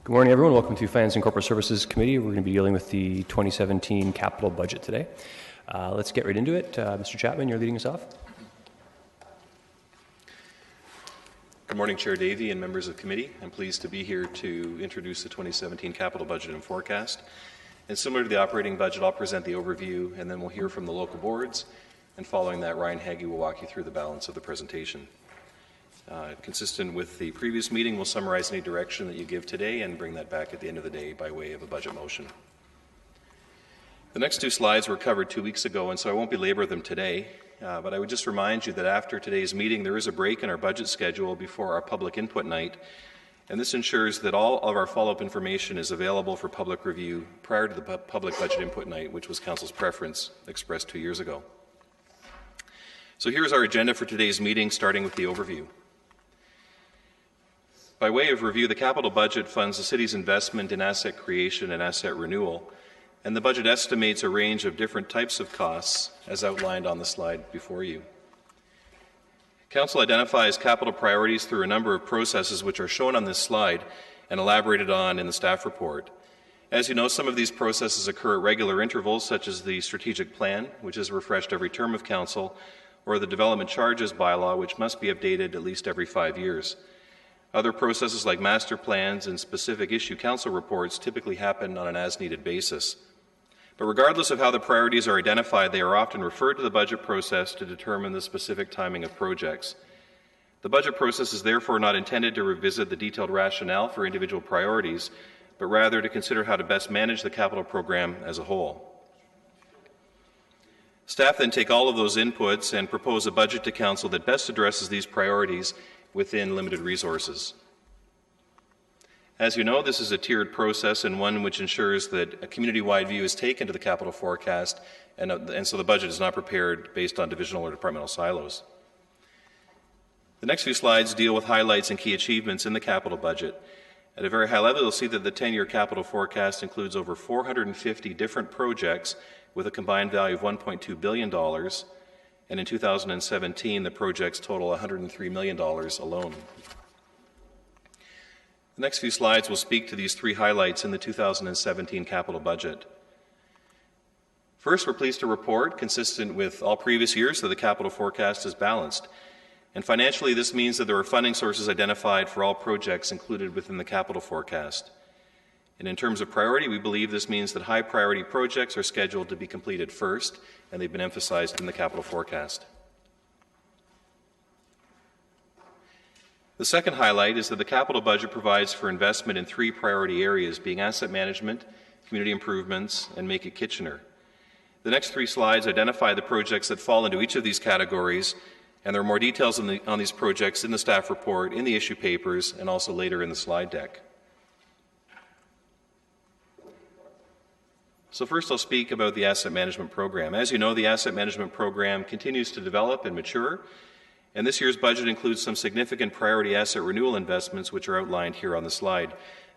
Good morning, everyone. Welcome to Finance and Corporate Services Committee. We're going to be dealing with the 2017 capital budget today. Let's get right into it. Mr. Chapman, you're leading us off. Good morning, Chair Davey and members of the committee. I'm pleased to be here to introduce the 2017 capital budget and forecast. And similar to the operating budget, I'll present the overview and then we'll hear from the local boards. And following that, Ryan Haggie will walk you through the balance of the presentation. Consistent with the previous meeting, we'll summarize any direction that you give today and bring that back at the end of the day by way of a budget motion. The next two slides were covered 2 weeks ago, and so I won't belabor them today, but I would just remind you that after today's meeting, there is a break in our budget schedule before our public input night, and this ensures that all of our follow-up information is available for public review prior to the public budget input night, which was Council's preference expressed 2 years ago. So here's our agenda for today's meeting, starting with the overview. By way of review, the capital budget funds the city's investment in asset creation and asset renewal, and the budget estimates a range of different types of costs as outlined on the slide before you. Council identifies capital priorities through a number of processes which are shown on this slide and elaborated on in the staff report. As you know, some of these processes occur at regular intervals, such as the strategic plan, which is refreshed every term of council, or the development charges bylaw, which must be updated at least every 5 years. Other processes like master plans and specific issue council reports typically happen on an as-needed basis. But regardless of how the priorities are identified, they are often referred to the budget process to determine the specific timing of projects. The budget process is therefore not intended to revisit the detailed rationale for individual priorities, but rather to consider how to best manage the capital program as a whole. Staff then take all of those inputs and propose a budget to council that best addresses these priorities within limited resources. As you know, this is a tiered process and one which ensures that a community-wide view is taken to the capital forecast, and so the budget is not prepared based on divisional or departmental silos. The next few slides deal with highlights and key achievements in the capital budget. At a very high level, you'll see that the 10-year capital forecast includes over 450 different projects with a combined value of $1.2 billion, and in 2017, the projects total $103 million alone. The next few slides will speak to these three highlights in the 2017 capital budget. First, we're pleased to report, consistent with all previous years, that the capital forecast is balanced. And financially, this means that there are funding sources identified for all projects included within the capital forecast. And in terms of priority, we believe this means that high-priority projects are scheduled to be completed first, and they've been emphasized in the capital forecast. The second highlight is that the capital budget provides for investment in three priority areas, being asset management, community improvements, and Make It Kitchener. The next three slides identify the projects that fall into each of these categories, and there are more details on these projects in the staff report, in the issue papers, and also later in the slide deck. So first I'll speak about the asset management program. As you know, the asset management program continues to develop and mature, and this year's budget includes some significant priority asset renewal investments which are outlined here on the slide,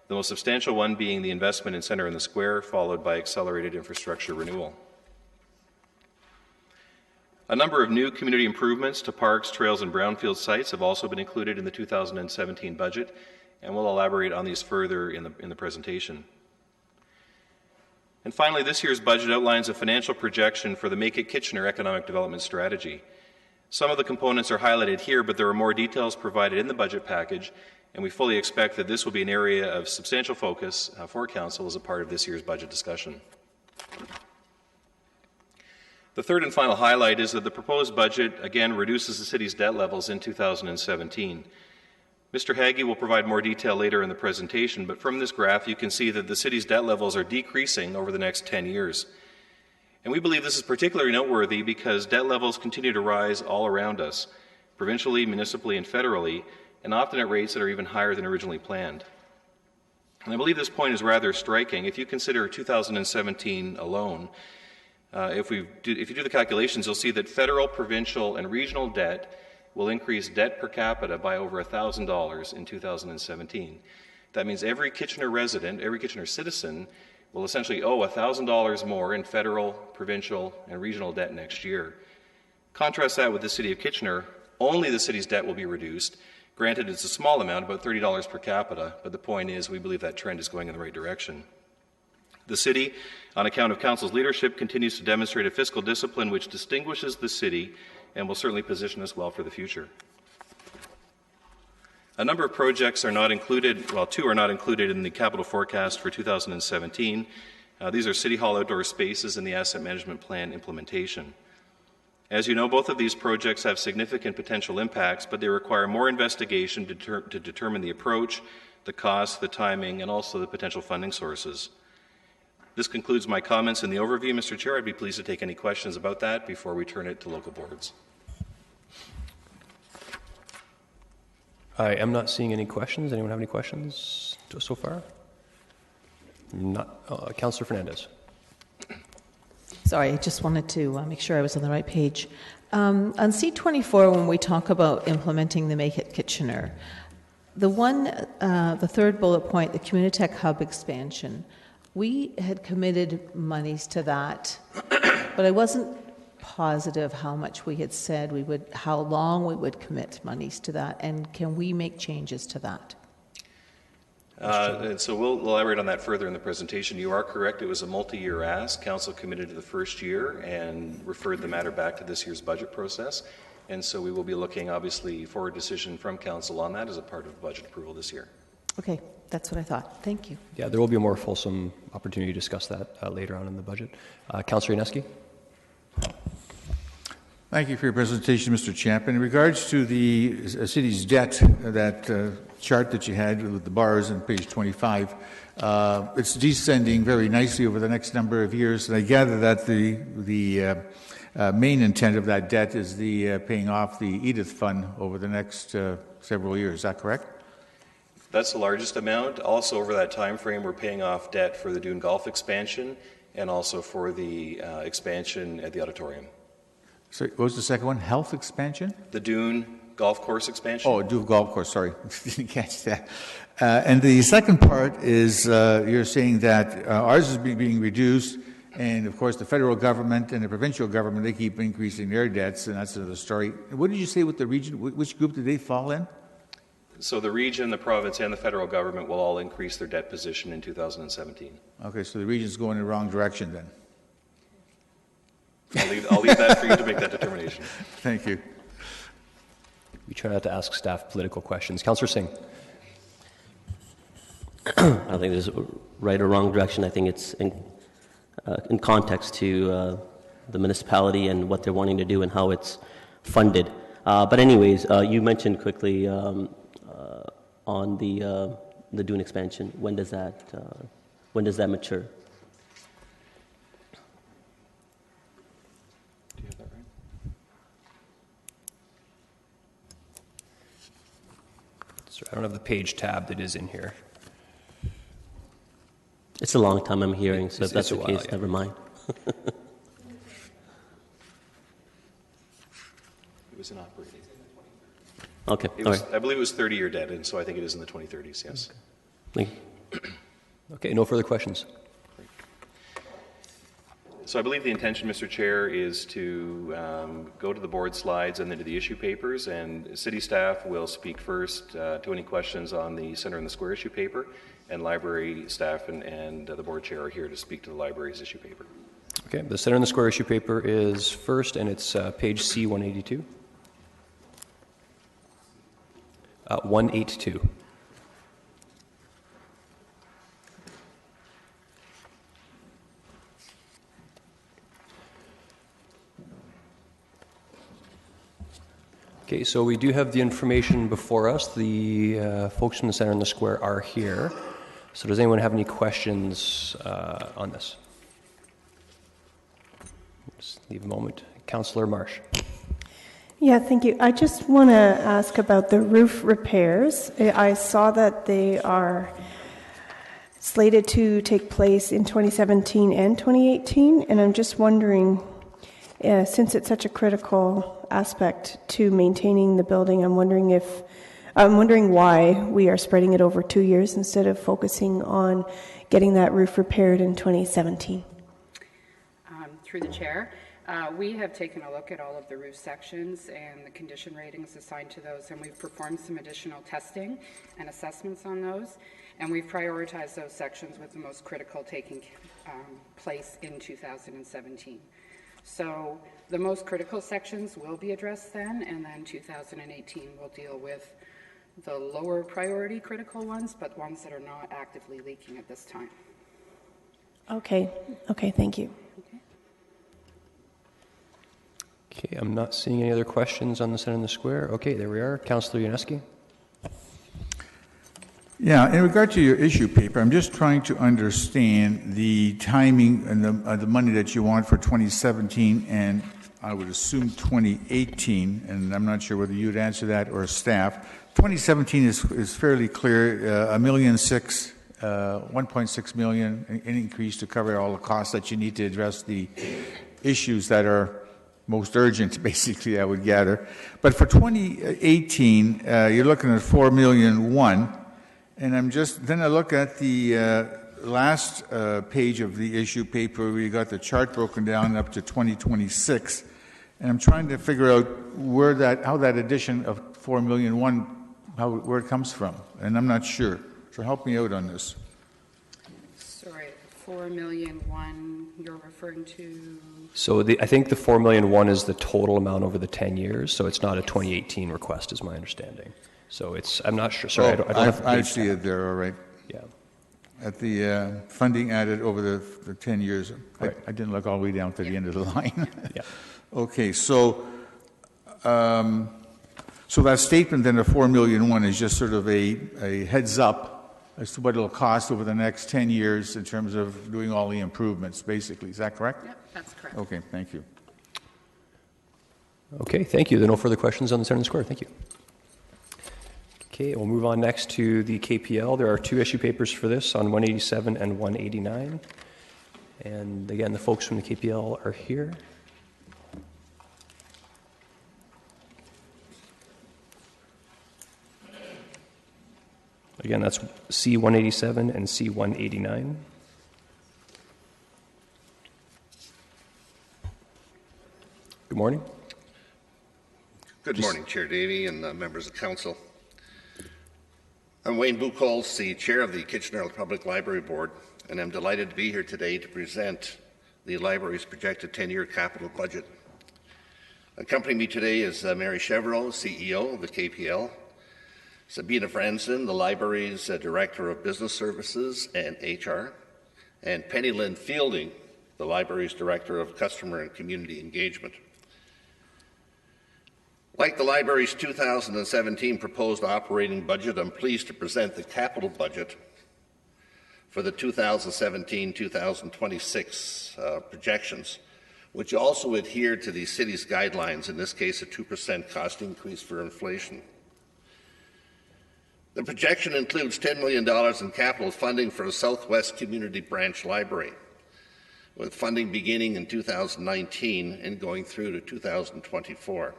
the most substantial one being the investment in Centre in the Square, followed by accelerated infrastructure renewal. A number of new community improvements to parks, trails, and brownfield sites have also been included in the 2017 budget, and we'll elaborate on these further in the presentation. And finally, this year's budget outlines a financial projection for the Make It Kitchener economic development strategy. Some of the components are highlighted here, but there are more details provided in the budget package, and we fully expect that this will be an area of substantial focus for Council as a part of this year's budget discussion. The third and final highlight is that the proposed budget, again, reduces the city's debt levels in 2017. Mr. Haggie will provide more detail later in the presentation, but from this graph you can see that the city's debt levels are decreasing over the next 10 years. And we believe this is particularly noteworthy because debt levels continue to rise all around us, provincially, municipally, and federally, and often at rates that are even higher than originally planned. And I believe this point is rather striking. If you consider 2017 alone, if you do the calculations, you'll see that federal, provincial, and regional debt will increase debt per capita by over $1,000 in 2017. That means every Kitchener resident, every Kitchener citizen will essentially owe $1,000 more in federal, provincial, and regional debt next year. Contrast that with the City of Kitchener, only the city's debt will be reduced, Granted, it's a small amount, about $30 per capita, but the point is we believe that trend is going in the right direction. The city, on account of council's leadership, continues to demonstrate a fiscal discipline which distinguishes the city and will certainly position us well for the future. A number of projects are not included, well, two are not included in the capital forecast for 2017. These are City Hall outdoor spaces and the asset management plan implementation. As you know, both of these projects have significant potential impacts, but they require more investigation to determine the approach, the cost, the timing, and also the potential funding sources. This concludes my comments in the overview, Mr. Chair. I'd be pleased to take any questions about that before we turn it to local boards. I am not seeing any questions. Anyone have any questions so far? Not. Councillor Fernandez. Sorry, I just wanted to make sure I was on the right page. On C24, when we talk about implementing the Make It Kitchener, the third bullet point, the Communitech Hub expansion, we had committed monies to that, but I wasn't positive how much we had said we would, how long we would commit monies to that, and can we make changes to that? And so we'll elaborate on that further in the presentation. You are correct. It was a multi-year ask. Council committed to the first year and referred the matter back to this year's budget process. And so we will be looking, obviously, for a decision from Council on that as a part of budget approval this year. Okay, that's what I thought. Thank you. Yeah, there will be a more fulsome opportunity to discuss that later on in the budget. Councillor Yaneski. Thank you for your presentation, Mr. Champion. In regards to the city's debt, that chart that you had with the bars on page 25, it's descending very nicely over the next number of years. And I gather that the main intent of that debt is the paying off the Edith Fund over the next several years. Is that correct? That's the largest amount. Also, over that time frame, we're paying off debt for the Dune Golf expansion and also for the expansion at the auditorium. So what was the second one? Health expansion? The Dune Golf Course expansion. Oh, Dune Golf Course, sorry. Didn't catch that. And the second part is you're saying that ours is being reduced, and of course the federal government and the provincial government, they keep increasing their debts, and that's another story. What did you say with the region? Which group did they fall in? So the region, the province, and the federal government will all increase their debt position in 2017. Okay, so the region's going in the wrong direction then. I'll leave that for you to make that determination. Thank you. We try not to ask staff political questions. Councillor Singh. I don't think there's a right or wrong direction. I think it's in context to the municipality and what they're wanting to do and how it's funded. But anyways, you mentioned quickly on the Dune expansion. When does that mature? I don't have the page tab that is in here. It's a long time I'm hearing, so if that's the case, yeah. never mind. It was in operating. Okay, All right. I believe it was 30-year debt, and so I think it is in the 2030s, yes. Thank you. Okay, no further questions. So I believe the intention, Mr. Chair, is to go to the board slides and then to the issue papers, and city staff will speak first to any questions on the Centre in the Square issue paper, and library staff and the board chair are here to speak to the library's issue paper. Okay, the Centre in the Square issue paper is first, and it's page C182. 182. Okay, so we do have the information before us. The folks from the Centre in the Square are here. So does anyone have any questions on this? Just leave a moment. Councillor Marsh. Yeah, thank you. I just want to ask about the roof repairs. I saw that they are slated to take place in 2017 and 2018, and I'm just wondering, since it's such a critical aspect to maintaining the building, I'm wondering why we are spreading it over 2 years instead of focusing on getting that roof repaired in 2017. Through the chair, We have taken a look at all of the roof sections and the condition ratings assigned to those, and we've performed some additional testing and assessments on those, and we've prioritized those sections with the most critical taking place in 2017. So the most critical sections will be addressed then, and then 2018 will deal with the lower priority critical ones, but ones that are not actively leaking at this time. Okay, thank you. Okay, I'm not seeing any other questions on the Center in the Square. Okay, there we are. Councillor Yaneski. Yeah, in regard to your issue paper, I'm just trying to understand the timing and the money that you want for 2017 and I would assume 2018, and I'm not sure whether you'd answer that or staff. 2017 is fairly clear, $1.6 million, an increase to cover all the costs that you need to address the issues that are most urgent, basically, I would gather. But for 2018, you're looking at $4.1 million, and then I look at the last page of the issue paper where you got the chart broken down up to 2026, and I'm trying to figure out how that addition of $4.1 million, where it comes from, and I'm not sure. So help me out on this. Sorry, 4.1 million you're referring to? So I think the $4.1 million is the total amount over the 10 years, so it's not a 2018 request, is my understanding. So I'm not sure. Sorry, I don't have the page I see it there, all right. Yeah. At the funding added over the 10 years. Right. I didn't look all the way down to the end of the line. Yeah. Okay, so that statement then of $4.1 million is just sort of a heads up as to what it'll cost over the next 10 years in terms of doing all the improvements, basically. Is that correct? Yep, that's correct. Okay, thank you. Okay, thank you. There are no further questions on the Center in the Square. Thank you. Okay, we'll move on next to the KPL. There are two issue papers for this on 187 and 189. And again, the folks from the KPL are here. Again, that's C187 and C189. Good morning. Good morning, Chair Davey and members of Council. I'm Wayne Buchholz, the Chair of the Kitchener Public Library Board, and I'm delighted to be here today to present the library's projected 10-year capital budget. Accompanying me today is Mary Chevreau, CEO of the KPL, Sabina Franzen, the library's Director of Business Services and HR, and Penny Lynn Fielding, the library's Director of Customer and Community Engagement. Like the library's 2017 proposed operating budget, I'm pleased to present the capital budget for the 2017-2026 projections, which also adhere to the city's guidelines, in this case a 2% cost increase for inflation. The projection includes $10 million in capital funding for a Southwest Community Branch Library, with funding beginning in 2019 and going through to 2024.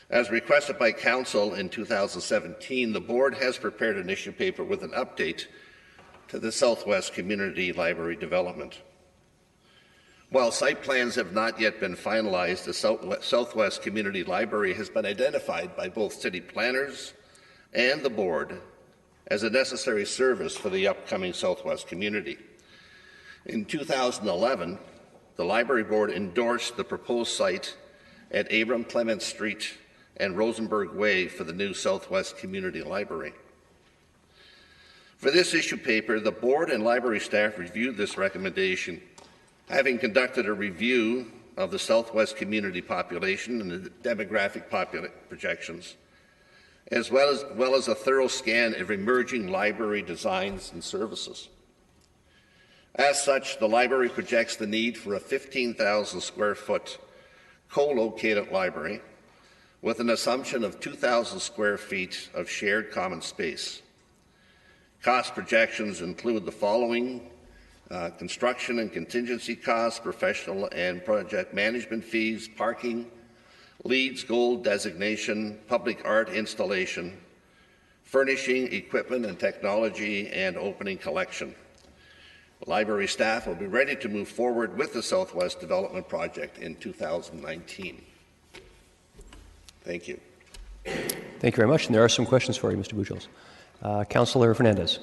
As requested by Council in 2017, the Board has prepared an issue paper with an update to the Southwest Community Library development. While site plans have not yet been finalized, the Southwest Community Library has been identified by both city planners and the Board as a necessary service for the upcoming Southwest community. In 2011, the Library Board endorsed the proposed site at Abram Clement Street and Rosenberg Way for the new Southwest Community Library. For this issue paper, the Board and library staff reviewed this recommendation, having conducted a review of the Southwest community population and the demographic projections, as well as a thorough scan of emerging library designs and services. As such, the library projects the need for a 15,000 square foot co-located library with an assumption of 2,000 square feet of shared common space. Cost projections include the following: construction and contingency costs, professional and project management fees, parking, LEEDs Gold designation, public art installation, furnishing, equipment and technology, and opening collection. Library staff will be ready to move forward with the Southwest Development Project in 2019. Thank you. Thank you very much. And there are some questions for you, Mr. Buchholz. Councillor Fernandez.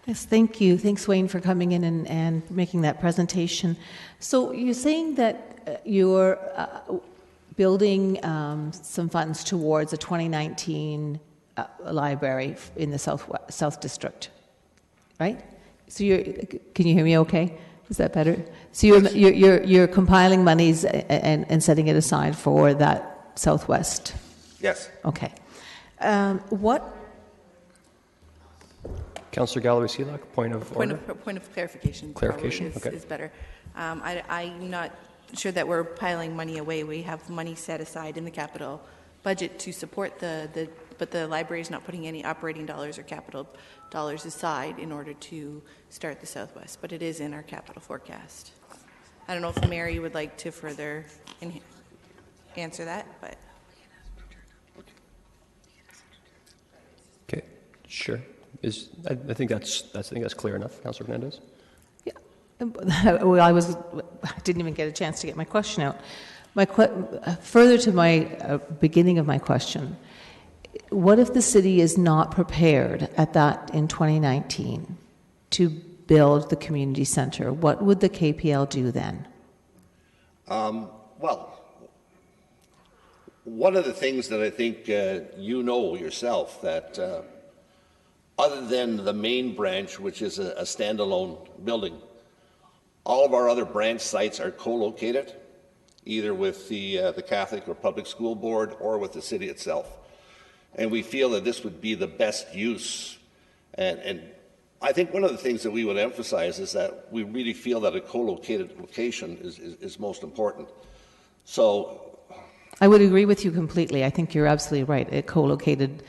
Yes, thank you. Thanks, Wayne, for coming in and making that presentation. So you're saying that you're building some funds towards a 2019 library in the South District, right? So can you hear me okay? Is that better? So you're compiling monies and setting it aside for that Southwest? Yes. Okay. Councillor Gallery-Seelock, point of order? Point of clarification. Clarification, is better. I'm not sure that we're piling money away. We have money set aside in the capital budget to support but the library is not putting any operating dollars or capital dollars aside in order to start the Southwest, but it is in our capital forecast. I don't know if Mary would like to further answer that, but. Okay, sure. I think that's clear enough, Councillor Fernandez. Yeah. Well, I didn't even get a chance to get my question out. Further to my beginning of my question, what if the city is not prepared at that in 2019 to build the community center? What would the KPL do then? Well, one of the things that I think you know yourself, that other than the main branch, which is a standalone building, all of our other branch sites are co-located, either with the Catholic or Public School Board or with the city itself. And we feel that this would be the best use. And I think one of the things that we would emphasize is that we really feel that a co-located location is most important. So I would agree with you completely. I think you're absolutely right. A co-located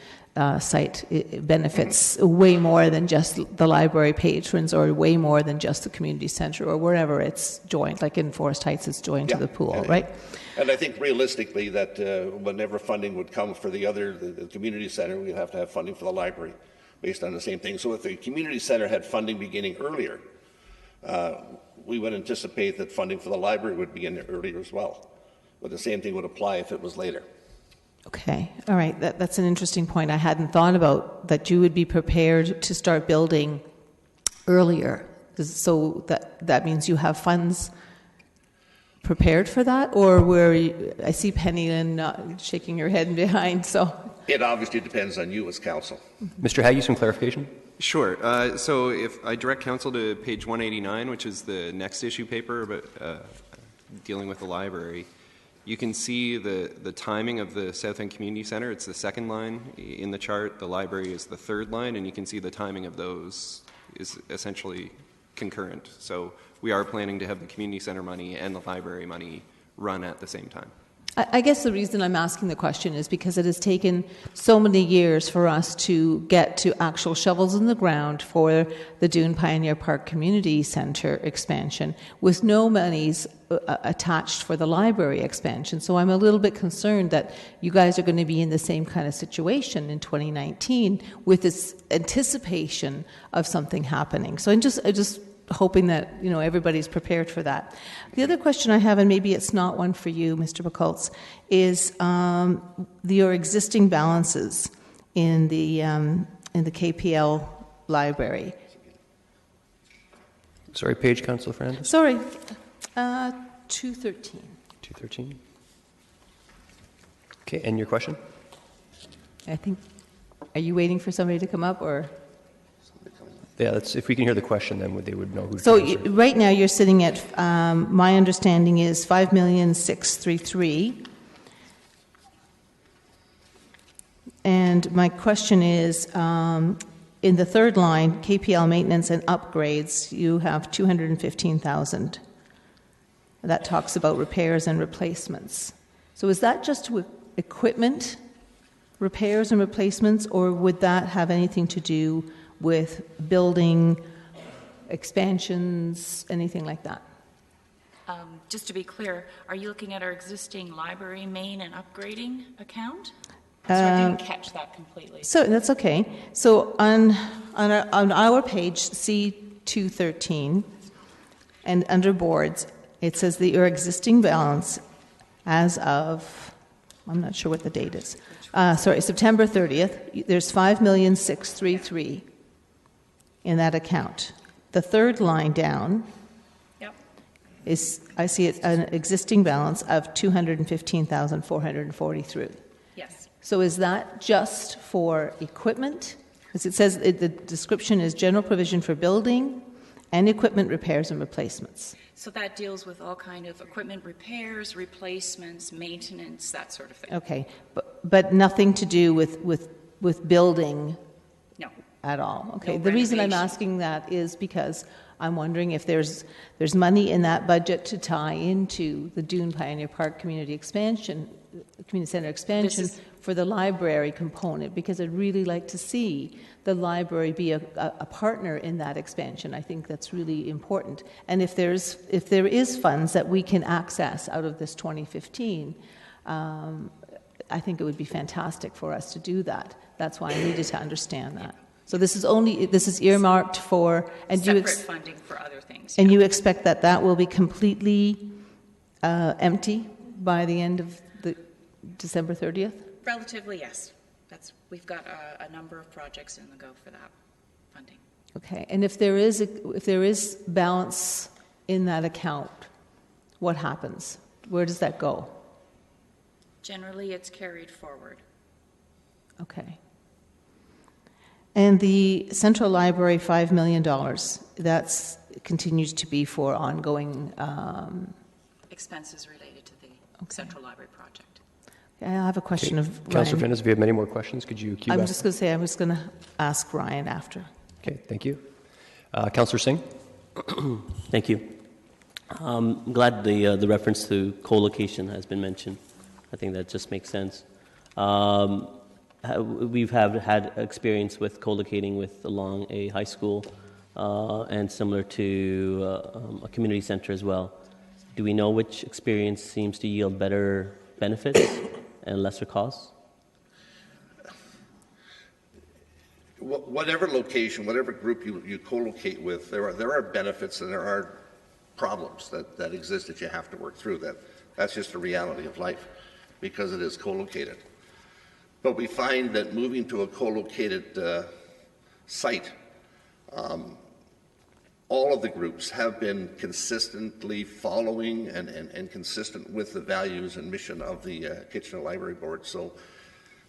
site benefits way more than just the library patrons, or way more than just the community center, or wherever it's joined, like in Forest Heights it's joined to the pool, right? And I think realistically that whenever funding would come for the community center, we'd have to have funding for the library based on the same thing. So if the community center had funding beginning earlier, we would anticipate that funding for the library would begin earlier as well. But the same thing would apply if it was later. Okay, all right, that's an interesting point. I hadn't thought about that. You would be prepared to start building earlier, so that means you have funds prepared for that, or I see Penny Lynn shaking her head behind, so. It obviously depends on you as council. Mr. Haggie, some clarification? Sure. So if I direct council to page 189, which is the next issue paper about dealing with the library, you can see the timing of the South End Community Center. It's the second line in the chart. The library is the third line, and you can see the timing of those is essentially concurrent. So we are planning to have the community center money and the library money run at the same time. I guess the reason I'm asking the question is because it has taken so many years for us to get to actual shovels in the ground for the Dune Pioneer Park Community Center expansion, with no monies attached for the library expansion. So I'm a little bit concerned that you guys are going to be in the same kind of situation in 2019 with this anticipation of something happening. So I'm just hoping that everybody's prepared for that. The other question I have, and maybe it's not one for you, Mr. Buchholz, is your existing balances in the KPL library. Sorry, page, Councillor Fernandez? Sorry, 213. 213. Okay, and your question? I think, are you waiting for somebody to come up, or? Yeah, if we can hear the question, then they would know who to So answer. right now you're sitting at, my understanding is $5,633,000. And my question is, in the third line, KPL maintenance and upgrades, you have $215,000. That talks about repairs and replacements. So is that just equipment repairs and replacements, or would that have anything to do with building expansions, anything like that? Just to be clear, are you looking at our existing library main and upgrading account? So I didn't catch that completely. So that's okay. So on our page, C 213, and under boards, it says that your existing balance as of, I'm not sure what the date is, September 30th, there's $5,633,000 in that account. The third line down is, I see it's an existing balance of $215,443. Yes. So is that just for equipment? Because it says the description is general provision for building and equipment repairs and replacements. So that deals with all kind of equipment repairs, replacements, maintenance, that sort of thing. Okay, but nothing to do with building No. at all. Okay, No the reason I'm renovation. asking that is because I'm wondering if there's money in that budget to tie into the Dune Pioneer Park community center expansion for the library component, because I'd really like to see the library be a partner in that expansion. I think that's really important. And if there is funds that we can access out of this 2015, I think it would be fantastic for us to do that. That's why I needed to understand that. So this is earmarked for, and Separate funding for other things. and you expect that will be completely empty by the end of the December 30th? Relatively, yes. We've got a number of projects in the go for that funding. Okay, and if there is balance in that account, what happens? Where does that go? Generally, it's carried forward. Okay. And the Central Library, $5 million, that continues to be for ongoing... Expenses related to the Central Library project. I have a question of Ryan. Councillor Fernandez, if you have many more questions, could you cue back? I'm just going to say, I was going to ask Ryan after. Okay, thank you. Councillor Singh? Thank you. I'm glad the reference to co-location has been mentioned. I think that just makes sense. We've had experience with co-locating along a high school and similar to a community center as well. Do we know which experience seems to yield better benefits and lesser costs? Whatever location, whatever group you co-locate with, there are benefits and there are problems that exist that you have to work through. That's just a reality of life because it is co-located. But we find that moving to a co-located site, all of the groups have been consistently following and consistent with the values and mission of the Kitchener Library Board. So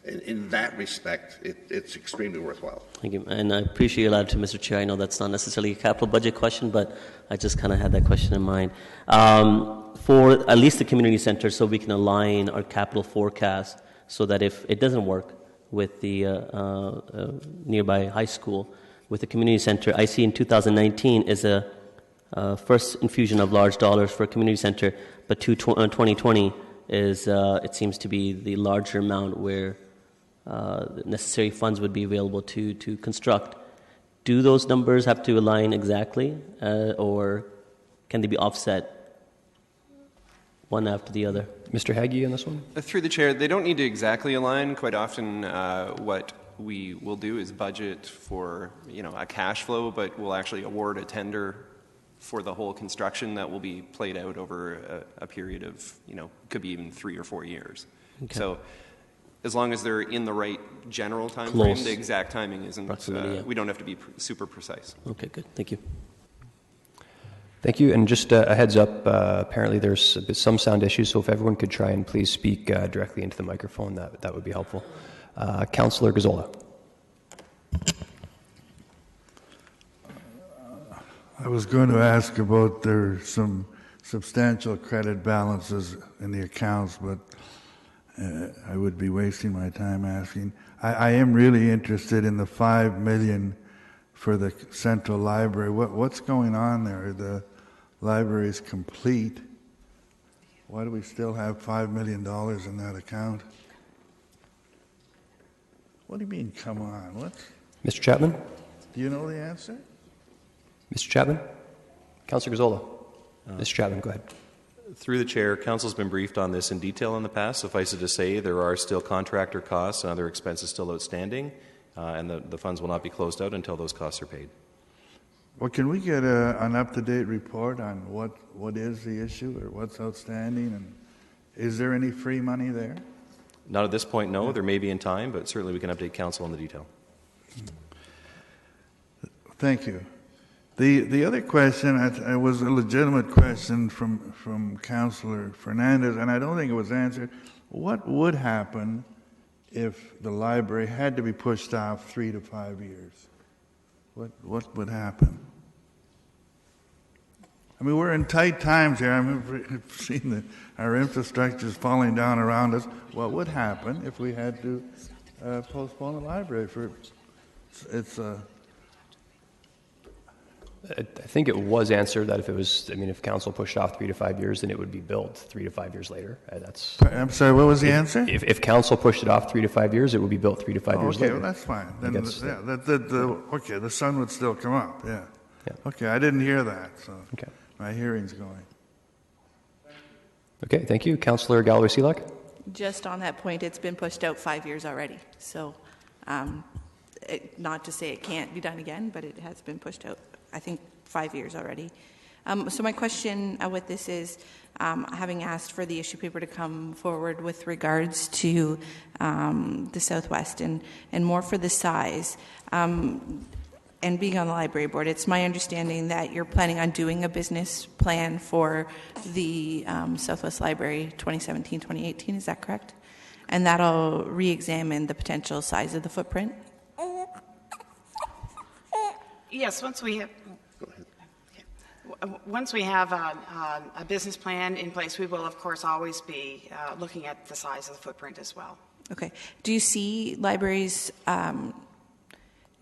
in that respect, it's extremely worthwhile. Thank you. And I appreciate your attitude, Mr. Chair. I know that's not necessarily a capital budget question, but I just kind of had that question in mind. For at least the community center, so we can align our capital forecast so that if it doesn't work with the nearby high school, with the community center, I see in 2019 is a first infusion of large dollars for a community center, but 2020 is, it seems to be the larger amount where the necessary funds would be available to construct. Do those numbers have to align exactly, or can they be offset one after the other? Mr. Hagee on this one? Through the chair, they don't need to exactly align. Quite often what we will do is budget for a cash flow, but we'll actually award a tender for the whole construction that will be played out over a period of, could be even 3 or 4 years. Okay. So as long as they're in the right general time frame, the exact timing isn't, we don't have to be super precise. Okay, good. Thank you. Thank you. And just a heads up, apparently there's some sound issues, so if everyone could try and please speak directly into the microphone, that would be helpful. Councillor Gazzola. I was going to ask about there's some substantial credit balances in the accounts, but I would be wasting my time asking. I am really interested in the $5 million for the Central Library. What's going on there? The library is complete. Why do we still have $5 million in that account? What do you mean, come on? What? Mr. Chapman? Do you know the answer? Mr. Chapman? Councillor Gazzola. Mr. Chapman, go ahead. Through the chair, Council's been briefed on this in detail in the past. Suffice it to say, there are still contractor costs and other expenses still outstanding, and the funds will not be closed out until those costs are paid. Well, can we get an up-to-date report on what is the issue or what's outstanding? And is there any free money there? Not at this point, no. There may be in time, but certainly we can update council on the detail. Thank you. The other question, it was a legitimate question from Councillor Fernandez, and I don't think it was answered. What would happen if the library had to be pushed off 3 to 5 years? What would happen? I mean, we're in tight times here. I mean, we've seen our infrastructure is falling down around us. What would happen if we had to postpone the library for its? I think it was answered that if council pushed off 3 to 5 years, then it would be built 3 to 5 years later. I'm sorry, what was the answer? If council pushed it off 3 to 5 years, it would be built 3 to 5 years later. Okay, well, that's fine. Then, okay, the sun would still come up, yeah. Okay, I didn't hear that, so my hearing's going. Okay, thank you. Councillor Galloway-Seelock? Just on that point, it's been pushed out 5 years already. So not to say it can't be done again, but it has been pushed out, I think, 5 years already. So my question with this is, having asked for the issue paper to come forward with regards to the Southwest and more for the size, and being on the library board, it's my understanding that you're planning on doing a business plan for the Southwest Library 2017-2018, is that correct? And that'll re-examine the potential size of the footprint? Yes, once we have a business plan in place, we will, of course, always be looking at the size of the footprint as well. Okay. Do you see libraries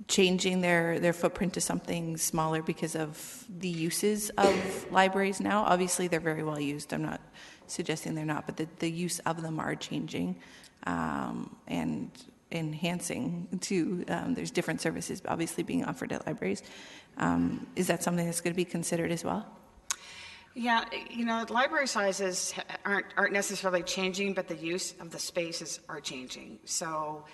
changing their footprint to something smaller because of the uses of libraries now? Obviously, they're very well used. I'm not suggesting they're not, but the use of them are changing and enhancing to, there's different services obviously being offered at libraries. Is that something that's going to be considered as well? Yeah, library sizes aren't necessarily changing, but the use of the spaces are changing. So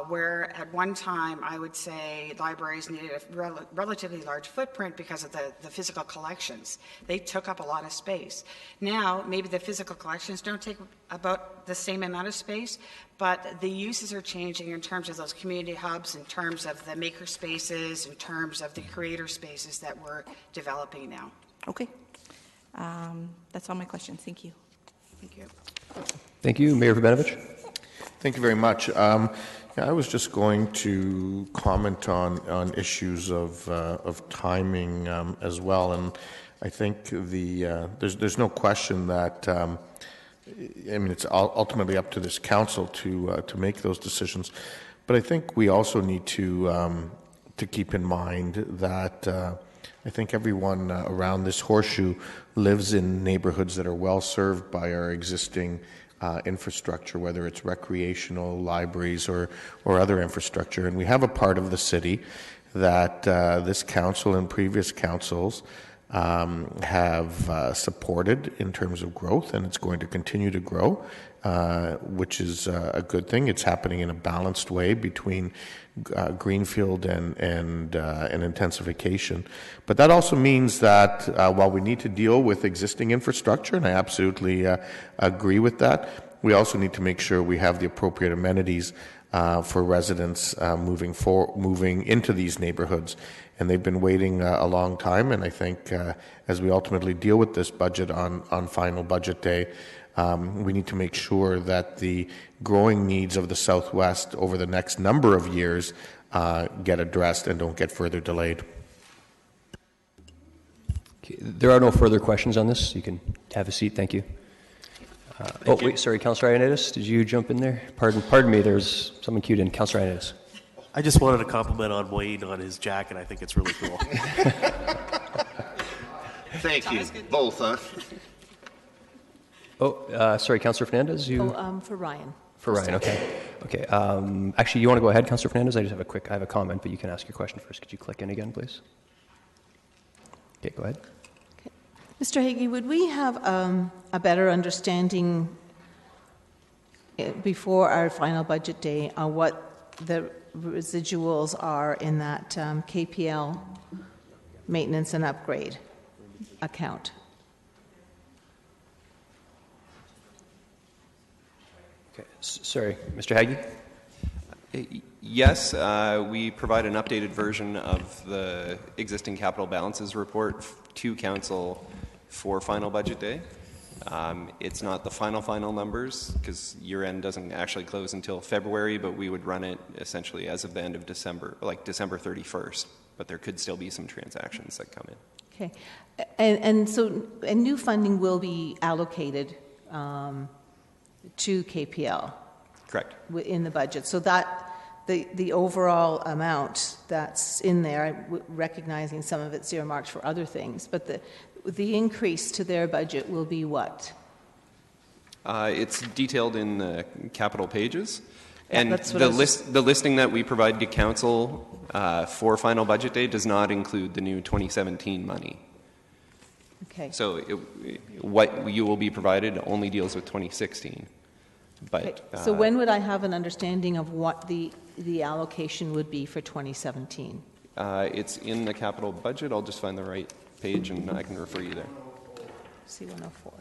where at one time I would say libraries needed a relatively large footprint because of the physical collections, they took up a lot of space. Now maybe the physical collections don't take about the same amount of space, but the uses are changing in terms of those community hubs, in terms of the maker spaces, in terms of the creator spaces that we're developing now. Okay. That's all my questions. Thank you. Thank you. Thank you. Mayor Verbenovich. Thank you very much. I was just going to comment on issues of timing as well, and I think there's no question that it's ultimately up to this council to make those decisions, but I think we also need to keep in mind that I think everyone around this horseshoe lives in neighborhoods that are well served by our existing infrastructure, whether it's recreational, libraries, or other infrastructure. And we have a part of the city that this council and previous councils have supported in terms of growth, and it's going to continue to grow, which is a good thing. It's happening in a balanced way between greenfield and intensification. But that also means that while we need to deal with existing infrastructure, and I absolutely agree with that, we also need to make sure we have the appropriate amenities for residents moving into these neighborhoods. And they've been waiting a long time, and I think as we ultimately deal with this budget on final budget day, we need to make sure that the growing needs of the Southwest over the next number of years get addressed and don't get further delayed. Okay, there are no further questions on this. You can have a seat. Thank you. Wait, sorry, Councillor Ioannidis, did you jump in there? Pardon me, there's someone queued in. Councillor Ioannidis. I just wanted to compliment on Wayne on his jacket. I think it's really cool. Thank you, both, huh? Sorry, Councillor Fernandez, you? For Ryan. For Ryan, okay. Actually, you want to go ahead, Councillor Fernandez? I have a comment, but you can ask your question first. Could you click in again, please? Okay, go ahead. Okay. Mr. Hagee, would we have a better understanding before our final budget day on what the residuals are in that KPL maintenance and upgrade account. Okay. Sorry, Mr. Haggie? Yes, we provide an updated version of the existing capital balances report to council for final budget day. It's not the final numbers because year-end doesn't actually close until February, but we would run it essentially as of the end of December, like December 31st, but there could still be some transactions that come in. Okay. And new funding will be allocated to KPL. Correct. In the budget. So that the overall amount that's in there, recognizing some of it's earmarked for other things, but the increase to their budget will be what? It's detailed in the capital pages. And that's what the listing that we provide to council for final budget day does not include the new 2017 money. Okay. So what you will be provided only deals with 2016. But, okay. So when would I have an understanding of what the allocation would be for 2017? It's in the capital budget. I'll just find the right page and I can refer you there. C-104. Okay.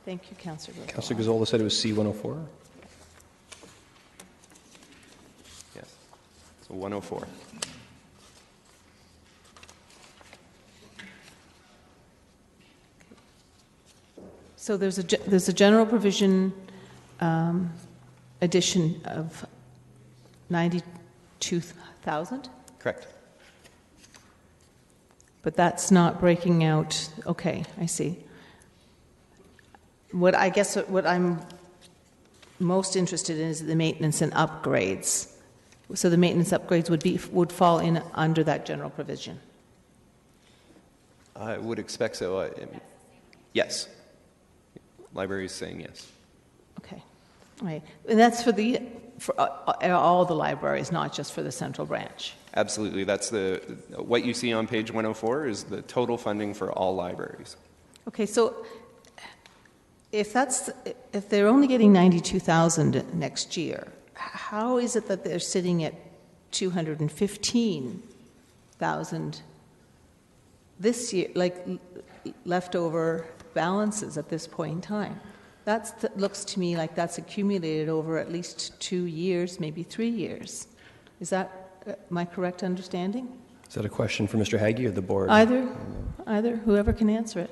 Thank you, Councillor Gazzola. Councillor Gazzola said it was C-104? Yes. So 104. So there's a general provision addition of 92,000? Correct. But that's not breaking out. Okay, I see. What I'm most interested in is the maintenance and upgrades. So the maintenance upgrades would fall in under that general provision. I would expect so. Yes. Library is saying yes. Okay. Right. And that's for all the libraries, not just for the central branch. Absolutely. That's what you see on page 104 is the total funding for all libraries. Okay, so if they're only getting 92,000 next year, how is it that they're sitting at 215,000 this year, like leftover balances at this point in time? That looks to me like that's accumulated over at least 2 years, maybe 3 years. Is that my correct understanding? Is that a question for Mr. Haggie or the board? Either, whoever can answer it.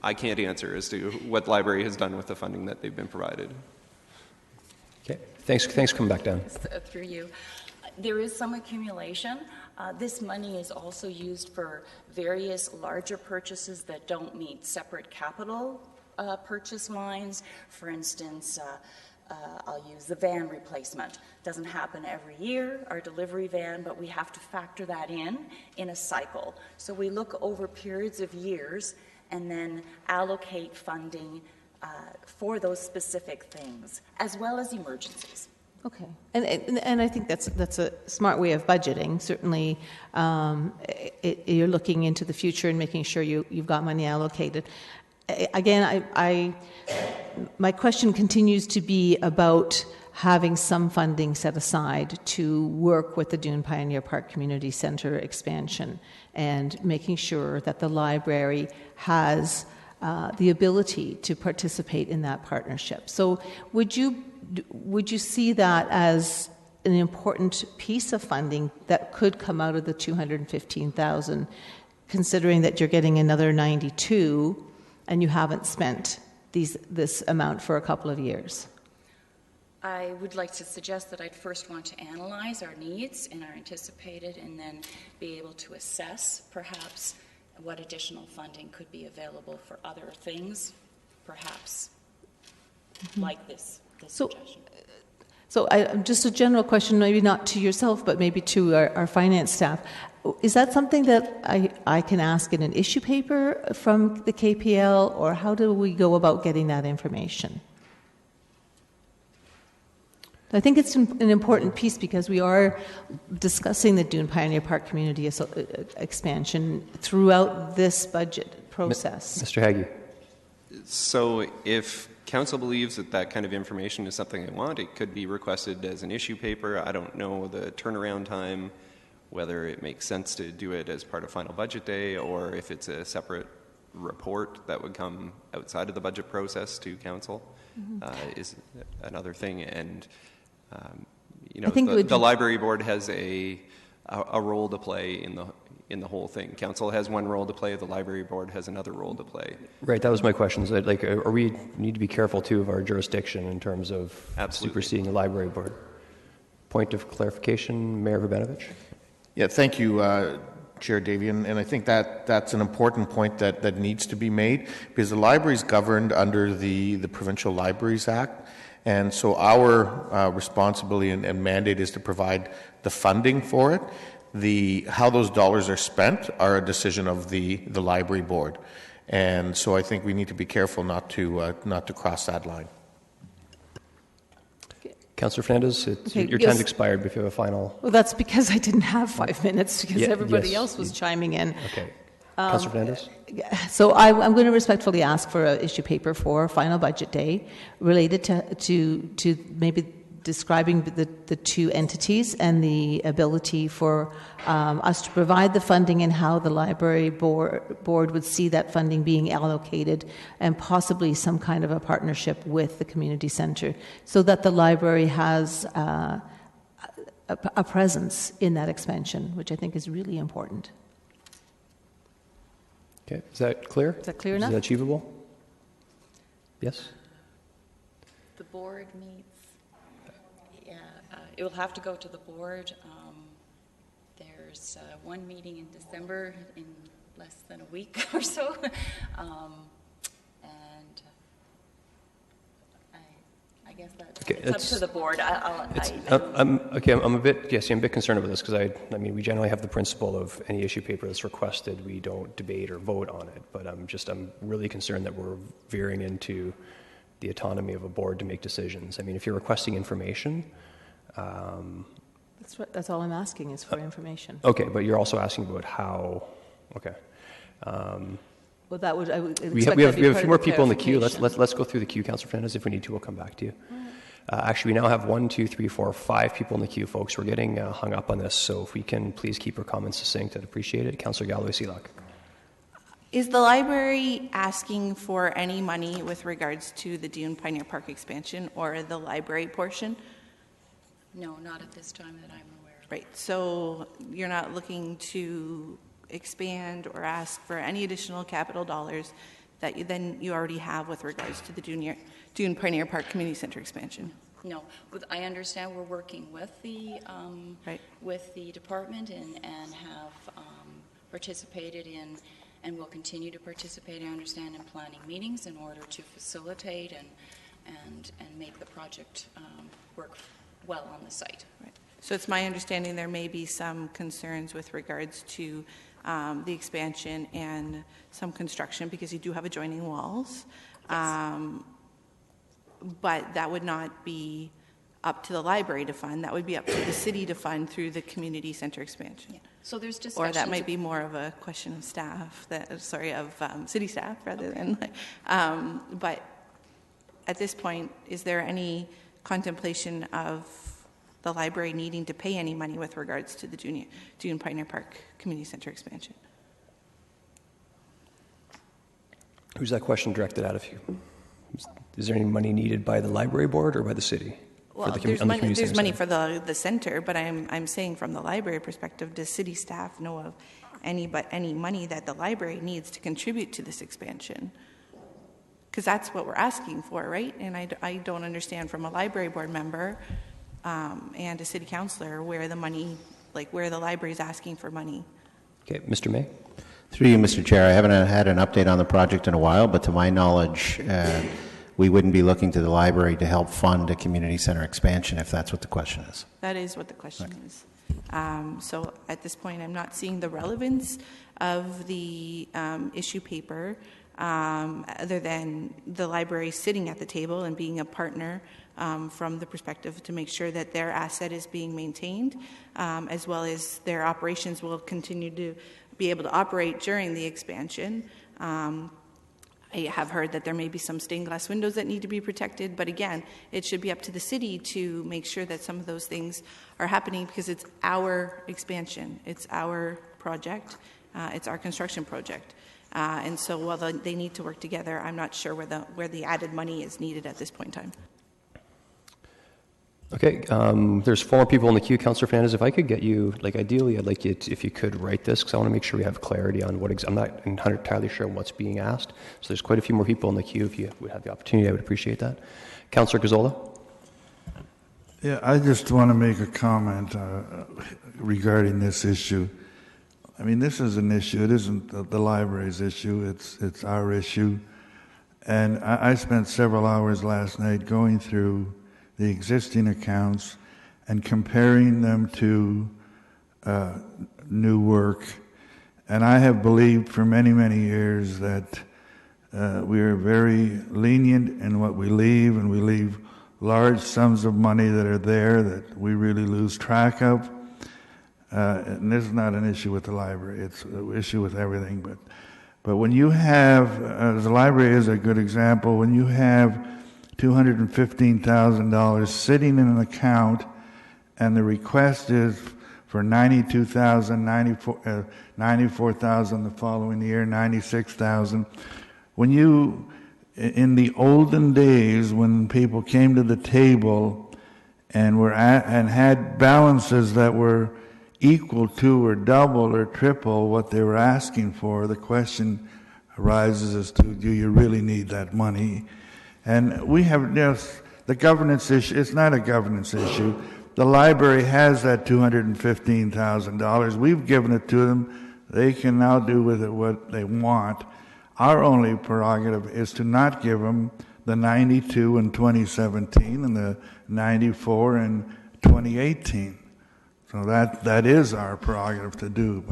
I can't answer as to what the library has done with the funding that they've been provided. Okay, thanks. Come back down. Through you. There is some accumulation. This money is also used for various larger purchases that don't meet separate capital purchase lines. For instance, I'll use the van replacement. Doesn't happen every year, our delivery van, but we have to factor that in a cycle. So we look over periods of years and then allocate funding for those specific things, as well as emergencies. Okay, and I think that's a smart way of budgeting. Certainly, you're looking into the future and making sure you've got money allocated. Again, my question continues to be about having some funding set aside to work with the Dune Pioneer Park Community Centre expansion and making sure that the library has the ability to participate in that partnership. So would you see that as an important piece of funding that could come out of the 215,000, considering that you're getting another 92 and you haven't spent this amount for a couple of years? I would like to suggest that I'd first want to analyze our needs and our anticipated, and then be able to assess perhaps what additional funding could be available for other things, perhaps like this suggestion. So just a general question, maybe not to yourself, but maybe to our finance staff. Is that something that I can ask in an issue paper from the KPL, or how do we go about getting that information? I think it's an important piece because we are discussing the Dune Pioneer Park community expansion throughout this budget process. Mr. Haggie. So if council believes that that kind of information is something they want, it could be requested as an issue paper. I don't know the turnaround time, whether it makes sense to do it as part of final budget day or if it's a separate report that would come outside of the budget process to council is another thing. And you know, the library board has a role to play in the whole thing. Council has one role to play, the library board has another role to play. Right, that was my question. So, like, are we need to be careful too of our jurisdiction in terms of superseding the library board? Point of clarification, Mayor Verbenovich. Yeah, thank you, Chair Davey, and I think that's an important point that needs to be made, because the library is governed under the Provincial Libraries Act, and so our responsibility and mandate is to provide the funding for it. How those dollars are spent are a decision of the library board, and so I think we need to be careful not to cross that line. Councillor Fernandez, your time's expired, but if you have a final... Well, that's because I didn't have 5 minutes, because everybody else was chiming in. Okay. Councillor Fernandez? So I'm going to respectfully ask for an issue paper for final budget day related to maybe describing the two entities and the ability for us to provide the funding and how the library board would see that funding being allocated, and possibly some kind of a partnership with the community centre so that the library has a presence in that expansion, which I think is really important. Okay, is that clear? Is that clear enough? Is that achievable? Yes? The board meets, it will have to go to the board. There's one meeting in December in less than a week or so. And I guess that's it's up to the board. I'm a bit concerned about this, because I mean, we generally have the principle of any issue paper that's requested, we don't debate or vote on it. But I'm really concerned that we're veering into the autonomy of a board to make decisions. I mean, if you're requesting information, that's all I'm asking is for information. Okay, but you're also asking about how. Okay. Well, that would I would. We have a few more people in the queue. Let's go through the queue, Councillor Fernandez. If we need to, we'll come back to you. Actually, we now have 1, 2, 3, 4, 5 people in the queue, folks. We're getting hung up on this, so if we can please keep our comments succinct, I'd appreciate it. Councillor Galloway-Seelock. Is the library asking for any money with regards to the Dune Pioneer Park expansion or the library portion? No, not at this time that I'm aware of. Right, so you're not looking to expand or ask for any additional capital dollars that you already have with regards to the Dune Pioneer Park Community Center expansion? No, I understand we're working with the department and have participated in, and will continue to participate, I understand, in planning meetings in order to facilitate and make the project work well on the site. Right. So it's my understanding there may be some concerns with regards to the expansion and some construction, because you do have adjoining walls. Yes. But that would not be up to the library to fund. That would be up to the city to fund through the community center expansion. Yeah. So there's discussions. Or that might be more of a question of staff, city staff rather than. But at this point, is there any contemplation of the library needing to pay any money with regards to the Dune Pioneer Park Community Center expansion? Who's that question directed at of you? Is there any money needed by the library board or by the city? Well, there's money for the center, but I'm saying from the library perspective, does city staff know of any money that the library needs to contribute to this expansion? Because that's what we're asking for, right? And I don't understand from a library board member and a city councillor where the money, where the library is asking for money. Okay, Mr. May. Through you, Mr. Chair, I haven't had an update on the project in a while, but to my knowledge, we wouldn't be looking to the library to help fund a community center expansion, if that's what the question is. That is what the question is. So at this point, I'm not seeing the relevance of the issue paper other than the library sitting at the table and being a partner from the perspective to make sure that their asset is being maintained, as well as their operations will continue to be able to operate during the expansion. I have heard that there may be some stained glass windows that need to be protected, but again, it should be up to the city to make sure that some of those things are happening because it's our expansion, it's our project, it's our construction project. And so while they need to work together, I'm not sure where the added money is needed at this point in time. Okay, there's 4 more people in the queue. Councillor Fernandez, if I could get you, ideally, I'd like you if you could write this, because I want to make sure we have clarity on what I'm not entirely sure what's being asked. So there's quite a few more people in the queue. If you would have the opportunity, I would appreciate that. Councillor Gazzola? Yeah, I just want to make a comment regarding this issue. I mean, this is an issue. It isn't the library's issue. It's our issue. And I spent several hours last night going through the existing accounts and comparing them to new work. And I have believed for many, many years that we are very lenient in what we leave, and we leave large sums of money that are there that we really lose track of. And this is not an issue with the library, it's an issue with everything. But when you have, the library is a good example, when you have $215,000 sitting in an account and the request is for $92,000, $94,000 the following year, $96,000. When you, in the olden days when people came to the table and had balances that were equal to or double or triple what they were asking for, the question arises as to, do you really need that money? And we have the governance issue. It's not a governance issue. The library has that $215,000. We've given it to them. They can now do with it what they want. Our only prerogative is to not give them the 92 in 2017 and the 94 in 2018. So that is our prerogative to do.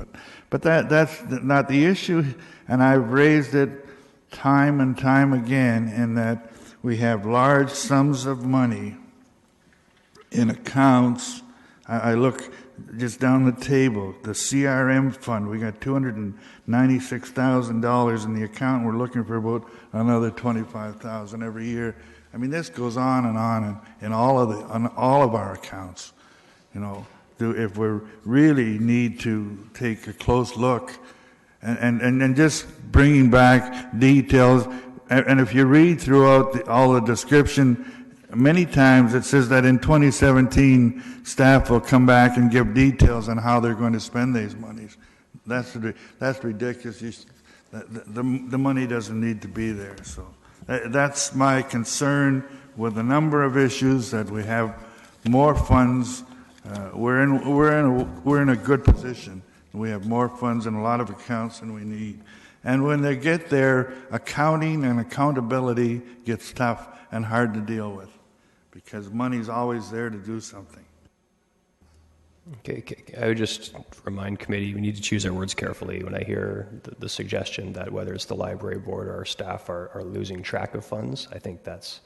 But that's not the issue. And I've raised it time and time again in that we have large sums of money in accounts. I look just down the table, the CRM fund, we got $296,000 in the account. We're looking for about another $25,000 every year. I mean, this goes on in all of our accounts. You know, if we really need to take a close look and just bringing back details. And if you read throughout all the description, many times it says that in 2017, staff will come back and give details on how they're going to spend these monies. That's ridiculous. The money doesn't need to be there. So that's my concern with a number of issues, that we have more funds. We're in a good position. We have more funds in a lot of accounts than we need. And when they get there, accounting and accountability gets tough and hard to deal with, because money's always there to do something. Okay. I would just remind committee, we need to choose our words carefully. When I hear the suggestion that whether it's the library board or our staff are losing track of funds, I think that's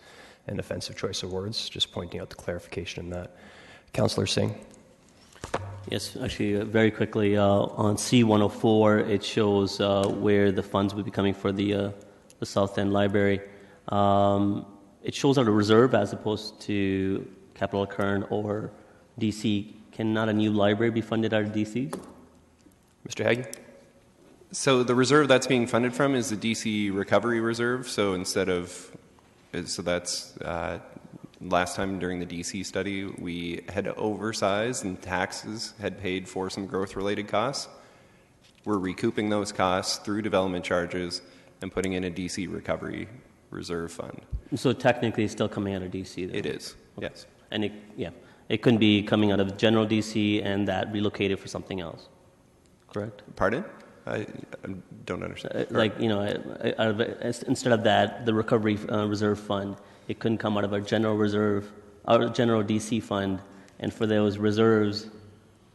an offensive choice of words, just pointing out the clarification in that. Councillor Singh. Yes, actually, very quickly, on C-104, it shows where the funds would be coming for the South End Library. It shows out a reserve as opposed to Capital Kern or DC. Cannot a new library be funded out of DC? Mr. Haggie? So the reserve that's being funded from is the DC Recovery Reserve. So that's last time during the DC study, we had oversized and taxes had paid for some growth-related costs. We're recouping those costs through development charges and putting in a DC Recovery Reserve Fund. So technically it's still coming out of DC, though? It is, yes. And it couldn't be coming out of general DC and that relocated for something else, correct? Pardon? I don't understand. Instead of that, the Recovery Reserve Fund, it couldn't come out of our general reserve, our general DC fund, and for those reserves,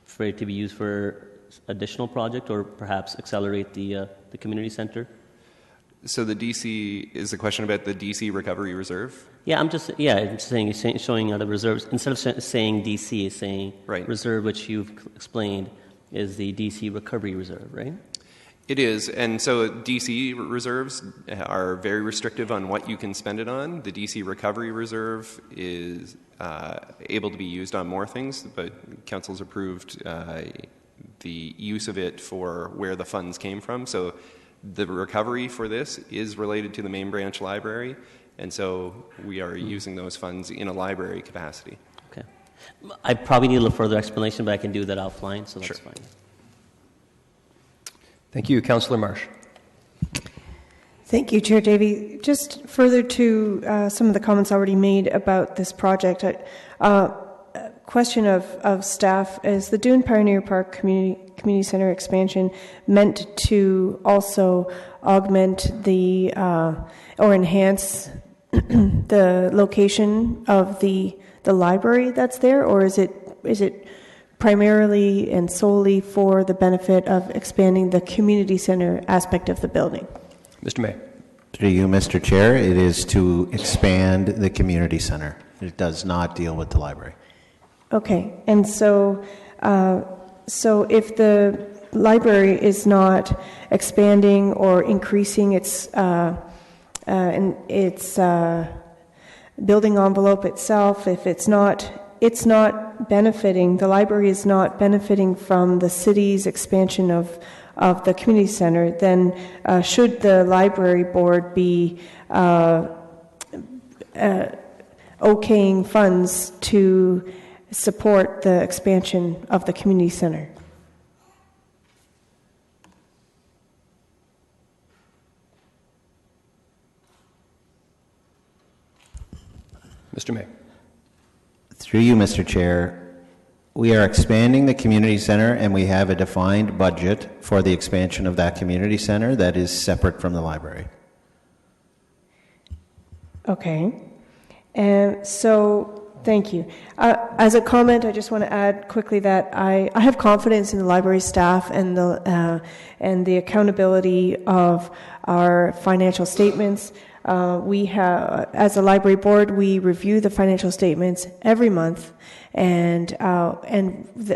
for it to be used for additional project or perhaps accelerate the community center. So the DC is the question about the DC Recovery Reserve. Yeah, I'm just saying showing other reserves instead of saying DC, is saying right. Reserve, which you've explained is the DC Recovery Reserve, right? It is, and so DC reserves are very restrictive on what you can spend it on. The DC recovery reserve is able to be used on more things, but council's approved the use of it for where the funds came from. So the recovery for this is related to the main branch library, and so we are using those funds in a library capacity. Okay. I probably need a little further explanation, but I can do that offline, so that's fine. Thank you. Councillor Marsh. Thank you, Chair Davey. Just further to some of the comments already made about this project, question of staff, is the Dune Pioneer Park Community Centre expansion meant to also augment the or enhance the location of the library that's there, or is it primarily and solely for the benefit of expanding the community center aspect of the building? Mr. May. Through you, Mr. Chair, it is to expand the community center. It does not deal with the library. Okay, and so if the library is not expanding or increasing its building envelope itself, if it's not benefiting, the library is not benefiting from the city's expansion of the community center, then should the library board be okaying funds to support the expansion of the community center? Mr. May. Through you, Mr. Chair, we are expanding the community center, and we have a defined budget for the expansion of that community center that is separate from the library. Okay. So, thank you. As a comment, I just want to add quickly that I have confidence in the library staff and the accountability of our financial statements. We have, as a library board, we review the financial statements every month, and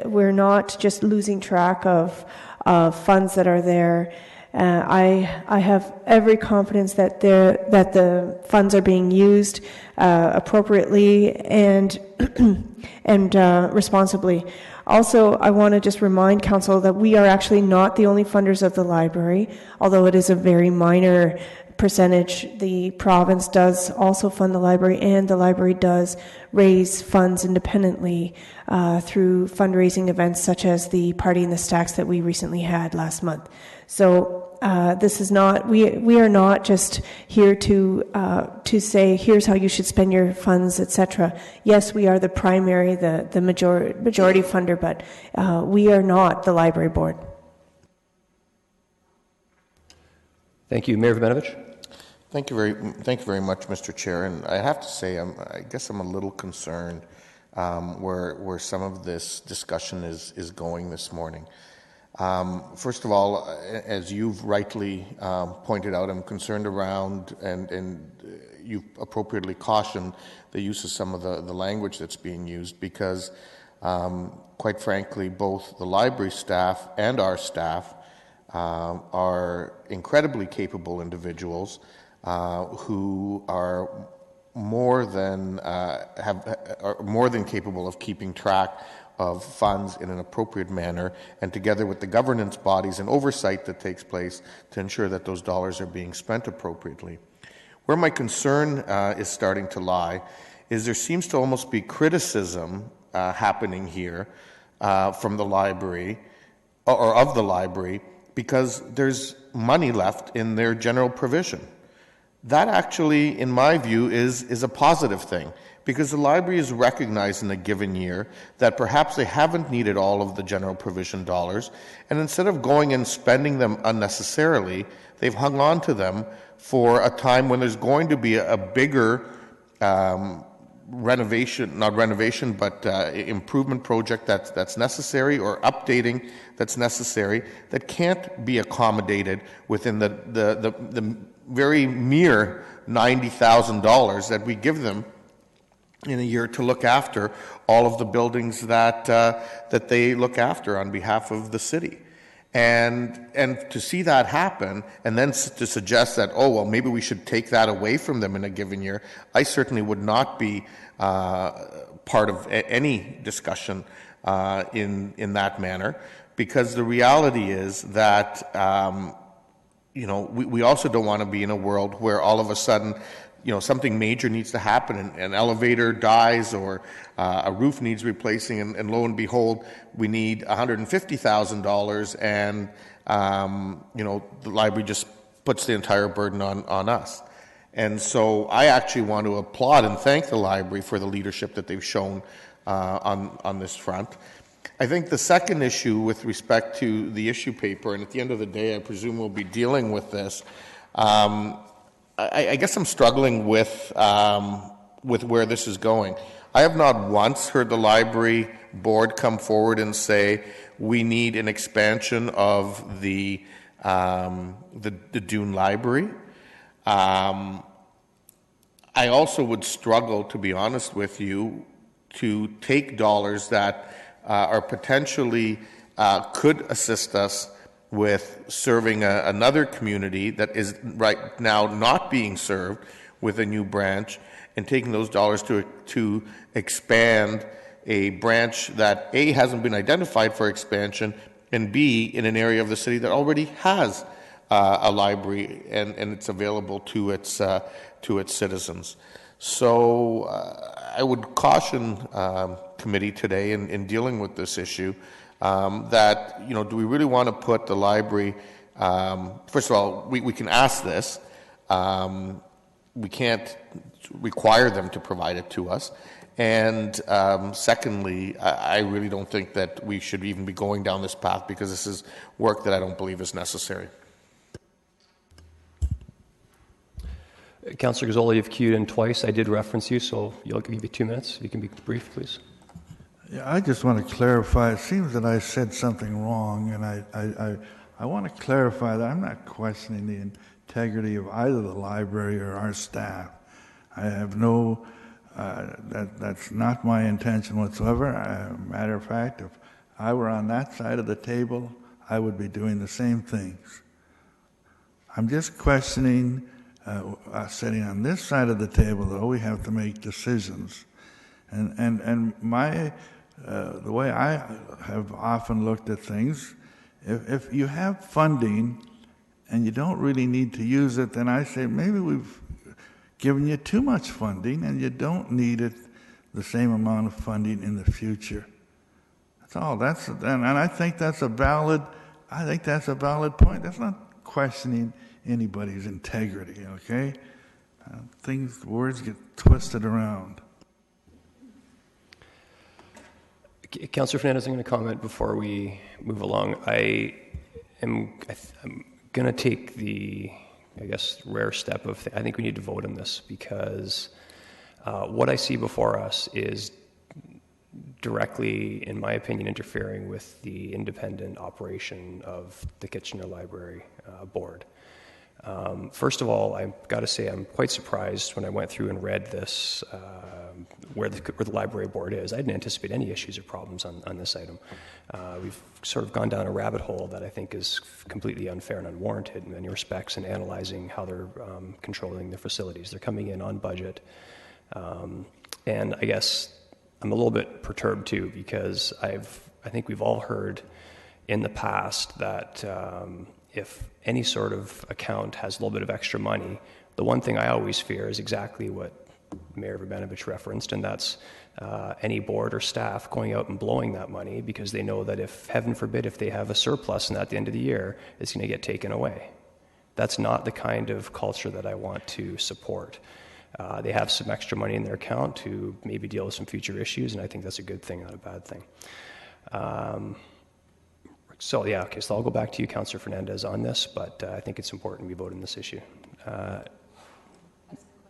we're not just losing track of funds that are there. I have every confidence that the funds are being used appropriately and responsibly. Also, I want to just remind Council that we are actually not the only funders of the library, although it is a very minor percentage. The province does also fund the library, and the library does raise funds independently through fundraising events such as the Party in the Stacks that we recently had last month. So this is not, we are not just here to say here's how you should spend your funds, etc. Yes, we are the primary, the majority funder, but we are not the library board. Thank you. Mayor Vominovich. Thank you very much, Mr. Chair. And I have to say, I guess I'm a little concerned where some of this discussion is going this morning. First of all, as you've rightly pointed out, I'm concerned around, and you appropriately cautioned the use of some of the language that's being used, because quite frankly, both the library staff and our staff are incredibly capable individuals who are more than capable of keeping track of funds in an appropriate manner, and together with the governance bodies and oversight that takes place to ensure that those dollars are being spent appropriately. Where my concern is starting to lie is there seems to almost be criticism happening here from the library, or of the library, because there's money left in their general provision. That actually, in my view, is a positive thing, because the library is recognized in a given year that perhaps they haven't needed all of the general provision dollars, and instead of going and spending them unnecessarily, they've hung on to them for a time when there's going to be a bigger improvement project that's necessary, or updating that's necessary, that can't be accommodated within the very mere $90,000 that we give them in a year to look after all of the buildings that they look after on behalf of the city. And to see that happen, and then to suggest that, oh, well, maybe we should take that away from them in a given year, I certainly would not be part of any discussion in that manner, because the reality is that, we also don't want to be in a world where all of a sudden, something major needs to happen, an elevator dies or a roof needs replacing, and lo and behold, we need $150,000, and the library just puts the entire burden on us. And so I actually want to applaud and thank the library for the leadership that they've shown on this front. I think the second issue with respect to the issue paper, and at the end of the day, I presume we'll be dealing with this. I guess I'm struggling with where this is going. I have not once heard the library board come forward and say we need an expansion of the Dune Library. I also would struggle, to be honest with you, to take dollars that are potentially could assist us with serving another community that is right now not being served with a new branch, and taking those dollars to expand a branch that A, hasn't been identified for expansion, and B, in an area of the city that already has a library and it's available to its citizens. So I would caution committee today in dealing with this issue that, do we really want to put the library, first of all, we can ask this, we can't require them to provide it to us, and secondly, I really don't think that we should even be going down this path, because this is work that I don't believe is necessary. Councillor Gazzola, you've queued in twice. I did reference you, so I'll give you 2 minutes. You can be brief, please. Yeah, I just want to clarify. It seems that I said something wrong, and I want to clarify that I'm not questioning the integrity of either the library or our staff. I have no, that's not my intention whatsoever. Matter of fact, if I were on that side of the table, I would be doing the same things. I'm just questioning, sitting on this side of the table, though, we have to make decisions. And my, the way I have often looked at things, if you have funding and you don't really need to use it, then I say maybe we've given you too much funding and you don't need it the same amount of funding in the future. That's all. And I think that's a valid point. That's not questioning anybody's integrity, okay? Words get twisted around. Councillor Fernandez, I'm going to comment before we move along. I'm going to take the, rare step of, I think we need to vote on this, because what I see before us is directly, in my opinion, interfering with the independent operation of the Kitchener Library Board. First of all, I've got to say I'm quite surprised when I went through and read this, where the library board is. I didn't anticipate any issues or problems on this item. We've sort of gone down a rabbit hole that I think is completely unfair and unwarranted in many respects in analyzing how they're controlling their facilities. They're coming in on budget. And I guess I'm a little bit perturbed too, because I think we've all heard in the past that if any sort of account has a little bit of extra money, the one thing I always fear is exactly what Mayor Verbanovich referenced, and that's any board or staff going out and blowing that money because they know that if, heaven forbid, if they have a surplus and at the end of the year, it's going to get taken away. That's not the kind of culture that I want to support. They have some extra money in their account to maybe deal with some future issues, and I think that's a good thing, not a bad thing. So I'll go back to you, Councillor Fernandez, on this, but I think it's important we vote on this issue.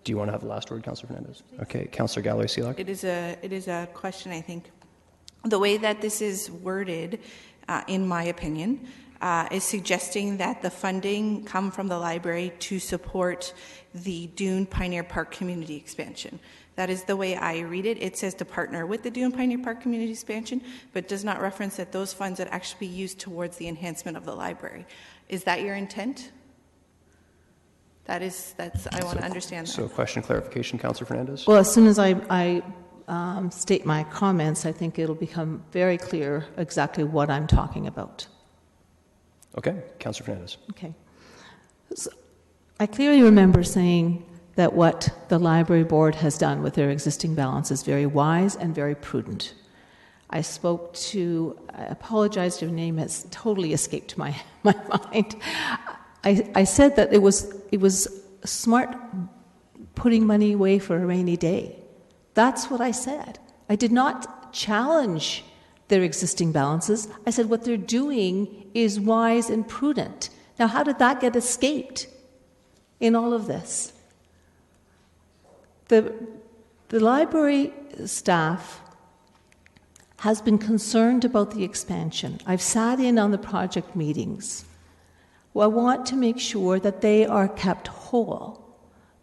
Do you want to have the last word, Councillor Fernandez? Okay, Councillor Galloway-Seelock. It is a question, I think. The way that this is worded, in my opinion, is suggesting that the funding come from the library to support the Dune Pioneer Park community expansion. That is the way I read it. It says to partner with the Dune Pioneer Park community expansion, but does not reference that those funds would actually be used towards the enhancement of the library. Is that your intent? I want to understand that. So question, clarification, Councillor Fernandez? Well, as soon as I state my comments, I think it'll become very clear exactly what I'm talking about. Okay, Councillor Fernandez. Okay. So I clearly remember saying that what the library board has done with their existing balance is very wise and very prudent. I apologize, your name has totally escaped my mind. I said that it was smart putting money away for a rainy day. That's what I said. I did not challenge their existing balances. I said what they're doing is wise and prudent. Now, how did that get escaped in all of this? The library staff has been concerned about the expansion. I've sat in on the project meetings. Well, I want to make sure that they are kept whole.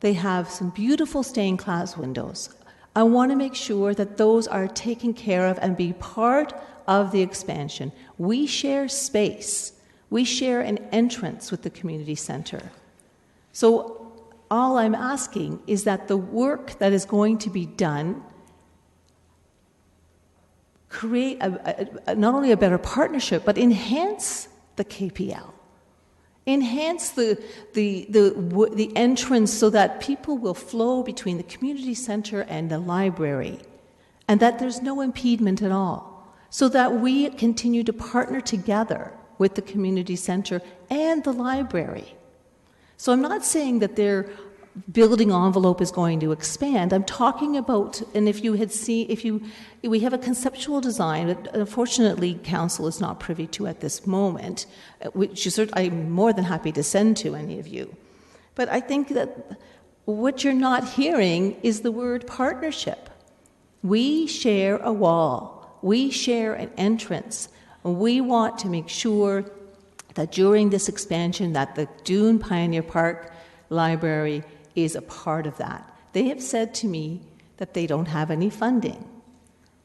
They have some beautiful stained glass windows. I want to make sure that those are taken care of and be part of the expansion. We share space. We share an entrance with the community center. So all I'm asking is that the work that is going to be done create not only a better partnership, but enhance the KPL. Enhance the entrance so that people will flow between the community center and the library, and that there's no impediment at all, so that we continue to partner together with the community center and the library. So I'm not saying that their building envelope is going to expand. I'm talking about, and we have a conceptual design that unfortunately Council is not privy to at this moment, which I'm more than happy to send to any of you. But I think that what you're not hearing is the word partnership. We share a wall. We share an entrance. We want to make sure that during this expansion that the Dune Pioneer Park Library is a part of that. They have said to me that they don't have any funding.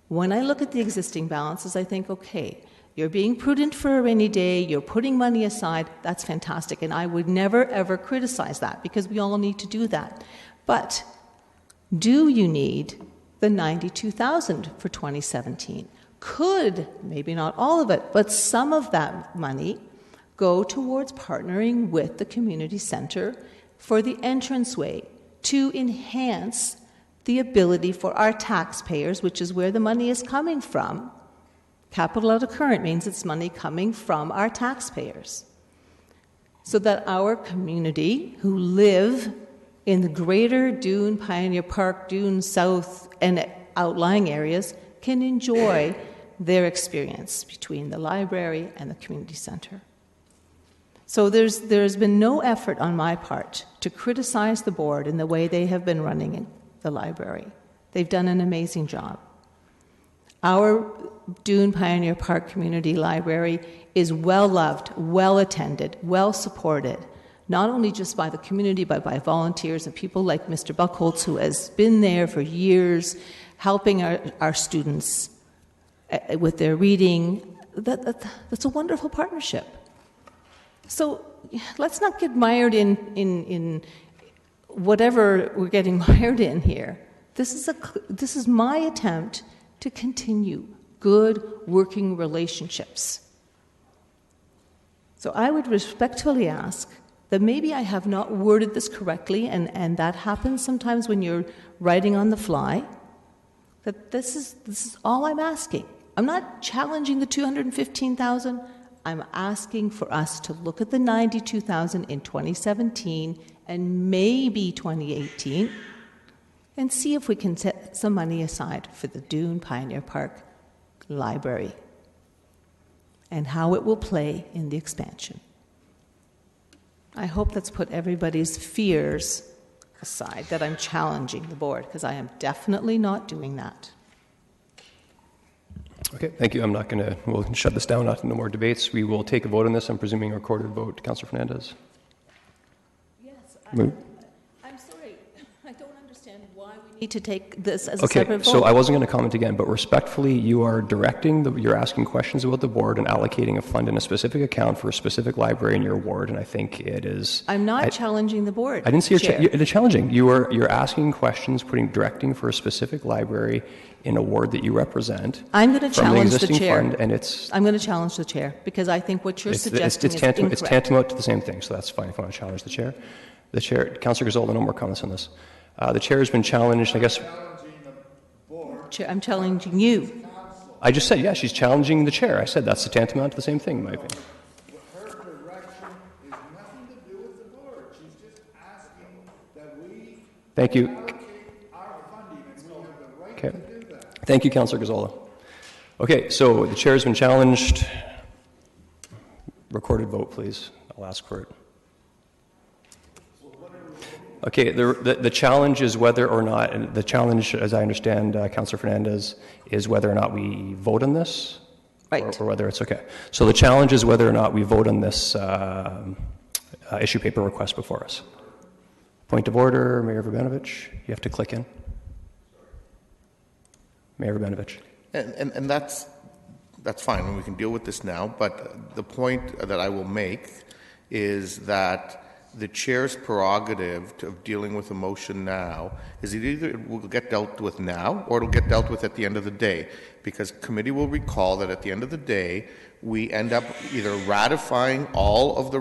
When I look at the existing balances, I think, okay, you're being prudent for a rainy day, you're putting money aside, that's fantastic, and I would never, ever criticize that because we all need to do that. But do you need the $92,000 for 2017? Could, maybe not all of it, but some of that money go towards partnering with the community center for the entranceway to enhance the ability for our taxpayers, which is where the money is coming from. Capital out of current means it's money coming from our taxpayers. So that our community who live in the greater Dune, Pioneer Park, Dune South, and outlying areas can enjoy their experience between the library and the community center. So there's been no effort on my part to criticize the board in the way they have been running the library. They've done an amazing job. Our Dune Pioneer Park Community Library is well loved, well attended, well supported, not only just by the community but by volunteers and people like Mr. Buckholz, who has been there for years helping our students with their reading. That's a wonderful partnership. So let's not get mired in whatever we're getting mired in here. This is my attempt to continue good working relationships. So I would respectfully ask that maybe I have not worded this correctly, and that happens sometimes when you're writing on the fly, that this is all I'm asking. I'm not challenging the $215,000. I'm asking for us to look at the $92,000 in 2017 and maybe 2018 and see if we can set some money aside for the Dune Pioneer Park Library and how it will play in the expansion. I hope that's put everybody's fears aside, that I'm challenging the board, because I am definitely not doing that. Okay, thank you. We'll shut this down, no more debates. We will take a vote on this. I'm presuming a recorded vote. Councillor Fernandez? Yes, I'm sorry. I don't understand why we to take this as a Okay, separate vote? so I wasn't going to comment again, but respectfully, you are you're asking questions about the board and allocating a fund in a specific account for a specific library in your ward, and I think it is... I'm not challenging the board. I didn't see Chair. you're challenging. You're asking questions, directing for a specific library in a ward that you represent. I'm going to challenge the chair. Fund, and it's... I'm going to challenge the chair because I think what you're suggesting is incorrect. incorrect. It's tantamount to the same thing, so that's fine if you want to challenge the chair. The chair, Councillor Gazzola, no more comments on this. The chair has been challenged, I guess... Chair, I'm challenging you. I just said, yeah, she's challenging the chair. I said that's tantamount to the same thing, in my opinion. Her direction is nothing to do with the board. She's just asking that we Thank you. allocate our funding, and we have the right Okay. to do that. Thank you, Councillor Gazzola. Okay, so the chair has been challenged. Recorded vote, please. I'll ask for it. Okay, the challenge is whether or not, and the challenge, as I understand, Councillor Fernandez, is whether or not we vote on this, right, or whether it's okay. So the challenge is whether or not we vote on this issue paper request before us. Point of order, Mayor Vrbanovich. You have to click in. Mayor Vrbanovich. And that's fine, and we can deal with this now, but the point that I will make is that the chair's prerogative of dealing with a motion now is either it will get dealt with now or it'll get dealt with at the end of the day, because committee will recall that at the end of the day we end up either ratifying all of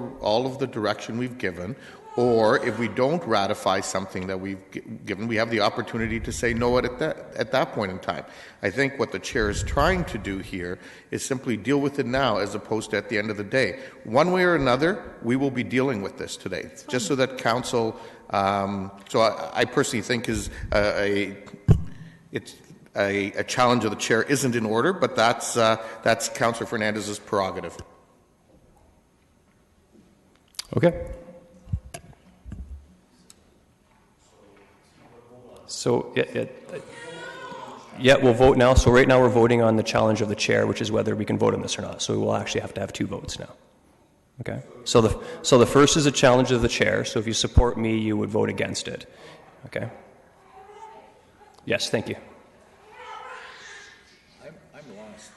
the direction we've given, or if we don't ratify something that we've given, we have the opportunity to say no at that point in time. I think what the chair is trying to do here is simply deal with it now as opposed to at the end of the day. One way or another, we will be dealing with this today, just so that council, so I personally think is a challenge of the chair isn't in order, but that's Councillor Fernandez's prerogative. Okay. So, yeah, we'll vote now. So right now we're voting on the challenge of the chair, which is whether we can vote on this or not. So we will actually have to have two votes now. Okay? So the first is a challenge of the chair. So if you support me, you would vote against it. Okay? Yes, thank you. I'm lost.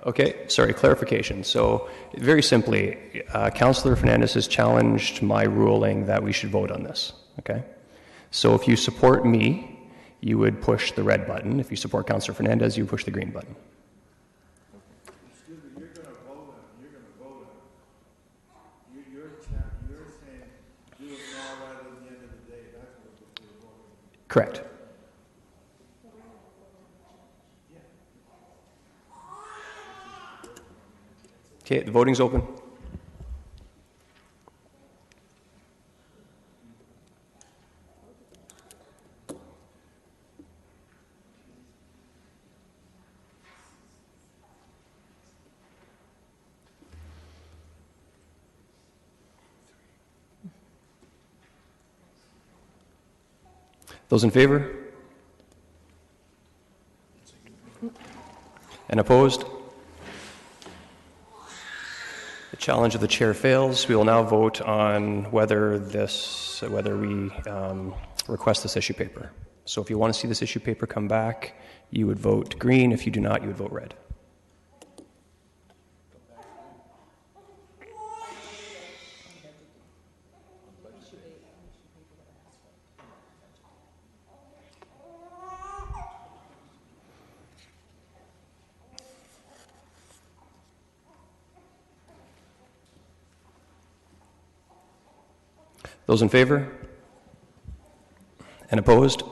Okay, sorry, clarification. So very simply, Councillor Fernandez has challenged my ruling that we should vote on this. Okay? So if you support me, you would push the red button. If you support Councillor Fernandez, you would push the green button. Excuse me, you're going to vote on it. You're saying do it now rather than the end of the day. That's what we're voting. Correct. Okay, the voting's open. Those in favor? And opposed? The challenge of the chair fails. We will now vote on whether we request this issue paper. So if you want to see this issue paper come back, you would vote green. If you do not, you would vote red. Those in favor? And opposed?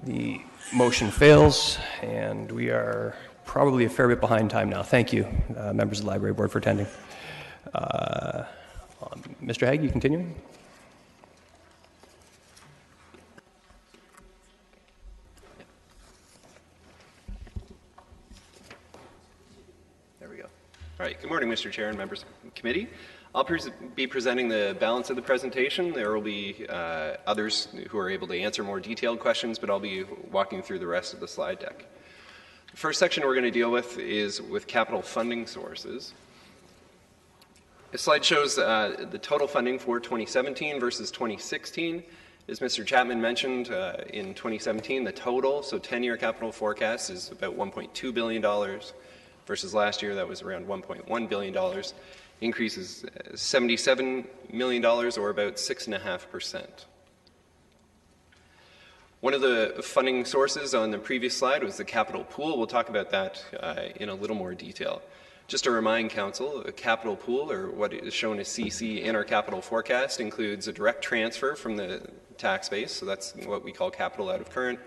The motion fails, and we are probably a fair bit behind time now. Thank you, members of the Library Board, for attending. Mr. Hague, you continuing? There we go. All right. Good morning, Mr. Chair and members of the committee. I'll be presenting the balance of the presentation. There will be others who are able to answer more detailed questions, but I'll be walking through the rest of the slide deck. The first section we're going to deal with is with capital funding sources. This slide shows the total funding for 2017 versus 2016, As Mr. Chapman mentioned, in 2017, the total, so 10-year capital forecast is about $1.2 billion versus last year that was around $1.1 billion. Increase is $77 million or about 6.5%. One of the funding sources on the previous slide was the capital pool. We'll talk about that in a little more detail. Just to remind Council, a capital pool, or what is shown as CC in our capital forecast, includes a direct transfer from the tax base, so that's what we call capital out of current,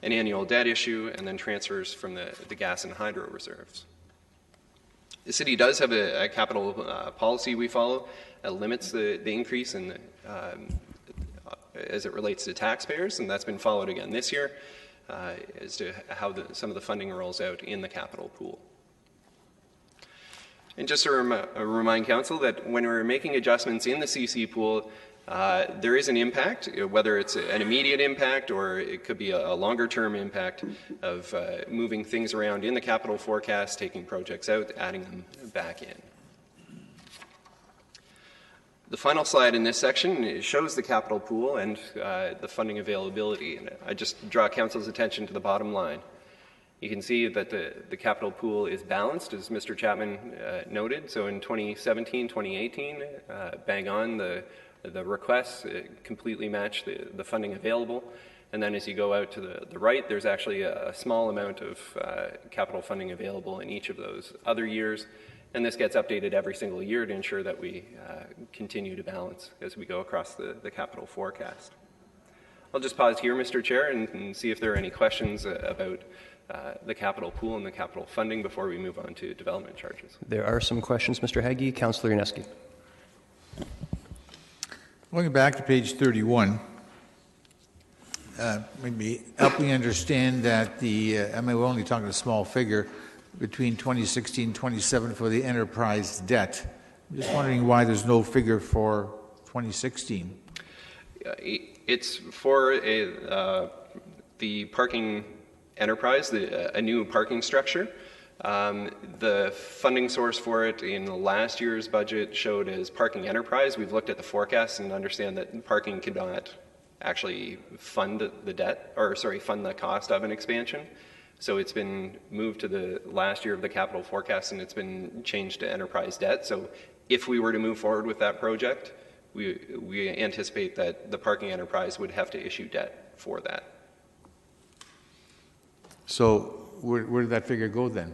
an annual debt issue, and then transfers from the gas and hydro reserves. The city does have a capital policy we follow that limits the increase in as it relates to taxpayers, and that's been followed again this year as to how some of the funding rolls out in the capital pool. And just to remind Council that when we're making adjustments in the CC pool, there is an impact, whether it's an immediate impact or it could be a longer-term impact of moving things around in the capital forecast, taking projects out, adding them back in. The final slide in this section shows the capital pool and the funding availability. And I just draw Council's attention to the bottom line. You can see that the capital pool is balanced, as Mr. Chapman noted. So in 2017, 2018, bang on, the requests completely match the funding available. And then as you go out to the right, there's actually a small amount of capital funding available in each of those other years. And this gets updated every single year to ensure that we continue to balance as we go across the capital forecast. I'll just pause here, Mr. Chair, and see if there are any questions about the capital pool and the capital funding before we move on to development charges. There are some questions, Mr. Haggie. Councillor Yaneski. Going back to page 31, maybe help me understand that we're only talking a small figure, between 2016 and 27 for the enterprise debt. I'm just wondering why there's no figure for 2016. It's for the parking enterprise, a new parking structure. The funding source for it in last year's budget showed as parking enterprise. We've looked at the forecast and understand that parking cannot actually fund the debt, or sorry, fund the cost of an expansion. So it's been moved to the last year of the capital forecast and it's been changed to enterprise debt. So if we were to move forward with that project, we anticipate that the parking enterprise would have to issue debt for that. So where did that figure go then?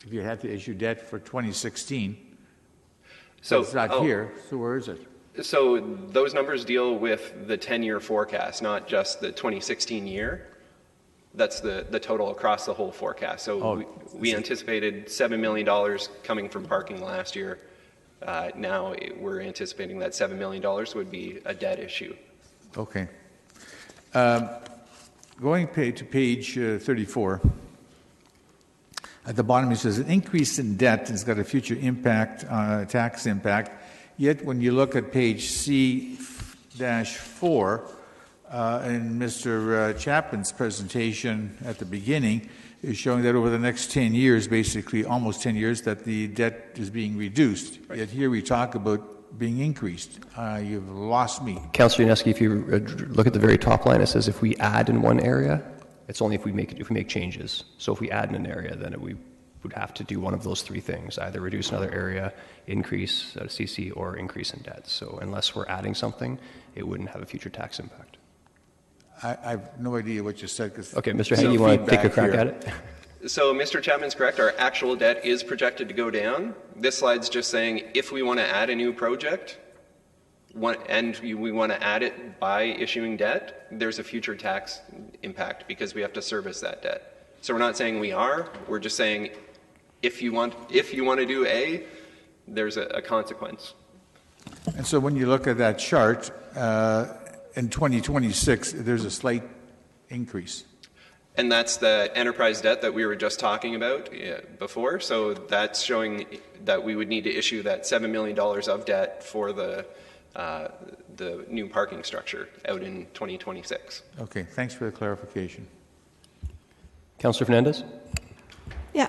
If you had to issue debt for 2016, so it's not here, so where is it? So those numbers deal with the 10-year forecast, not just the 2016 year. That's the total across the whole forecast. So we anticipated $7 million coming from parking last year. Now we're anticipating that $7 million would be a debt issue. Okay. Going to page 34, at the bottom it says an increase in debt has got a future impact, tax impact. Yet when you look at page C-4, in Mr. Chapman's presentation at the beginning, is showing that over the next 10 years, basically almost 10 years, that the debt is being reduced. Right. Yet here we talk about being increased. You've lost me. Councillor Yaneski, if you look at the very top line, it says if we add in one area, it's only if we make changes. So if we add in an area, then we would have to do one of those three things, either reduce another area, increase CC, or increase in debt. So unless we're adding something, it wouldn't have a future tax impact. I have no idea what you said. Okay, Mr. Haggie, you want to take a crack at it? So Mr. Chapman's correct. Our actual debt is projected to go down. This slide's just saying if we want to add a new project and we want to add it by issuing debt, there's a future tax impact because we have to service that debt. So we're not saying we are. We're just saying if you want to do A, there's a consequence. And so when you look at that chart, in 2026, there's a slight increase. And that's the enterprise debt that we were just talking about before. So that's showing that we would need to issue that $7 million of debt for the new parking structure out in 2026. Okay, thanks for the clarification. Councillor Fernandez? Yeah,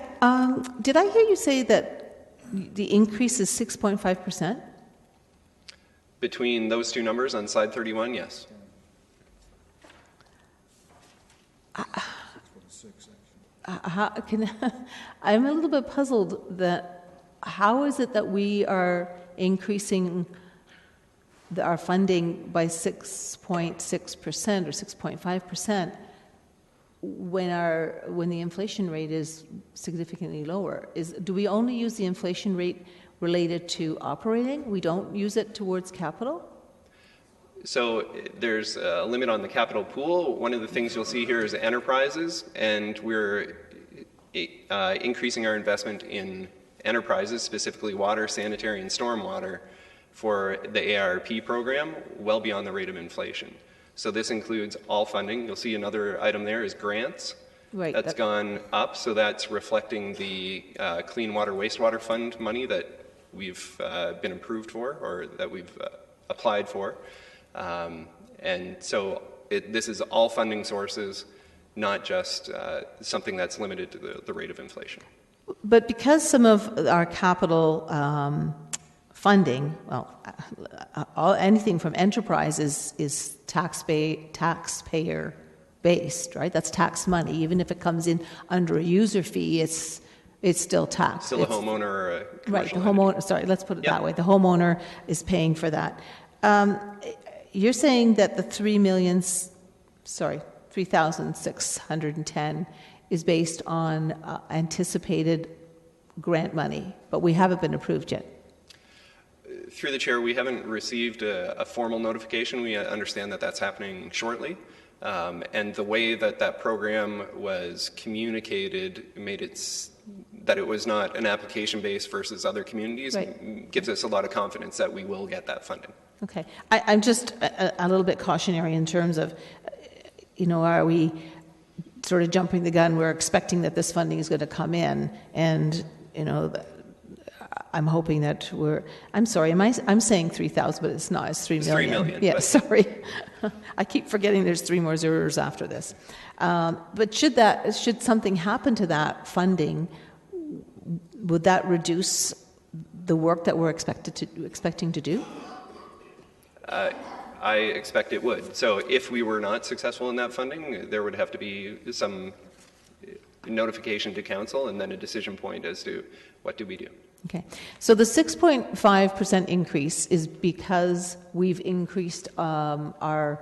did I hear you say that the increase is 6.5%? Between those two numbers on slide 31, yes. I'm a little bit puzzled that how is it that we are increasing our funding by 6.6% or 6.5% when the inflation rate is significantly lower? Do we only use the inflation rate related to operating? We don't use it towards capital? So there's a limit on the capital pool. One of the things you'll see here is enterprises, and we're increasing our investment in enterprises, specifically water, sanitary, and stormwater, for the ARP program, well beyond the rate of inflation. So this includes all funding. You'll see another item there is grants. Right. That's gone up, so that's reflecting the Clean Water Wastewater Fund money that we've been approved for, or that we've applied for. And so this is all funding sources, not just something that's limited to the rate of inflation. But because some of our capital funding, anything from enterprise is taxpayer based, right? That's tax money. Even if it comes in under a user fee, it's still tax. Still a homeowner or a commercial right, the homeowner, sorry, let's put it that way. The homeowner is paying for that. You're saying that the 3,610 is based on anticipated grant money, but we haven't been approved yet. Through the chair, we haven't received a formal notification. We understand that that's happening shortly. And the way that program was communicated made it that it was not an application base versus other communities, right, gives us a lot of confidence that we will get that funding. Okay. I'm just a little bit cautionary in terms of, are we sort of jumping the gun? We're expecting that this funding is going to come in, and, I'm hoping that I'm sorry, I'm saying 3,000, but it's not, it's 3 million. It's 3 million. Yeah, sorry. I keep forgetting there's 3 more zeros after this. But should something happen to that funding, would that reduce the work that we're expecting to do? I expect it would. So if we were not successful in that funding, there would have to be some notification to council and then a decision point as to what do we do. Okay. So the 6.5% increase is because we've increased our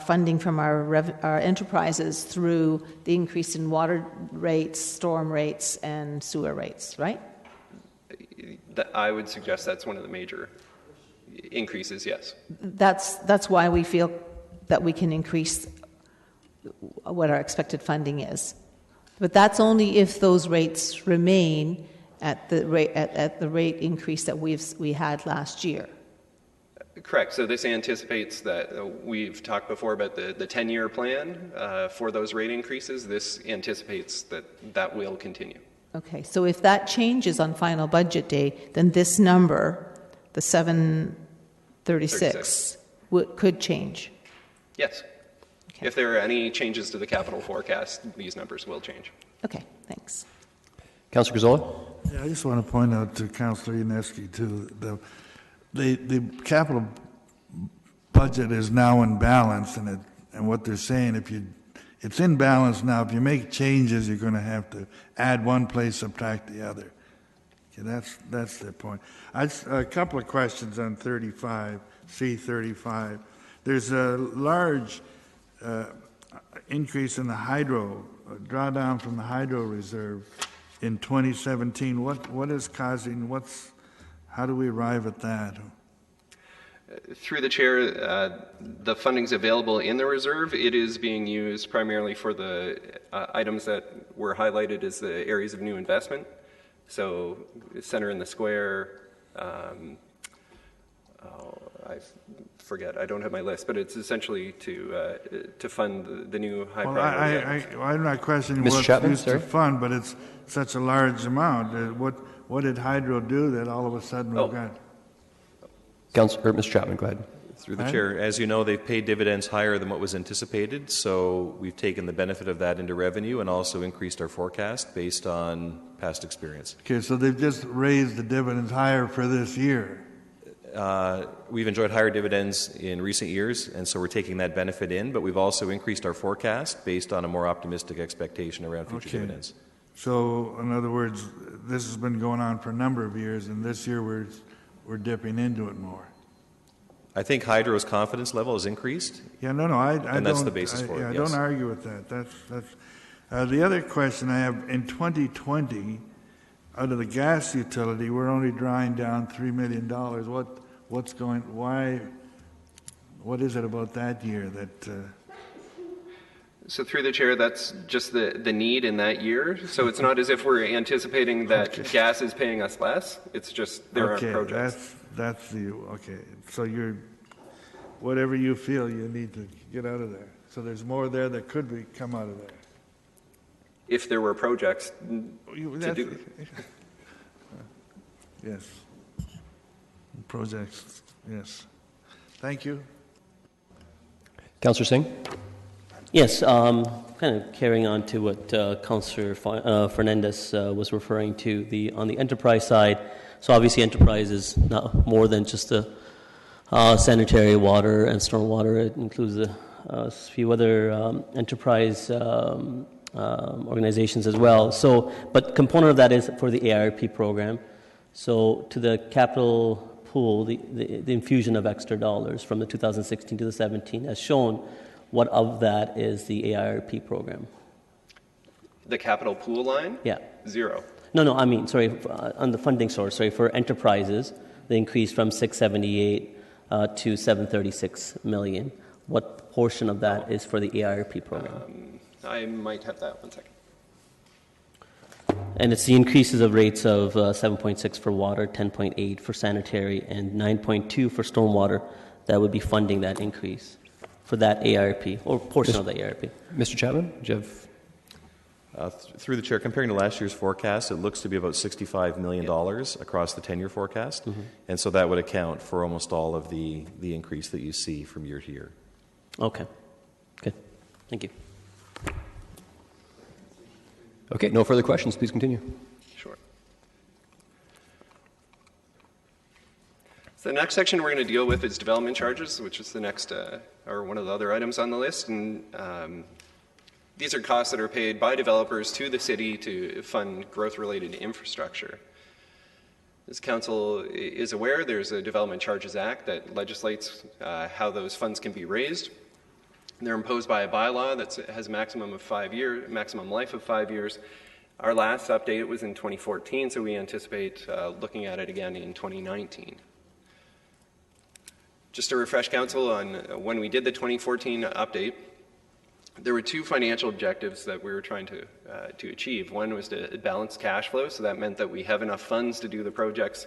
funding from our enterprises through the increase in water rates, storm rates, and sewer rates, right? I would suggest that's one of the major increases, yes. That's why we feel that we can increase what our expected funding is. But that's only if those rates remain at the rate increase that we had last year. Correct. So this anticipates that we've talked before about the 10-year plan for those rate increases. This anticipates that will continue. Okay. So if that changes on final budget day, then this number, the 736, could change. Yes. Okay. If there are any changes to the capital forecast, these numbers will change. Okay. Thanks. Councillor Gazzola? Yeah, I just want to point out to Councillor Yaneski, too, the capital budget is now in balance, and what they're saying, it's in balance now. If you make changes, you're going to have to add one place, subtract the other. Okay, that's their point. A couple of questions on C35. There's a large increase in the hydro, drawdown from the hydro reserve in 2017. What is causing, how do we arrive at that? Through the chair, the funding's available in the reserve. It is being used primarily for the items that were highlighted as the areas of new investment. So Center in the Square, I forget, I don't have my list, but it's essentially to fund the new high priority. Well, I'm not questioning Ms. what's Chapman, used to fund, but it's such a large amount. What did Hydro do that all of a sudden we've got? Mr. Chapman, go ahead. Through the chair, as you know, they've paid dividends higher than what was anticipated, so we've taken the benefit of that into revenue and also increased our forecast based on past experience. Okay, so they've just raised the dividends higher for this year. we've enjoyed higher dividends in recent years, and so we're taking that benefit in, but we've also increased our forecast based on a more optimistic expectation around future dividends. So, in other words, this has been going on for a number of years, and this year we're dipping into it more. I think Hydro's confidence level has increased. Yeah, no, and that's the basis for it. I don't argue with that. That's the other question I have. In 2020, out of the gas utility, we're only drawing down $3 million. What is it about that year that? So through the chair, that's just the need in that year. So it's not as if we're anticipating that gas is paying us less. It's just there aren't projects. That's the okay. So whatever you feel you need to get out of there. So there's more there that could come out of there. If there were projects to do. Yes. Projects. Yes. Thank you. Councillor Singh? Yes, kind of carrying on to what Councillor Fernandez was referring to on the enterprise side. So obviously enterprise is not more than just the sanitary water and stormwater. It includes a few other enterprise organizations as well. So, but component of that is for the ARP program. So to the capital pool, the infusion of extra dollars from the 2016 to the 17 has shown what of that is the AIRP program. The capital pool line? Yeah. Zero. No, I mean, sorry, on the funding source, for enterprises, they increased from 678 to 736 million. What portion of that is for the AIRP program? I might have that. 1 second. And it's the increases of rates of 7.6 for water, 10.8 for sanitary, and 9.2 for stormwater that would be funding that increase for that AIRP, or portion of the AIRP. Mr. Chapman, do you have... Through the chair, comparing to last year's forecast, it looks to be about $65 million across the 10-year forecast, and so that would account for almost all of the increase that you see from year to year. Okay. Good. Thank you. Okay, no further questions. Please continue. Sure. So the next section we're going to deal with is development charges, which is the next, or one of the other items on the list. And these are costs that are paid by developers to the city to fund growth-related infrastructure. As Council is aware, there's a Development Charges Act that legislates how those funds can be raised. They're imposed by a bylaw that has a maximum life of 5 years. Our last update was in 2014, so we anticipate looking at it again in 2019. Just to refresh Council on when we did the 2014 update, there were two financial objectives that we were trying to achieve. One was to balance cash flow, so that meant that we have enough funds to do the projects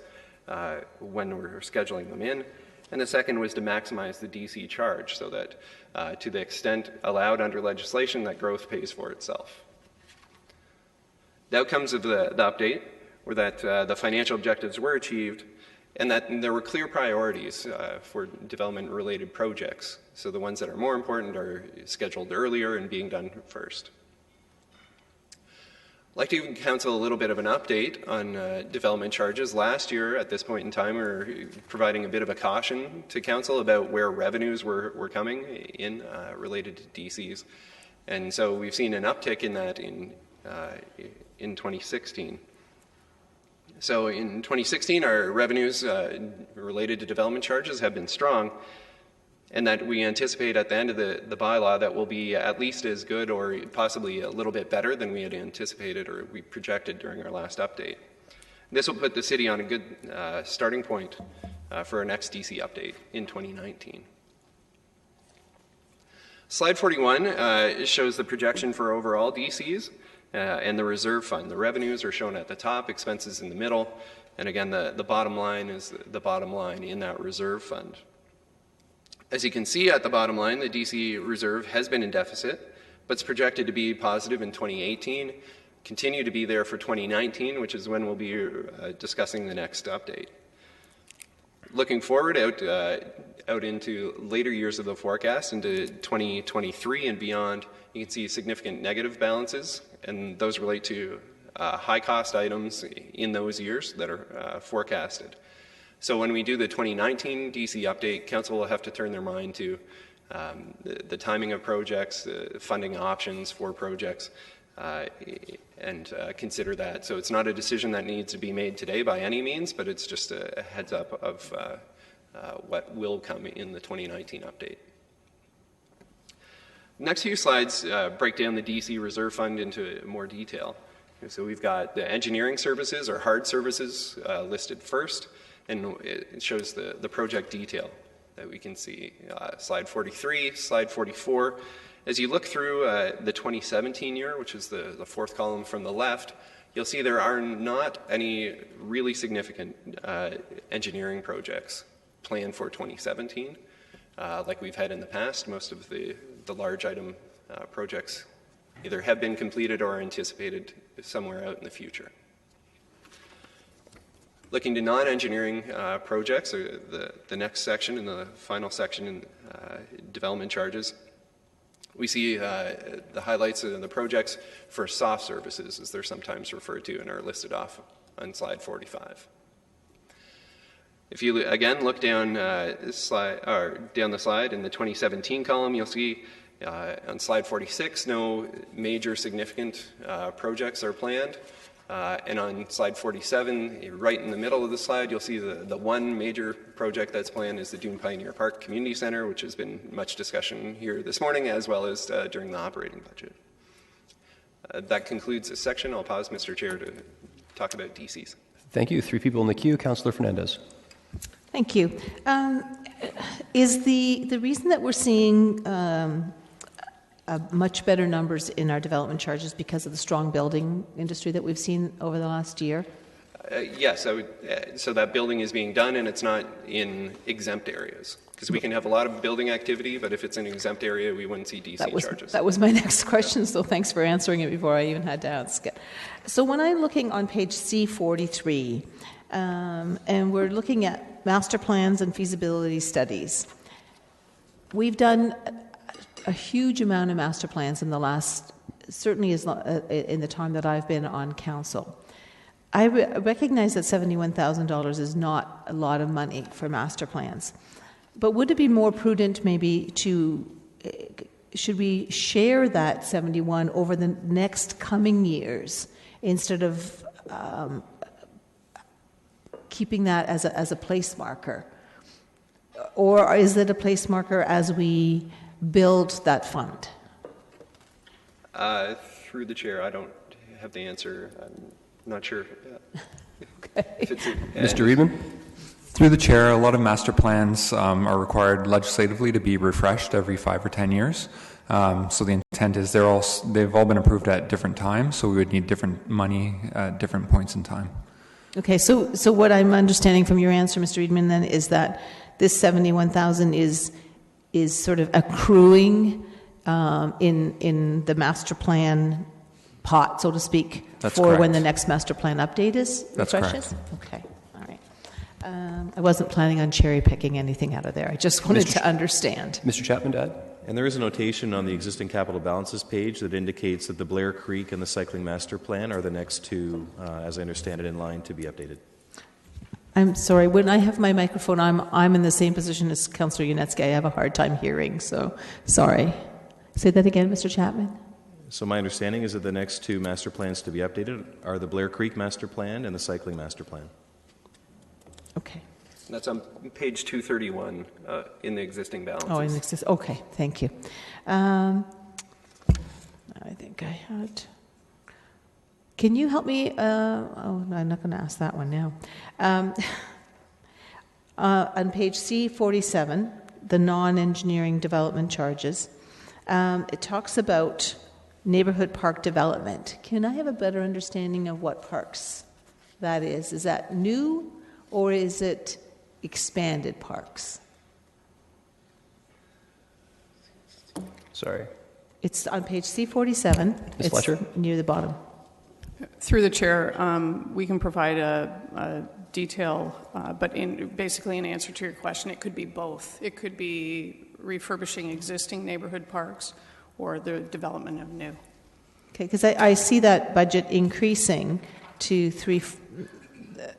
when we're scheduling them in. And the second was to maximize the DC charge, so that to the extent allowed under legislation, that growth pays for itself. The outcomes of the update were that the financial objectives were achieved, and that there were clear priorities for development-related projects. So the ones that are more important are scheduled earlier and being done first. I'd like to give Council a little bit of an update on development charges. Last year, at this point in time, we were providing a bit of a caution to Council about where revenues were coming in related to DCs. And so we've seen an uptick in that in 2016. So in 2016, our revenues related to development charges have been strong, and that we anticipate at the end of the bylaw that will be at least as good or possibly a little bit better than we had anticipated or we projected during our last update. This will put the city on a good starting point for our next DC update in 2019. Slide 41 shows the projection for overall DCs and the reserve fund. The revenues are shown at the top, expenses in the middle, and again, the bottom line is the bottom line in that reserve fund. As you can see at the bottom line, the DC reserve has been in deficit, but it's projected to be positive in 2018, continue to be there for 2019, which is when we'll be discussing the next update. Looking forward out into later years of the forecast, into 2023 and beyond, you can see significant negative balances, and those relate to high-cost items in those years that are forecasted. So when we do the 2019 DC update, council will have to turn their mind to the timing of projects, funding options for projects, and consider that. So it's not a decision that needs to be made today by any means, but it's just a heads up of what will come in the 2019 update. Next few slides break down the DC Reserve Fund into more detail. So we've got the engineering services or hard services listed first, and it shows the project detail that we can see. Slide 43, slide 44. As you look through the 2017 year, which is the fourth column from the left, you'll see there are not any really significant engineering projects planned for 2017. Like we've had in the past, most of the large item projects either have been completed or are anticipated somewhere out in the future. Looking to non-engineering projects, or the next section and the final section in development charges, we see the highlights of the projects for soft services, as they're sometimes referred to, and are listed off on slide 45. If you again look down down the slide in the 2017 column, you'll see on slide 46 no major significant projects are planned. And on slide 47, right in the middle of the slide, you'll see the one major project that's planned is the Dune Pioneer Park Community Center, which has been much discussion here this morning, as well as during the operating budget. That concludes this section. I'll pause, Mr. Chair, to talk about DCs. Thank you. 3 people in the queue. Councillor Fernandez. Thank you. Is the reason that we're seeing much better numbers in our development charges because of the strong building industry that we've seen over the last year? Yes, so that building is being done and it's not in exempt areas. Because we can have a lot of building activity, but if it's an exempt area, we wouldn't see DC charges. That was my next question, so thanks for answering it before I even had to ask it. So when I'm looking on page C43, and we're looking at master plans and feasibility studies, we've done a huge amount of master plans in the last, certainly in the time that I've been on council. I recognize that $71,000 is not a lot of money for master plans, but would it be more prudent maybe should we share that 71 over the next coming years instead of keeping that as a place marker? Or is it a place marker as we build that fund? Through the chair, I don't have the answer. I'm not sure. Okay. If it's Mr. Reedman? Through the chair, a lot of master plans are required legislatively to be refreshed every 5 or 10 years. So the intent is they've all been approved at different times, so we would need different money at different points in time. Okay, so what I'm understanding from your answer, Mr. Reedman, then, is that this $71,000 is sort of accruing in the master plan pot, so to speak, That's for correct. when the next master plan update is That's refreshes? correct. Okay, all right. I wasn't planning on cherry picking anything out of there. I just wanted to understand. Mr. Chapman, to add? And there is a notation on the existing capital balances page that indicates that the Blair Creek and the Cycling Master Plan are the next two, as I understand it, in line to be updated. I'm sorry, when I have my microphone, I'm in the same position as Councillor Yunetsky. I have a hard time hearing, so sorry. Say that again, Mr. Chapman. So my understanding is that the next two master plans to be updated are the Blair Creek Master Plan and the Cycling Master Plan. Okay. That's on page 231 in the existing balances. Oh, in the existing. Okay, thank you. I think I had. Can you help me? No, I'm not going to ask that one now. On page C47, the non-engineering development charges, it talks about neighborhood park development. Can I have a better understanding of what parks that is? Is that new or is it expanded parks? Sorry. It's on page C47. Ms. Fletcher? Near the bottom. Through the chair, we can provide a detail, but basically in answer to your question, it could be both. It could be refurbishing existing neighborhood parks or the development of new. Okay, because I see that budget increasing to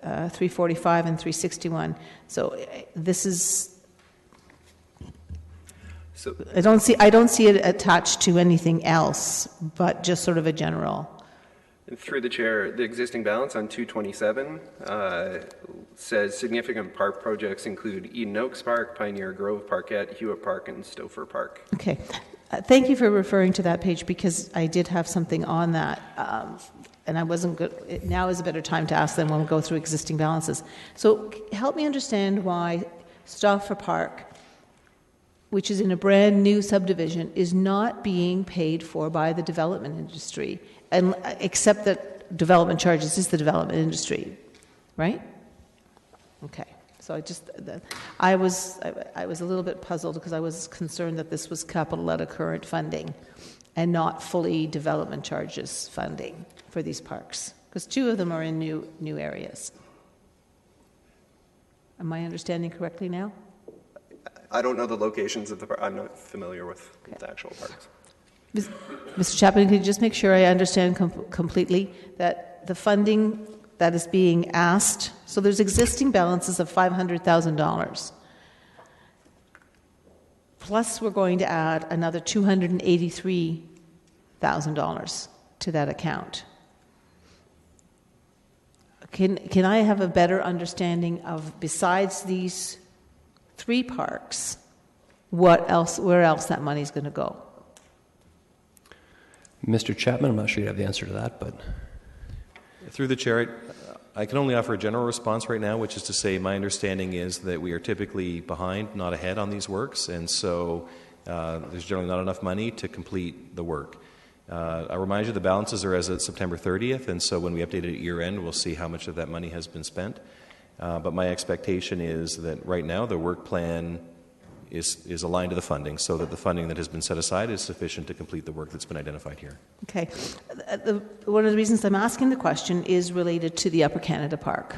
345 and 361. So this is. So I don't see it attached to anything else, but just sort of a general. through the chair, the existing balance on 227 says significant park projects include Eden Oaks Park, Pioneer Grove, Parkette, Hewitt Park, and Stouffer Park. Okay. Thank you for referring to that page, because I did have something on that, and I wasn't good. Now is a better time to ask them when we go through existing balances. So help me understand why Stouffer Park, which is in a brand new subdivision, is not being paid for by the development industry, and except that development charges is the development industry, right? Okay. So I was a little bit puzzled, because I was concerned that this was capital out of current funding and not fully development charges funding for these parks, because two of them are in new areas. Am I understanding correctly now? I don't know the locations of the park. I'm not familiar with the actual parks. Mr. Chapman, could you just make sure I understand completely that the funding that is being asked, so there's existing balances of $500,000, plus we're going to add another $283,000 to that account. Can I have a better understanding of, besides these three parks, where else that money is going to go? Mr. Chapman, I'm not sure you have the answer to that, but... Through the chair, I can only offer a general response right now, which is to say my understanding is that we are typically behind, not ahead on these works, and so there's generally not enough money to complete the work. I remind you the balances are as of September 30th, and so when we update it at year end, we'll see how much of that money has been spent. But my expectation is that right now the work plan is aligned to the funding, so that the funding that has been set aside is sufficient to complete the work that's been identified here. Okay. One of the reasons I'm asking the question is related to the Upper Canada Park.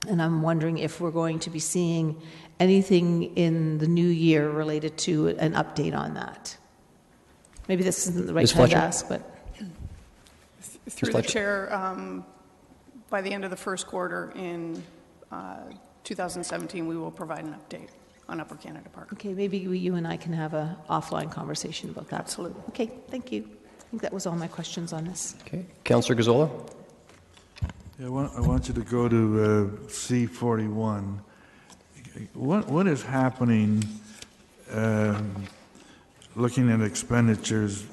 And I'm wondering if we're going to be seeing anything in the new year related to an update on that. Maybe this isn't the right time to ask, but... Through the chair, by the end of the first quarter in 2017, we will provide an update on Upper Canada Park. Okay, maybe you and I can have an offline conversation about that. Absolutely. Okay, thank you. I think that was all my questions on this. Okay. Councillor Gazzola? Yeah, I want you to go to C41. What is happening looking at expenditures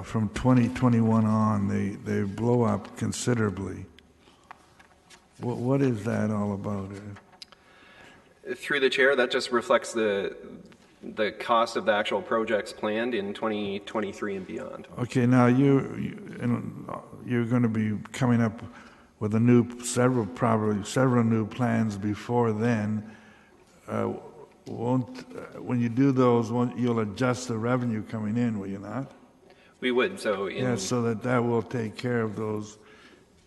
from 2021 on? They blow up considerably. What is that all about? Through the chair, that just reflects the cost of the actual projects planned in 2023 and beyond. Okay, now you're going to be coming up with probably several new plans before then. When you do those, you'll adjust the revenue coming in, will you not? We would. So that will take care of those.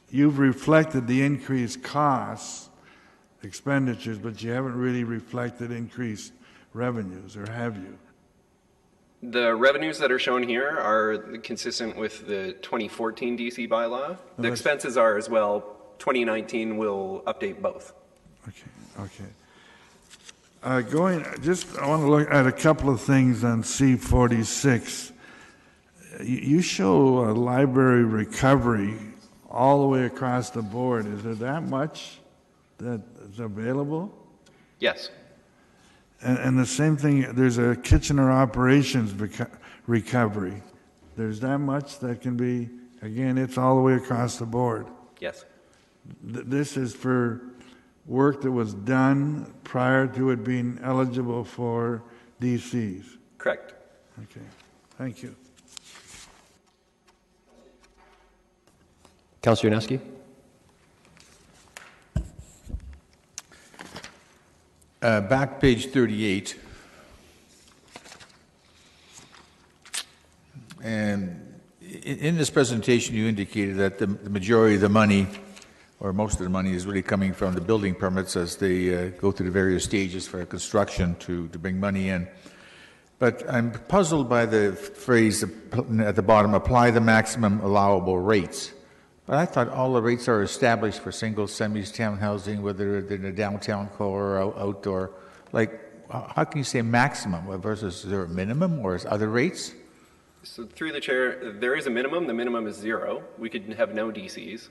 You've reflected the increased costs, expenditures, but you haven't really reflected increased revenues, or have you? The revenues that are shown here are consistent with the 2014 DC bylaw. The expenses are as well. 2019 will update both. Okay. I want to look at a couple of things on C46. You show a library recovery all the way across the board. Is there that much that is available? Yes. And the same thing, there's a Kitchener operations recovery. There's that much that can be, again, it's all the way across the board. Yes. This is for work that was done prior to it being eligible for DCs. Correct. Okay. Thank you. Councillor Yanaski? Back page 38, and in this presentation you indicated that the majority of the money, or most of the money, is really coming from the building permits as they go through the various stages for construction to bring money in. But I'm puzzled by the phrase at the bottom, apply the maximum allowable rates. But I thought all the rates are established for single, semis, townhousing, whether they're in the downtown core or outdoor. Like, how can you say maximum versus is there a minimum or is other rates? So through the chair, there is a minimum. The minimum is 0. We could have no DCs.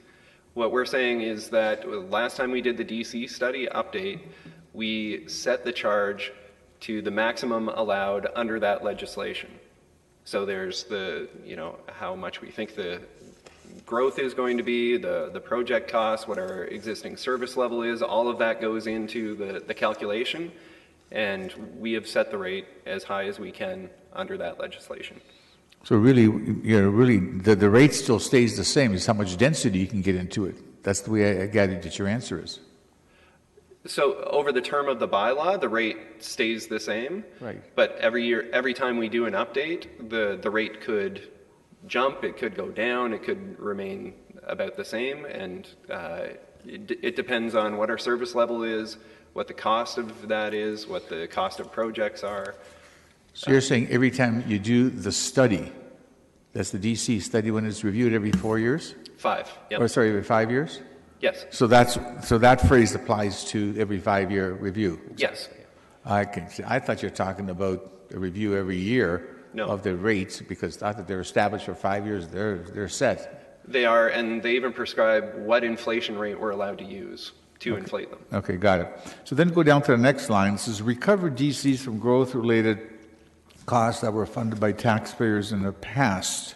What we're saying is that last time we did the DC study update, we set the charge to the maximum allowed under that legislation. So there's the, how much we think the growth is going to be, the project cost, what our existing service level is, all of that goes into the calculation, and we have set the rate as high as we can under that legislation. So really, the rate still stays the same. It's how much density you can get into it. That's the way I gathered that your answer is. So over the term of the bylaw, the rate stays the same. Right. But every time we do an update, the rate could jump, it could go down, it could remain about the same, and it depends on what our service level is, what the cost of that is, what the cost of projects are. So you're saying every time you do the study, that's the DC study when it's reviewed every 4 years? 5, yep. Or sorry, every 5 years? Yes. So that phrase applies to every 5-year review? Yes. I thought you were talking about a review every year of the rates, because I thought they're established for 5 years, they're set. They are, and they even prescribe what inflation rate we're allowed to use to inflate them. Okay, got it. So then go down to the next line. This is recover DCs from growth-related costs that were funded by taxpayers in the past.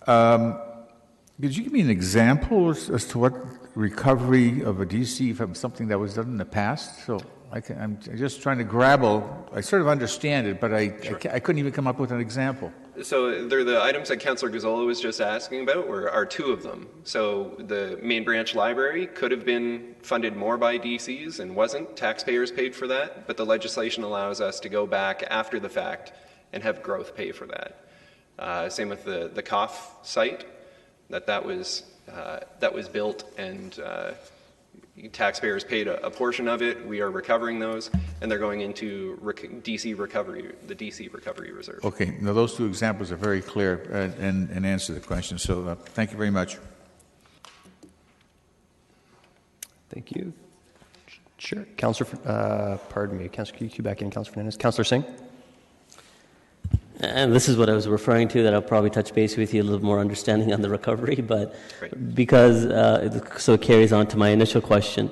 Could you give me an example as to what recovery of a DC from something that was done in the past? So I'm just trying to grapple. I sort of understand it, but I couldn't even come up with an example. So they're the items that Councillor Gazzola was just asking about are 2 of them. So the main branch library could have been funded more by DCs and wasn't. Taxpayers paid for that, but the legislation allows us to go back after the fact and have growth pay for that. Same with the COF site, that was built and taxpayers paid a portion of it. We are recovering those, and they're going into DC recovery, the DC recovery reserve. Okay, now those 2 examples are very clear and answer the question. So thank you very much. Thank you. Sure. Councillor, pardon me, Councillor, can you cue back in, Councillor Fernandez? Councillor Singh? And this is what I was referring to, that I'll probably touch base with you a little more understanding on the recovery, but because, so it carries on to my initial question,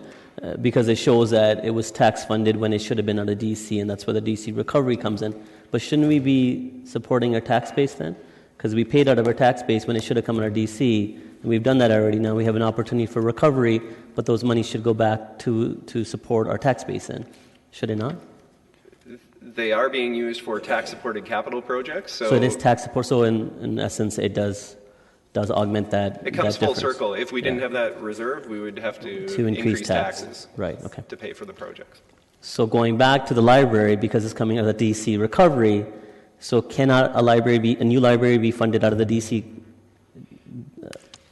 because it shows that it was tax funded when it should have been out of DC, and that's where the DC recovery comes in. But shouldn't we be supporting our tax base then? Because we paid out of our tax base when it should have come out of DC, and we've done that already. Now we have an opportunity for recovery, but those monies should go back to support our tax base then, should it not? They are being used for tax-supported capital projects. So it is tax support. So in essence, it does augment that. It comes that full difference. circle. If we didn't have that reserve, we would have to increase taxes right, okay. to pay for the projects. So going back to the library, because it's coming out of the DC recovery, so cannot a new library be funded out of the DC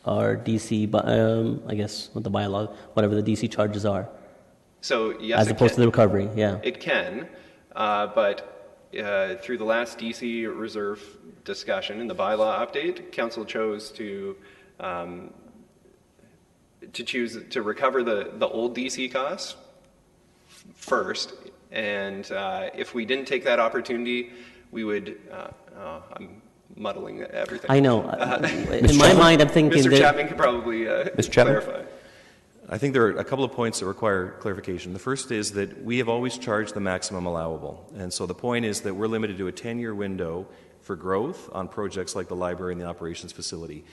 or DC, I guess, with the bylaw, whatever the DC charges are? So yes, as opposed to the recovery, yeah. It can. But through the last DC reserve discussion and the bylaw update, Council chose to choose to recover the old DC costs first, and if we didn't take that opportunity, we would. I'm muddling everything. I know. In my mind, I'm thinking Mr. that Chapman could probably clarify. I think there are a couple of points that require clarification. The first is that we have always charged the maximum allowable. And so the point is that we're limited to a 10-year window for growth on projects like the library and the operations facility.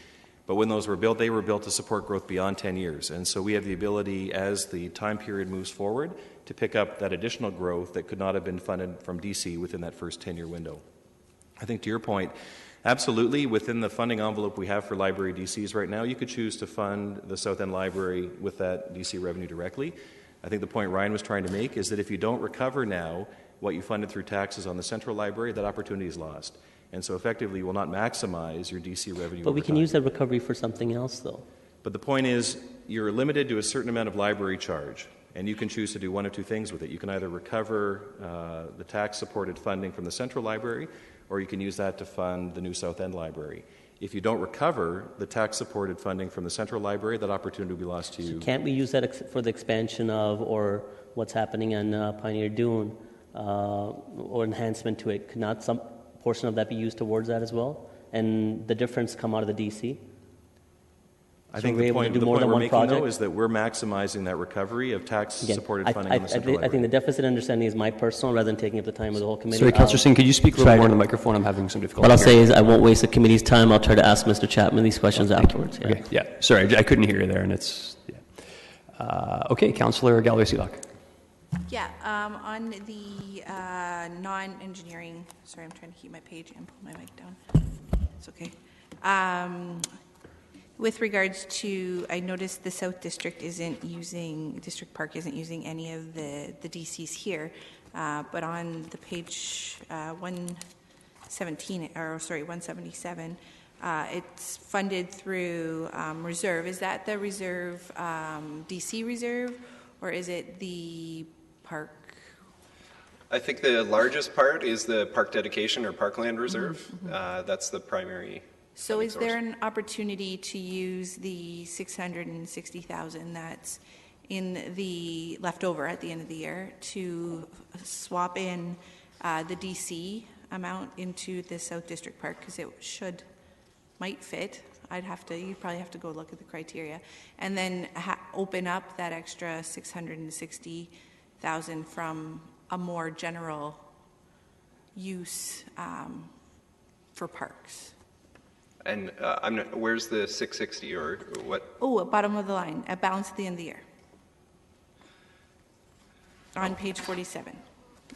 But when those were built, they were built to support growth beyond 10 years. And so we have the ability, as the time period moves forward, to pick up that additional growth that could not have been funded from DC within that first 10-year window. I think to your point, absolutely, within the funding envelope we have for library DCs right now, you could choose to fund the South End Library with that DC revenue directly. I think the point Ryan was trying to make is that if you don't recover now what you funded through taxes on the Central Library, that opportunity is lost. And so effectively you will not maximize your DC revenue. But we can use that recovery for something else, though. But the point is, you're limited to a certain amount of library charge, and you can choose to do one of 2 things with it. You can either recover the tax-supported funding from the Central Library, or you can use that to fund the new South End Library. If you don't recover the tax-supported funding from the Central Library, that opportunity will be lost to you. Can't we use that for the expansion of, or what's happening on Pioneer Dune, or enhancement to it? Could not some portion of that be used towards that as well? And the difference come out of the DC? I think the point we're making, though, is that we're maximizing that recovery of tax-supported funding on the Central Library. I think the deficit understanding is my personal, rather than taking up the time of the whole committee. Sorry, Councillor Singh, could you speak a little more in the microphone? I'm having some difficulty. What I'll say is I won't waste the committee's time. I'll try to ask Mr. Chapman these questions afterwards. Okay, yeah. Sorry, I couldn't hear you there, and it's... Yeah. Okay, Councillor Galway-Seelock. Yeah, on the non-engineering, sorry, I'm trying to keep my page and pull my mic down. It's okay. With regards to, I noticed the South District District Park isn't using any of the DCs here, but on the page 177, it's funded through reserve. Is that the reserve, DC reserve, or is it the park? I think the largest part is the park dedication or parkland reserve. That's the primary. So is there an opportunity to use the $660,000 that's in the leftover at the end of the year to swap in the DC amount into the South District Park? Because it might fit. You'd probably have to go look at the criteria. And then open up that extra $660,000 from a more general use for parks. And where's the 660 or what? Oh, bottom of the line, a balance at the end of the year. On page 47.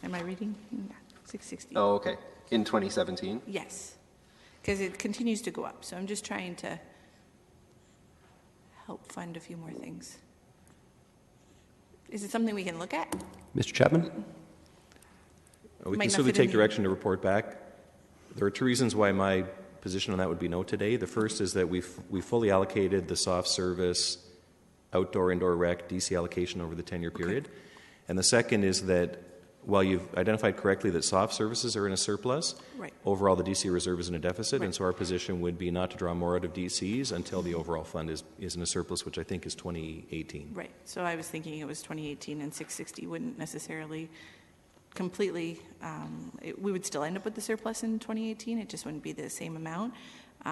Am I reading? Yeah, 660. Oh, okay. In 2017? Yes. Because it continues to go up. So I'm just trying to help fund a few more things. Is it something we can look at? Mr. Chapman? We can certainly take direction to report back. There are two reasons why my position on that would be no today. The first is that we fully allocated the soft service, outdoor, indoor rec, DC allocation over the 10-year period. Okay. And the second is that while you've identified correctly that soft services are in a surplus, right, overall the DC reserve is in a deficit, right, and so our position would be not to draw more out of DCs until the overall fund is in a surplus, which I think is 2018. Right. So I was thinking it was 2018, and 660 wouldn't necessarily completely, we would still end up with the surplus in 2018. It just wouldn't be the same amount. So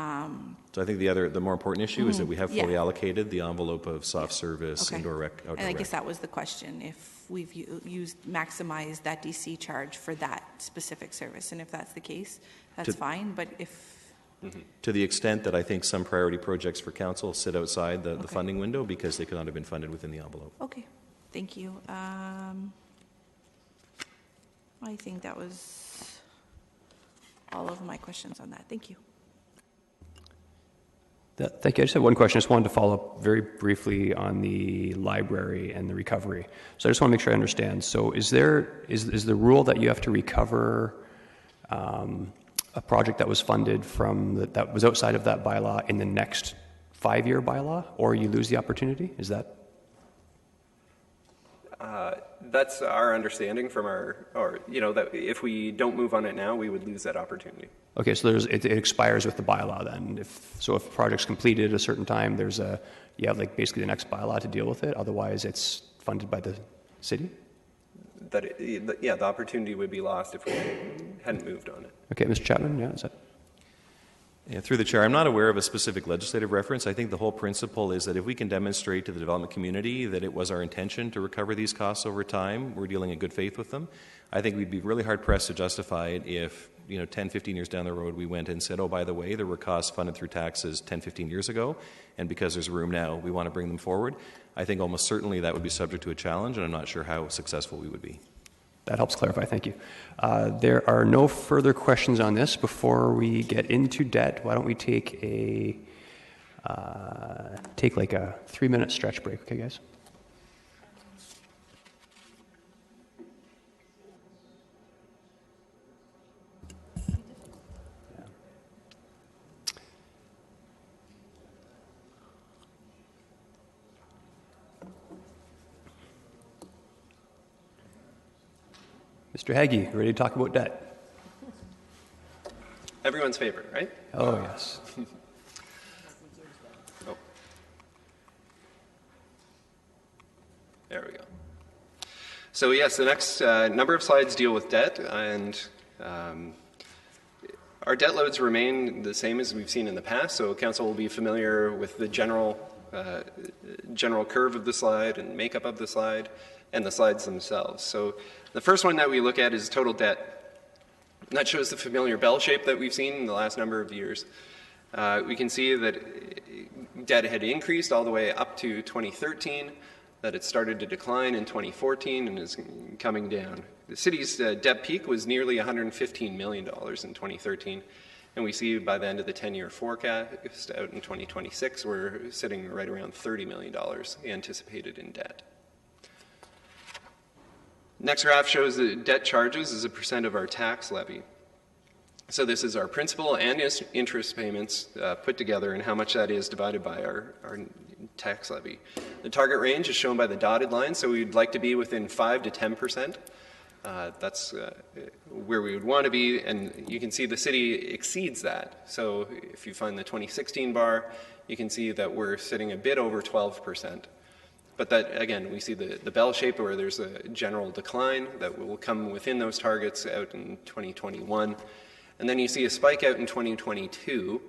I think the more important issue is that we have fully allocated the envelope of soft service, indoor rec, outdoor rec. And I guess that was the question, if we've maximized that DC charge for that specific service. And if that's the case, that's fine. But if... To the extent that I think some priority projects for council sit outside the funding window because they could not have been funded within the envelope. Okay. Thank you. I think that was all of my questions on that. Thank you. Thank you. I just have one question. I just wanted to follow up very briefly on the library and the recovery. So I just want to make sure I understand. So is the rule that you have to recover a project that was funded that was outside of that bylaw in the next 5-year bylaw, or you lose the opportunity? Is that? That's our understanding from that if we don't move on it now, we would lose that opportunity. Okay, so it expires with the bylaw then. If a project's completed at a certain time, you have basically the next bylaw to deal with it. Otherwise, it's funded by the city. The opportunity would be lost if we hadn't moved on it. Okay, Mr. Chapman, is that? Yeah, through the chair, I'm not aware of a specific legislative reference. I think the whole principle is that if we can demonstrate to the development community that it was our intention to recover these costs over time, we're dealing in good faith with them. I think we'd be really hard-pressed to justify it if, 10, 15 years down the road, we went and said, oh, by the way, there were costs funded through taxes 10, 15 years ago, and because there's room now, we want to bring them forward. I think almost certainly that would be subject to a challenge, and I'm not sure how successful we would be. That helps clarify. Thank you. There are no further questions on this. Before we get into debt, why don't we take a 3-minute stretch break, okay, guys? Mr. Haggie, ready to talk about debt? Everyone's favorite, right? Oh, yes. There we go. So yes, the next number of slides deal with debt, and our debt loads remain the same as we've seen in the past, so Council will be familiar with the general curve of the slide and makeup of the slide and the slides themselves. So the first one that we look at is total debt. And that shows the familiar bell shape that we've seen in the last number of years. We can see that debt had increased all the way up to 2013, that it started to decline in 2014 and is coming down. The city's debt peak was nearly $115 million in 2013, and we see by the end of the 10-year forecast out in 2026, we're sitting right around $30 million anticipated in debt. Next graph shows the debt charges as a percent of our tax levy. So this is our principal and interest payments put together and how much that is divided by our tax levy. The target range is shown by the dotted line, so we'd like to be within 5 to 10%. That's where we would want to be, and you can see the city exceeds that. So if you find the 2016 bar, you can see that we're sitting a bit over 12%. But that, again, we see the bell shape where there's a general decline that will come within those targets out in 2021. And then you see a spike out in 2022.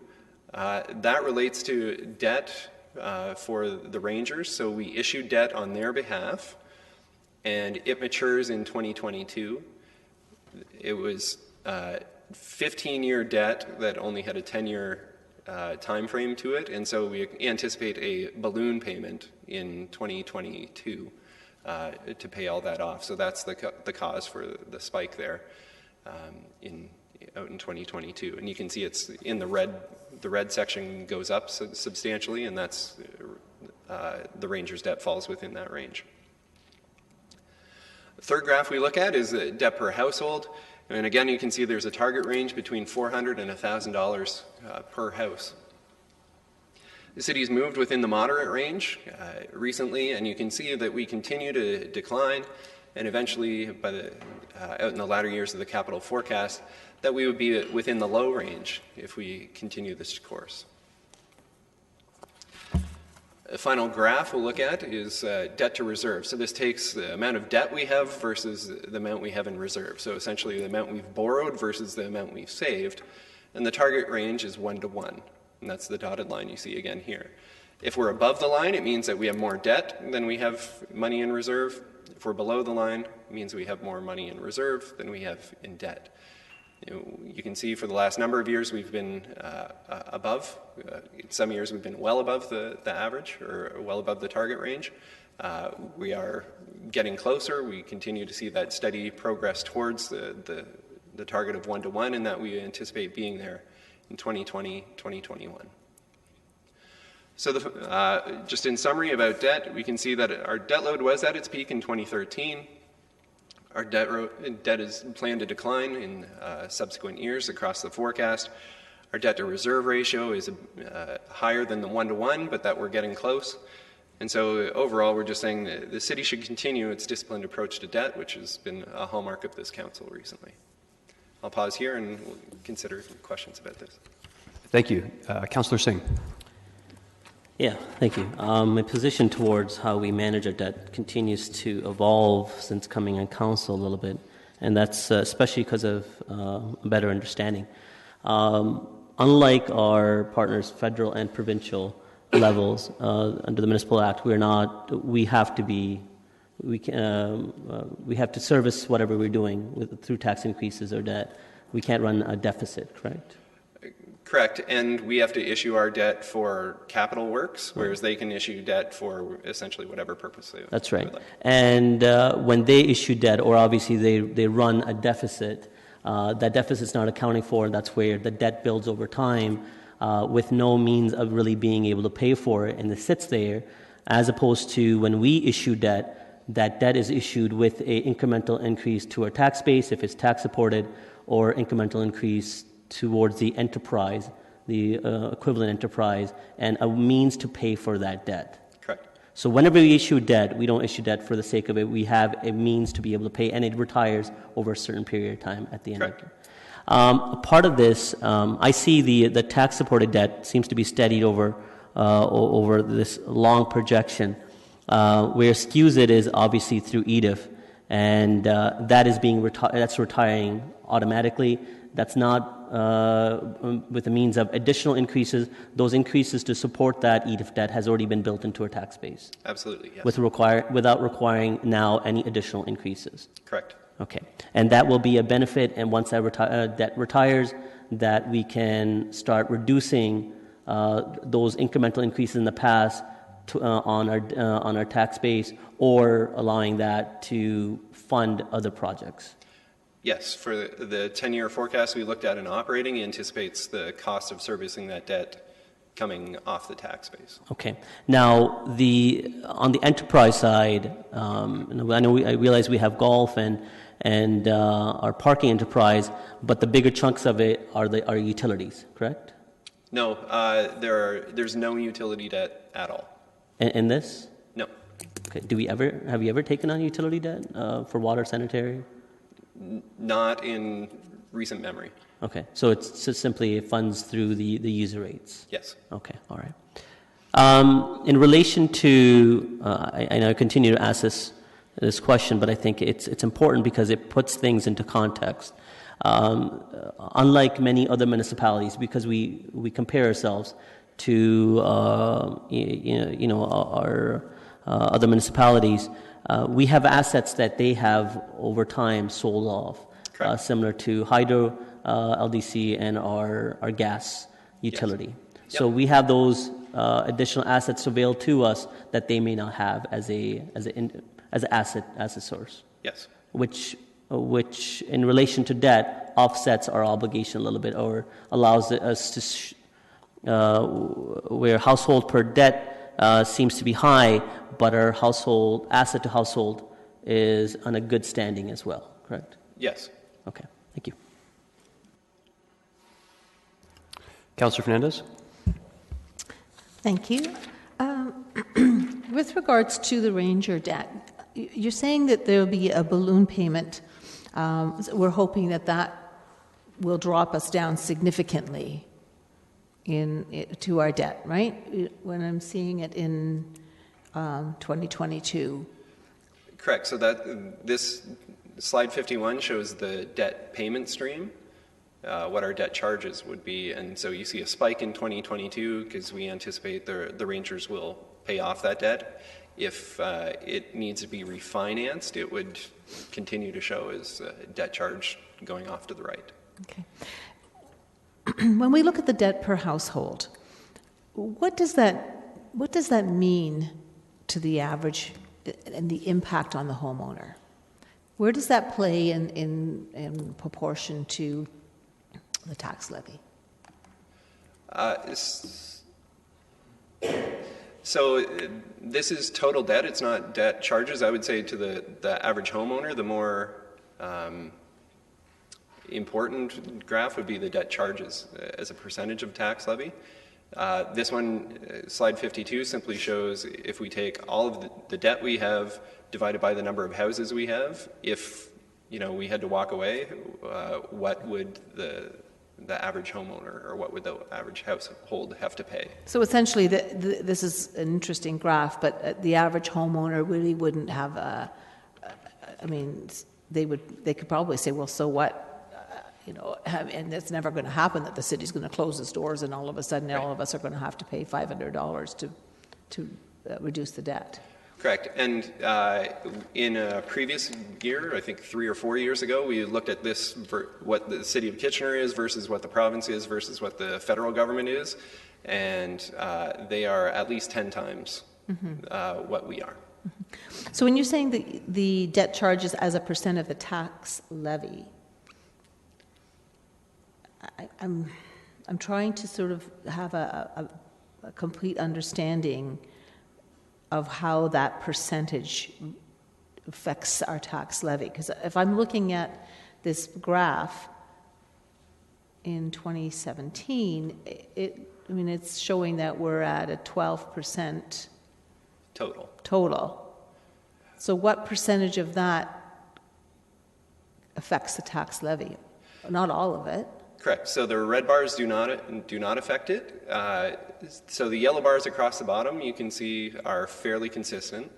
That relates to debt for the Rangers. So we issue debt on their behalf, and it matures in 2022. It was 15-year debt that only had a 10-year time frame to it, and so we anticipate a balloon payment in 2022 to pay all that off. So that's the cause for the spike there out in 2022. And you can see it's in the red. The red section goes up substantially, and that's the Rangers' debt falls within that range. The third graph we look at is the debt per household. And again, you can see there's a target range between $400 and $1,000 per house. The city's moved within the moderate range recently, and you can see that we continue to decline, and eventually, out in the latter years of the capital forecast, that we would be within the low range if we continue this course. The final graph we'll look at is debt to reserve. So this takes the amount of debt we have versus the amount we have in reserve. So essentially the amount we've borrowed versus the amount we've saved. And the target range is 1 to 1. And that's the dotted line you see again here. If we're above the line, it means that we have more debt than we have money in reserve. If we're below the line, it means we have more money in reserve than we have in debt. You can see for the last number of years we've been above. In some years we've been well above the average or well above the target range. We are getting closer. We continue to see that steady progress towards the target of 1 to 1, and that we anticipate being there in 2020, 2021. So just in summary about debt, we can see that our debt load was at its peak in 2013. Our debt is planned to decline in subsequent years across the forecast. Our debt to reserve ratio is higher than the 1 to 1, but that we're getting close. And so overall, we're just saying that the city should continue its disciplined approach to debt, which has been a hallmark of this council recently. I'll pause here and we'll consider questions about this. Thank you. Councillor Singh. Yeah, thank you. My position towards how we manage our debt continues to evolve since coming on council a little bit, and that's especially because of a better understanding. Unlike our partners, federal and provincial levels, under the Municipal Act, we have to service whatever we're doing through tax increases or debt. We can't run a deficit, correct? Correct, and we have to issue our debt for capital works, whereas they can issue debt for essentially whatever purpose they That's right. like. And when they issue debt, or obviously they run a deficit, that deficit's not accounting for, that's where the debt builds over time with no means of really being able to pay for it, and it sits there, as opposed to when we issue debt, that debt is issued with an incremental increase to our tax base, if it's tax supported, or incremental increase towards the enterprise, the equivalent enterprise, and a means to pay for that debt. Correct. So whenever we issue debt, we don't issue debt for the sake of it. We have a means to be able to pay, and it retires over a certain period of time at the end Correct. of it. A part of this, I see the tax-supported debt seems to be steadied over this long projection. Where skews it is obviously through EDIF, and that is that's retiring automatically. That's not with the means of additional increases. Those increases to support that EDIF debt has already been built into our tax base. Absolutely, yes. Without requiring now any additional increases. Correct. Okay, and that will be a benefit, and once that debt retires, that we can start reducing those incremental increases in the past on our tax base, or allowing that to fund other projects. Yes, for the 10-year forecast we looked at in operating, it anticipates the cost of servicing that debt coming off the tax base. Okay. Now, on the enterprise side, I realize we have golf and our parking enterprise, but the bigger chunks of it are utilities, correct? No, there's no utility debt at all. In this? No. Okay. Have you ever taken on utility debt for water, sanitary? Not in recent memory. Okay, so it's just simply funds through the user rates? Yes. Okay, all right. In relation to, I know I continue to ask this question, but I think it's important because it puts things into context. Unlike many other municipalities, because we compare ourselves to our other municipalities, we have assets that they have over time sold off, similar to Hydro, LDC, and our gas utility. Yes. So we have those additional assets available to us that they may not have as an asset source. Yes. Which in relation to debt offsets our obligation a little bit, or allows us to where household per debt seems to be high, but our household asset to household is on a good standing as well, correct? Yes. Okay, thank you. Councillor Fernandez? Thank you. With regards to the Ranger debt, you're saying that there will be a balloon payment. We're hoping that will drop us down significantly to our debt, right? When I'm seeing it in 2022. Correct. So this slide 51 shows the debt payment stream, what our debt charges would be, and so you see a spike in 2022 because we anticipate the Rangers will pay off that debt. If it needs to be refinanced, it would continue to show as debt charge going off to the right. Okay. When we look at the debt per household, what does that mean to the average and the impact on the homeowner? Where does that play in proportion to the tax levy? So this is total debt. It's not debt charges. I would say to the average homeowner, the more important graph would be the debt charges as a percentage of tax levy. This one, slide 52, simply shows if we take all of the debt we have divided by the number of houses we have, if we had to walk away, what would the average homeowner or what would the average household have to pay? So essentially, this is an interesting graph, but the average homeowner really wouldn't have they could probably say, well, so what? And it's never going to happen that the city's going to close its doors and all of a sudden all of us are going to have to pay $500 to reduce the debt. Correct. And in a previous year, I think 3 or 4 years ago, we looked at this, what the city of Kitchener is versus what the province is versus what the federal government is, and they are at least 10 times what we are. So when you're saying the debt charges as a percent of the tax levy, I'm trying to sort of have a complete understanding of how that percentage affects our tax levy. Because if I'm looking at this graph in 2017, it's showing that we're at a 12% total. So what percentage of that affects the tax levy? Not all of it. Correct. So the red bars do not affect it. So the yellow bars across the bottom, you can see, are fairly consistent.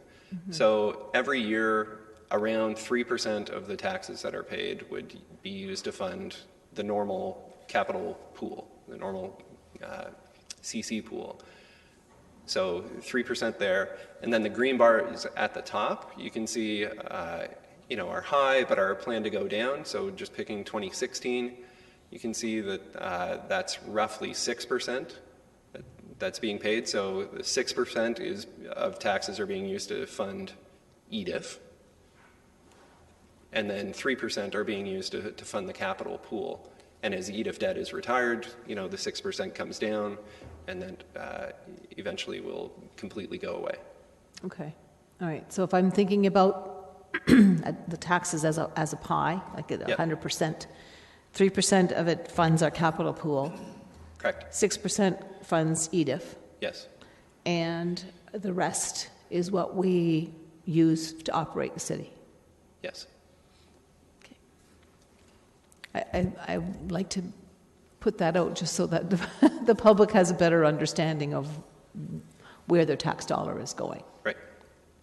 So every year, around 3% of the taxes that are paid would be used to fund the normal capital pool, the normal CC pool. So 3% there. And then the green bar is at the top. You can see, our high, but our plan to go down. So just picking 2016, you can see that that's roughly 6% that's being paid. So 6% of taxes are being used to fund EDIF. And then 3% are being used to fund the capital pool. And as EDIF debt is retired, the 6% comes down, and then eventually will completely go away. Okay. All right. So if I'm thinking about the taxes as a pie, like 100%, 3% of it funds our capital pool. Correct. 6% funds EDIF. Yes. And the rest is what we use to operate the city. Yes. I'd like to put that out just so that the public has a better understanding of where their tax dollar is going. Right.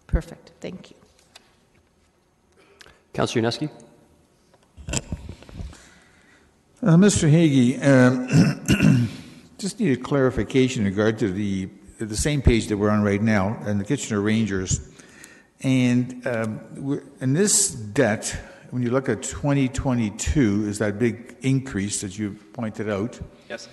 Perfect. Thank you. Councillor Unesky? Mr. Hagee, just need a clarification in regard to the same page that we're on right now, and the Kitchener Rangers. And in this debt, when you look at 2022, is that big increase that you pointed out. Yes.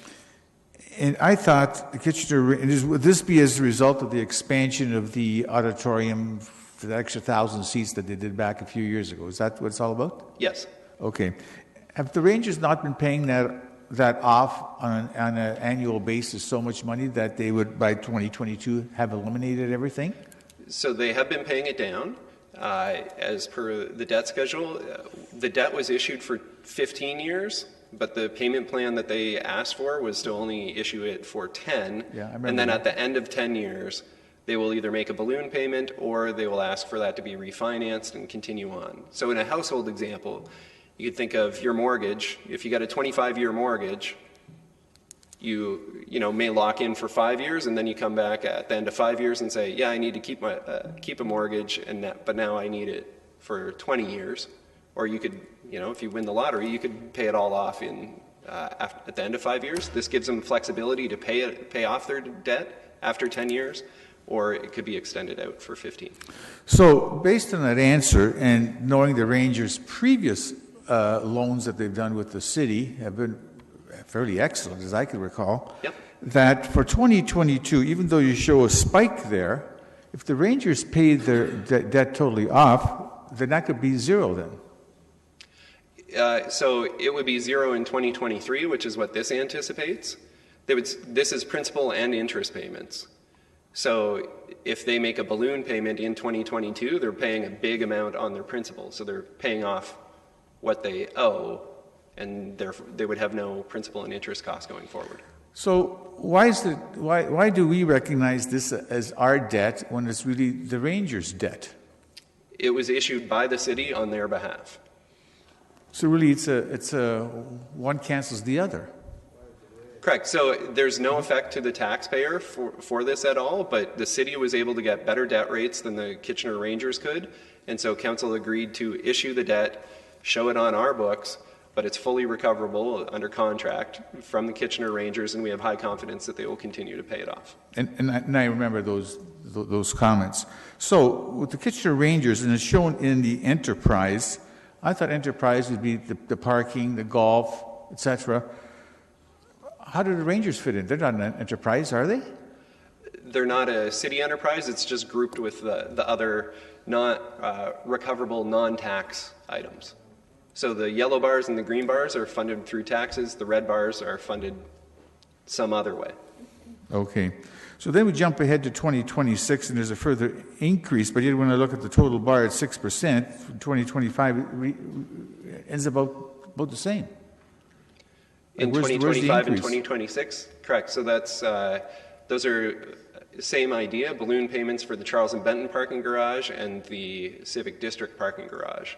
And I thought the Kitchener, would this be as a result of the expansion of the auditorium for the extra 1,000 seats that they did back a few years ago? Is that what it's all about? Yes. Okay. Have the Rangers not been paying that off on an annual basis so much money that they would, by 2022, have eliminated everything? So they have been paying it down. As per the debt schedule, the debt was issued for 15 years, but the payment plan that they asked for was to only issue it for 10. Yeah, I remember and then that. at the end of 10 years, they will either make a balloon payment or they will ask for that to be refinanced and continue on. So in a household example, you could think of your mortgage. If you got a 25-year mortgage, you may lock in for 5 years, and then you come back at the end of 5 years and say, yeah, I need to keep a mortgage, but now I need it for 20 years. Or you could, if you win the lottery, you could pay it all off at the end of 5 years. This gives them flexibility to pay off their debt after 10 years, or it could be extended out for 15. So based on that answer, and knowing the Rangers' previous loans that they've done with the city have been fairly excellent, as I can recall, Yep. that for 2022, even though you show a spike there, if the Rangers paid their debt totally off, then that could be zero then. So it would be zero in 2023, which is what this anticipates. This is principal and interest payments. So if they make a balloon payment in 2022, they're paying a big amount on their principal. So they're paying off what they owe, and they would have no principal and interest costs going forward. So why do we recognize this as our debt when it's really the Rangers' debt? It was issued by the city on their behalf. So really, it's a one cancels the other. Correct. So there's no effect to the taxpayer for this at all, but the city was able to get better debt rates than the Kitchener Rangers could, and so council agreed to issue the debt, show it on our books, but it's fully recoverable under contract from the Kitchener Rangers, and we have high confidence that they will continue to pay it off. And I remember those comments. So with the Kitchener Rangers, and it's shown in the enterprise, I thought enterprise would be the parking, the golf, etc. How do the Rangers fit in? They're not an enterprise, are they? They're not a city enterprise. It's just grouped with the other not recoverable non-tax items. So the yellow bars and the green bars are funded through taxes. The red bars are funded some other way. Okay. So then we jump ahead to 2026, and there's a further increase, but yet when I look at the total bar at 6%, 2025 it ends about the same. In Where's the 2025 and increase? 2026? Correct. So that's those are same idea, balloon payments for the Charles and Benton parking garage and the Civic District parking garage.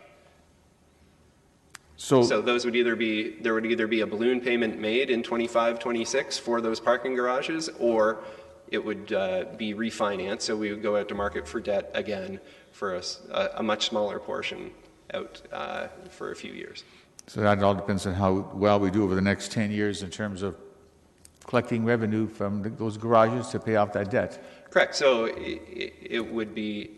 So those would either be a balloon payment made in 25-26 for those parking garages, or it would be refinanced. So we would go out to market for debt again for a much smaller portion out for a few years. So that all depends on how well we do over the next 10 years in terms of collecting revenue from those garages to pay off that debt. Correct. So it would be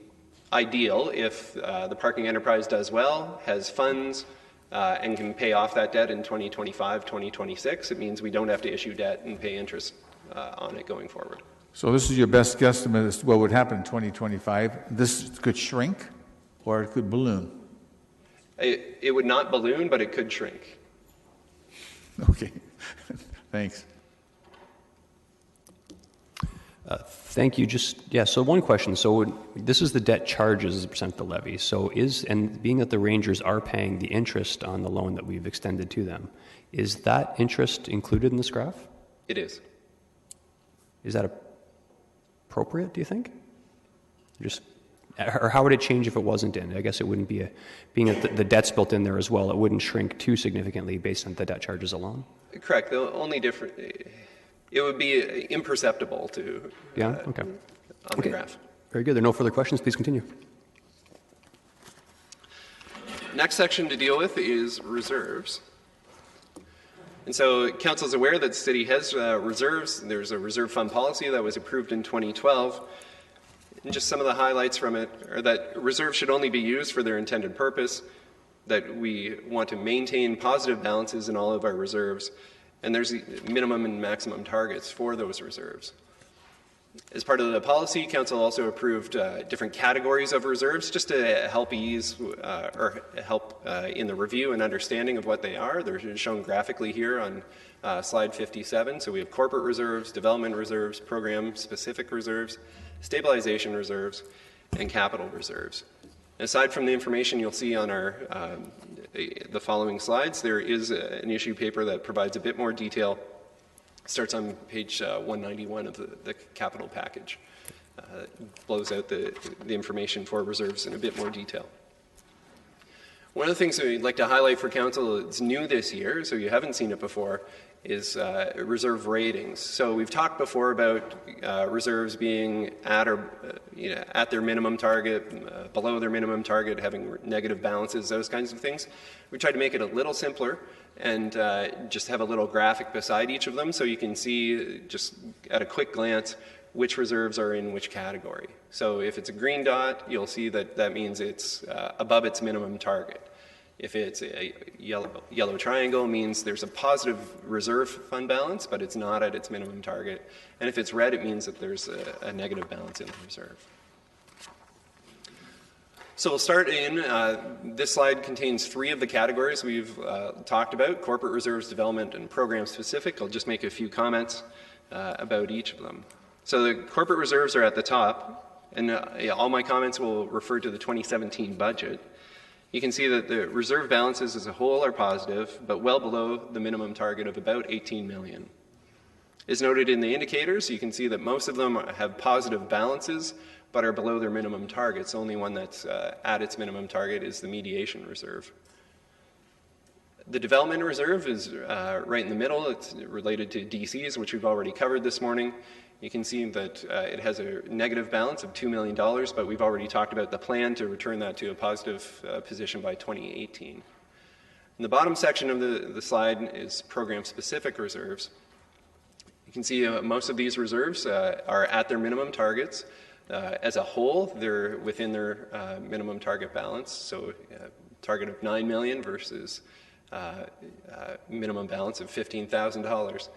ideal if the parking enterprise does well, has funds, and can pay off that debt in 2025, 2026. It means we don't have to issue debt and pay interest on it going forward. So this is your best guesstimate as to what would happen in 2025. This could shrink or it could balloon. It would not balloon, but it could shrink. Okay. Thanks. Thank you. So one question. So this is the debt charges as a percent of the levy. So and being that the Rangers are paying the interest on the loan that we've extended to them, is that interest included in this graph? It is. Is that appropriate, do you think? Or how would it change if it wasn't in? I guess it wouldn't be being that the debt's built in there as well, it wouldn't shrink too significantly based on the debt charges alone? Correct. The only difference, it would be imperceptible to on the graph. Very good. There are no further questions. Please continue. Next section to deal with is reserves. And so Council is aware that the city has reserves. There's a reserve fund policy that was approved in 2012. And just some of the highlights from it are that reserves should only be used for their intended purpose, that we want to maintain positive balances in all of our reserves, and there's minimum and maximum targets for those reserves. As part of the policy, Council also approved different categories of reserves just to help ease or help in the review and understanding of what they are. They're shown graphically here on slide 57. So we have corporate reserves, development reserves, program-specific reserves, stabilization reserves, and capital reserves. Aside from the information you'll see on the following slides, there is an issue paper that provides a bit more detail. Starts on page 191 of the capital package. Blows out the information for reserves in a bit more detail. One of the things that we'd like to highlight for Council that's new this year, so you haven't seen it before, is reserve ratings. So we've talked before about reserves being at their minimum target, below their minimum target, having negative balances, those kinds of things. We tried to make it a little simpler and just have a little graphic beside each of them so you can see just at a quick glance which reserves are in which category. So if it's a green dot, you'll see that means it's above its minimum target. If it's a yellow triangle, it means there's a positive reserve fund balance, but it's not at its minimum target. And if it's red, it means that there's a negative balance in the reserve. So we'll start this slide contains three of the categories we've talked about: corporate reserves, development, and program specific. I'll just make a few comments about each of them. So the corporate reserves are at the top, and all my comments will refer to the 2017 budget. You can see that the reserve balances as a whole are positive, but well below the minimum target of about 18 million. As noted in the indicators, you can see that most of them have positive balances, but are below their minimum targets. The only one that's at its minimum target is the mediation reserve. The development reserve is right in the middle. It's related to DCs, which we've already covered this morning. You can see that it has a negative balance of $2 million, but we've already talked about the plan to return that to a positive position by 2018. In the bottom section of the slide is program-specific reserves. You can see most of these reserves are at their minimum targets. As a whole, they're within their minimum target balance, so target of $9 million versus minimum balance of $15,000.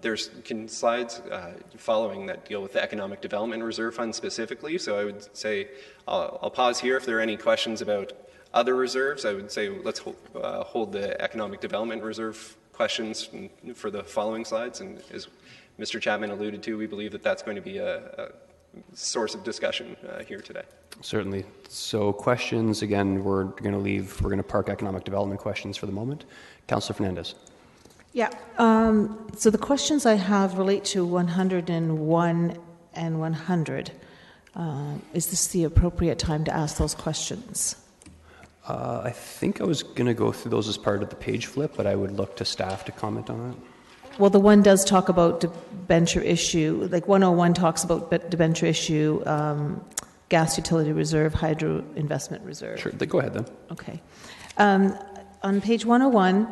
There's slides following that deal with the Economic Development Reserve Fund specifically, so I would say I'll pause here. If there are any questions about other reserves, I would say let's hold the Economic Development Reserve questions for the following slides, and as Mr. Chapman alluded to, we believe that that's going to be a source of discussion here today. Certainly. So questions, again, we're going to park economic development questions for the moment. Councillor Fernandez. Yeah. So the questions I have relate to 101 and 100. Is this the appropriate time to ask those questions? I think I was going to go through those as part of the page flip, but I would look to staff to comment on that. Well, the one does talk about debenture issue, like 101 talks about debenture issue, gas utility reserve, hydro investment reserve. Sure, go ahead then. Okay. On page 101,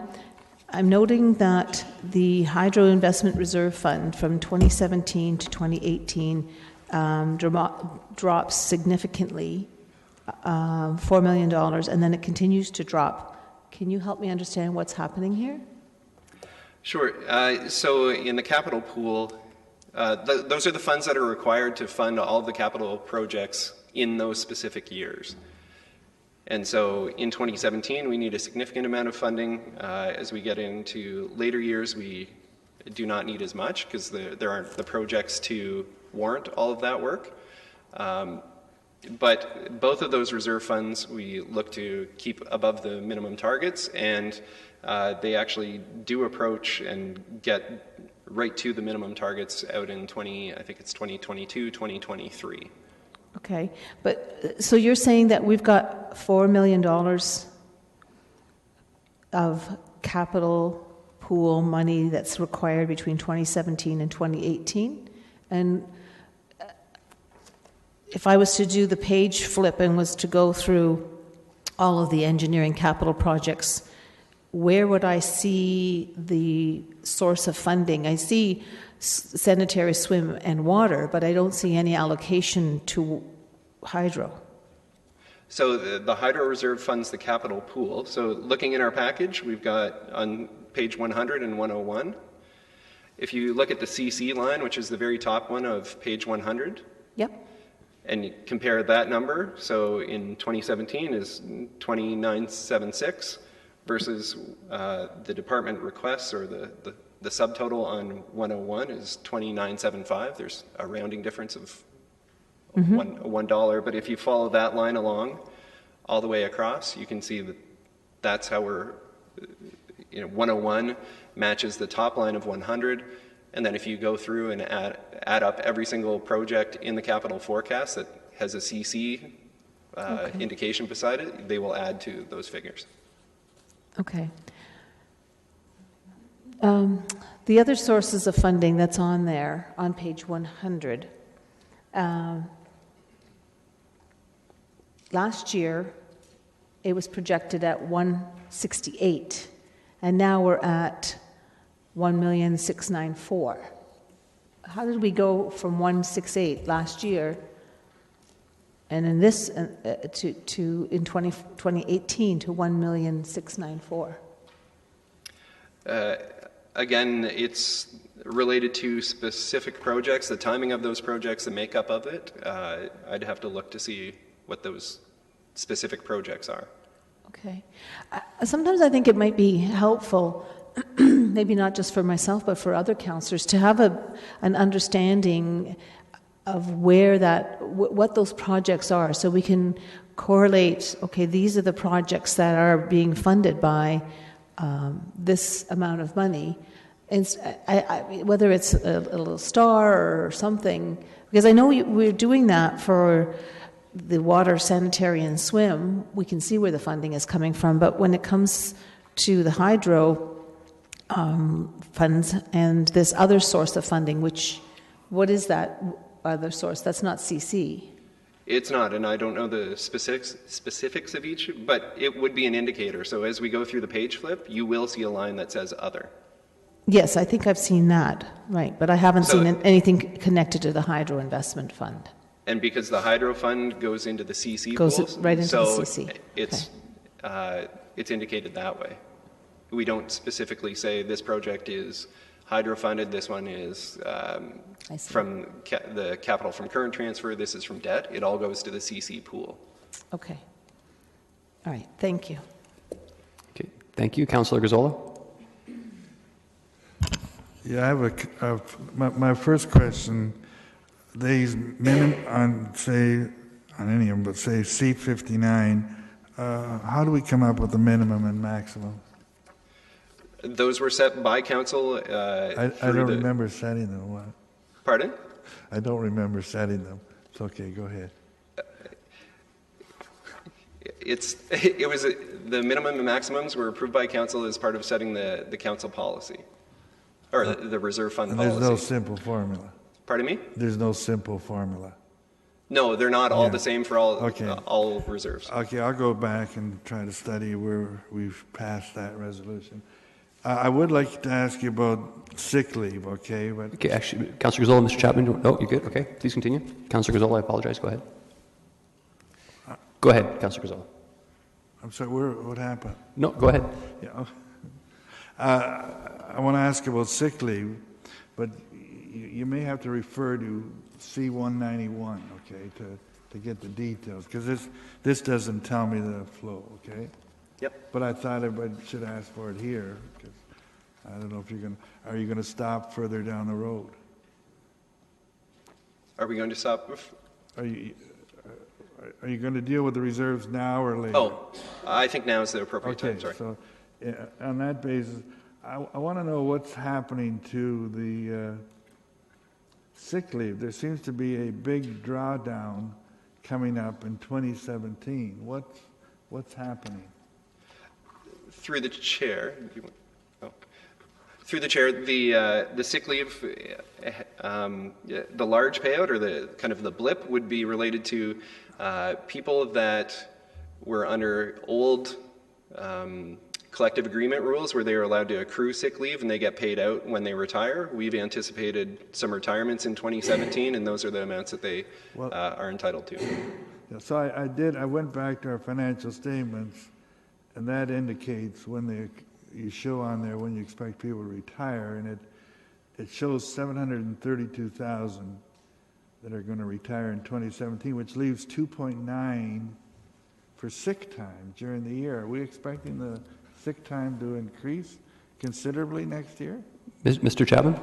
I'm noting that the hydro investment reserve fund from 2017 to 2018 drops significantly, $4 million, and then it continues to drop. Can you help me understand what's happening here? Sure. So in the capital pool, those are the funds that are required to fund all of the capital projects in those specific years. And so in 2017, we need a significant amount of funding. As we get into later years, we do not need as much because there aren't the projects to warrant all of that work. But both of those reserve funds we look to keep above the minimum targets, and they actually do approach and get right to the minimum targets out in 2022, 2023. Okay, but so you're saying that we've got $4 million of capital pool money that's required between 2017 and 2018, and if I was to do the page flip and was to go through all of the engineering capital projects, where would I see the source of funding? I see sanitary, swim, and water, but I don't see any allocation to hydro. So the hydro reserve funds the capital pool. So looking in our package, we've got on page 100 and 101. If you look at the CC line, which is the very top one of page 100, yep, and you compare that number, so in 2017 is 2976 versus the department requests, or the subtotal on 101 is 2975. There's a rounding difference of $1, but if you follow that line along all the way across, you can see that that's how we're, 101 matches the top line of 100, and then if you go through and add up every single project in the capital forecast that has a CC indication beside it, they will add to those figures. Okay. The other sources of funding that's on there, on page 100, last year it was projected at 168, and now we're at 1,694,000. How did we go from 168 last year, and in this to in 2018 to 1,694,000? Again, it's related to specific projects, the timing of those projects, the makeup of it. I'd have to look to see what those specific projects are. Okay. Sometimes I think it might be helpful, maybe not just for myself, but for other councillors, to have an understanding of where what those projects are, so we can correlate, okay, these are the projects that are being funded by this amount of money, and whether it's a little star or something, because I know we're doing that for the water, sanitary, and swim. We can see where the funding is coming from, but when it comes to the hydro funds and this other source of funding, what is that other source? That's not CC. It's not, and I don't know the specifics of each, but it would be an indicator. So as we go through the page flip, you will see a line that says other. Yes, I think I've seen that, right, but I haven't seen anything connected to the hydro investment fund. And because the hydro fund goes into the CC goes pools, right into so the CC. It's indicated that way. We don't specifically say this project is hydro funded, this one is from the capital from current transfer, this is from debt. It all goes to the CC pool. Okay. All right, thank you. Okay, thank you. Councillor Gazzola. Yeah, I have my first question. These on any of them, but say C59, how do we come up with the minimum and maximum? Those were set by council. I don't remember setting them. What? Pardon? I don't remember setting them. It's okay, go ahead. The minimum and maximums were approved by council as part of setting the council policy. or the reserve fund And policy. there's no simple formula. Pardon me? There's no simple formula. No, they're not all the same for all reserves. Okay, I'll go back and try to study where we've passed that resolution. I would like to ask you about sick leave, okay? But Okay, actually, Councillor Gazzola, Mr. Chapman, oh, you good? Okay, please continue. Councillor Gazzola, I apologize, go ahead. Go ahead, Councillor Gazzola. I'm sorry, what happened? No, go ahead. Yeah. I want to ask about sick leave, but you may have to refer to C-191, okay, to get the details, because this doesn't tell me the flow, okay? Yep. But I thought I should ask for it here, because I don't know if are you going to stop further down the road? Are we going to stop? Are you going to deal with the reserves now or later? Oh, I think now is the appropriate time, sorry. So on that basis, I want to know what's happening to the sick leave. There seems to be a big drawdown coming up in 2017. What's happening? Through the chair. Through the chair, the sick leave, the large payout or the kind of the blip would be related to people that were under old collective agreement rules where they were allowed to accrue sick leave and they get paid out when they retire. We've anticipated some retirements in 2017, and those are the amounts that they are entitled to. Yeah, so I went back to our financial statements, and that indicates when you show on there when you expect people to retire, and it shows 732,000 that are going to retire in 2017, which leaves 2.9 for sick time during the year. Are we expecting the sick time to increase considerably next year? Mr. Chapman?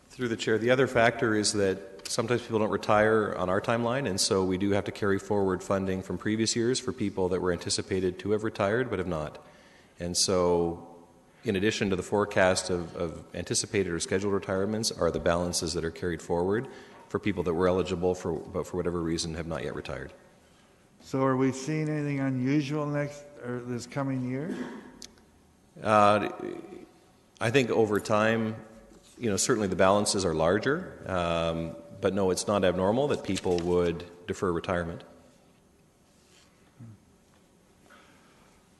Through the chair, the other factor is that sometimes people don't retire on our timeline, and so we do have to carry forward funding from previous years for people that were anticipated to have retired but have not. And so, in addition to the forecast of anticipated or scheduled retirements, are the balances that are carried forward for people that were eligible but for whatever reason have not yet retired. So are we seeing anything unusual this coming year? I think over time, certainly the balances are larger, but no, it's not abnormal that people would defer retirement.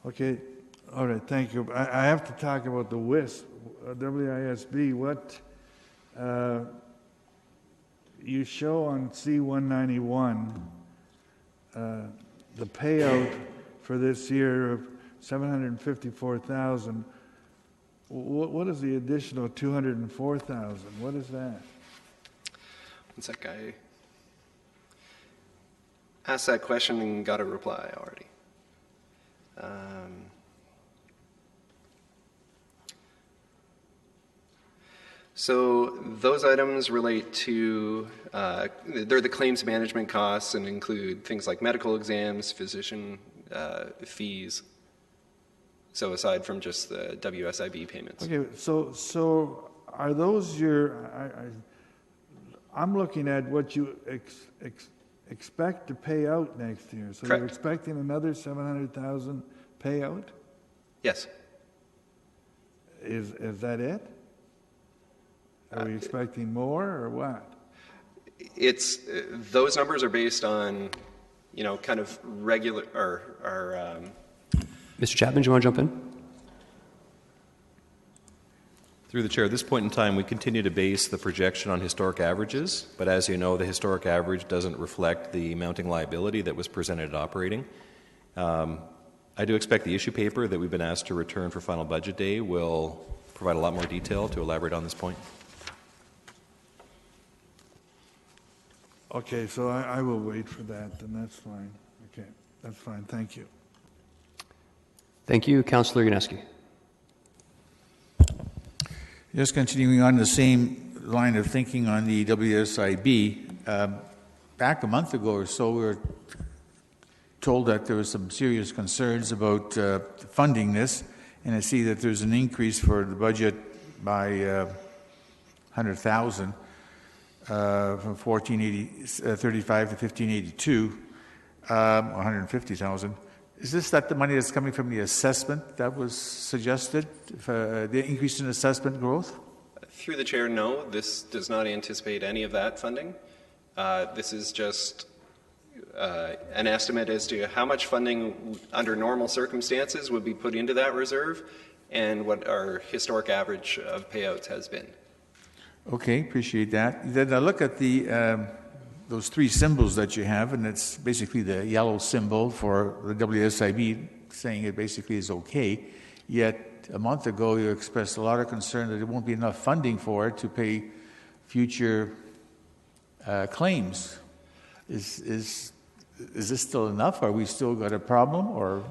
Okay, all right, thank you. I have to talk about the WISB. What you show on C-191, the payout for this year of $754,000. What is the additional $204,000? What is that? What's that guy? Asked that question and got a reply already. So those items relate to, they're the claims management costs and include things like medical exams, physician fees. So aside from just the WSIB payments. Okay, so are those I'm looking at what you expect to pay out next year. So Correct. You're expecting another $700,000 payout? Yes. Is that it? Are we expecting more or what? It's those numbers are based on, kind of regular Mr. Chapman, do you want to jump in? Through the chair, at this point in time, we continue to base the projection on historic averages, but as you know, the historic average doesn't reflect the mounting liability that was presented at operating. I do expect the issue paper that we've been asked to return for final budget day will provide a lot more detail to elaborate on this point. Okay, so I will wait for that, and that's fine. Okay, that's fine. Thank you. Thank you. Councillor Yaneski. Just continuing on the same line of thinking on the WSIB, back a month ago or so, we were told that there were some serious concerns about funding this, and I see that there's an increase for the budget by $100,000 from 1435 to 1582, $150,000. Is that the money that's coming from the assessment that was suggested, the increase in assessment growth? Through the chair, no, this does not anticipate any of that funding. This is just an estimate as to how much funding under normal circumstances would be put into that reserve and what our historic average of payouts has been. Okay, appreciate that. Then I look at the those three symbols that you have, and it's basically the yellow symbol for the WSIB saying it basically is okay, yet a month ago you expressed a lot of concern that there won't be enough funding for it to pay future claims. Is this still enough? Are we still got a problem, or?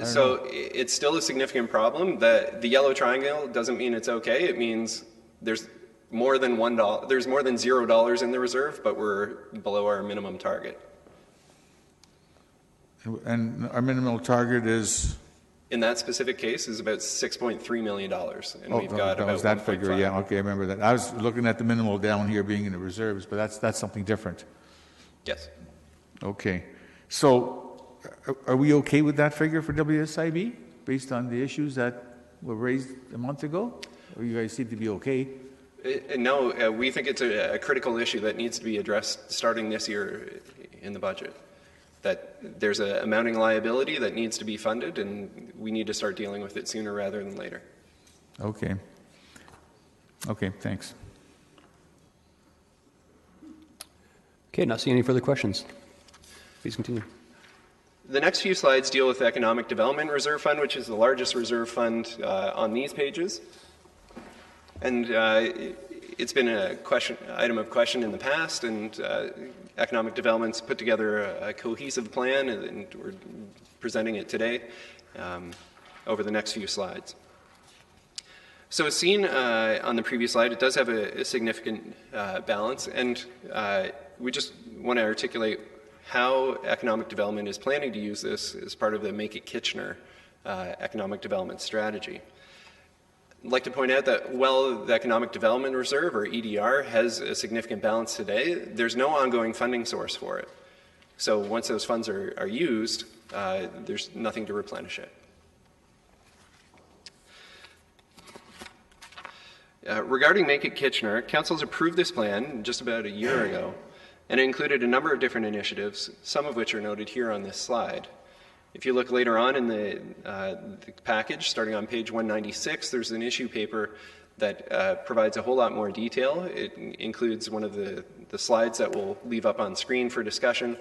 So it's still a significant problem. The yellow triangle doesn't mean it's okay. It means there's more than $1. There's more than $0 in the reserve, but we're below our minimum target. And our minimum target is? In that specific case, is about $6.3 million, and we've got that about was that 1.5. figure. Yeah, okay, I remember that. I was looking at the minimal down here being in the reserves, but that's something different. Yes. Okay, so are we okay with that figure for WSIB based on the issues that were raised a month ago? Or you guys seem to be okay? No, we think it's a critical issue that needs to be addressed starting this year in the budget. That there's a mounting liability that needs to be funded, and we need to start dealing with it sooner rather than later. Okay. Okay, thanks. Okay, not seeing any further questions. Please continue. The next few slides deal with the Economic Development Reserve Fund, which is the largest reserve fund on these pages. And it's been a item of question in the past, and Economic Development's put together a cohesive plan, and we're presenting it today over the next few slides. So as seen on the previous slide, it does have a significant balance, and we just want to articulate how economic development is planning to use this as part of the Make It Kitchener economic development strategy. I'd like to point out that while the Economic Development Reserve, or EDR, has a significant balance today, there's no ongoing funding source for it. So once those funds are used, there's nothing to replenish it. Regarding Make It Kitchener, Council's approved this plan just about a year ago, and it included a number of different initiatives, some of which are noted here on this slide. If you look later on in the package, starting on page 196, there's an issue paper that provides a whole lot more detail. It includes one of the slides that we'll leave up on screen for discussion,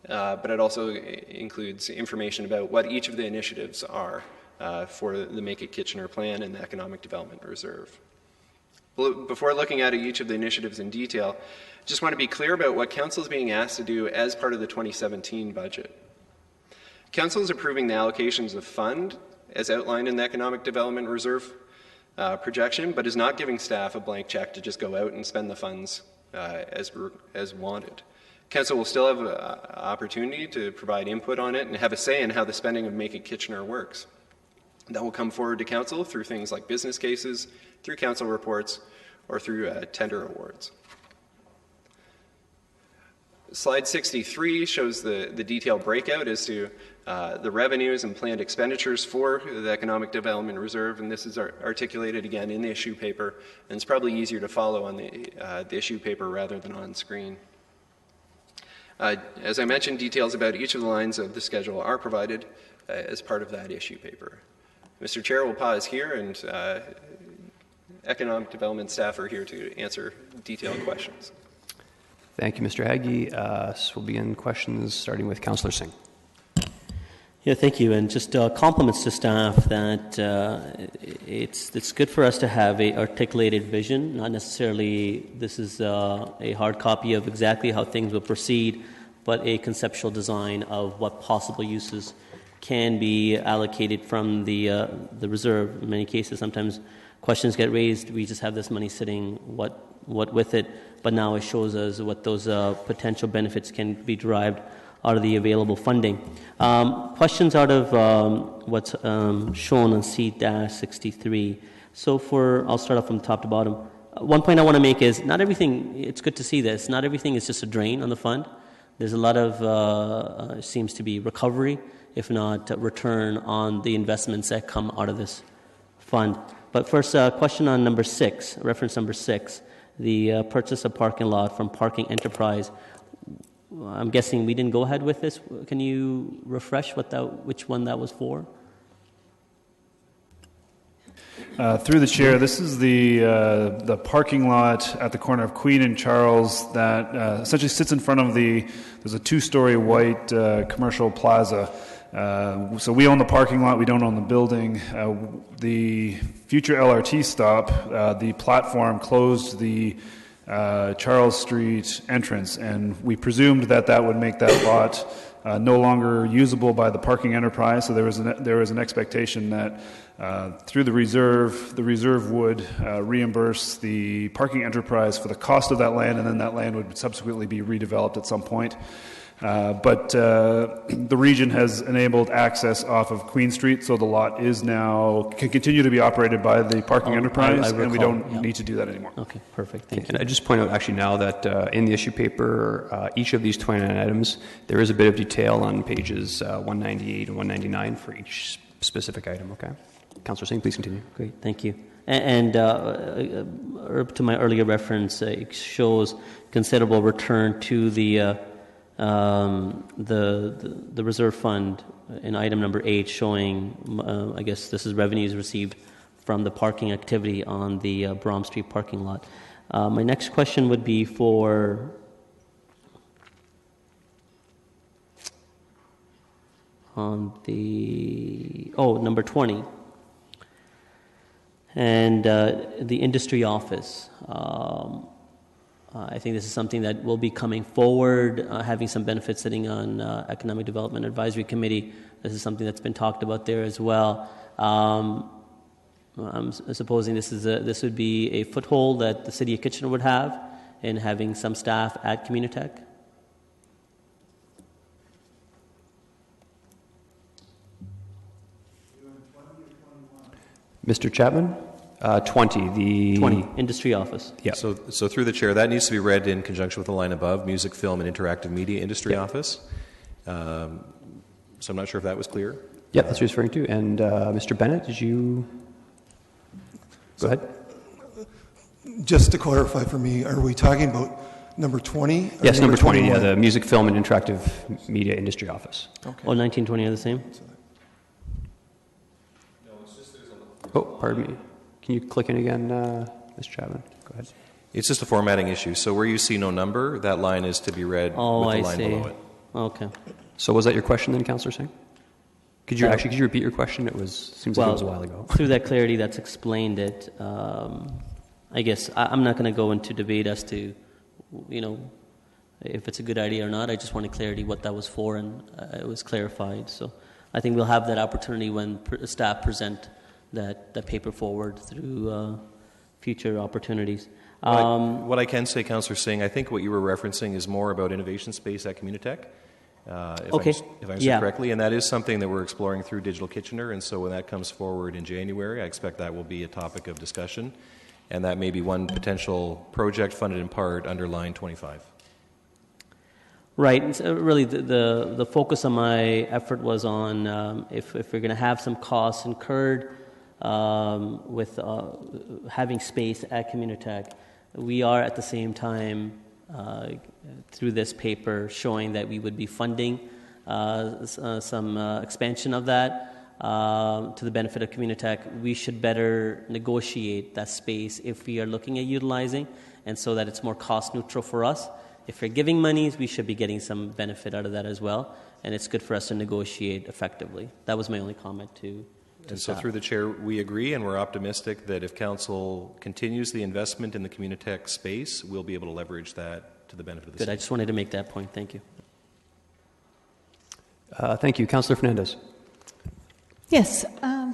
but it also includes information about what each of the initiatives are for the Make It Kitchener plan and the Economic Development Reserve. Before looking at each of the initiatives in detail, I just want to be clear about what Council is being asked to do as part of the 2017 budget. Council is approving the allocations of fund as outlined in the Economic Development Reserve projection, but is not giving staff a blank check to just go out and spend the funds as wanted. Council will still have an opportunity to provide input on it and have a say in how the spending of Make It Kitchener works. That will come forward to Council through things like business cases, through Council reports, or through tender awards. Slide 63 shows the detailed breakout as to the revenues and planned expenditures for the Economic Development Reserve, and this is articulated again in the issue paper, and it's probably easier to follow on the issue paper rather than on screen. As I mentioned, details about each of the lines of the schedule are provided as part of that issue paper. Mr. Chair, we'll pause here, and Economic Development staff are here to answer detailed questions. Thank you, Mr. Haggie. So we'll begin questions starting with Councillor Singh. Yeah, thank you. And just compliments to staff that it's good for us to have a articulated vision, not necessarily this is a hard copy of exactly how things will proceed, but a conceptual design of what possible uses can be allocated from the reserve. In many cases, sometimes questions get raised, we just have this money sitting, what with it? But now it shows us what those potential benefits can be derived out of the available funding. Questions out of what's shown on C-63. So I'll start off from top to bottom. One point I want to make is not everything, it's good to see this, not everything is just a drain on the fund. There's a lot of, seems to be recovery, if not return on the investments that come out of this fund. But first, question on number 6, reference number 6, the purchase of parking lot from Parking Enterprise. I'm guessing we didn't go ahead with this. Can you refresh which one that was for? Through the chair, this is the parking lot at the corner of Queen and Charles that essentially sits in front of there's a 2-story white commercial plaza. So we own the parking lot, we don't own the building. The future LRT stop, the platform closed the Charles Street entrance, and we presumed that would make that lot no longer usable by the parking enterprise. So there was an expectation that through the reserve would reimburse the parking enterprise for the cost of that land, and then that land would subsequently be redeveloped at some point. But the region has enabled access off of Queen Street, so the lot can continue to be operated by the parking enterprise, and we don't need to do that anymore. Okay, perfect. Thank you. And I just point out actually now that in the issue paper, each of these 29 items, there is a bit of detail on pages 198 and 199 for each specific item. Okay, Councillor Singh, please continue. Great, thank you. And to my earlier reference, it shows considerable return to the reserve fund in item number 8, showing, I guess this is revenues received from the parking activity on the Brom Street parking lot. My next question would be for number 20, and the industry office. I think this is something that will be coming forward, having some benefits sitting on Economic Development Advisory Committee. This is something that's been talked about there as well. I'm supposing this would be a foothold that the City of Kitchener would have in having some staff at Communitech. Mr. Chapman? 20, 20, industry office. Yeah. So through the chair, that needs to be read in conjunction with the line above, music, film, and interactive media industry office. So I'm not sure if that was clear. Yeah, that's what he's referring to. And Mr. Bennett, did you go ahead? Just to clarify for me, are we talking about number 20? Yes, number 20, yeah, the music, film, and interactive media industry office. Okay. 19, 20 are the same? Oh, pardon me. Can you click in again, Mr. Chapman? Go ahead. It's just a formatting issue. So where you see no number, that line is to be read with the line below it. Okay. So was that your question then, Councillor Singh? Could you repeat your question? Seems like it was a while ago. Through that clarity, that's explained it. I guess I'm not going to go into debate as to, if it's a good idea or not. I just wanted clarity what that was for, and it was clarified. So I think we'll have that opportunity when staff present that paper forward through future opportunities. What I can say, Councillor Singh, I think what you were referencing is more about innovation space at Communitech, if I understand correctly, and that is something that we're exploring through Digital Kitchener, and so when that comes forward in January, I expect that will be a topic of discussion, and that may be one potential project funded in part under line 25. Right. So really, the focus of my effort was on if we're going to have some costs incurred with having space at Communitech, we are at the same time through this paper showing that we would be funding some expansion of that to the benefit of Communitech. We should better negotiate that space if we are looking at utilizing, and so that it's more cost neutral for us. If we're giving monies, we should be getting some benefit out of that as well, and it's good for us to negotiate effectively. That was my only comment to And so through the chair, we agree, and we're optimistic that if council continues the investment in the Communitech space, we'll be able to leverage that to the benefit of the Good. city. I just wanted to make that point. Thank you. Thank you. Councillor Fernandez. Yes.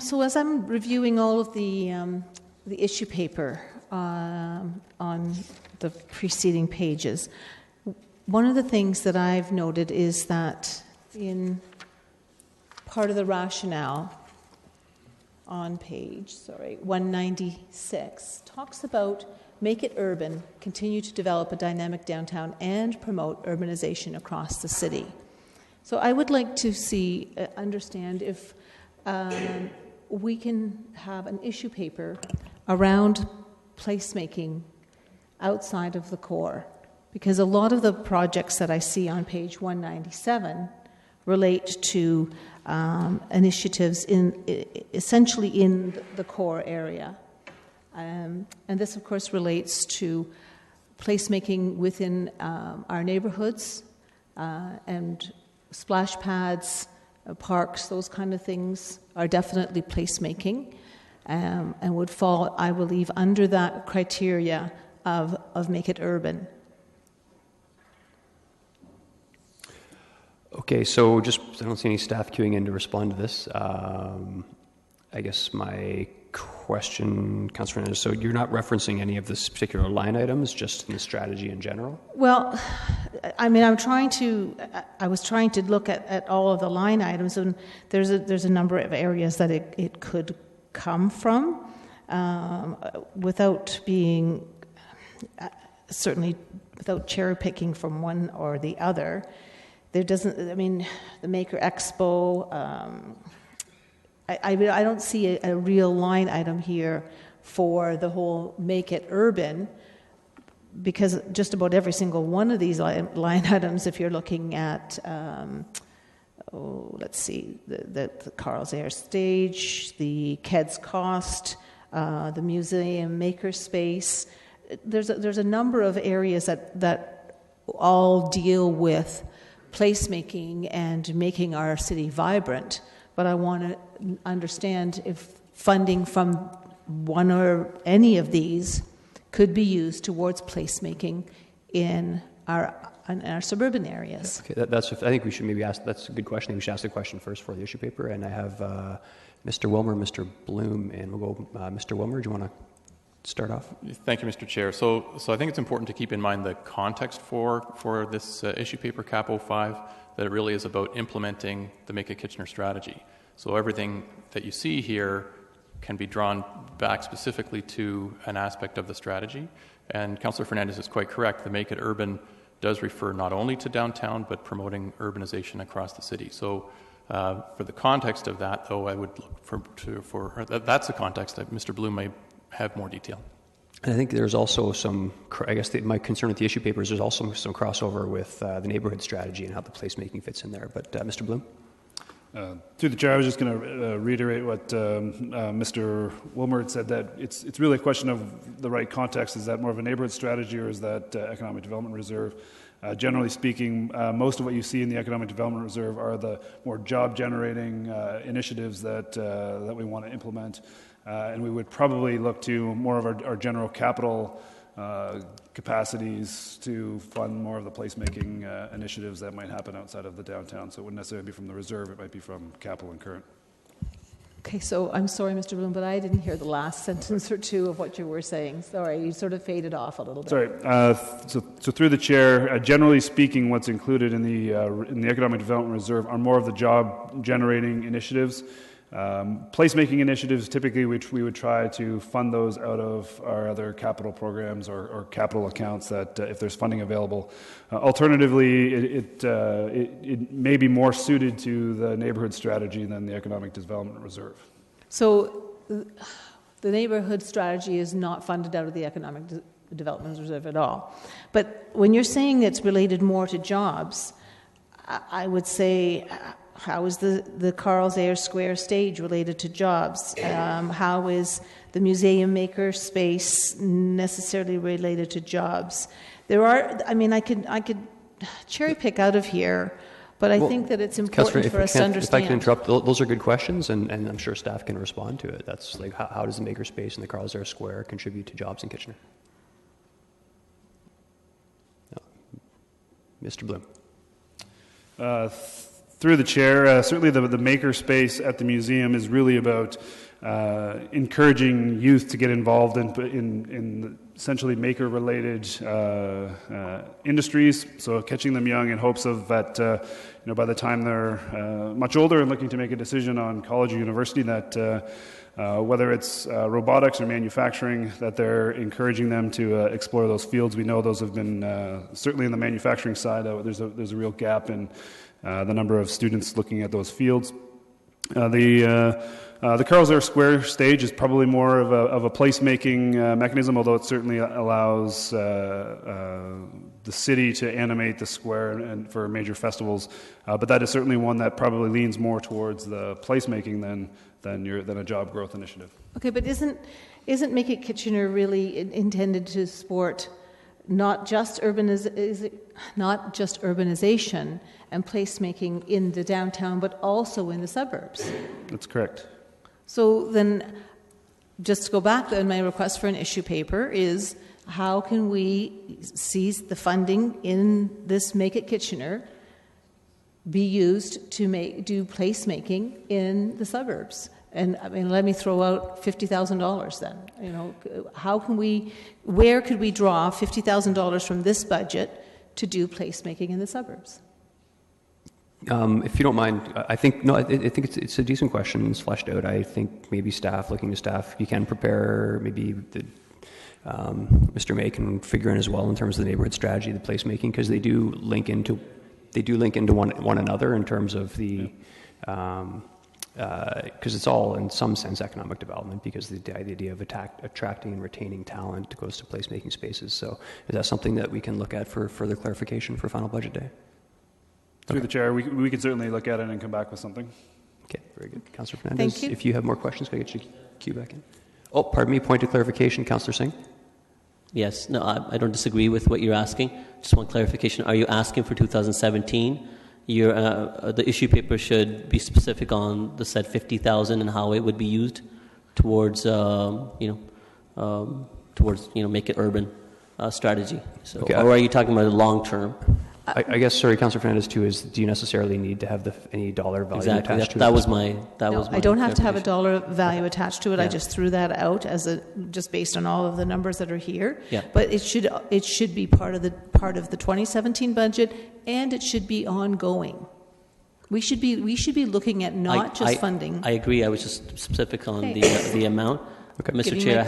So as I'm reviewing all of the issue paper on the preceding pages, one of the things that I've noted is that in part of the rationale on page 196 talks about make it urban, continue to develop a dynamic downtown, and promote urbanization across the city. So I would like to understand if we can have an issue paper around placemaking outside of the core, because a lot of the projects that I see on page 197 relate to initiatives essentially in the core area. And this, of course, relates to placemaking within our neighborhoods and splash pads, parks, those kind of things are definitely placemaking and would fall, I believe, under that criteria of Make It Urban. Okay, so just, I don't see any staff queuing in to respond to this. I guess my question, Councillor Fernandez, so you're not referencing any of this particular line items, just in the strategy in general? Well, I mean, I was trying to look at all of the line items, and there's a number of areas that it could come from without being, certainly without cherry picking from one or the other. There doesn't, I mean, the Maker Expo, I don't see a real line item here for the whole Make It Urban, because just about every single one of these line items, if you're looking at, let's see, the Carl's Air stage, the KEDS cost, the museum maker space, there's a number of areas that all deal with placemaking and making our city vibrant. But I want to understand if funding from one or any of these could be used towards placemaking in our suburban areas. Okay, I think we should maybe ask, that's a good question. We should ask the question first for the issue paper. And I have Mr. Wilmer, Mr. Bloom, and we'll go, Mr. Wilmer, do you want to start off? Thank you, Mr. Chair. So I think it's important to keep in mind the context for this issue paper, Cap 05, that it really is about implementing the Make It Kitchener strategy. So everything that you see here can be drawn back specifically to an aspect of the strategy. And Councillor Fernandez is quite correct. The Make It Urban does refer not only to downtown, but promoting urbanization across the city. So for the context of that, though, I would look for that's the context that Mr. Bloom may have more detail. And I think there's also some, I guess my concern with the issue papers, there's also some crossover with the neighborhood strategy and how the placemaking fits in there. But Mr. Bloom? Through the chair, I was just going to reiterate what Mr. Wilmer had said, that it's really a question of the right context. Is that more of a neighborhood strategy, or is that economic development reserve? Generally speaking, most of what you see in the economic development reserve are the more job-generating initiatives that we want to implement. And we would probably look to more of our general capital capacities to fund more of the placemaking initiatives that might happen outside of the downtown. So it wouldn't necessarily be from the reserve, it might be from capital and current. Okay, so I'm sorry, Mr. Bloom, but I didn't hear the last sentence or two of what you were saying. Sorry, you sort of faded off a little bit. Sorry. So through the chair, generally speaking, what's included in the economic development reserve are more of the job-generating initiatives. Placemaking initiatives, typically we would try to fund those out of our other capital programs or capital accounts that if there's funding available. Alternatively, it may be more suited to the neighborhood strategy than the economic development reserve. So the neighborhood strategy is not funded out of the economic development reserve at all. But when you're saying it's related more to jobs, I would say, how is the Carl's Air Square stage related to jobs? How is the museum maker space necessarily related to jobs? There are, I mean, I could cherry pick out of here, but I think that it's important for us to understand. If I can interrupt, those are good questions, and I'm sure staff can respond to it. That's like, how does the maker space in the Carl's Air Square contribute to jobs in Kitchener? No. Mr. Bloom. Through the chair, certainly the maker space at the museum is really about encouraging youth to get involved in essentially maker-related industries. So catching them young in hopes of that, by the time they're much older and looking to make a decision on college or university, that whether it's robotics or manufacturing, that they're encouraging them to explore those fields. We know those have been certainly in the manufacturing side. There's a real gap in the number of students looking at those fields. The Carls Air Square stage is probably more of a placemaking mechanism, although it certainly allows the city to animate the square and for major festivals. But that is certainly one that probably leans more towards the placemaking than a job growth initiative. Okay, but isn't Make It Kitchener really intended to support not just urbanization and placemaking in the downtown, but also in the suburbs? That's correct. So then, just to go back, then my request for an issue paper is how can we seize the funding in this Make It Kitchener be used to do placemaking in the suburbs? And I mean, let me throw out $50,000 then. You know, where could we draw $50,000 from this budget to do placemaking in the suburbs? If you don't mind, I think it's a decent question. It's fleshed out. I think maybe looking to staff, you can prepare. Maybe Mr. May can figure in as well in terms of the neighborhood strategy, the placemaking, because they do link into one another in terms of the. Because it's all in some sense economic development, because the idea of attracting and retaining talent goes to placemaking spaces. So is that something that we can look at for further clarification for final budget day? Through the chair, we could certainly look at it and come back with something. Okay, very good. Councillor Fernandez, Thank you. If you have more questions, can I get your cue back in? Oh, pardon me, point of clarification, Councillor Singh? Yes, no, I don't disagree with what you're asking. Just one clarification. Are you asking for 2017? The issue paper should be specific on the said 50,000 and how it would be used towards, make it urban strategy. So, okay, or are you talking about long term? I guess, sorry, Councillor Fernandez, too, do you necessarily need to have any dollar value attached to it? That was my I don't have to have a dollar value attached to it. Yeah. I just threw that out just based on all of the numbers that are here. Yeah. But it should be part of the 2017 budget, and it should be ongoing. We should be looking at not just funding. I agree. I was just specific on the amount. Okay. Mr. Chair,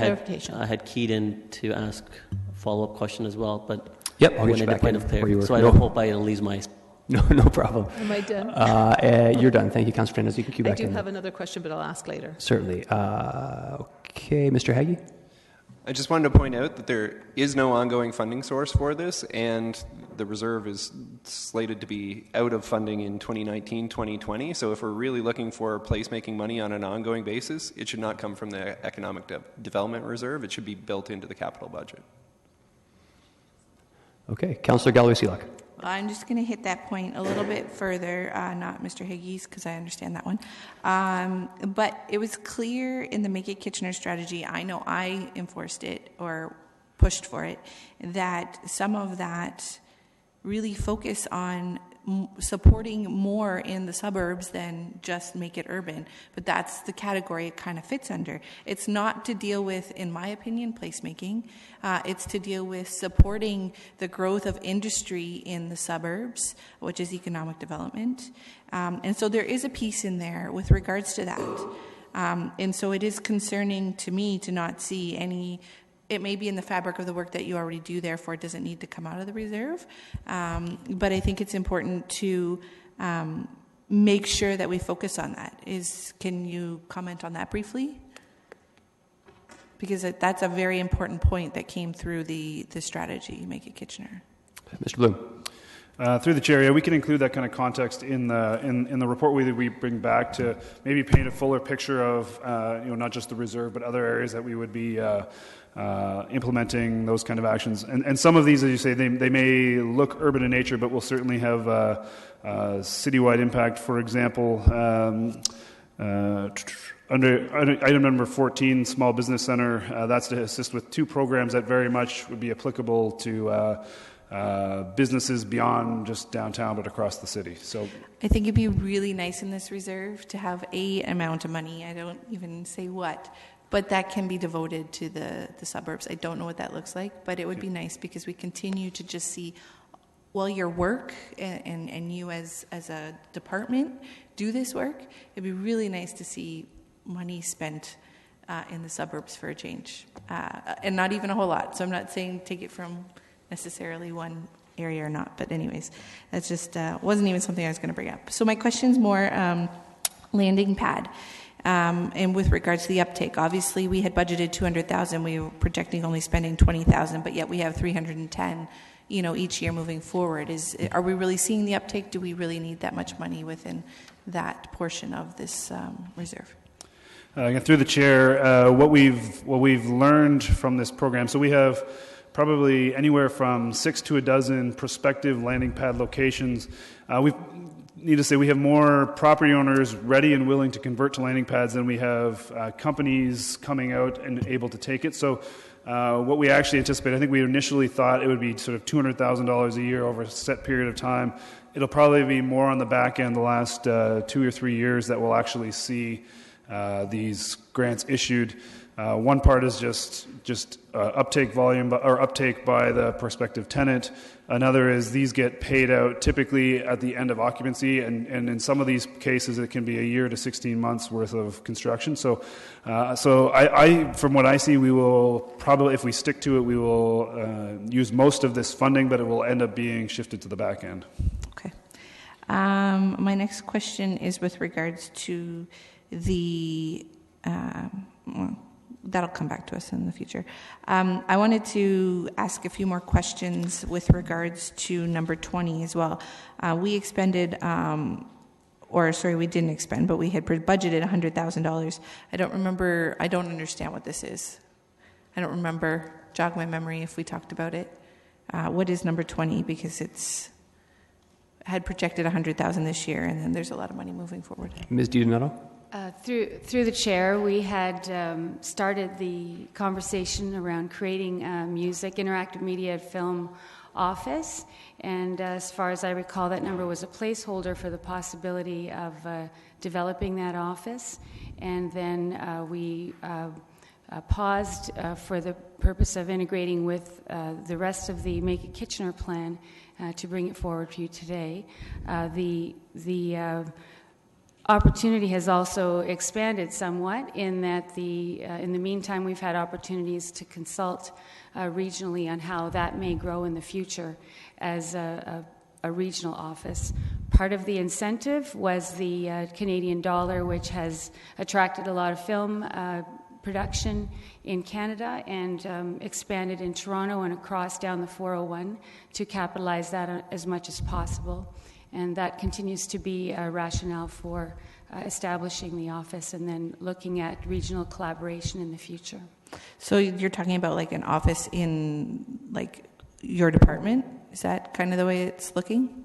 I had keyed in to ask a follow-up question as well, but yep, I'll get you back in before you were. So I don't hope I don't lose my. No problem. Am I done? You're done. Thank you, Councillor Fernandez. You can cue back in. I do have another question, but I'll ask later. Certainly. Okay, Mr. Haggie? I just wanted to point out that there is no ongoing funding source for this, and the reserve is slated to be out of funding in 2019-2020. So if we're really looking for placemaking money on an ongoing basis, it should not come from the Economic Development Reserve. It should be built into the capital budget. Okay, Councillor Galloway-Seelock. I'm just going to hit that point a little bit further, not Mr. Higgins, because I understand that one. But it was clear in the Make It Kitchener strategy, I know I enforced it or pushed for it, that some of that really focus on supporting more in the suburbs than just make it urban. But that's the category it kind of fits under. It's not to deal with, in my opinion, placemaking. It's to deal with supporting the growth of industry in the suburbs, which is economic development. And so there is a piece in there with regards to that. And so it is concerning to me to not see any. It may be in the fabric of the work that you already do, therefore it doesn't need to come out of the reserve. But I think it's important to make sure that we focus on that. Can you comment on that briefly? Because that's a very important point that came through the strategy, Make It Kitchener. Mr. Bloom. Through the chair, we can include that kind of context in the report we bring back to maybe paint a fuller picture of not just the reserve but other areas that we would be implementing those kind of actions. And some of these, as you say, they may look urban in nature, but will certainly have citywide impact. For example, under item number 14, Small Business Center, that's to assist with 2 programs that very much would be applicable to businesses beyond just downtown but across the city. So I think it'd be really nice in this reserve to have an amount of money, I don't even say what, but that can be devoted to the suburbs. I don't know what that looks like, but it would be nice because we continue to just see, well, your work and you as a department do this work. It'd be really nice to see money spent in the suburbs for a change, and not even a whole lot. So I'm not saying take it from necessarily one area or not, but anyways, that's just wasn't even something I was going to bring up. So my question's more landing pad. And with regards to the uptake, obviously we had budgeted 200,000. We were projecting only spending 20,000, but yet we have 310. Each year moving forward. Are we really seeing the uptake? Do we really need that much money within that portion of this reserve? Through the chair, what we've learned from this program. So we have probably anywhere from 6 to a dozen prospective landing pad locations. We have more property owners ready and willing to convert to landing pads than we have companies coming out and able to take it. So what we actually anticipate, I think we initially thought it would be sort of $200,000 a year over a set period of time. It'll probably be more on the back end, the last 2 or 3 years, that we'll actually see these grants issued. One part is just uptake volume or uptake by the prospective tenant. Another is these get paid out typically at the end of occupancy, and in some of these cases it can be a year to 16 months worth of construction. So I from what I see, we will probably, if we stick to it, we will use most of this funding, but it will end up being shifted to the back end. Okay. My next question is with regards to the that'll come back to us in the future. I wanted to ask a few more questions with regards to number 20 as well. We expended, we didn't expend, but we had budgeted $100,000. I don't understand what this is. I don't remember, jog my memory if we talked about it. What is number 20? Because had projected $100,000 this year, and then there's a lot of money moving forward. Ms. DiDonato? Through the chair, we had started the conversation around creating a music, interactive media, film office, and as far as I recall, that number was a placeholder for the possibility of developing that office, and then we paused for the purpose of integrating with the rest of the Make It Kitchener plan to bring it forward to you today. The opportunity has also expanded somewhat in that in the meantime we've had opportunities to consult regionally on how that may grow in the future as a regional office. Part of the incentive was the Canadian dollar, which has attracted a lot of film production in Canada and expanded in Toronto and across down the 401 to capitalize that as much as possible. And that continues to be a rationale for establishing the office and then looking at regional collaboration in the future. So you're talking about like an office in like your department? Is that kind of the way it's looking?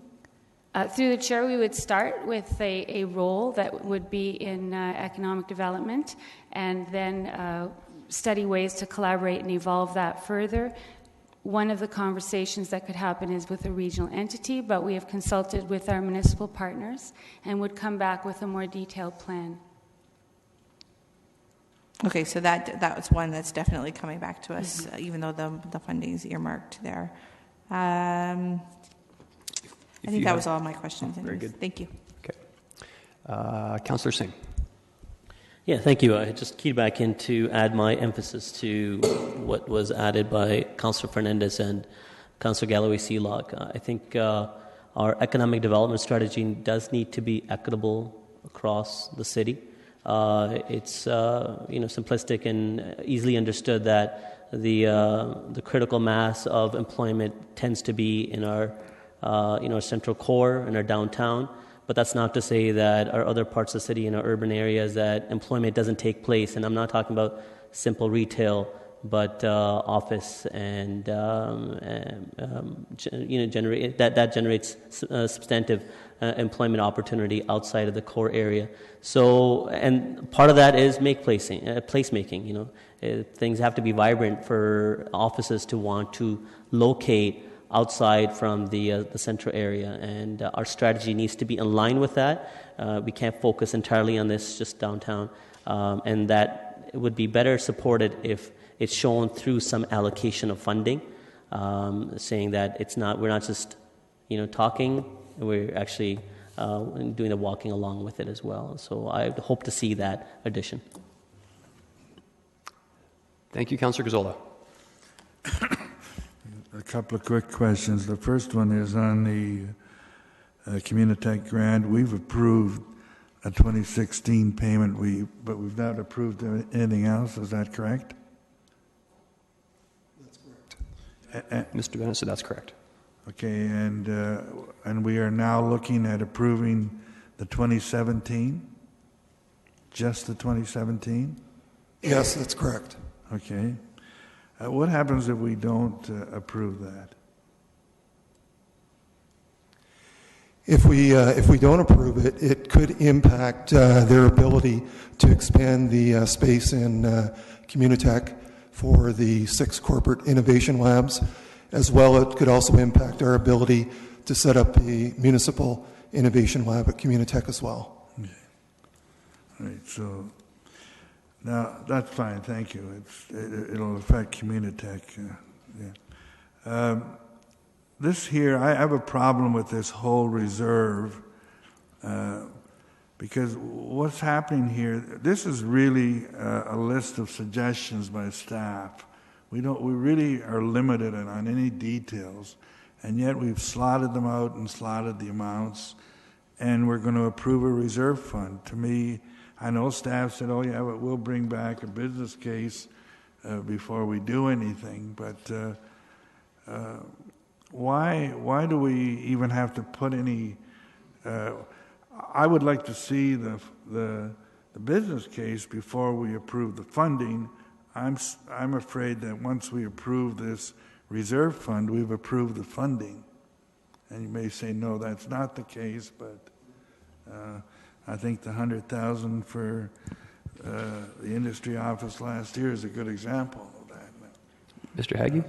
Through the chair, we would start with a role that would be in economic development and then study ways to collaborate and evolve that further. One of the conversations that could happen is with a regional entity, but we have consulted with our municipal partners and would come back with a more detailed plan. Okay, so that was one that's definitely coming back to us, even though the funding is earmarked there. I think that was all my questions. Very good. Thank you. Okay. Councillor Singh. Yeah, thank you. I just keyed back in to add my emphasis to what was added by Councillor Fernandez and Councillor Galloway-Sealock. I think our economic development strategy does need to be equitable across the city. It's simplistic and easily understood that the critical mass of employment tends to be in our central core in our downtown. But that's not to say that our other parts of the city in our urban areas that employment doesn't take place. And I'm not talking about simple retail, but office and generates substantive employment opportunity outside of the core area. So, and part of that is placemaking. Things have to be vibrant for offices to want to locate outside from the central area, and our strategy needs to be in line with that. We can't focus entirely on this just downtown, and that it would be better supported if it's shown through some allocation of funding, saying that we're not just talking, we're actually doing the walking along with it as well. So I hope to see that addition. Thank you, Councillor Gazzola. A couple of quick questions. The first one is on the Communitech grant. We've approved a 2016 payment, but we've not approved anything else. Is that correct? That's correct. Mr. Bennett said that's correct. Okay, and we are now looking at approving the 2017? Just the 2017? Yes, that's correct. Okay. What happens if we don't approve that? If we don't approve it, it could impact their ability to expand the space in Communitech for the 6 corporate innovation labs. As well, it could also impact our ability to set up a municipal innovation lab at Communitech as well. Okay. All right, so now that's fine, thank you. It'll affect Communitech. Yeah. This here, I have a problem with this whole reserve because what's happening here, this is really a list of suggestions by staff. We really are limited on any details, and yet we've slotted them out and slotted the amounts, and we're going to approve a reserve fund. To me, I know staff said, oh yeah, but we'll bring back a business case before we do anything, but why do we even have to put any? I would like to see the business case before we approve the funding. I'm afraid that once we approve this reserve fund, we've approved the funding. And you may say, no, that's not the case, but I think the $100,000 for the industry office last year is a good example of that. Mr. Haggie?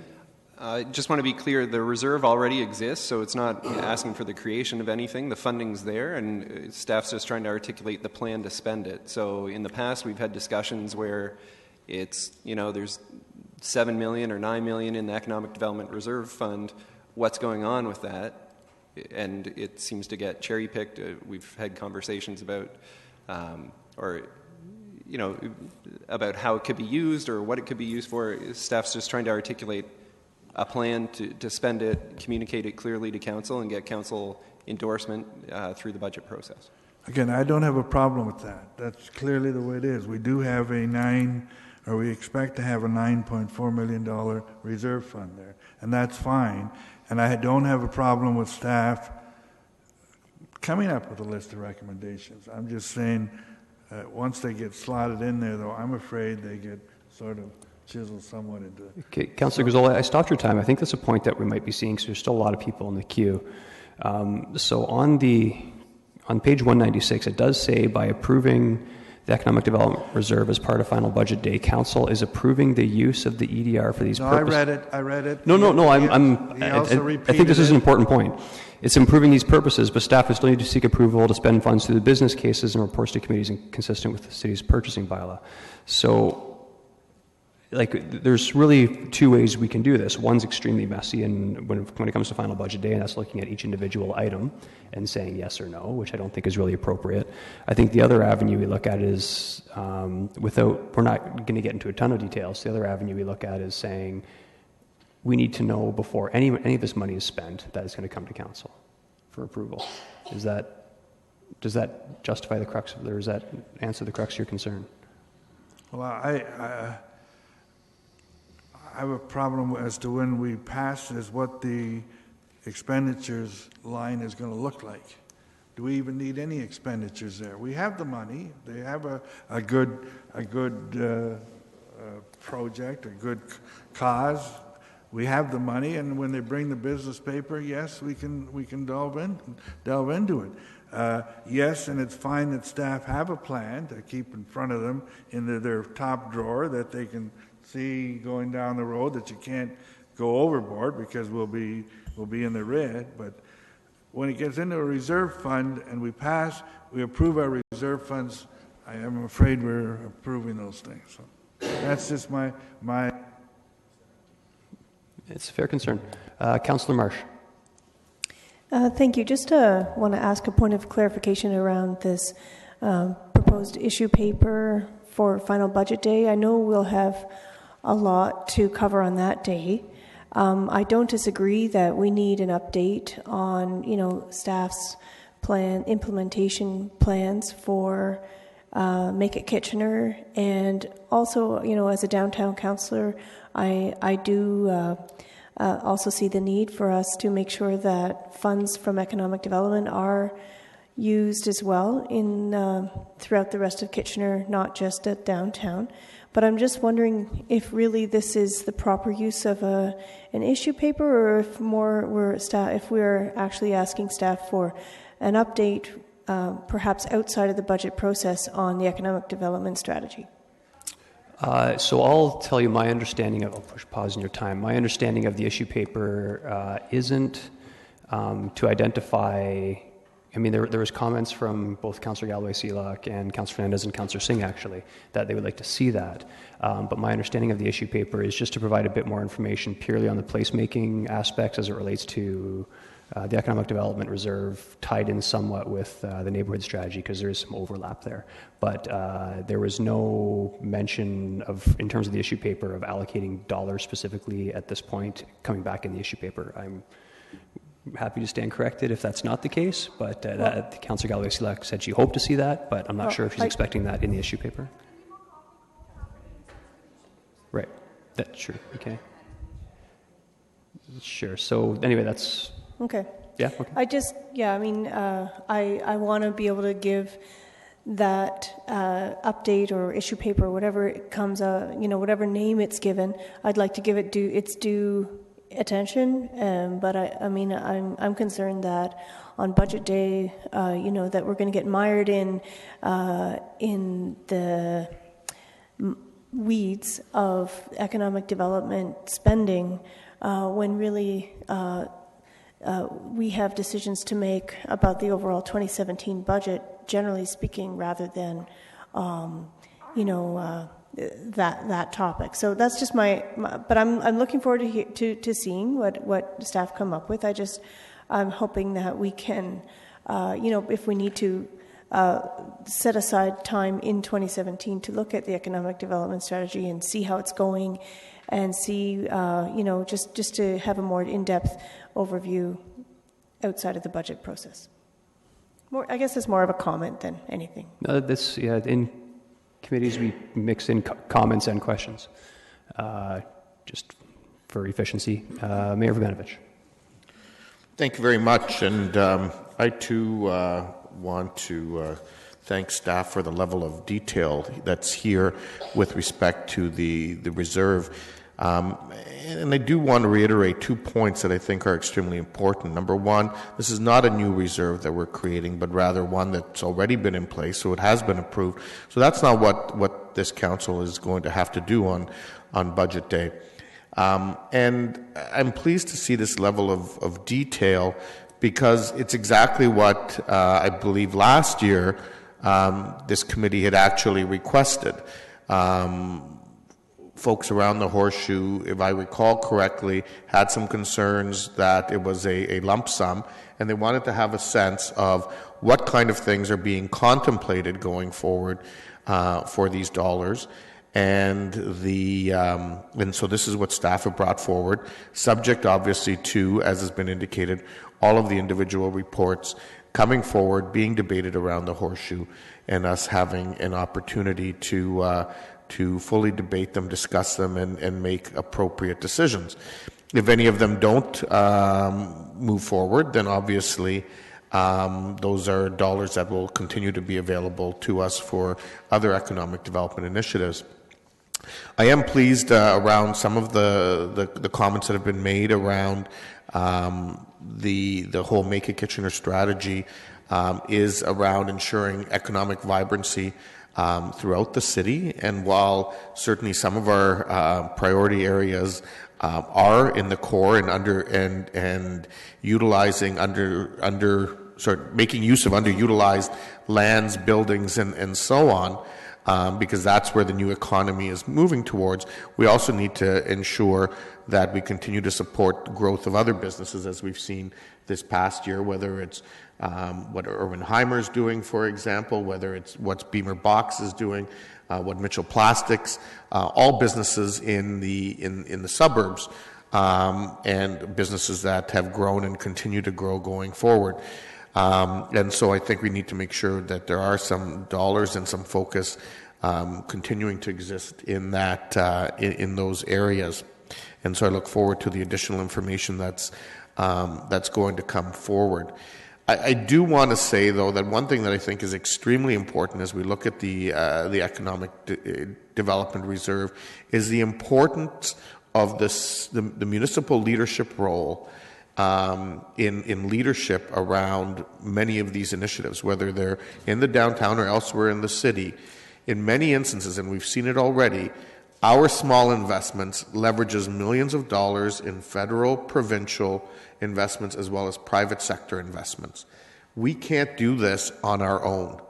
I just want to be clear, the reserve already exists, so it's not asking for the creation of anything. The funding's there, and staff's just trying to articulate the plan to spend it. So in the past, we've had discussions where it's, there's $7 million or $9 million in the Economic Development Reserve Fund. What's going on with that? And it seems to get cherry-picked. We've had conversations about, about how it could be used or what it could be used for. Staff's just trying to articulate a plan to spend it, communicate it clearly to council, and get council endorsement through the budget process. Again, I don't have a problem with that. That's clearly the way it is. We do have we expect to have a $9.4 million reserve fund there, and that's fine. And I don't have a problem with staff coming up with a list of recommendations. I'm just saying, once they get slotted in there, though, I'm afraid they get sort of chiseled somewhat into it. Okay, Councillor Gazzola, I stopped your time. I think that's a point that we might be seeing because there's still a lot of people in the queue. So on page 196, it does say by approving the Economic Development Reserve as part of final budget day, Council is approving the use of the EDR for these purposes. I read it. No. I think this is an important point. It's improving these purposes, but staff is still need to seek approval to spend funds through the business cases and reports to committees consistent with the city's purchasing bylaw. So, there's really 2 ways we can do this. One's extremely messy, and when it comes to final budget day, and that's looking at each individual item and saying yes or no, which I don't think is really appropriate. I think the other avenue we look at is, we're not going to get into a ton of details. The other avenue we look at is saying we need to know before any of this money is spent that it's going to come to council for approval. Does that justify the crux of, or does that answer the crux of your concern? Well, I have a problem as to when we pass this, what the expenditures line is going to look like. Do we even need any expenditures there? We have the money. They have a good project, a good cause. We have the money, and when they bring the business paper, yes, we can delve into it. Yes, and it's fine that staff have a plan to keep in front of them in their top drawer that they can see going down the road, that you can't go overboard because we'll be in the red. But when it gets into a reserve fund and we approve our reserve funds, I am afraid we're approving those things. So that's just my. It's a fair concern. Councillor Marsh. Thank you. Just want to ask a point of clarification around this proposed issue paper for final budget day. I know we'll have a lot to cover on that day. I don't disagree that we need an update on, staff's implementation plans for Make It Kitchener, and also, you know, as a downtown councillor, I do also see the need for us to make sure that funds from economic development are used as well in throughout the rest of Kitchener, not just at downtown. But I'm just wondering if really this is the proper use of an issue paper, or if we're actually asking staff for an update, perhaps outside of the budget process, on the economic development strategy. So I'll tell you my understanding of, I'll push pause in your time. My understanding of the issue paper isn't to identify, I mean, there was comments from both Councillor Galway-Seelock and Councillor Fernandez and Councillor Singh, actually, that they would like to see that. But my understanding of the issue paper is just to provide a bit more information purely on the placemaking aspects as it relates to the Economic Development Reserve, tied in somewhat with the neighborhood strategy, because there is some overlap there. But there was no mention of, in terms of the issue paper, of allocating dollars specifically at this point coming back in the issue paper. I'm happy to stand corrected if that's not the case, but Councillor Galway-Seelock said she hoped to see that, but I'm not sure if she's expecting that in the issue paper. Right, that's true, okay. Sure, so anyway, that's... Okay. Yeah, okay. I mean, I want to be able to give that update or issue paper, or whatever it comes, you know, whatever name it's given, I'd like to give it its due attention. But I mean, I'm concerned that on budget day, you know, that we're going to get mired in the weeds of economic development spending when really we have decisions to make about the overall 2017 budget, generally speaking, rather than, you know, that topic. So that's just but I'm looking forward to seeing what staff come up with. I'm hoping that we can, you know, if we need to set aside time in 2017 to look at the economic development strategy and see how it's going, and see, you know, just to have a more in-depth overview outside of the budget process. I guess it's more of a comment than anything. No, in committees we mix in comments and questions, just for efficiency. Mayor Vrbanovich. Thank you very much, and I too want to thank staff for the level of detail that's here with respect to the reserve. And I do want to reiterate 2 points that I think are extremely important. Number one, this is not a new reserve that we're creating, but rather one that's already been in place, so it has been approved. So that's not what this council is going to have to do on budget day. And I'm pleased to see this level of detail, because it's exactly what I believe last year this committee had actually requested. Folks around the Horseshoe, if I recall correctly, had some concerns that it was a lump sum, and they wanted to have a sense of what kind of things are being contemplated going forward for these dollars. And so this is what staff have brought forward, subject obviously to, as has been indicated, all of the individual reports coming forward, being debated around the Horseshoe, and us having an opportunity to fully debate them, discuss them, and make appropriate decisions. If any of them don't move forward, then obviously those are dollars that will continue to be available to us for other economic development initiatives. I am pleased around some of the comments that have been made around the whole Make It Kitchener strategy is around ensuring economic vibrancy throughout the city. And while certainly some of our priority areas are in the core and utilizing making use of underutilized lands, buildings, and so on, because that's where the new economy is moving towards, we also need to ensure that we continue to support the growth of other businesses, as we've seen this past year, whether it's what Irwin Heimer is doing, for example, whether it's what Beamer Box is doing, what Mitchell Plastics, all businesses in the suburbs, and businesses that have grown and continue to grow going forward. And so I think we need to make sure that there are some dollars and some focus continuing to exist in that in those areas. And so I look forward to the additional information that's going to come forward. I do want to say, though, that one thing that I think is extremely important as we look at the Economic Development Reserve is the importance of the municipal leadership role in leadership around many of these initiatives, whether they're in the downtown or elsewhere in the city. In many instances, and we've seen it already, our small investments leverages millions of dollars in federal, provincial investments as well as private sector investments. We can't do this on our own.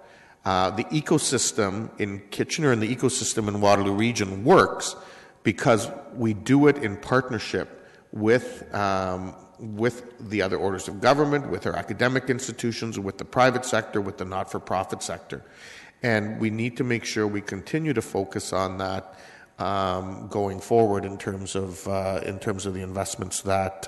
The ecosystem in Kitchener and the ecosystem in Waterloo Region works because we do it in partnership with the other orders of government, with our academic institutions, with the private sector, with the not-for-profit sector. And we need to make sure we continue to focus on that going forward in terms of the investments that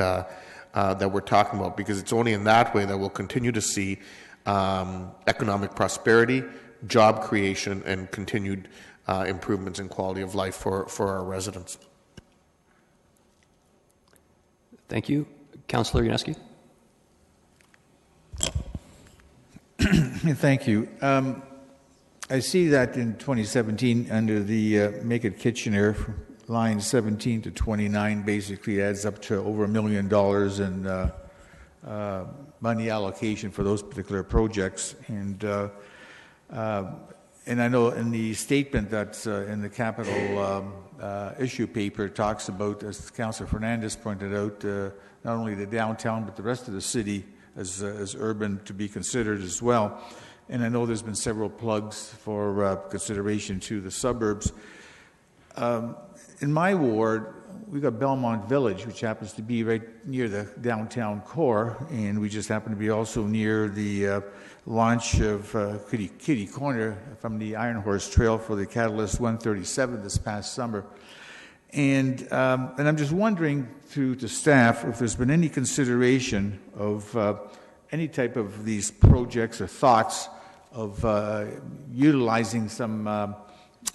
we're talking about, because it's only in that way that we'll continue to see economic prosperity, job creation, and continued improvements in quality of life for our residents. Thank you. Councillor Yaneski. Thank you. I see that in 2017, under the Make It Kitchener, line 17 to 29 basically adds up to over $1 million in money allocation for those particular projects. And I know in the statement that's in the capital issue paper, it talks about, as Councillor Fernandez pointed out, not only the downtown but the rest of the city as urban to be considered as well. And I know there's been several plugs for consideration to the suburbs. In my ward, we've got Belmont Village, which happens to be right near the downtown core, and we just happen to be also near the launch of Kitty Corner from the Iron Horse Trail for the Catalyst 137 this past summer. And I'm just wondering through to staff if there's been any consideration of any type of these projects or thoughts of utilizing some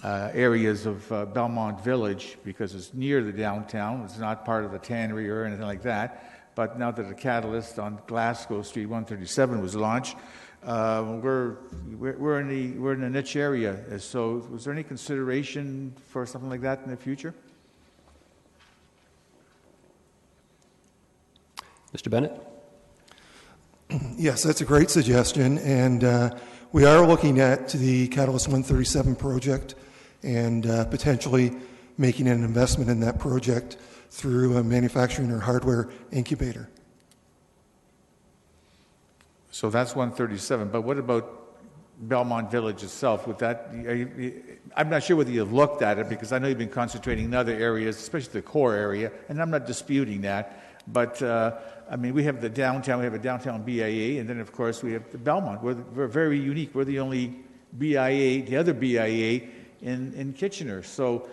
areas of Belmont Village, because it's near the downtown. It's not part of the tannery or anything like that. But now that the Catalyst on Glasgow Street 137 was launched, we're in a niche area. So was there any consideration for something like that in the future? Mr. Bennett? Yes, that's a great suggestion, and we are looking at the Catalyst 137 project and potentially making an investment in that project through a manufacturing or hardware incubator. So that's 137, but what about Belmont Village itself? Would that, I'm not sure whether you've looked at it, because I know you've been concentrating in other areas, especially the core area, and I'm not disputing that. But, I mean, we have the downtown, we have a downtown BIA, and then, of course, we have the Belmont. We're very unique. We're the only BIA, the other BIA in Kitchener. So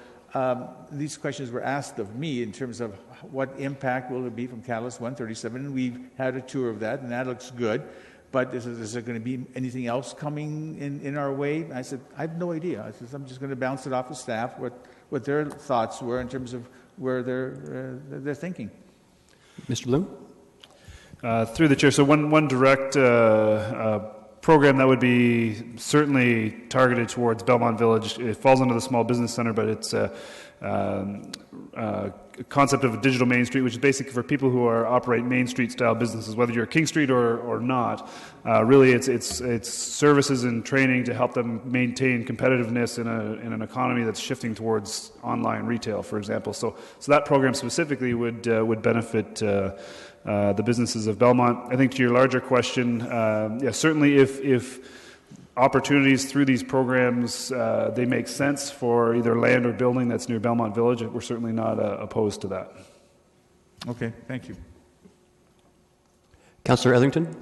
these questions were asked of me in terms of what impact will it be from Catalyst 137, and we've had a tour of that, and that looks good. But is there going to be anything else coming in our way? I said, I have no idea. I said, I'm just going to bounce it off the staff, what their thoughts were in terms of where they're thinking. Mr. Bloom? Through the chair, so one direct program that would be certainly targeted towards Belmont Village. It falls under the small business center, but it's a concept of a digital Main Street, which is basically for people who operate Main Street style businesses, whether you're King Street or not. Really, it's services and training to help them maintain competitiveness in an economy that's shifting towards online retail, for example. So that program specifically would benefit the businesses of Belmont. I think to your larger question, certainly if opportunities through these programs, they make sense for either land or building that's near Belmont Village, we're certainly not opposed to that. Okay, thank you. Councillor Etherington?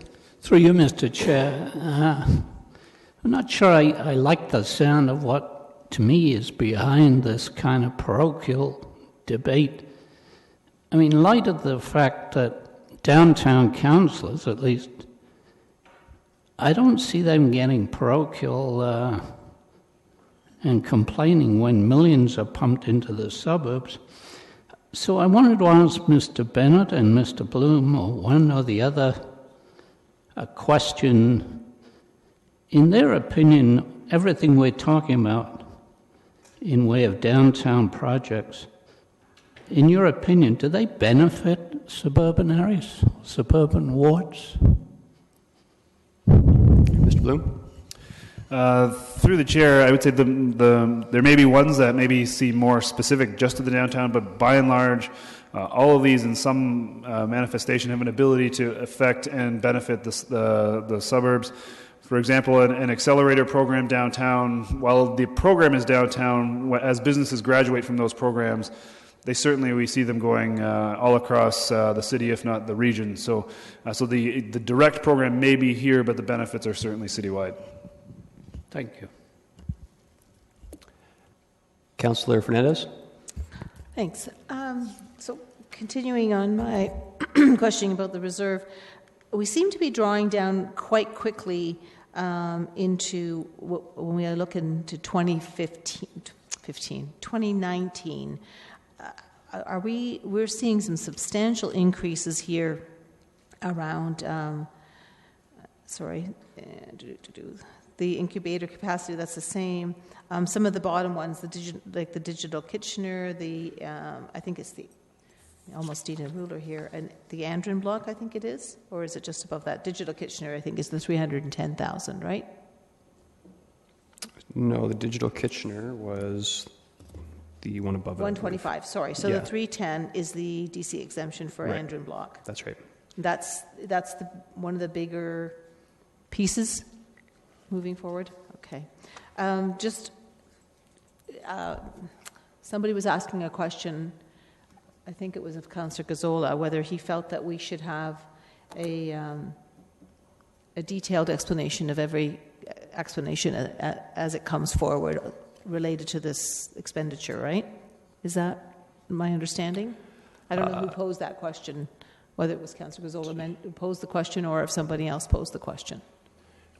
Through you, Mr. Chair. I'm not sure I like the sound of what, to me, is behind this kind of parochial debate. I mean, in light of the fact that downtown councillors, at least I don't see them getting parochial and complaining when millions are pumped into the suburbs. So I wanted to ask Mr. Bennett and Mr. Bloom, or one or the other, a question. In their opinion, everything we're talking about in way of downtown projects, in your opinion, do they benefit suburban areas, suburban wards? Mr. Bloom? Through the chair, I would say there may be ones that maybe seem more specific just to the downtown, but by and large, all of these in some manifestation have an ability to affect and benefit the suburbs. For example, an accelerator program downtown, while the program is downtown, as businesses graduate from those programs, we see them going all across the city, if not the region. So the direct program may be here, but the benefits are certainly citywide. Thank you. Councillor Fernandez? Thanks. So continuing on my questioning about the reserve, we seem to be drawing down quite quickly into, when we look into 2019, we're seeing some substantial increases here around, the incubator capacity, that's the same. Some of the bottom ones, like the Digital Kitchener, I think it's the, I almost need a ruler here, and the Andrin block, I think it is, or is it just above that? Digital Kitchener, I think, is the 310,000, right? No, the Digital Kitchener was the one above it. 125, sorry. So yeah. The 310 is the DC exemption for Right. Andrin block. That's right. That's one of the bigger pieces moving forward? Okay. Somebody was asking a question, I think it was of Councillor Gazzola, whether he felt that we should have a detailed explanation of every explanation as it comes forward related to this expenditure, right? Is that my understanding? I don't know who posed that question, whether it was Councillor Gazzola who posed the question or if somebody else posed the question.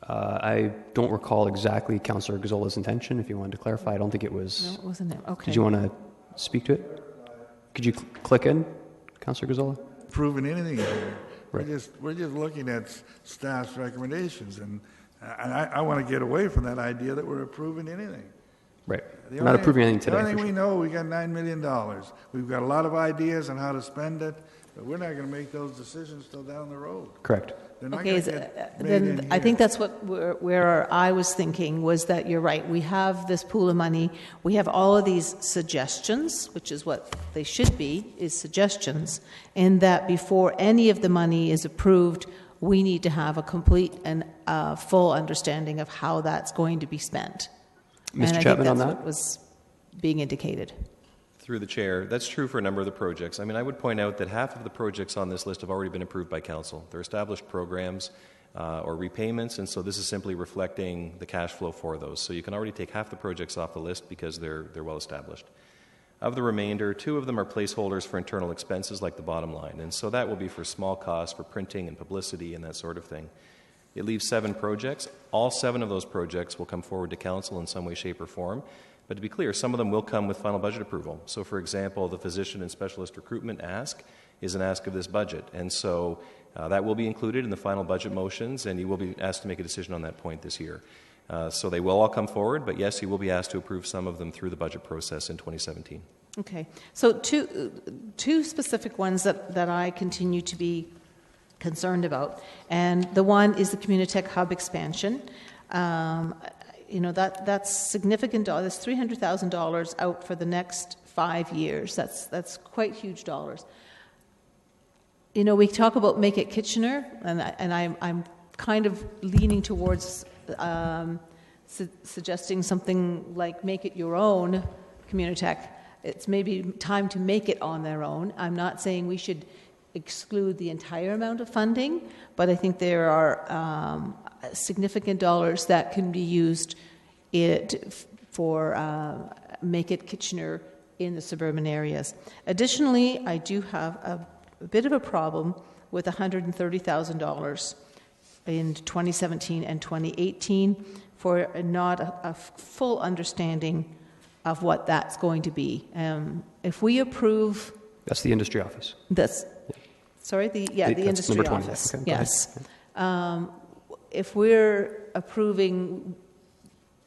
I don't recall exactly Councillor Gazzola's intention. If you wanted to clarify, I don't think it was. No, it wasn't it. Okay. Did you want to speak to it? Could you click in, Councillor Gazzola? Proving anything here. Right. We're just looking at staff's recommendations, and I want to get away from that idea that we're approving anything. Right. We're not approving anything today. The only thing we know, we got $9 million. We've got a lot of ideas on how to spend it, but we're not going to make those decisions till down the road. Correct. Okay, then I think that's where I was thinking, was that you're right. We have this pool of money. We have all of these suggestions, which is what they should be, is suggestions, and that before any of the money is approved, we need to have a complete and full understanding of how that's going to be spent. Mr. Chapman, on that? What was being indicated. Through the chair, that's true for a number of the projects. I mean, I would point out that half of the projects on this list have already been approved by council. They're established programs or repayments, and so this is simply reflecting the cash flow for those. So you can already take half the projects off the list because they're well established. Of the remainder, 2 of them are placeholders for internal expenses like the bottom line, and so that will be for small costs for printing and publicity and that sort of thing. It leaves 7 projects. All 7 of those projects will come forward to council in some way, shape, or form. But to be clear, some of them will come with final budget approval. So, for example, the physician and specialist recruitment ask is an ask of this budget. And so that will be included in the final budget motions, and you will be asked to make a decision on that point this year. So they will all come forward, but yes, you will be asked to approve some of them through the budget process in 2017. Okay. So two specific ones that I continue to be concerned about. And the one is the Communitech Hub expansion. That's significant. That's $300,000 out for the next 5 years. That's quite huge dollars. We talk about Make It Kitchener, and I'm kind of leaning towards suggesting something like Make It Your Own Communitech. It's maybe time to make it on their own. I'm not saying we should exclude the entire amount of funding, but I think there are significant dollars that can be used for Make It Kitchener in the suburban areas. Additionally, I do have a bit of a problem with $130,000 in 2017 and 2018 for not a full understanding of what that's going to be. If we approve... That's the industry office. That's, sorry, the industry number 20. office. Okay, yes. If we're approving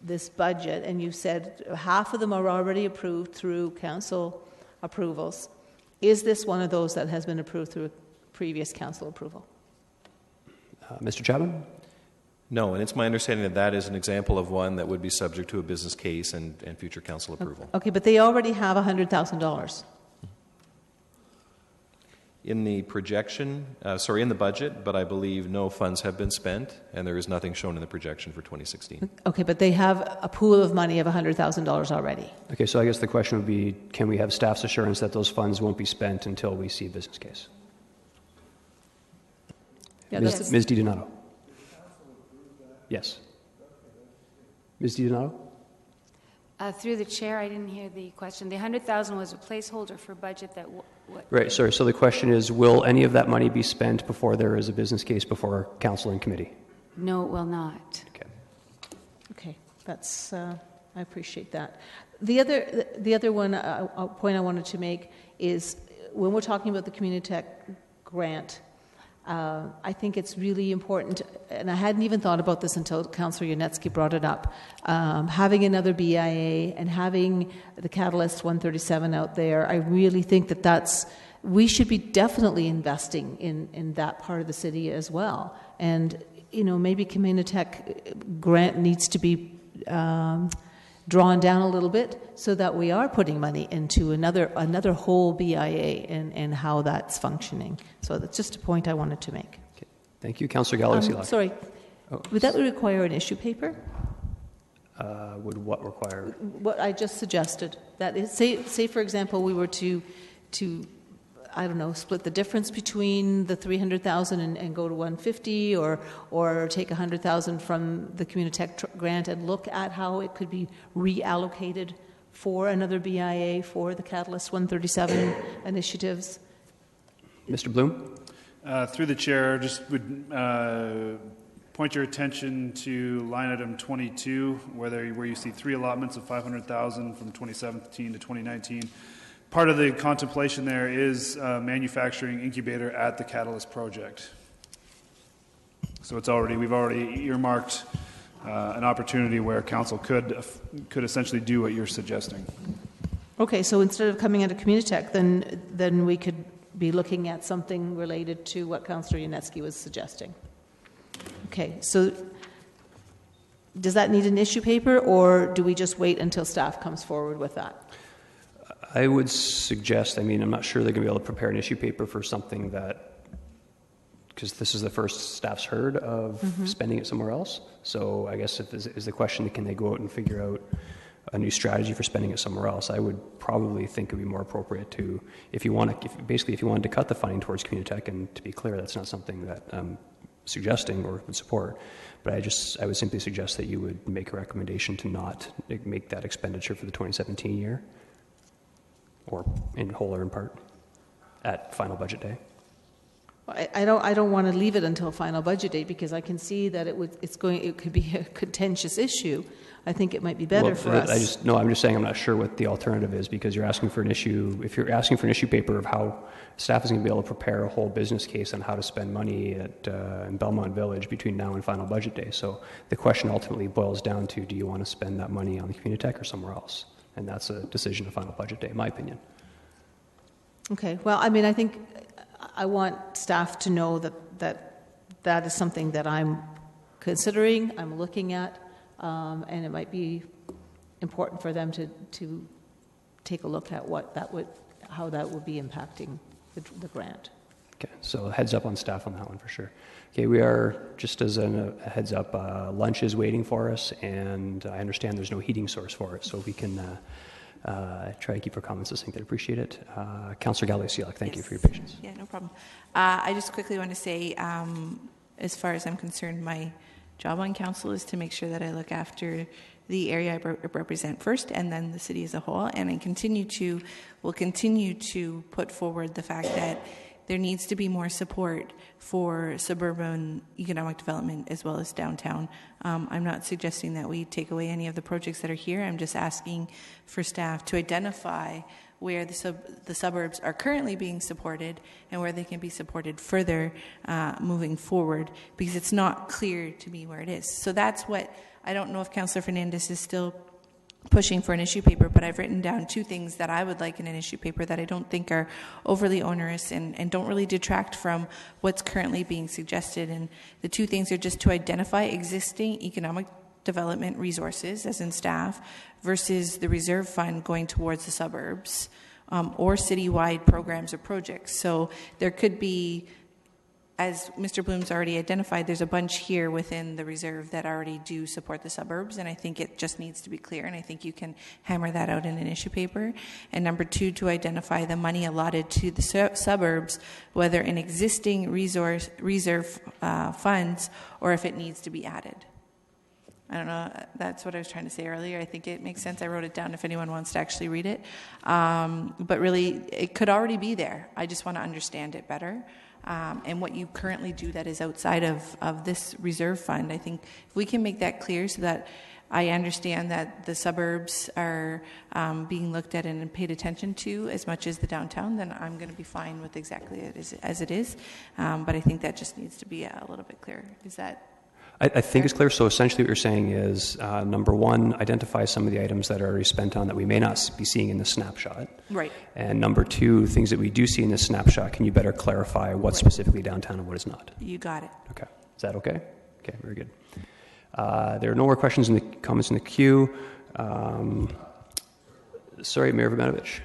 this budget, and you said half of them are already approved through council approvals, is this one of those that has been approved through previous council approval? Mr. Chapman? No, and it's my understanding that that is an example of one that would be subject to a business case and future council approval. Okay, but they already have $100,000. In the projection, in the budget, but I believe no funds have been spent, and there is nothing shown in the projection for 2016. Okay, but they have a pool of money of $100,000 already. Okay, so I guess the question would be, can we have staff's assurance that those funds won't be spent until we see a business case? Yeah, Ms. DiDonato. Yes. Ms. DiDonato? Through the chair, I didn't hear the question. The $100,000 was a placeholder for budget that... Right, sorry. So the question is, will any of that money be spent before there is a business case before council and committee? No, it will not. Okay, that's I appreciate that. The other one point I wanted to make is when we're talking about the Communitech grant, I think it's really important, and I hadn't even thought about this until Councillor Yonetsky brought it up, having another BIA and having the Catalyst 137 out there. I really think we should be definitely investing in that part of the city as well. And, maybe Communitech grant needs to be drawn down a little bit so that we are putting money into another whole BIA and how that's functioning. So that's just a point I wanted to make. Okay. Thank you. Councillor Galloway-Seelock. Sorry. Would that require an issue paper? Would what require? What I just suggested. That is, say for example, we were to I don't know, split the difference between the 300,000 and go to 150, or take 100,000 from the Communitech grant and look at how it could be reallocated for another BIA for the Catalyst 137 initiatives. Mr. Bloom? Through the chair, just would point your attention to line item 22, where you see 3 allotments of 500,000 from 2017 to 2019. Part of the contemplation there is manufacturing incubator at the Catalyst project. So we've already earmarked an opportunity where council could essentially do what you're suggesting. Okay, so instead of coming out of Communitech, then we could be looking at something related to what Councillor Yonetsky was suggesting. Okay, so does that need an issue paper, or do we just wait until staff comes forward with that? I would suggest, I'm not sure they're going to be able to prepare an issue paper for something because this is the first staff's heard of spending it somewhere else. So I guess is the question, can they go out and figure out a new strategy for spending it somewhere else? I would probably think it would be more appropriate to, if you wanted to cut the funding towards Communitech, and to be clear, that's not something that I'm suggesting or would support, but I would simply suggest that you would make a recommendation to not make that expenditure for the 2017 year, or in whole or in part, at final budget day. I don't want to leave it until final budget day, because I can see that it could be a contentious issue. I think it might be better for us. I'm just saying I'm not sure what the alternative is, because you're asking for an issue. If you're asking for an issue paper of how staff is going to be able to prepare a whole business case on how to spend money in Belmont Village between now and final budget day. So the question ultimately boils down to, do you want to spend that money on the Communitech or somewhere else? And that's a decision of final budget day, in my opinion. Okay. Well, I think I want staff to know that is something that I'm considering, I'm looking at, and it might be important for them to take a look at how that would be impacting the grant. Okay, so heads up on staff on that one for sure. Okay, we are, just as a heads up, lunch is waiting for us, and I understand there's no heating source for it, so we can try to keep our comments succinct. I'd appreciate it. Councillor Galloway-Seelock, thank you for your patience. Yeah, no problem. I just quickly want to say, as far as I'm concerned, my job on council is to make sure that I look after the area I represent first, and then the city as a whole, and will continue to put forward the fact that there needs to be more support for suburban economic development as well as downtown. I'm not suggesting that we take away any of the projects that are here. I'm just asking for staff to identify where the suburbs are currently being supported and where they can be supported further moving forward, because it's not clear to me where it is. So that's what, I don't know if Councillor Fernandez is still pushing for an issue paper, but I've written down 2 things that I would like in an issue paper that I don't think are overly onerous and don't really detract from what's currently being suggested. And the 2 things are just to identify existing economic development resources, as in staff, versus the reserve fund going towards the suburbs or citywide programs or projects. So there could be, as Mr. Bloom's already identified, there's a bunch here within the reserve that already do support the suburbs, and I think it just needs to be clear, and I think you can hammer that out in an issue paper. And number 2, to identify the money allotted to the suburbs, whether in existing reserve funds or if it needs to be added. I don't know, that's what I was trying to say earlier. I think it makes sense. I wrote it down if anyone wants to actually read it. But really, it could already be there. I just want to understand it better. And what you currently do that is outside of this reserve fund. I think if we can make that clear so that I understand that the suburbs are being looked at and paid attention to as much as the downtown, then I'm going to be fine with exactly as it is. But I think that just needs to be a little bit clearer. Is that... I think it's clear. So essentially what you're saying is, number 1, identify some of the items that are already spent on that we may not be seeing in the snapshot. Right. And number 2, things that we do see in this snapshot, can you better clarify what's specifically downtown and what is not? You got it. Okay. Is that okay? Okay, very good. There are no more questions in the comments in the queue. Sorry, Mayor Vrbanovich.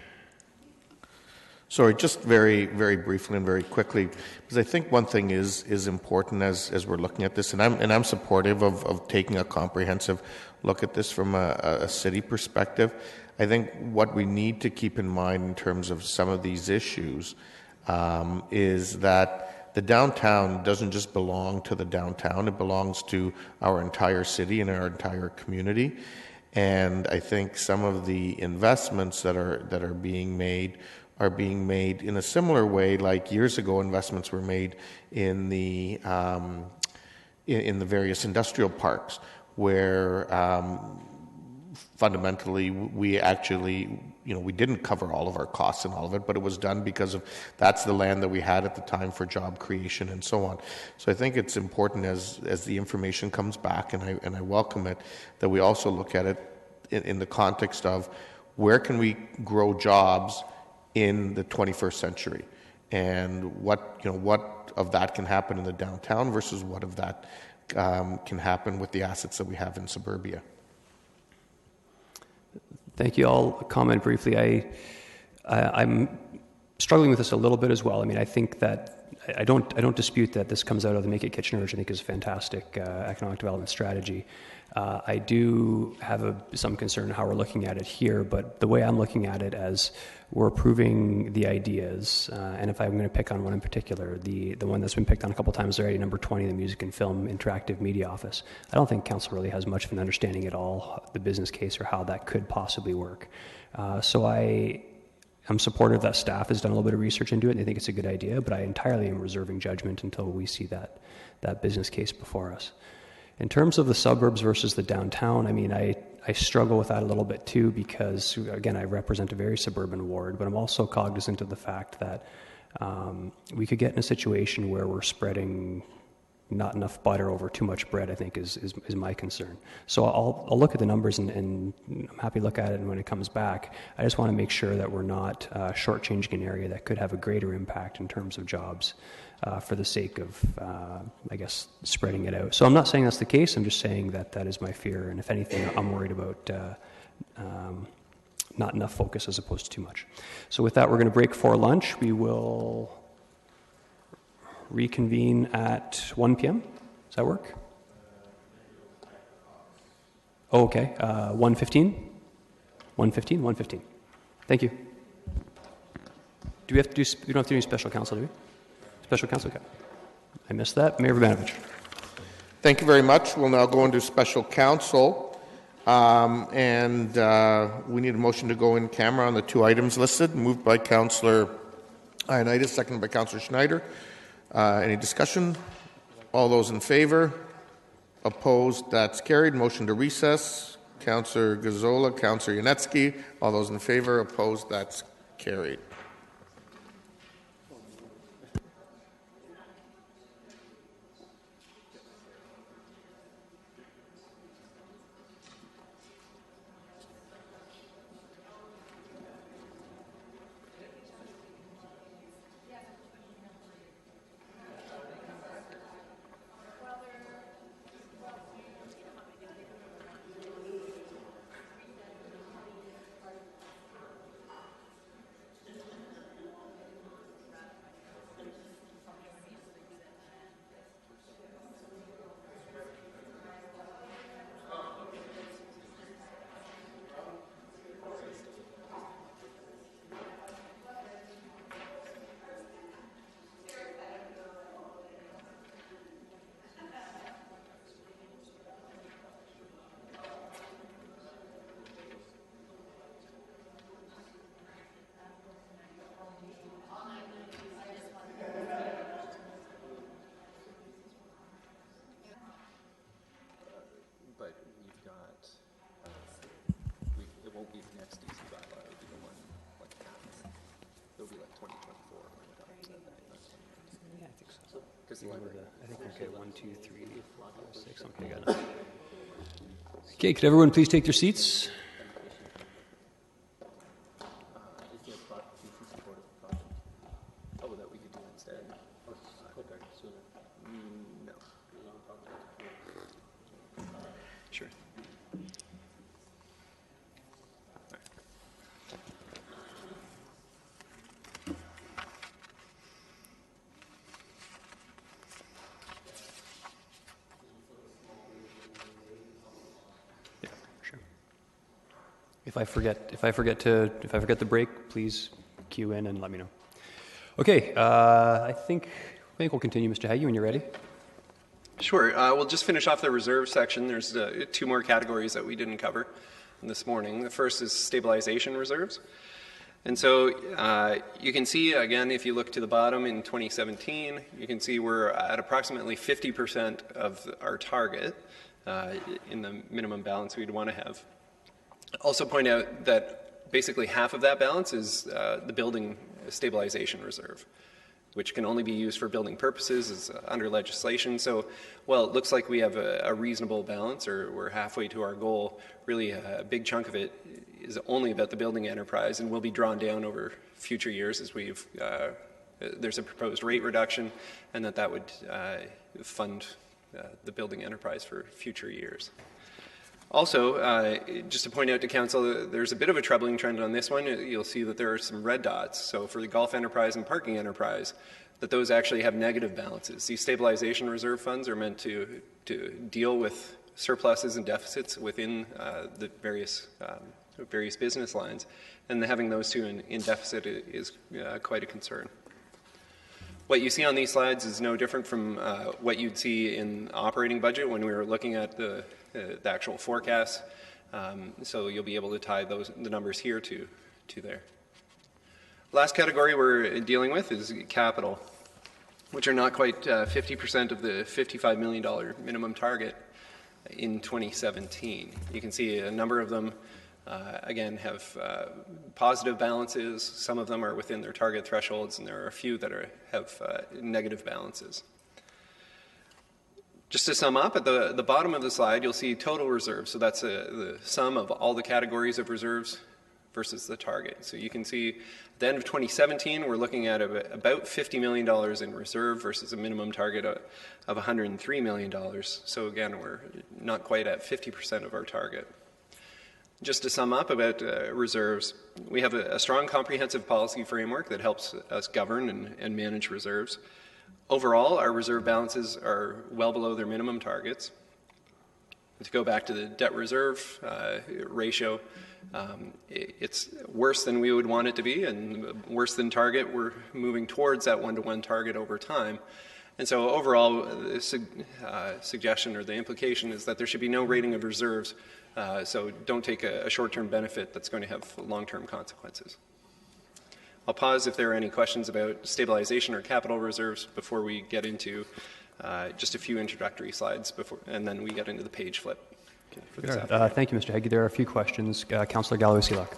Sorry, just very, very briefly and very quickly, because I think one thing is important as we're looking at this, and I'm supportive of taking a comprehensive look at this from a city perspective. I think what we need to keep in mind in terms of some of these issues is that the downtown doesn't just belong to the downtown; it belongs to our entire city and our entire community. And I think some of the investments that are being made in a similar way, like years ago investments were made in the various industrial parks, where fundamentally we actually, we didn't cover all of our costs and all of it, but it was done because of that's the land that we had at the time for job creation and so on. So I think it's important as the information comes back, and I welcome it, that we also look at it in the context of where can we grow jobs in the 21st century, and what of that can happen in the downtown versus what of that can happen with the assets that we have in suburbia. Thank you. I'll comment briefly. I'm struggling with this a little bit as well. I mean, I think that I don't dispute that this comes out of the Make It Kitchener, which I think is a fantastic economic development strategy. I do have some concern in how we're looking at it here, but the way I'm looking at it as we're approving the ideas, and if I'm going to pick on one in particular, the one that's been picked on a couple times already, number 20, the Music and Film Interactive Media Office, I don't think Council really has much of an understanding at all, the business case or how that could possibly work. So I'm supportive that staff has done a little bit of research into it, and they think it's a good idea, but I entirely am reserving judgment until we see that business case before us. In terms of the suburbs versus the downtown, I mean, I struggle with that a little bit too, because, again, I represent a very suburban ward, but I'm also cognizant of the fact that we could get in a situation where we're spreading not enough butter over too much bread, I think, is my concern. So I'll look at the numbers, and I'm happy to look at it, and when it comes back, I just want to make sure that we're not shortchanging an area that could have a greater impact in terms of jobs for the sake of, I guess, spreading it out. So I'm not saying that's the case, I'm just saying that is my fear, and if anything, I'm worried about not enough focus as opposed to too much. So with that, we're going to break for lunch. We will reconvene at 1 p.m. Does that work? Oh, okay. 1:15? 1:15? 1:15. Thank you. We don't have to do any special counsel, do we? Special counsel? Okay. I missed that. Mayor Vrbanovich. Thank you very much. We'll now go into special counsel. We need a motion to go in camera on the 2 items listed, moved by Councillor Ioannidis, seconded by Councillor Schneider. Any discussion? All those in favor? Opposed? That's carried. Motion to recess. Councillor Gazzola, Councillor Yanetsky. All those in favor? Opposed? That's carried. I think okay, 1, 2, 3, 4, 5, 6. Okay, got it. Okay, could everyone please take their seats? Sure. If I forget the break, please cue in and let me know. Okay, I think we'll continue, Mr. Haggie, when you're ready. Sure. We'll just finish off the reserve section. There's two more categories that we didn't cover this morning. The first is stabilization reserves. And so you can see, again, if you look to the bottom in 2017, you can see we're at approximately 50% of our target in the minimum balance we'd want to have. Also point out that basically half of that balance is the building stabilization reserve, which can only be used for building purposes, is under legislation. So, well, it looks like we have a reasonable balance, or we're halfway to our goal. Really, a big chunk of it is only about the building enterprise and will be drawn down over future years as there's a proposed rate reduction, and that would fund the building enterprise for future years. Also, just to point out to Council, there's a bit of a troubling trend on this one. You'll see that there are some red dots. So for the golf enterprise and parking enterprise, that those actually have negative balances. These stabilization reserve funds are meant to deal with surpluses and deficits within the various business lines, and having those two in deficit is quite a concern. What you see on these slides is no different from what you'd see in operating budget when we were looking at the actual forecast. So you'll be able to tie the numbers here to there. Last category we're dealing with is capital, which are not quite 50% of the $55 million minimum target in 2017. You can see a number of them, again, have positive balances. Some of them are within their target thresholds, and there are a few that have negative balances. Just to sum up, at the bottom of the slide, you'll see total reserves. So that's the sum of all the categories of reserves versus the target. So you can see at the end of 2017, we're looking at about $50 million in reserve versus a minimum target of $103 million. So again, we're not quite at 50% of our target. Just to sum up about reserves, we have a strong comprehensive policy framework that helps us govern and manage reserves. Overall, our reserve balances are well below their minimum targets. To go back to the debt reserve ratio, it's worse than we would want it to be, and worse than target. We're moving towards that 1-to-1 target over time. And so overall, the suggestion or the implication is that there should be no rating of reserves, so don't take a short-term benefit that's going to have long-term consequences. I'll pause if there are any questions about stabilization or capital reserves before we get into just a few introductory slides before, and then we get into the page flip. For this Thank you, Mr. Heggie. There are a few questions. Councillor Galloway-Seelock.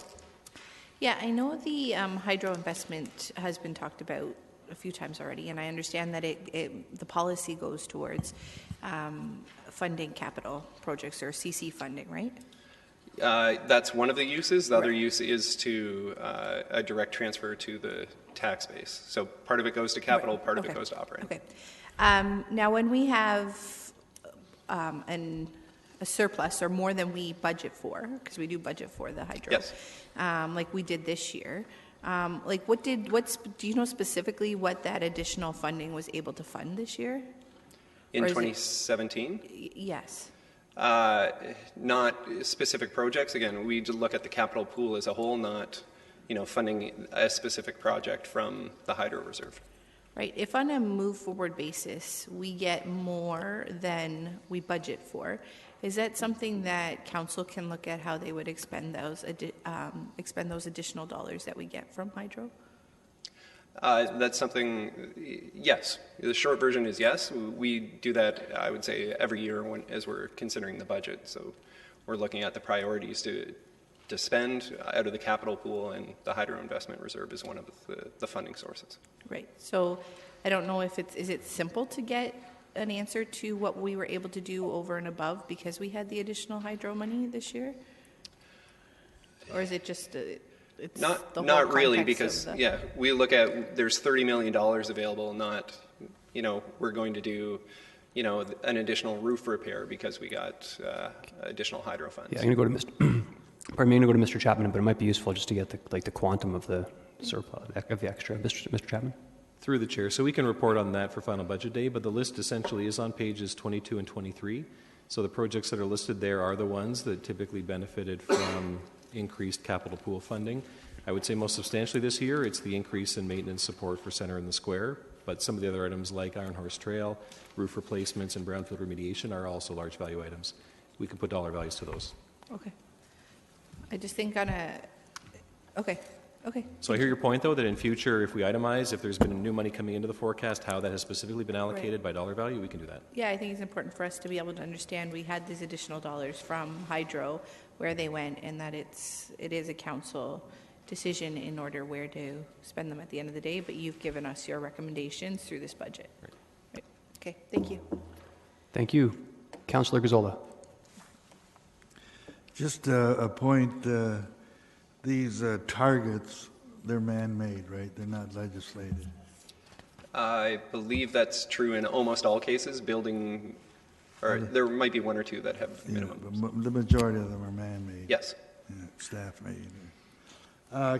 Yeah, I know the hydro investment has been talked about a few times already, and I understand that the policy goes towards funding capital projects or CC funding, right? That's one of the uses. The other use is to a direct transfer to the tax base. So part of it goes to capital, part of it goes to operating. Okay. Now, when we have a surplus or more than we budget for, because we do budget for the hydro, yes, like we did this year. Do you know specifically what that additional funding was able to fund this year? In 2017? Yes. Not specific projects. Again, we look at the capital pool as a whole, not, funding a specific project from the hydro reserve. Right. If on a move forward basis we get more than we budget for, is that something that council can look at how they would expend those additional dollars that we get from hydro? That's something, yes. The short version is yes. We do that, I would say, every year as we're considering the budget. So we're looking at the priorities to spend out of the capital pool, and the hydro investment reserve is one of the funding sources. Right. So I don't know if is it simple to get an answer to what we were able to do over and above because we had the additional hydro money this year? Or is it just... It's not really, because we look at there's $30 million available, not we're going to do an additional roof repair because we got additional hydro funds. Yeah, I'm going to go to Mr. Chapman, but it might be useful just to get the quantum of the surplus of the extra. Mr. Chapman. Through the chair, so we can report on that for final budget day, but the list essentially is on pages 22 and 23. So the projects that are listed there are the ones that typically benefited from increased capital pool funding. I would say most substantially this year, it's the increase in maintenance support for Centre in the Square, but some of the other items like Iron Horse Trail, roof replacements, and brownfield remediation are also large value items. We can put dollar values to those. Okay. I just think okay. So I hear your point, though, that in future, if we itemize, if there's been new money coming into the forecast, how that has specifically been allocated by dollar value, we can do that. Yeah, I think it's important for us to be able to understand we had these additional dollars from hydro, where they went, and that it is a council decision in order where to spend them at the end of the day, but you've given us your recommendations through this budget. Right. Okay, thank you. Thank you. Councillor Gazzola. Just a point, these targets, they're man-made, right? They're not legislated. I believe that's true in almost all cases. There might be one or two that have minimums. But the majority of them are man-made. Yes. Yeah, staff-made.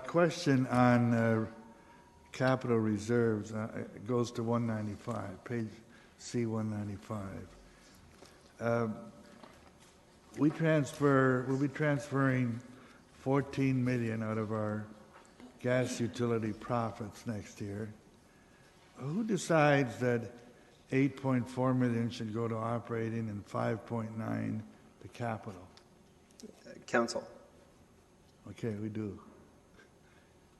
Question on capital reserves. It goes to 195, page C195. We'll be transferring 14 million out of our gas utility profits next year. Who decides that 8.4 million should go to operating and 5.9 to capital? Council. Okay, we do.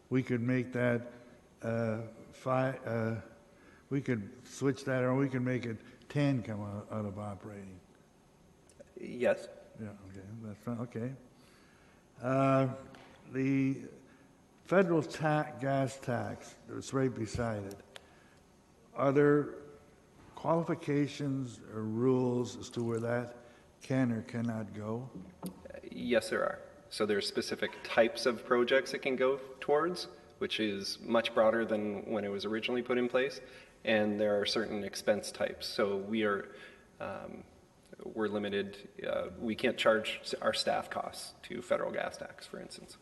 We could make that we could switch that, or we could make it 10 come out of operating. Yes. Yeah. Okay. That's fine. Okay. The federal gas tax that's right beside it. Are there qualifications or rules as to where that can or cannot go? Yes, there are. So there are specific types of projects it can go towards, which is much broader than when it was originally put in place. And there are certain expense types. So we're limited. We can't charge our staff costs to federal gas tax, for instance.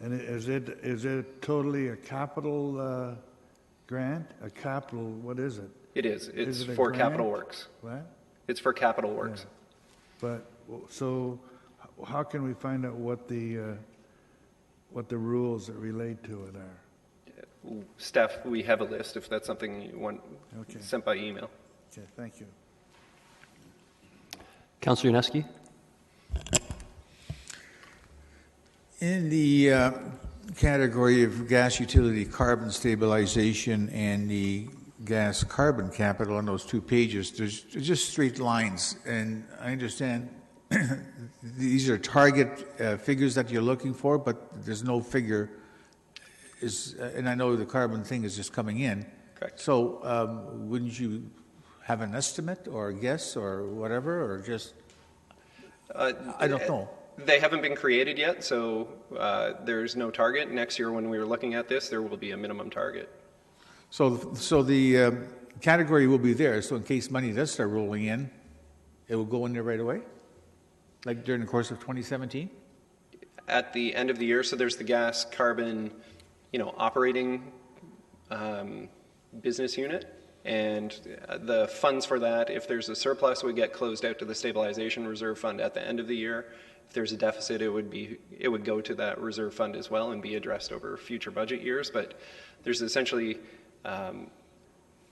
And is it totally a capital grant? A capital, what is it? It is. It's for capital works. What? It's for capital works. Yeah. But so how can we find out what the rules that relate to it are? Staff, we have a list if that's something you want sent by email. Okay, thank you. Councillor Yaneski. In the category of gas utility carbon stabilization and the gas carbon capital on those 2 pages, there's just straight lines. And I understand these are target figures that you're looking for, but there's no figure. And I know the carbon thing is just coming in. Correct. So wouldn't you have an estimate or a guess or whatever, or just, I don't know. They haven't been created yet, so there's no target. Next year when we were looking at this, there will be a minimum target. So the category will be there, so in case money does start rolling in, it will go in there right away? Like during the course of 2017? At the end of the year, so there's the gas carbon, operating business unit, and the funds for that, if there's a surplus, would get closed out to the stabilization reserve fund at the end of the year. If there's a deficit, it would go to that reserve fund as well and be addressed over future budget years. But there's essentially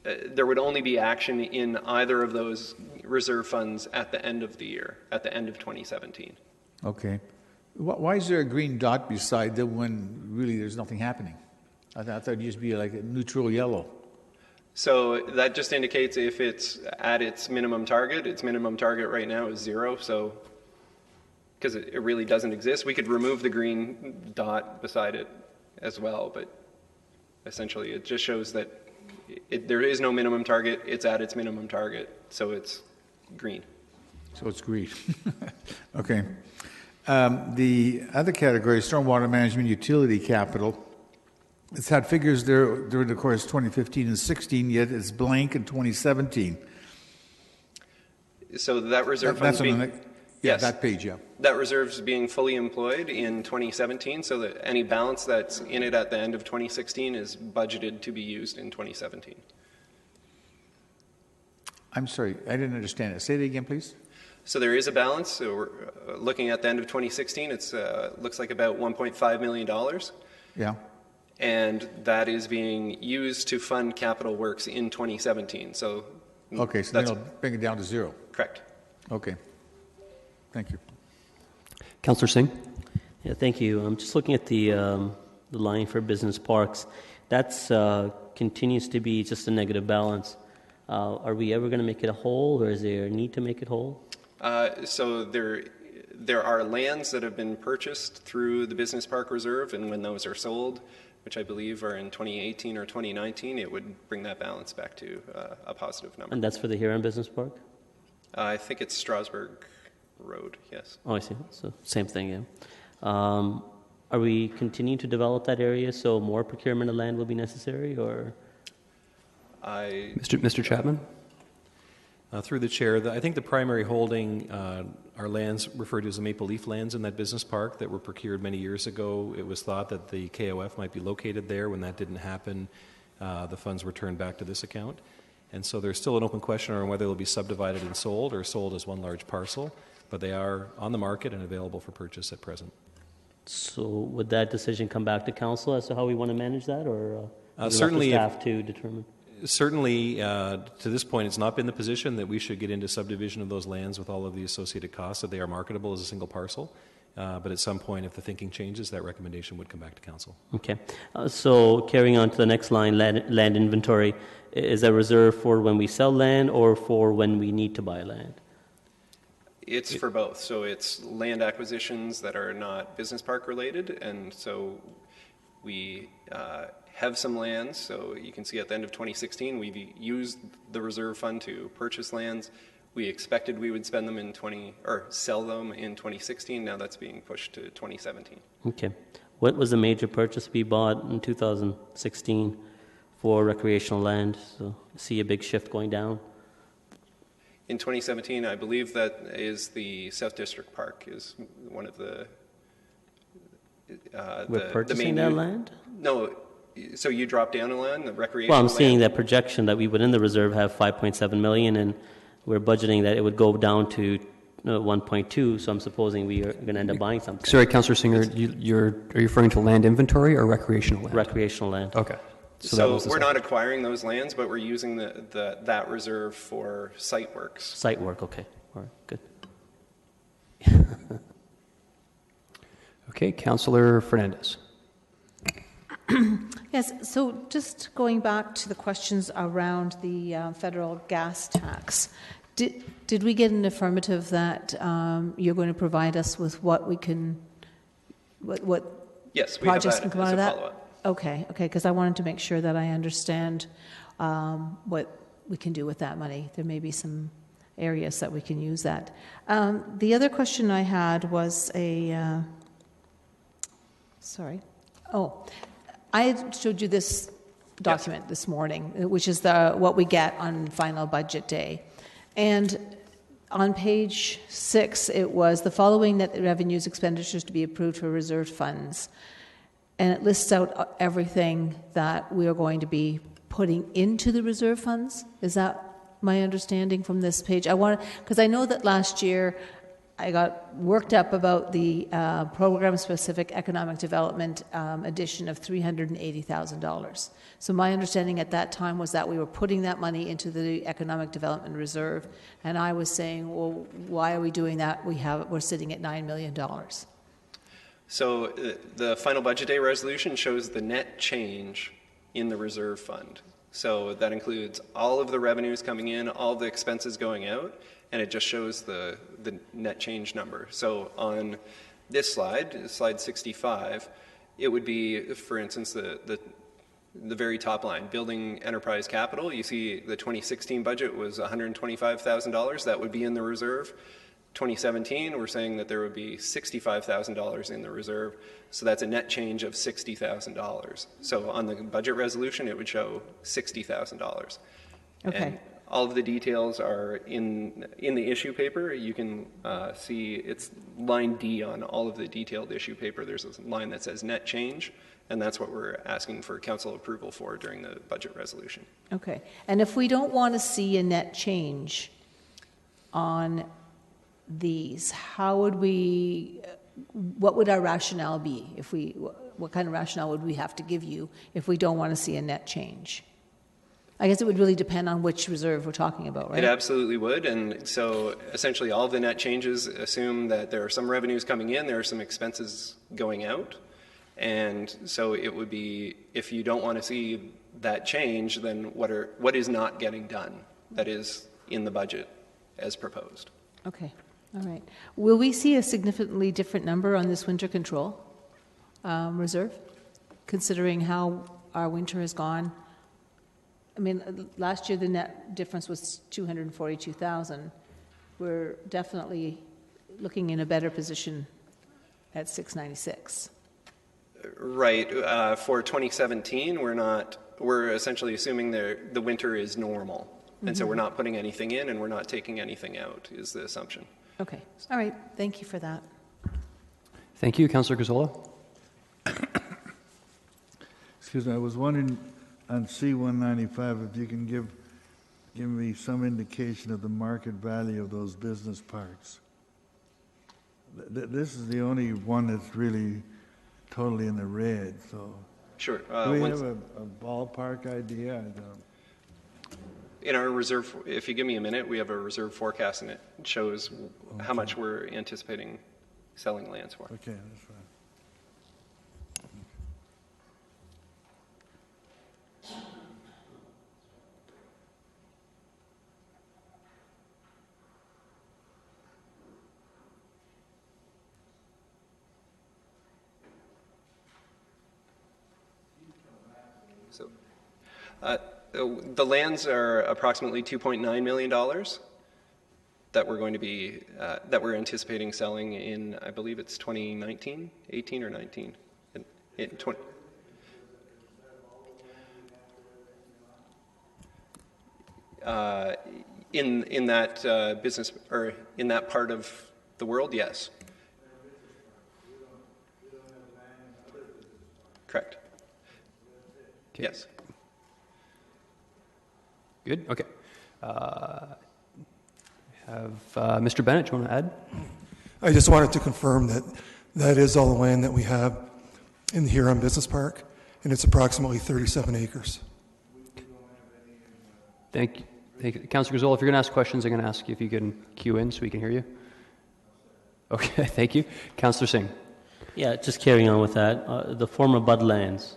there would only be action in either of those reserve funds at the end of the year, at the end of 2017. Okay. Why is there a green dot beside them when really there's nothing happening? I thought it'd just be like a neutral yellow. So that just indicates if it's at its minimum target right now is 0, so because it really doesn't exist. We could remove the green dot beside it as well, but essentially it just shows that there is no minimum target, it's at its minimum target, so it's green. So it's green. Okay. The other category, stormwater management utility capital, it's had figures there during the course of 2015 and 16, yet it's blank in 2017. So that reserve That's fund's on being... the next, Yes. that page, yeah. That reserve's being fully employed in 2017, so that any balance that's in it at the end of 2016 is budgeted to be used in 2017. I'm sorry, I didn't understand it. Say it again, please. So there is a balance. So we're looking at the end of 2016. It's looks like about $1.5 million. Yeah. And that is being used to fund capital works in 2017. So okay, so then it'll bring it down to 0. Correct. Okay. Thank you. Councillor Singh? Yeah, thank you. I'm just looking at the line for business parks. That's continues to be just a negative balance. Are we ever going to make it a whole, or is there a need to make it whole? So there are lands that have been purchased through the Business Park Reserve, and when those are sold, which I believe are in 2018 or 2019, it would bring that balance back to a positive number. And that's for the Huron Business Park? I think it's Strasbourg Road, yes. Oh, I see. So same thing, yeah. Are we continuing to develop that area so more procurement of land will be necessary, or? Mr. Chapman? Through the chair, I think the primary holding are lands referred to as the Maple Leaf lands in that business park that were procured many years ago. It was thought that the KOF might be located there. When that didn't happen, the funds were turned back to this account. And so there's still an open question on whether they'll be subdivided and sold or sold as one large parcel, but they are on the market and available for purchase at present. So would that decision come back to council as to how we want to manage that, or certainly staff to determine? Certainly, to this point, it's not been the position that we should get into subdivision of those lands with all of the associated costs, that they are marketable as a single parcel. But at some point, if the thinking changes, that recommendation would come back to council. Okay. So carrying on to the next line, land inventory, is that reserved for when we sell land or for when we need to buy land? It's for both. So it's land acquisitions that are not business park related, and so we have some lands. So you can see at the end of 2016, we've used the reserve fund to purchase lands. We expected we would spend them in sell them in 2016. Now that's being pushed to 2017. Okay. What was the major purchase we bought in 2016 for recreational land? So see a big shift going down. In 2017, I believe that is the South District Park is one of the. We're purchasing that land? No. So you drop down a land, the recreational. Well, I'm seeing that projection that we would in the reserve have 5.7 million, and we're budgeting that it would go down to 1.2. So I'm supposing we are going to end up buying something. Sorry, Councillor Singer, are you referring to land inventory or recreational land? Recreational land. Okay. So we're not acquiring those lands, but we're using that reserve for site works. Site work, okay. All right, good. Okay, Councillor Fernandez. Yes, so just going back to the questions around the federal gas tax, did we get an affirmative that you're going to provide us with what we can, what Yes, we have projects that can come out as of a that? follow-up. Okay, because I wanted to make sure that I understand what we can do with that money. There may be some areas that we can use that. The other question I had was I showed you this document this morning, which is what we get on final budget day. And on page 6, it was the following net revenues expenditures to be approved for reserved funds. And it lists out everything that we are going to be putting into the reserve funds. Is that my understanding from this page? Because I know that last year I got worked up about the program-specific economic development addition of $380,000. So my understanding at that time was that we were putting that money into the economic development reserve, and I was saying, well, why are we doing that? We're sitting at $9 million. So the final budget day resolution shows the net change in the reserve fund. So that includes all of the revenues coming in, all of the expenses going out, and it just shows the net change number. So on this slide, slide 65, it would be, for instance, the very top line, building enterprise capital. You see the 2016 budget was $125,000. That would be in the reserve. 2017, we're saying that there would be $65,000 in the reserve. So that's a net change of $60,000. So on the budget resolution, it would show $60,000. Okay. And all of the details are in the issue paper. You can see it's line D on all of the detailed issue paper. There's a line that says net change, and that's what we're asking for council approval for during the budget resolution. Okay. And if we don't want to see a net change on these, what would our rationale be? What kind of rationale would we have to give you if we don't want to see a net change? I guess it would really depend on which reserve we're talking about, right? It absolutely would. And so essentially all of the net changes assume that there are some revenues coming in, there are some expenses going out. And so it would be, if you don't want to see that change, then what is not getting done that is in the budget as proposed? Okay. All right. Will we see a significantly different number on this winter control reserve, considering how our winter has gone? I mean, last year the net difference was $242,000. We're definitely looking in a better position at $696. Right. For 2017, we're essentially assuming the winter is normal. And so we're not putting anything in and we're not taking anything out, is the assumption. Okay. All right. Thank you for that. Thank you. Councillor Gazzola. Excuse me, I was wondering on C-195 if you can give me some indication of the market value of those business parks. This is the only one that's really totally in the red, so. Sure. Do we have a ballpark idea? I don't. In our reserve, if you give me a minute, we have a reserve forecast and it shows how much we're anticipating selling lands for. Okay, that's fine. So, the lands are approximately $2.9 million that we're going to be that we're anticipating selling in, I believe it's 2019, 18 or 19. In that business or in that part of the world, yes. Correct. Okay. Yes. Good. Okay. Mr. Bennett, do you want to add? I just wanted to confirm that is all the land that we have in the Huron Business Park, and it's approximately 37 acres. Thank you. Councillor Gazzola, if you're going to ask questions, I'm going to ask you if you can queue in so we can hear you. Okay, thank you. Councillor Singh. Yeah, just carrying on with that, the former Bud lands.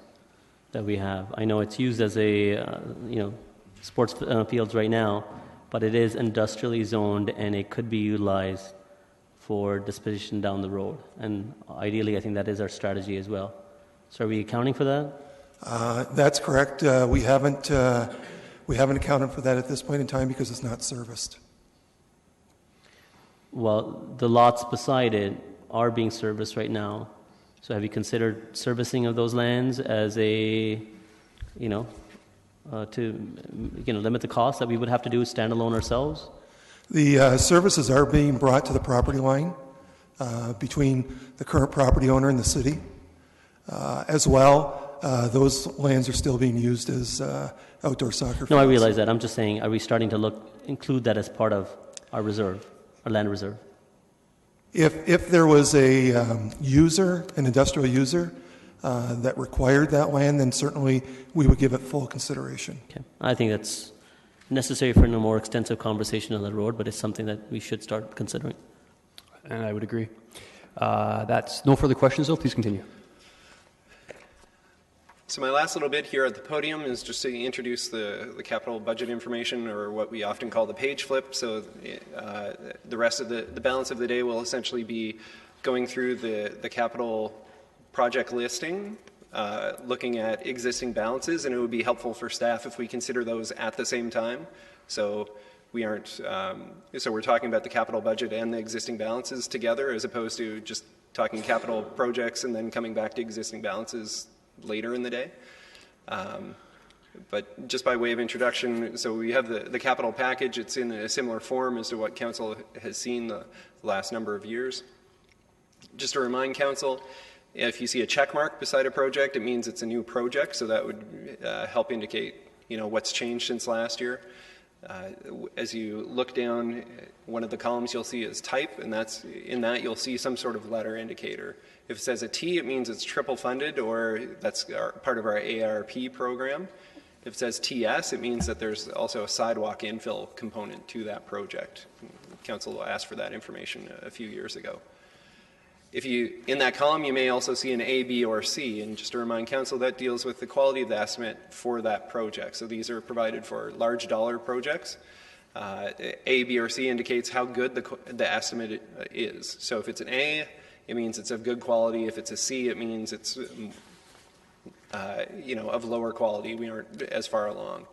that we have. I know it's used as a, sports fields right now, but it is industrially zoned and it could be utilized for disposition down the road. And ideally, I think that is our strategy as well. So are we accounting for that? That's correct. We haven't accounted for that at this point in time because it's not serviced. Well, the lots beside it are being serviced right now. So have you considered servicing of those lands as a, to limit the cost that we would have to do standalone ourselves? The services are being brought to the property line between the current property owner and the city. As well, those lands are still being used as outdoor soccer fields. No, I realize that. I'm just saying, are we starting to include that as part of our reserve, our land reserve? If there was a user, an industrial user, that required that land, then certainly we would give it full consideration. Okay. I think that's necessary for a more extensive conversation on the road, but it's something that we should start considering. And I would agree. That's no further questions, though. Please continue. So my last little bit here at the podium is just to introduce the capital budget information, or what we often call the page flip. So the rest of the balance of the day will essentially be going through the capital project listing, looking at existing balances, and it would be helpful for staff if we consider those at the same time. So we aren't, so we're talking about the capital budget and the existing balances together, as opposed to just talking capital projects and then coming back to existing balances later in the day. But just by way of introduction, so we have the capital package. It's in a similar form as to what Council has seen the last number of years. Just to remind Council, if you see a check mark beside a project, it means it's a new project, so that would help indicate what's changed since last year. As you look down, one of the columns you'll see is type, and in that you'll see some sort of letter indicator. If it says a T, it means it's triple funded, or that's part of our ARP program. If it says TS, it means that there's also a sidewalk infill component to that project. Council asked for that information a few years ago. In that column, you may also see an A, B, or C, and just to remind Council, that deals with the quality of the estimate for that project. So these are provided for large dollar projects. A, B, or C indicates how good the estimate is. So if it's an A, it means it's of good quality. If it's a C, it means it's of lower quality. We aren't as far along.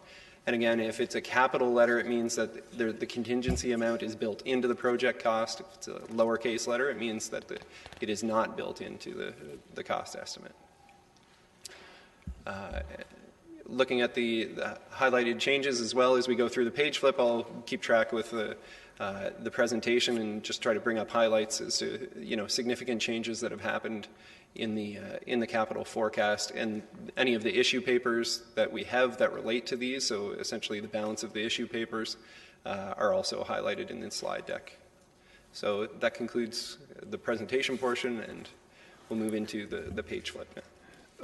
And again, if it's a capital letter, it means that the contingency amount is built into the project cost. If it's a lowercase letter, it means that it is not built into the cost estimate. Looking at the highlighted changes as well as we go through the page flip, I'll keep track with the presentation and just try to bring up highlights as to significant changes that have happened in the capital forecast, and any of the issue papers that we have that relate to these. So essentially the balance of the issue papers are also highlighted in the slide deck. So that concludes the presentation portion, and we'll move into the page flip now.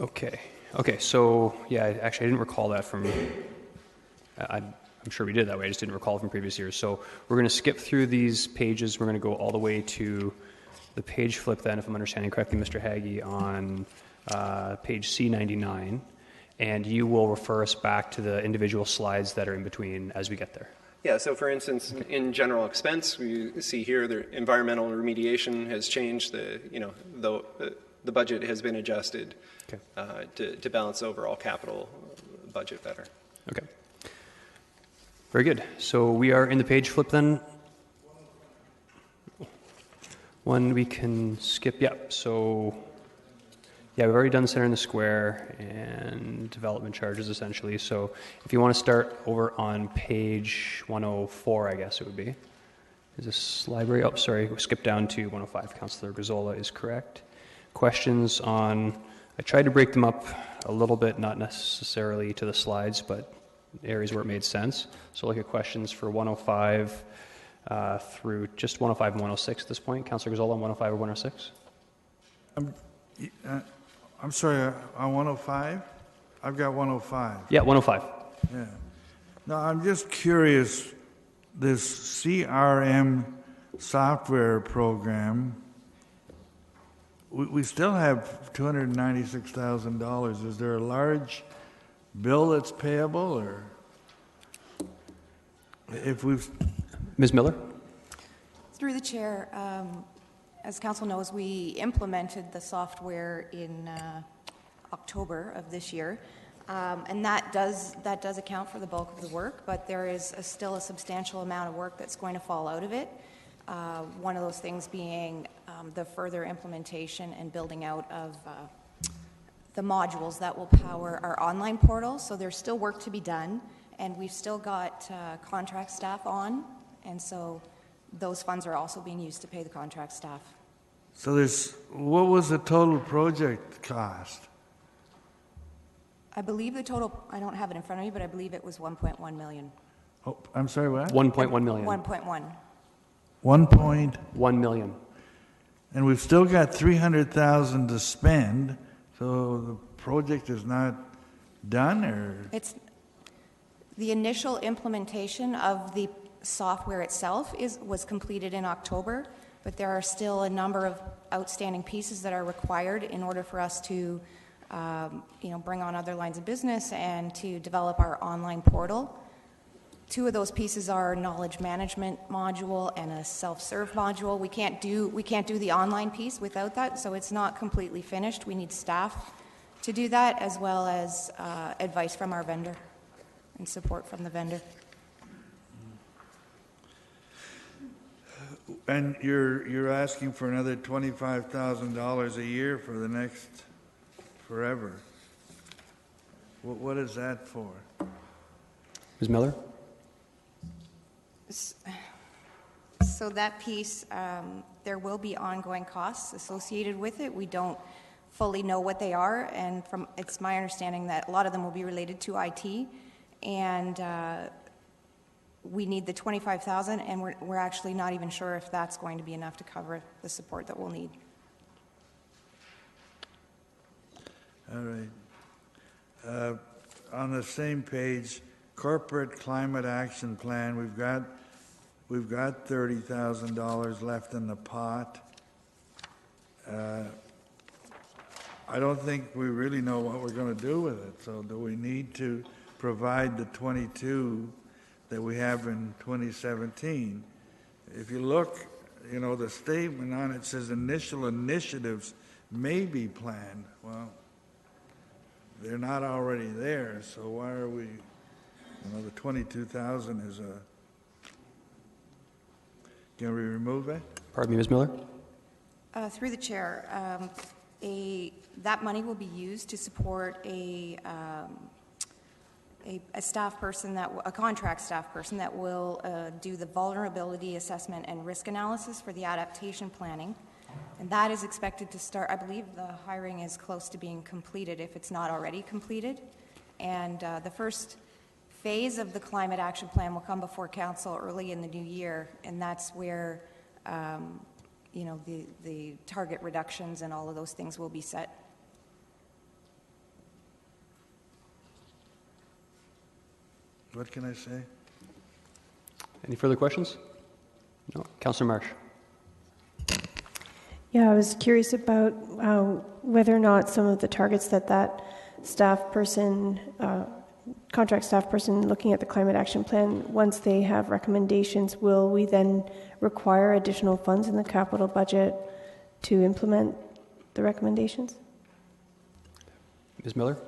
Okay, so yeah, actually I didn't recall that from, I'm sure we did that way, I just didn't recall from previous years. So we're going to skip through these pages. We're going to go all the way to the page flip then, if I'm understanding correctly, Mr. Haggie, on page C99, and you will refer us back to the individual slides that are in between as we get there. Yeah, so for instance, in general expense, we see here the environmental remediation has changed. The budget has been adjusted to balance the overall capital budget better. Okay. Very good. So we are in the page flip then. One we can skip, so we've already done Center in the Square and development charges essentially. So if you want to start over on page 104, I guess it would be. Is this library? Oh, sorry, we'll skip down to 105. Councillor Gazzola is correct. Questions on, I tried to break them up a little bit, not necessarily to the slides, but areas where it made sense. So look at questions for 105 through just 105 and 106 at this point. Councillor Gazzola on 105 or 106? I'm sorry, on 105? I've got 105. Yeah, 105. Yeah. No, I'm just curious, this CRM software program, we still have $296,000. Is there a large bill that's payable, or if we've... Ms. Miller? Through the chair, as council knows, we implemented the software in October of this year, and that does account for the bulk of the work, but there is still a substantial amount of work that's going to fall out of it. One of those things being the further implementation and building out of the modules that will power our online portal. So there's still work to be done, and we've still got contract staff on, and so those funds are also being used to pay the contract staff. So what was the total project cost? I believe the total, I don't have it in front of me, but I believe it was 1.1 million. Oh, I'm sorry, what? 1.1 million. 1.1. 1.1 million. And we've still got 300,000 to spend, so the project is not done, or? It's the initial implementation of the software itself was completed in October, but there are still a number of outstanding pieces that are required in order for us to bring on other lines of business and to develop our online portal. Two of those pieces are knowledge management module and a self-serve module. We can't do the online piece without that, so it's not completely finished. We need staff to do that, as well as advice from our vendor and support from the vendor. And you're asking for another $25,000 a year for the next forever. What is that for? Ms. Miller? So that piece, there will be ongoing costs associated with it. We don't fully know what they are, and it's my understanding that a lot of them will be related to IT, and we need the $25,000, and we're actually not even sure if that's going to be enough to cover the support that we'll need. All right. On the same page, corporate climate action plan, we've got $30,000 left in the pot. I don't think we really know what we're going to do with it. So do we need to provide the 22 that we have in 2017? If you look, the statement on it says initial initiatives may be planned. Well, they're not already there, so why are we, the 22,000 is can we remove it? Pardon me, Ms. Miller? Through the chair, that money will be used to support a staff person, a contract staff person that will do the vulnerability assessment and risk analysis for the adaptation planning. And that is expected to start, I believe the hiring is close to being completed, if it's not already completed. And the first phase of the climate action plan will come before council early in the new year, and that's where the target reductions and all of those things will be set. What can I say? Any further questions? No. Councillor Marsh. Yeah, I was curious about whether or not some of the targets that staff person, contract staff person looking at the climate action plan, once they have recommendations, will we then require additional funds in the capital budget to implement the recommendations? Ms. Miller?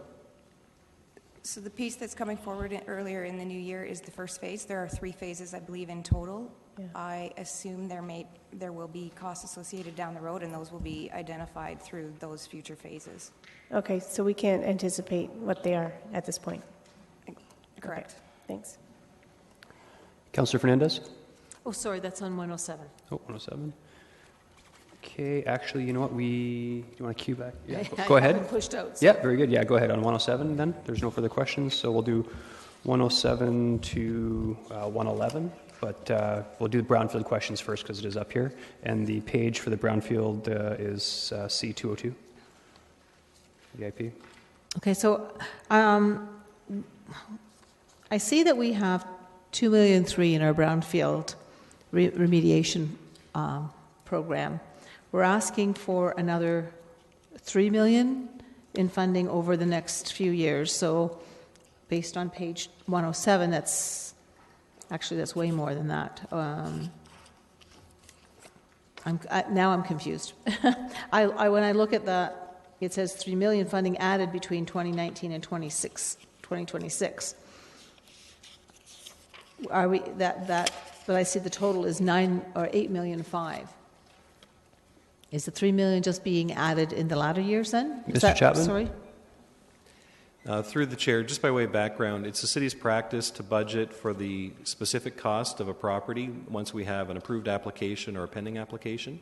So the piece that's coming forward earlier in the new year is the first phase. There are 3 phases, I believe, in total. Yeah. I assume there will be costs associated down the road, and those will be identified through those future phases. Okay, so we can't anticipate what they are at this point? Correct. Okay, thanks. Councillor Fernandez? Oh, sorry, that's on 107. Oh, 107. Okay, actually, you know what? Do you want to cue back? Yeah, go ahead. I've been pushed out. So. Yeah, very good. Yeah, go ahead on 107 then. There's no further questions, so we'll do 107 to 111. But we'll do the brownfield questions first because it is up here. And the page for the brownfield is C202, VIP. Okay, so I see that we have $2.3 million in our brownfield remediation program. We're asking for another $3 million in funding over the next few years. So based on page 107, that's way more than that. Now I'm confused. When I look at that, it says $3 million funding added between 2019 and 2026. Are we but I see the total is $8.5 million. Is the $3 million just being added in the latter years then? Mr. Chapman? Sorry? Through the chair, just by way of background, it's the city's practice to budget for the specific cost of a property once we have an approved application or a pending application.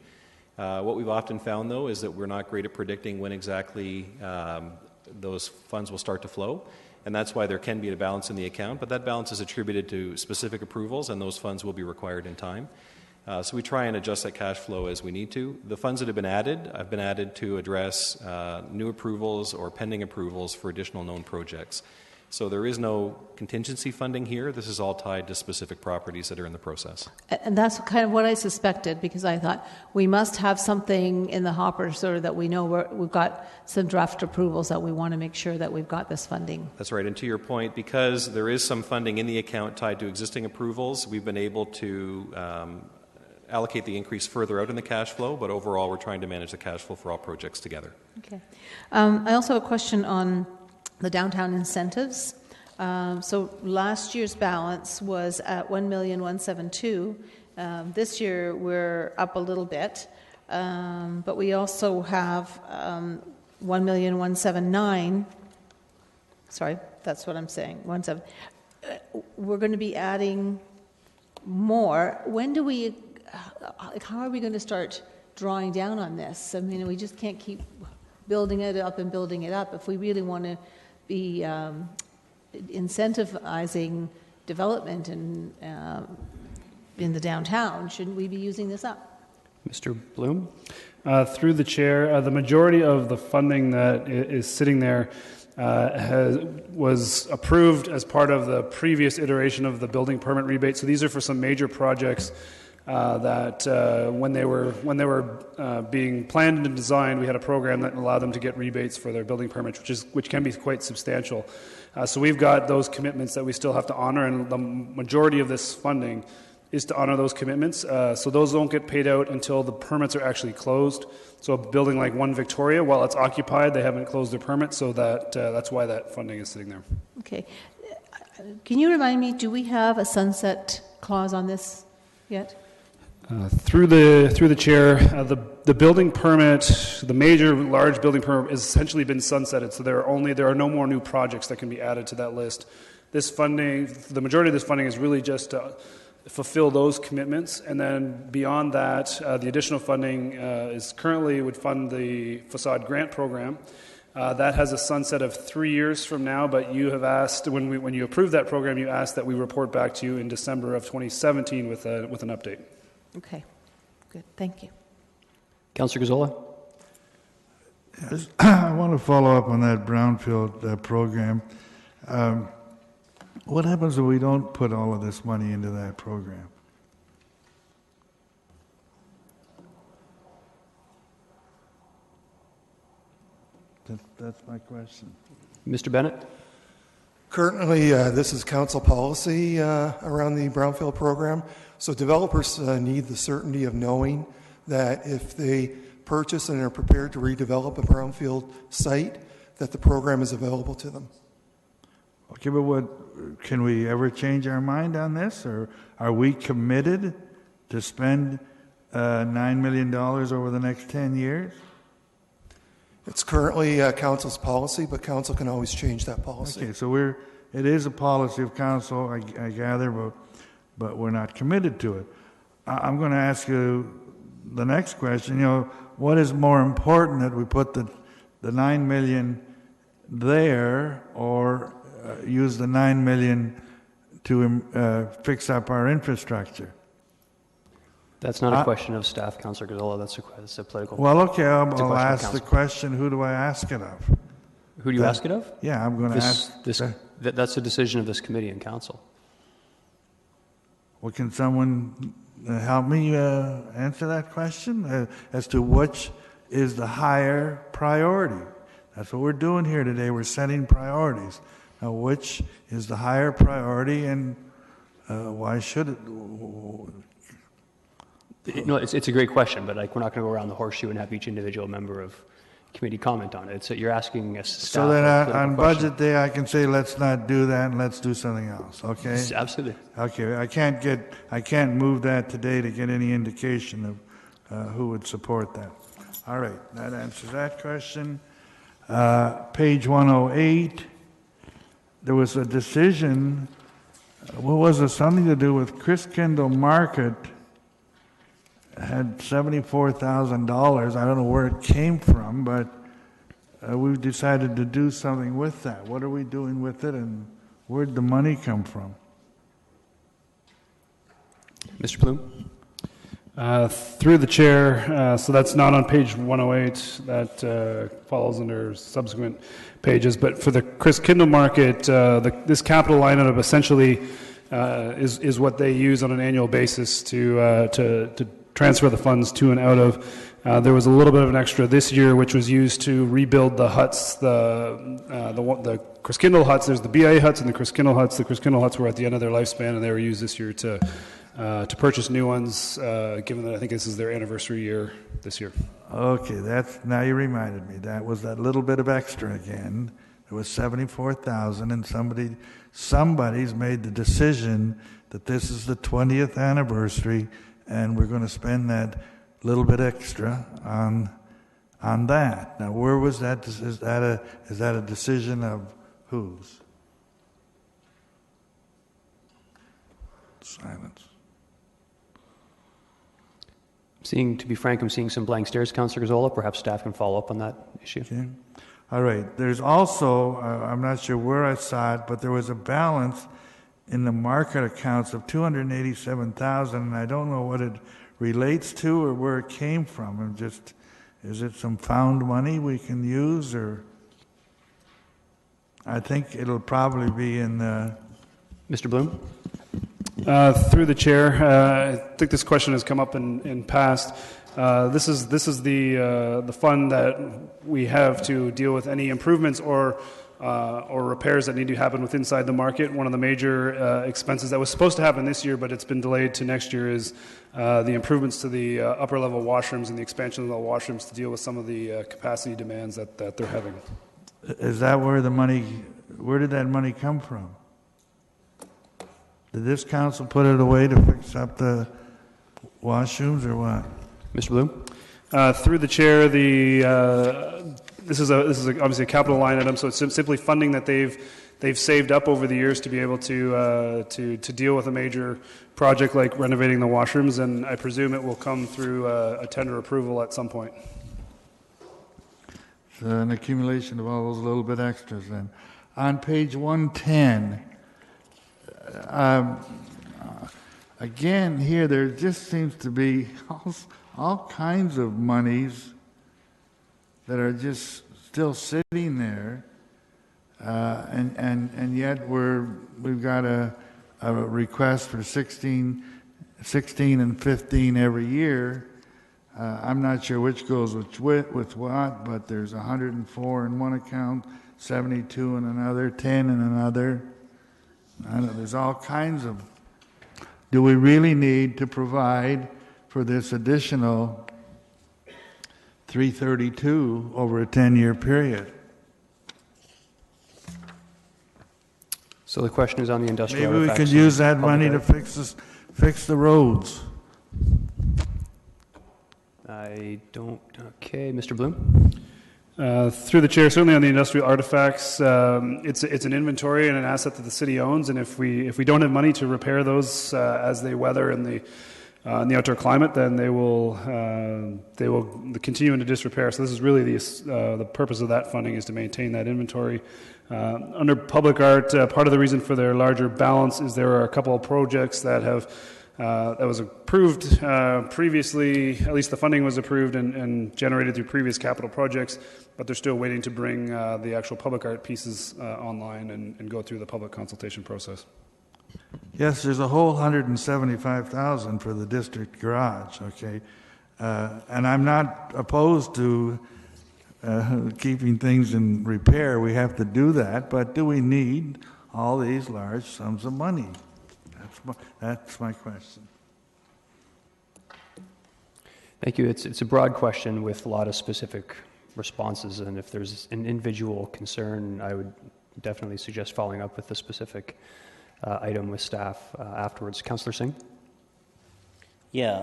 What we've often found, though, is that we're not great at predicting when exactly those funds will start to flow, and that's why there can be a balance in the account, but that balance is attributed to specific approvals, and those funds will be required in time. So we try and adjust that cash flow as we need to. The funds that have been added to address new approvals or pending approvals for additional known projects. So there is no contingency funding here. This is all tied to specific properties that are in the process. And that's kind of what I suspected, because I thought we must have something in the hopper so that we know we've got some draft approvals that we want to make sure that we've got this funding. That's right. And to your point, because there is some funding in the account tied to existing approvals, we've been able to allocate the increase further out in the cash flow, but overall we're trying to manage the cash flow for all projects together. Okay. I also have a question on the downtown incentives. So last year's balance was at $1,172,000. This year we're up a little bit, but we also have $1,179,000. Sorry, that's what I'm saying. 17. We're going to be adding more. When do we? How are we going to start drawing down on this? I mean, we just can't keep building it up and building it up. If we really want to be incentivizing development in the downtown, shouldn't we be using this up? Mr. Bloom? Through the chair, the majority of the funding that is sitting there was approved as part of the previous iteration of the building permit rebate. So these are for some major projects that when they were being planned and designed, we had a program that allowed them to get rebates for their building permits, which can be quite substantial. So we've got those commitments that we still have to honor, and the majority of this funding is to honor those commitments. So those don't get paid out until the permits are actually closed. So a building like One Victoria, while it's occupied, they haven't closed their permit, so that's why that funding is sitting there. Okay. Can you remind me, do we have a sunset clause on this yet? Through the chair, the building permit, the major large building permit, has essentially been sunsetted. So there are no more new projects that can be added to that list. This funding, the majority of this funding is really just to fulfill those commitments, and then beyond that, the additional funding would fund the facade grant program. That has a sunset of 3 years from now, but you have asked, when you approved that program, you asked that we report back to you in December of 2017 with an update. Okay, good. Thank you. Councillor Gazzola? Yes. I want to follow up on that brownfield program. What happens if we don't put all of this money into that program? That's my question. Mr. Bennett? Currently, this is council policy around the brownfield program. So developers need the certainty of knowing that if they purchase and are prepared to redevelop a brownfield site, that the program is available to them. Okay, but can we ever change our mind on this, or are we committed to spend $9 million over the next 10 years? It's currently council's policy, but council can always change that policy. Okay, so it is a policy of council, I gather, but we're not committed to it. I'm going to ask you the next question. What is more important, that we put the $9 million there, or use the $9 million to fix up our infrastructure? That's not a question of staff, Councillor Gazzola. That's a political. Well, okay, I'll ask the question. Who do I ask it of? Who do you ask it of? Yeah, I'm going to ask. That's a decision of this committee and council. Well, can someone help me answer that question as to which is the higher priority. That's what we're doing here today. We're setting priorities. Now, which is the higher priority, and why should it? No, it's a great question, but like we're not going to go around the horseshoe and have each individual member of committee comment on it. So you're asking us staff. So then on question. budget day, I can say let's not do that and let's do something else. Okay. Absolutely. Okay. I can't move that today to get any indication of who would support that. All right. That answers that question. Page 108. There was a decision. What was it? Something to do with Christkindle Market. Had $74,000. I don't know where it came from, but we've decided to do something with that. What are we doing with it, and where'd the money come from? Mr. Bloom? Through the chair, so that's not on page 108. That falls under subsequent pages. But for the Christkindle Market, this capital line item essentially is what they use on an annual basis to transfer the funds to and out of. There was a little bit of an extra this year, which was used to rebuild the huts, the Christkindle huts. There's the BIA huts and the Christkindle huts. The Christkindle huts were at the end of their lifespan, and they were used this year to purchase new ones, given that I think this is their anniversary year this year. Okay, now you reminded me. That was that little bit of extra again. It was $74,000, and somebody's made the decision that this is the 20th anniversary, and we're going to spend that little bit extra on that. Now, where was that? Is that a decision of whose? Silence. To be frank, I'm seeing some blank stares, Councillor Gazzola. Perhaps staff can follow up on that issue. Okay. All right. There's also, I'm not sure where I saw it, but there was a balance in the market accounts of $287,000, and I don't know what it relates to or where it came from. Is it some found money we can use, or I think it'll probably be in Mr. Bloom? Through the chair, I think this question has come up in past. This is the fund that we have to deal with any improvements or repairs that need to happen inside the market. One of the major expenses that was supposed to happen this year, but it's been delayed to next year, is the improvements to the upper level washrooms and the expansion of the washrooms to deal with some of the capacity demands that they're having. Is that where where did that money come from? Did this council put it away to fix up the washrooms, or what? Mr. Bloom? Through the chair, this is obviously a capital line item, so it's simply funding that they've saved up over the years to be able to deal with a major project like renovating the washrooms, and I presume it will come through a tender approval at some point. So an accumulation of all those little bit extras then. On page 110, again here there just seems to be all kinds of monies that are just still sitting there, and yet we've got a request for 16 and 15 every year. I'm not sure which goes with what, but there's 104 in one account, 72 in another, 10 in another. I know there's all kinds of. Do we really need to provide for this additional 332 over a 10-year period? So the question is on the industrial. Maybe we could use that money to fix the roads. I don't. Okay, Mr. Bloom. Through the chair, certainly on the industrial artifacts, it's an inventory and an asset that the city owns, and if we don't have money to repair those as they weather in the outdoor climate, then they will continue into disrepair. So this is really the purpose of that funding, is to maintain that inventory. Under public art, part of the reason for their larger balance is there are a couple of projects that was approved previously. At least the funding was approved and generated through previous capital projects, but they're still waiting to bring the actual public art pieces online and go through the public consultation process. Yes, there's a whole $175,000 for the district garage, okay? And I'm not opposed to keeping things in repair. We have to do that, but do we need all these large sums of money? That's my question. Thank you. It's a broad question with a lot of specific responses, and if there's an individual concern, I would definitely suggest following up with the specific item with staff afterwards. Councillor Singh? Yeah,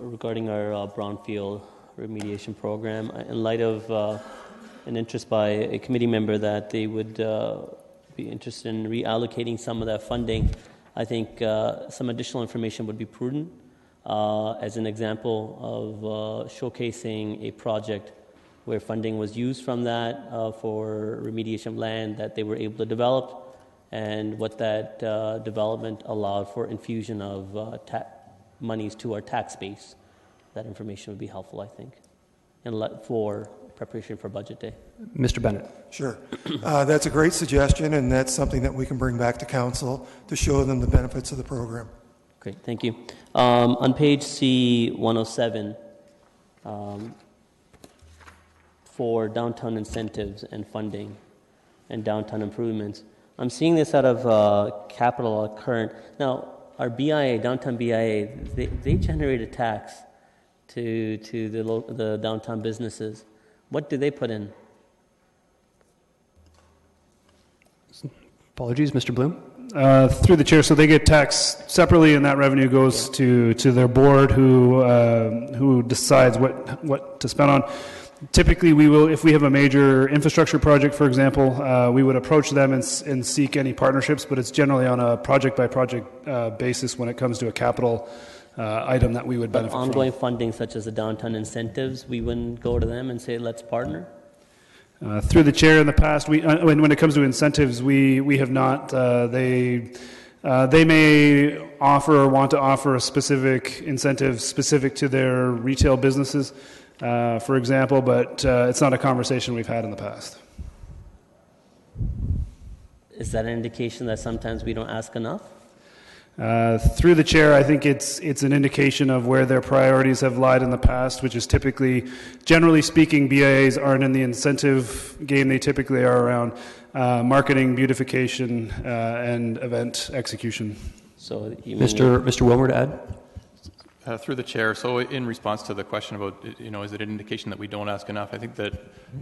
regarding our brownfield remediation program, in light of an interest by a committee member that they would be interested in reallocating some of that funding, I think some additional information would be prudent. As an example of showcasing a project where funding was used from that for remediation of land that they were able to develop, and what that development allowed for infusion of monies to our tax base. That information would be helpful, I think, and for preparation for budget day. Mr. Bennett. Sure. That's a great suggestion, and that's something that we can bring back to council to show them the benefits of the program. Great, thank you. On page C107, for downtown incentives and funding and downtown improvements, I'm seeing this out of capital current. Now, our BIA, downtown BIA, they generate a tax to the downtown businesses. What do they put in? Apologies, Mr. Bloom. Through the chair, so they get taxed separately, and that revenue goes to their board, who decides what to spend on. Typically, we will, if we have a major infrastructure project, for example, we would approach them and seek any partnerships, but it's generally on a project-by-project basis when it comes to a capital item that we would benefit from. Ongoing funding, such as the downtown incentives, we wouldn't go to them and say, let's partner? Through the chair, in the past, when it comes to incentives, we have not. They may offer or want to offer a specific incentive specific to their retail businesses, for example, but it's not a conversation we've had in the past. Is that an indication that sometimes we don't ask enough? Through the chair, I think it's an indication of where their priorities have lied in the past, which is typically, generally speaking, BIAs aren't in the incentive game. They typically are around marketing, beautification, and event execution. So, Mr. Wilmer to add? Through the chair, so in response to the question about, is it an indication that we don't ask enough, I think that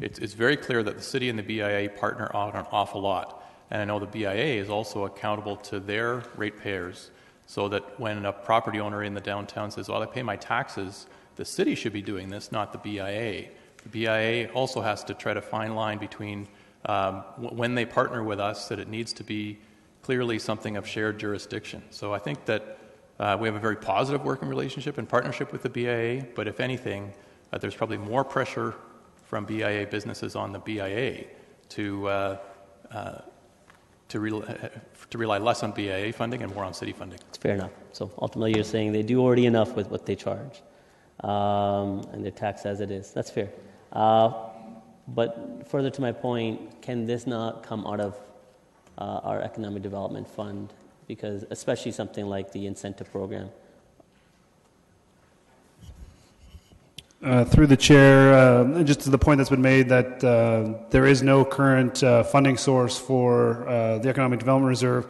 it's very clear that the city and the BIA partner on an awful lot. And I know the BIA is also accountable to their ratepayers, so that when a property owner in the downtown says, well, I pay my taxes, the city should be doing this, not the BIA. The BIA also has to try to fine line between when they partner with us, that it needs to be clearly something of shared jurisdiction. So I think that we have a very positive working relationship and partnership with the BIA, but if anything, there's probably more pressure from BIA businesses on the BIA to rely less on BIA funding and more on city funding. It's fair enough. So ultimately you're saying they do already enough with what they charge, and they're taxed as it is. That's fair. But further to my point, can this not come out of our economic development fund? Because especially something like the incentive program. Through the chair, just to the point that's been made that there is no current funding source for the Economic Development Reserve.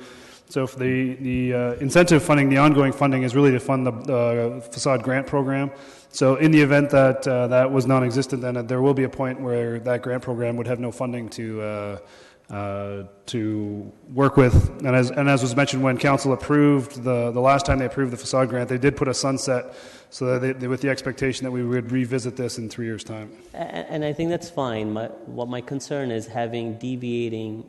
So for the incentive funding, the ongoing funding is really to fund the facade grant program. So in the event that that was non-existent, then there will be a point where that grant program would have no funding to work with. And as was mentioned, when council approved the last time they approved the facade grant, they did put a sunset, so that with the expectation that we would revisit this in 3 years' time. And I think that's fine. What my concern is having deviating,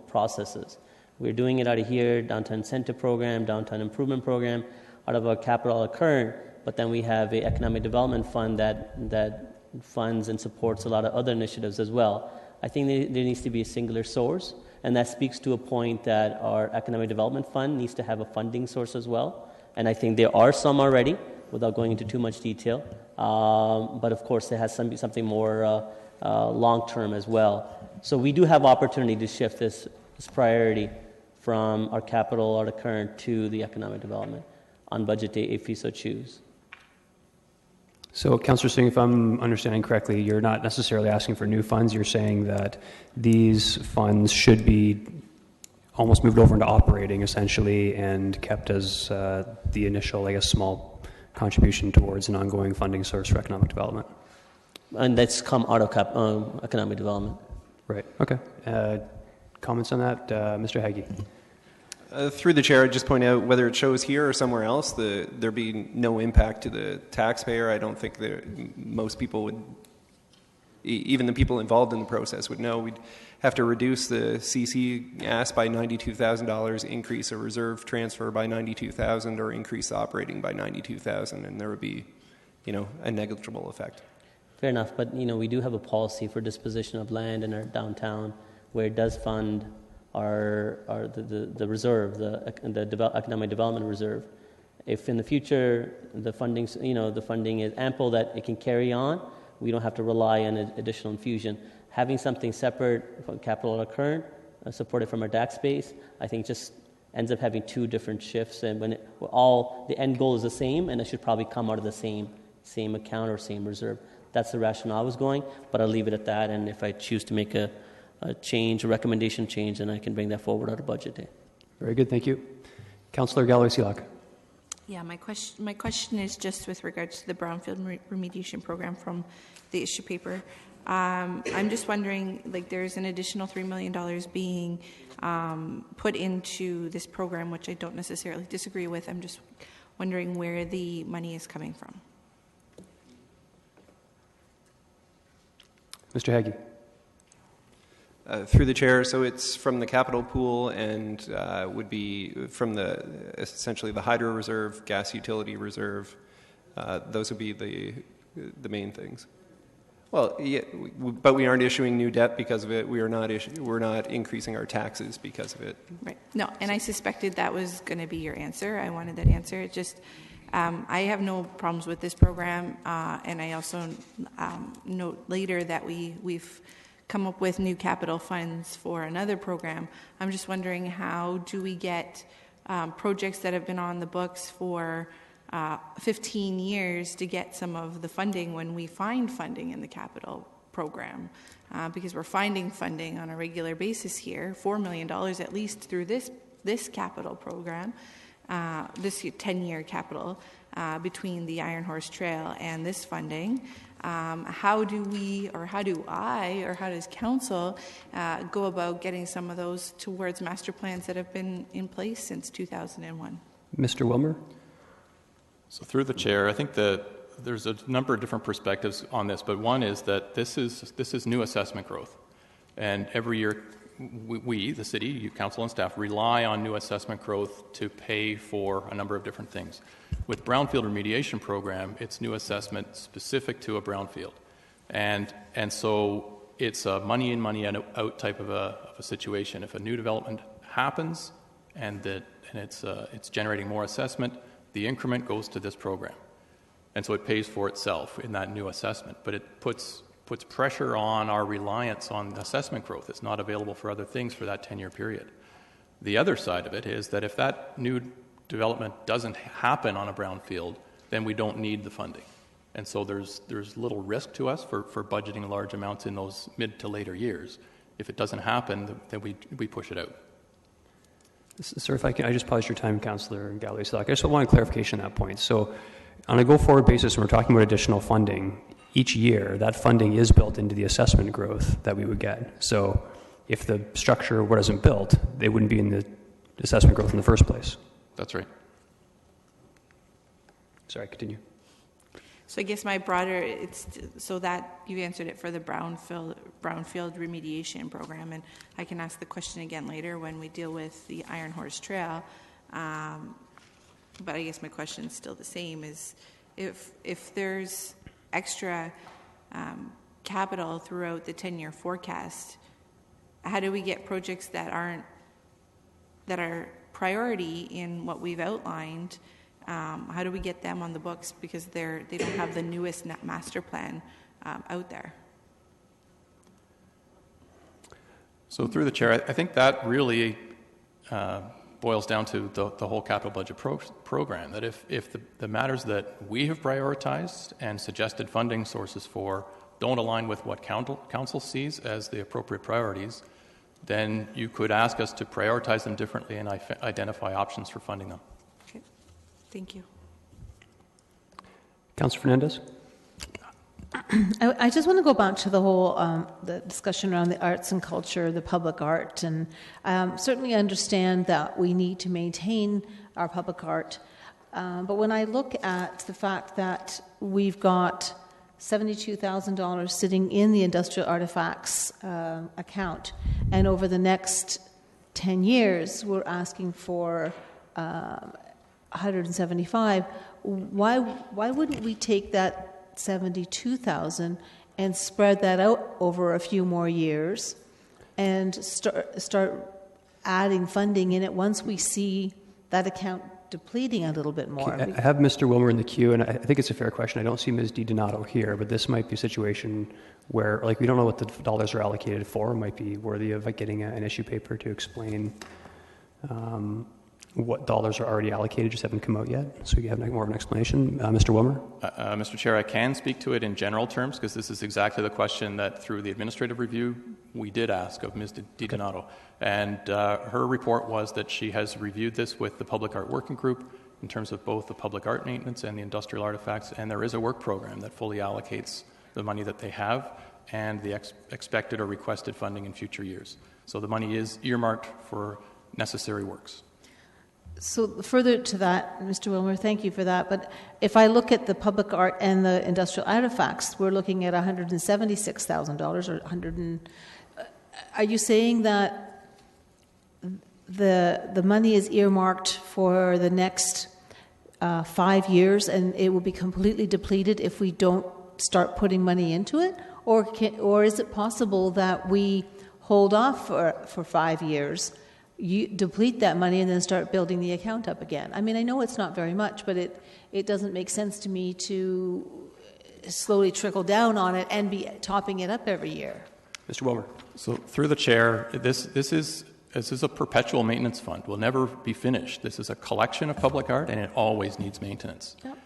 processes. We're doing it out of here, downtown incentive program, downtown improvement program, out of our capital current, but then we have an economic development fund that funds and supports a lot of other initiatives as well. I think there needs to be a singular source, and that speaks to a point that our economic development fund needs to have a funding source as well. And I think there are some already, without going into too much detail. But of course, there has to be something more long-term as well. So we do have opportunity to shift this priority from our capital or the current to the economic development on budget day if we so choose. So, Councillor Singh, if I'm understanding correctly, you're not necessarily asking for new funds. You're saying that these funds should be almost moved over into operating, essentially, and kept as the initial, I guess, small contribution towards an ongoing funding source for economic development. And that's come out of economic development. Right. Okay. Comments on that, Mr. Haggie? Through the chair, I'd just point out whether it shows here or somewhere else, there'd be no impact to the taxpayer. I don't think that most people would, even the people involved in the process would know. We'd have to reduce the CC by $92,000, increase a reserve transfer by $92,000, or increase the operating by $92,000, and there would be, a negligible effect. Fair enough, but we do have a policy for disposition of land in our downtown where it does fund the reserve, the economic development reserve. If in the future the funding is ample that it can carry on, we don't have to rely on additional infusion. Having something separate from capital or current, supported from our DAX base, I think just ends up having two different shifts. And when the end goal is the same, and it should probably come out of the same account or same reserve. That's the rationale I was going, but I'll leave it at that. And if I choose to make a recommendation change, then I can bring that forward out of budget day. Very good, thank you. Councillor Galloway-Seelock. Yeah, my question is just with regards to the brownfield remediation program from the issue paper. I'm just wondering, there's an additional $3 million being put into this program, which I don't necessarily disagree with. I'm just wondering where the money is coming from. Mr. Haggie. Through the chair, so it's from the capital pool and would be from essentially the hydro reserve, gas utility reserve. Those would be the main things. Well, yeah, but we aren't issuing new debt because of it. We're not increasing our taxes because of it. Right. No, and I suspected that was going to be your answer. I wanted that answer. It just I have no problems with this program, and I also note later that we've come up with new capital funds for another program. I'm just wondering, how do we get projects that have been on the books for 15 years to get some of the funding when we find funding in the capital program? Because we're finding funding on a regular basis here, $4 million at least through this capital program, this 10-year capital between the Iron Horse Trail and this funding. How do we, or how do I, or how does council go about getting some of those towards master plans that have been in place since 2001? Mr. Wilmer? So through the chair, I think that there's a number of different perspectives on this, but one is that this is new assessment growth. And every year we, the city, you, council and staff, rely on new assessment growth to pay for a number of different things. With brownfield remediation program, it's new assessment specific to a brownfield. And so it's a money in, money out type of a situation. If a new development happens and it's generating more assessment, the increment goes to this program. And so it pays for itself in that new assessment. But it puts pressure on our reliance on assessment growth. It's not available for other things for that 10-year period. The other side of it is that if that new development doesn't happen on a brownfield, then we don't need the funding. And so there's little risk to us for budgeting large amounts in those mid to later years. If it doesn't happen, then we push it out. Sir, if I just pause your time, Councillor Galloway-Seelock. I just want a clarification on that point. So on a go-forward basis, when we're talking about additional funding, each year that funding is built into the assessment growth that we would get. So if the structure wasn't built, they wouldn't be in the assessment growth in the first place. That's right. Sorry, continue. So I guess my broader, so that you answered it for the brownfield remediation program, and I can ask the question again later when we deal with the Iron Horse Trail. But I guess my question is still the same: is if there's extra capital throughout the 10-year forecast, how do we get projects that are priority in what we've outlined? How do we get them on the books because they don't have the newest master plan out there? So through the chair, I think that really boils down to the whole capital budget program, that if the matters that we have prioritized and suggested funding sources for don't align with what council sees as the appropriate priorities, then you could ask us to prioritize them differently and identify options for funding them. Okay. Thank you. Councillor Fernandez? I just want to go back to the whole the discussion around the arts and culture, the public art, and certainly understand that we need to maintain our public art. But when I look at the fact that we've got $72,000 sitting in the industrial artifacts account, and over the next 10 years we're asking for 175, why wouldn't we take that 72,000 and spread that out over a few more years and start adding funding in it once we see that account depleting a little bit more? I have Mr. Wilmer in the queue, and I think it's a fair question. I don't see Ms. DiDonato here, but this might be a situation where, like, we don't know what the dollars are allocated for. It might be worthy of getting an issue paper to explain what dollars are already allocated, just haven't come out yet. So you have more of an explanation. Mr. Wilmer? Mr. Chair, I can speak to it in general terms because this is exactly the question that through the administrative review we did ask of Ms. DiDonato. Okay. And her report was that she has reviewed this with the Public Art Working Group in terms of both the public art maintenance and the industrial artifacts, and there is a work program that fully allocates the money that they have and the expected or requested funding in future years. So the money is earmarked for necessary works. So further to that, Mr. Wilmer, thank you for that. But if I look at the public art and the industrial artifacts, we're looking at $176,000 or 100. Are you saying that the money is earmarked for the next 5 years and it will be completely depleted if we don't start putting money into it, or is it possible that we hold off for 5 years? You deplete that money and then start building the account up again. I mean, I know it's not very much, but it doesn't make sense to me to slowly trickle down on it and be topping it up every year. Mr. Wilmer. So through the chair, this is a perpetual maintenance fund. Will never be finished. This is a collection of public art, and it always needs maintenance. Yep.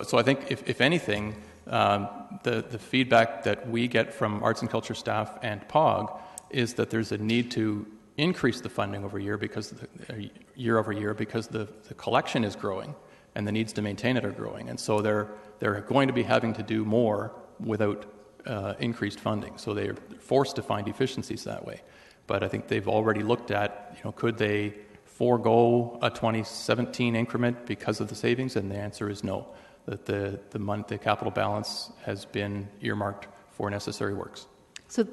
So I think if anything, the feedback that we get from arts and culture staff and POG is that there's a need to increase the funding year over year because the collection is growing and the needs to maintain it are growing. And so they're going to be having to do more without increased funding. So they're forced to find efficiencies that way. But I think they've already looked at, could they forego a 2017 increment because of the savings? And the answer is no, that the capital balance has been earmarked for necessary works. So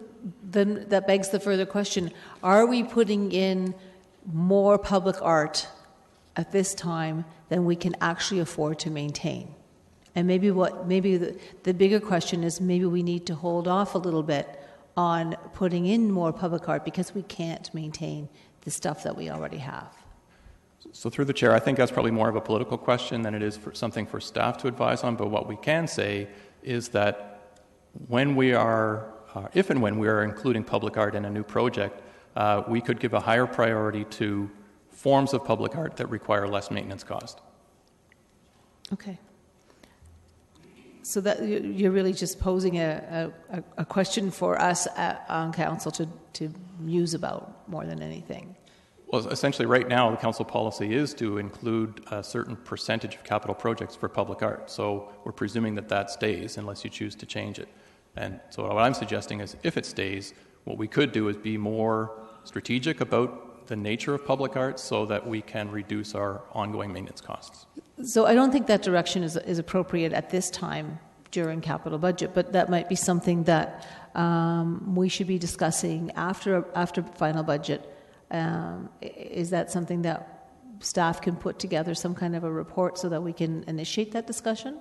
then that begs the further question, are we putting in more public art at this time than we can actually afford to maintain? And maybe the bigger question is maybe we need to hold off a little bit on putting in more public art because we can't maintain the stuff that we already have. So through the chair, I think that's probably more of a political question than it is something for staff to advise on. But what we can say is that if and when we are including public art in a new project, we could give a higher priority to forms of public art that require less maintenance cost. Okay. So that you're really just posing a question for us on council to muse about more than anything. Well, essentially right now the council policy is to include a certain percentage of capital projects for public art. So we're presuming that stays unless you choose to change it. And so what I'm suggesting is if it stays, what we could do is be more strategic about the nature of public art so that we can reduce our ongoing maintenance costs. So I don't think that direction is appropriate at this time during capital budget, but that might be something that we should be discussing after final budget. Is that something that staff can put together some kind of a report so that we can initiate that discussion?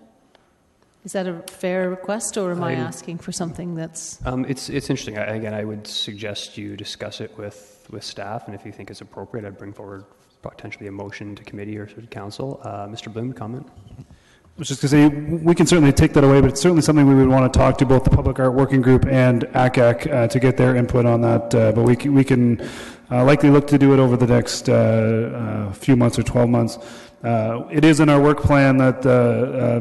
Is that a fair request, or am I asking for something that's... It's interesting. Again, I would suggest you discuss it with staff, and if you think it's appropriate, I'd bring forward potentially a motion to committee or to council. Mr. Bloom, comment? I was just going to say, we can certainly take that away, but it's certainly something we would want to talk to both the Public Art Working Group and ACAC to get their input on that. But we can likely look to do it over the next few months or 12 months. It is in our work plan that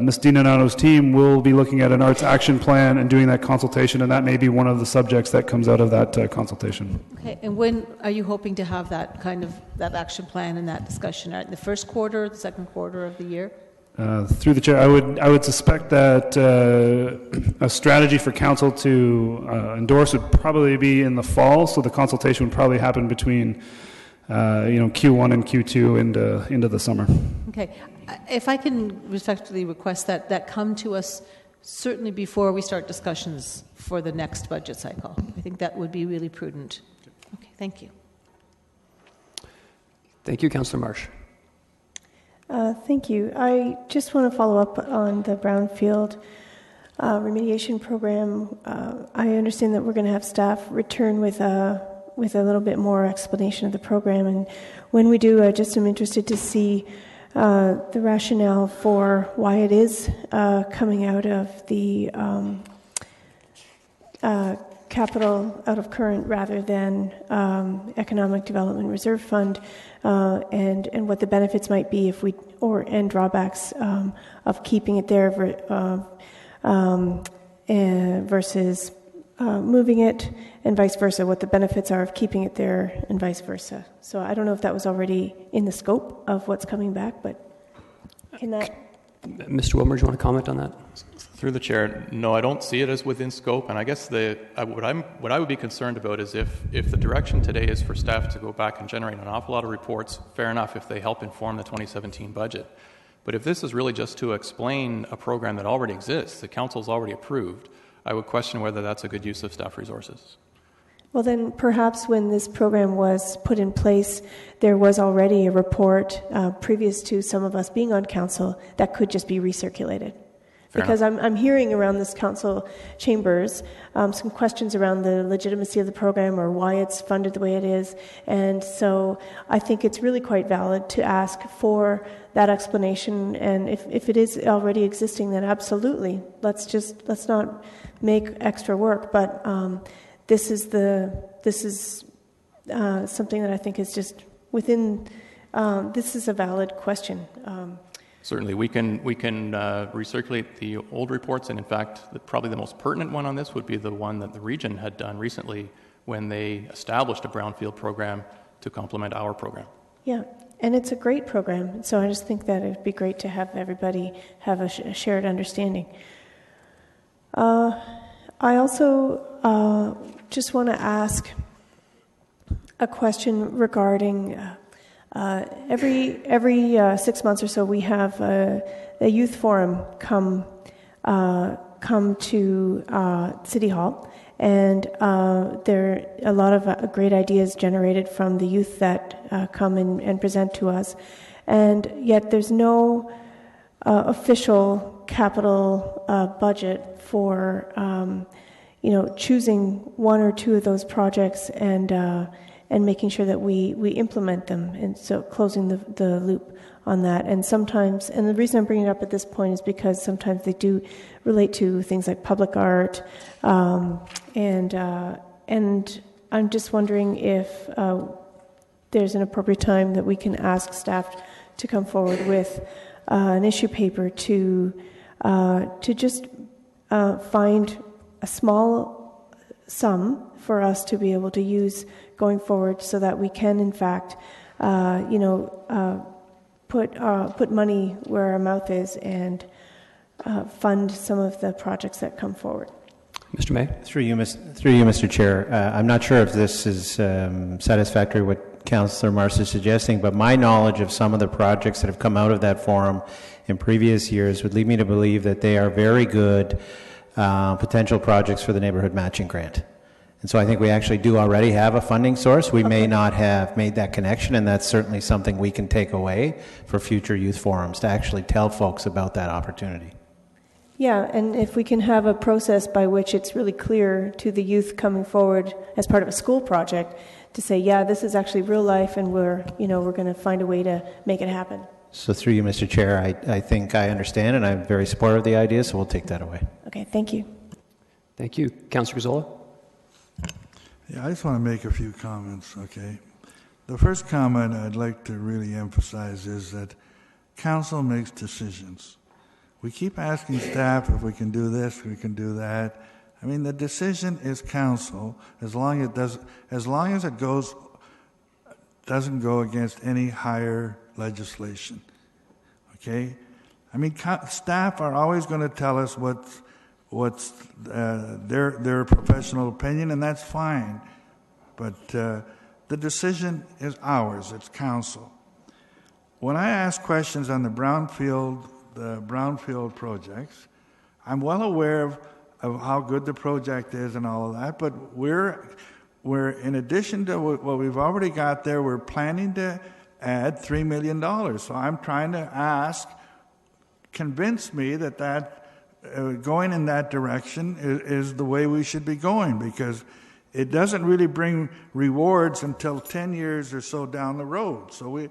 Ms. DiNonato's team will be looking at an arts action plan and doing that consultation, and that may be one of the subjects that comes out of that consultation. Okay, and when are you hoping to have that kind of that action plan and that discussion? In the first quarter, the second quarter of the year? Through the chair, I would suspect that a strategy for council to endorse would probably be in the fall, so the consultation would probably happen between Q1 and Q2 into the summer. Okay. If I can respectfully request that come to us certainly before we start discussions for the next budget cycle. I think that would be really prudent. Okay, thank you. Thank you, Councillor Marsh. Thank you. I just want to follow up on the brownfield remediation program. I understand that we're going to have staff return with a little bit more explanation of the program, and when we do, I just am interested to see the rationale for why it is coming out of the capital out of current rather than economic development reserve fund, and what the benefits might be if we and drawbacks of keeping it there versus moving it, and vice versa, what the benefits are of keeping it there and vice versa. So I don't know if that was already in the scope of what's coming back, but can that... Mr. Wilmer, do you want to comment on that? Through the chair, no, I don't see it as within scope, and I guess what I would be concerned about is if the direction today is for staff to go back and generate an awful lot of reports, fair enough if they help inform the 2017 budget. But if this is really just to explain a program that already exists, the council's already approved, I would question whether that's a good use of staff resources. Well, then perhaps when this program was put in place, there was already a report previous to some of us being on council that could just be recirculated. Because I'm hearing around this council chambers some questions around the legitimacy of the program or why it's funded the way it is. And so I think it's really quite valid to ask for that explanation. And if it is already existing, then absolutely. Let's not make extra work. But this is something that I think is just within. This is a valid question. Certainly, we can recirculate the old reports, and in fact, probably the most pertinent one on this would be the one that the region had done recently when they established a brownfield program to complement our program. Yeah, and it's a great program, so I just think that it would be great to have everybody have a shared understanding. I also just want to ask a question regarding every 6 months or so we have a youth forum come to City Hall, and there are a lot of great ideas generated from the youth that come and present to us, and yet there's no official capital budget for choosing one or two of those projects and making sure that we implement them, and so closing the loop on that. And sometimes, and the reason I'm bringing it up at this point is because sometimes they do relate to things like public art, and I'm just wondering if there's an appropriate time that we can ask staff to come forward with an issue paper to just find a small sum for us to be able to use going forward, so that we can, in fact, put money where our mouth is and fund some of the projects that come forward. Mr. May? Through you, Mr. Chair. I'm not sure if this is satisfactory what Councillor Marsh is suggesting, but my knowledge of some of the projects that have come out of that forum in previous years would lead me to believe that they are very good potential projects for the neighborhood matching grant. And so I think we actually do already have a funding source. We may not have made that connection, and that's certainly something we can take away for future youth forums, to actually tell folks about that opportunity. Yeah, and if we can have a process by which it's really clear to the youth coming forward as part of a school project to say, yeah, this is actually real life, and we're going to find a way to make it happen. So through you, Mr. Chair, I think I understand, and I'm very supportive of the idea, so we'll take that away. Okay, thank you. Thank you. Councillor Gazzola? Yeah, I just want to make a few comments, okay? The first comment I'd like to really emphasize is that council makes decisions. We keep asking staff if we can do this, we can do that. I mean, the decision is council as long as it doesn't go against any higher legislation. Okay? I mean, staff are always going to tell us what's their professional opinion, and that's fine. But the decision is ours. It's council. When I ask questions on the brownfield projects, I'm well aware of how good the project is and all of that. But we're in addition to what we've already got there, we're planning to add $3 million. So I'm trying to convince me that going in that direction is the way we should be going, because it doesn't really bring rewards until 10 years or so down the road. So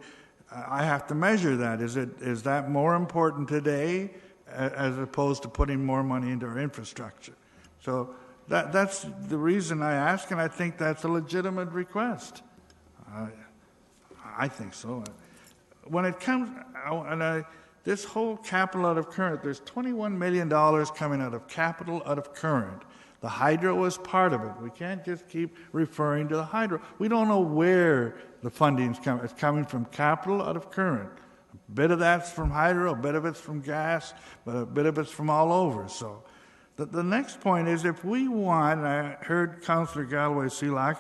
I have to measure that. Is that more important today as opposed to putting more money into our infrastructure? So that's the reason I ask, and I think that's a legitimate request. I think so. When it comes, this whole capital out of current, there's $21 million coming out of capital out of current. The hydro is part of it. We can't just keep referring to the hydro. We don't know where the funding's coming. It's coming from capital out of current. A bit of that's from hydro, a bit of it's from gas, but a bit of it's from all over. So the next point is, if we want, and I heard Councillor Galloway-Selak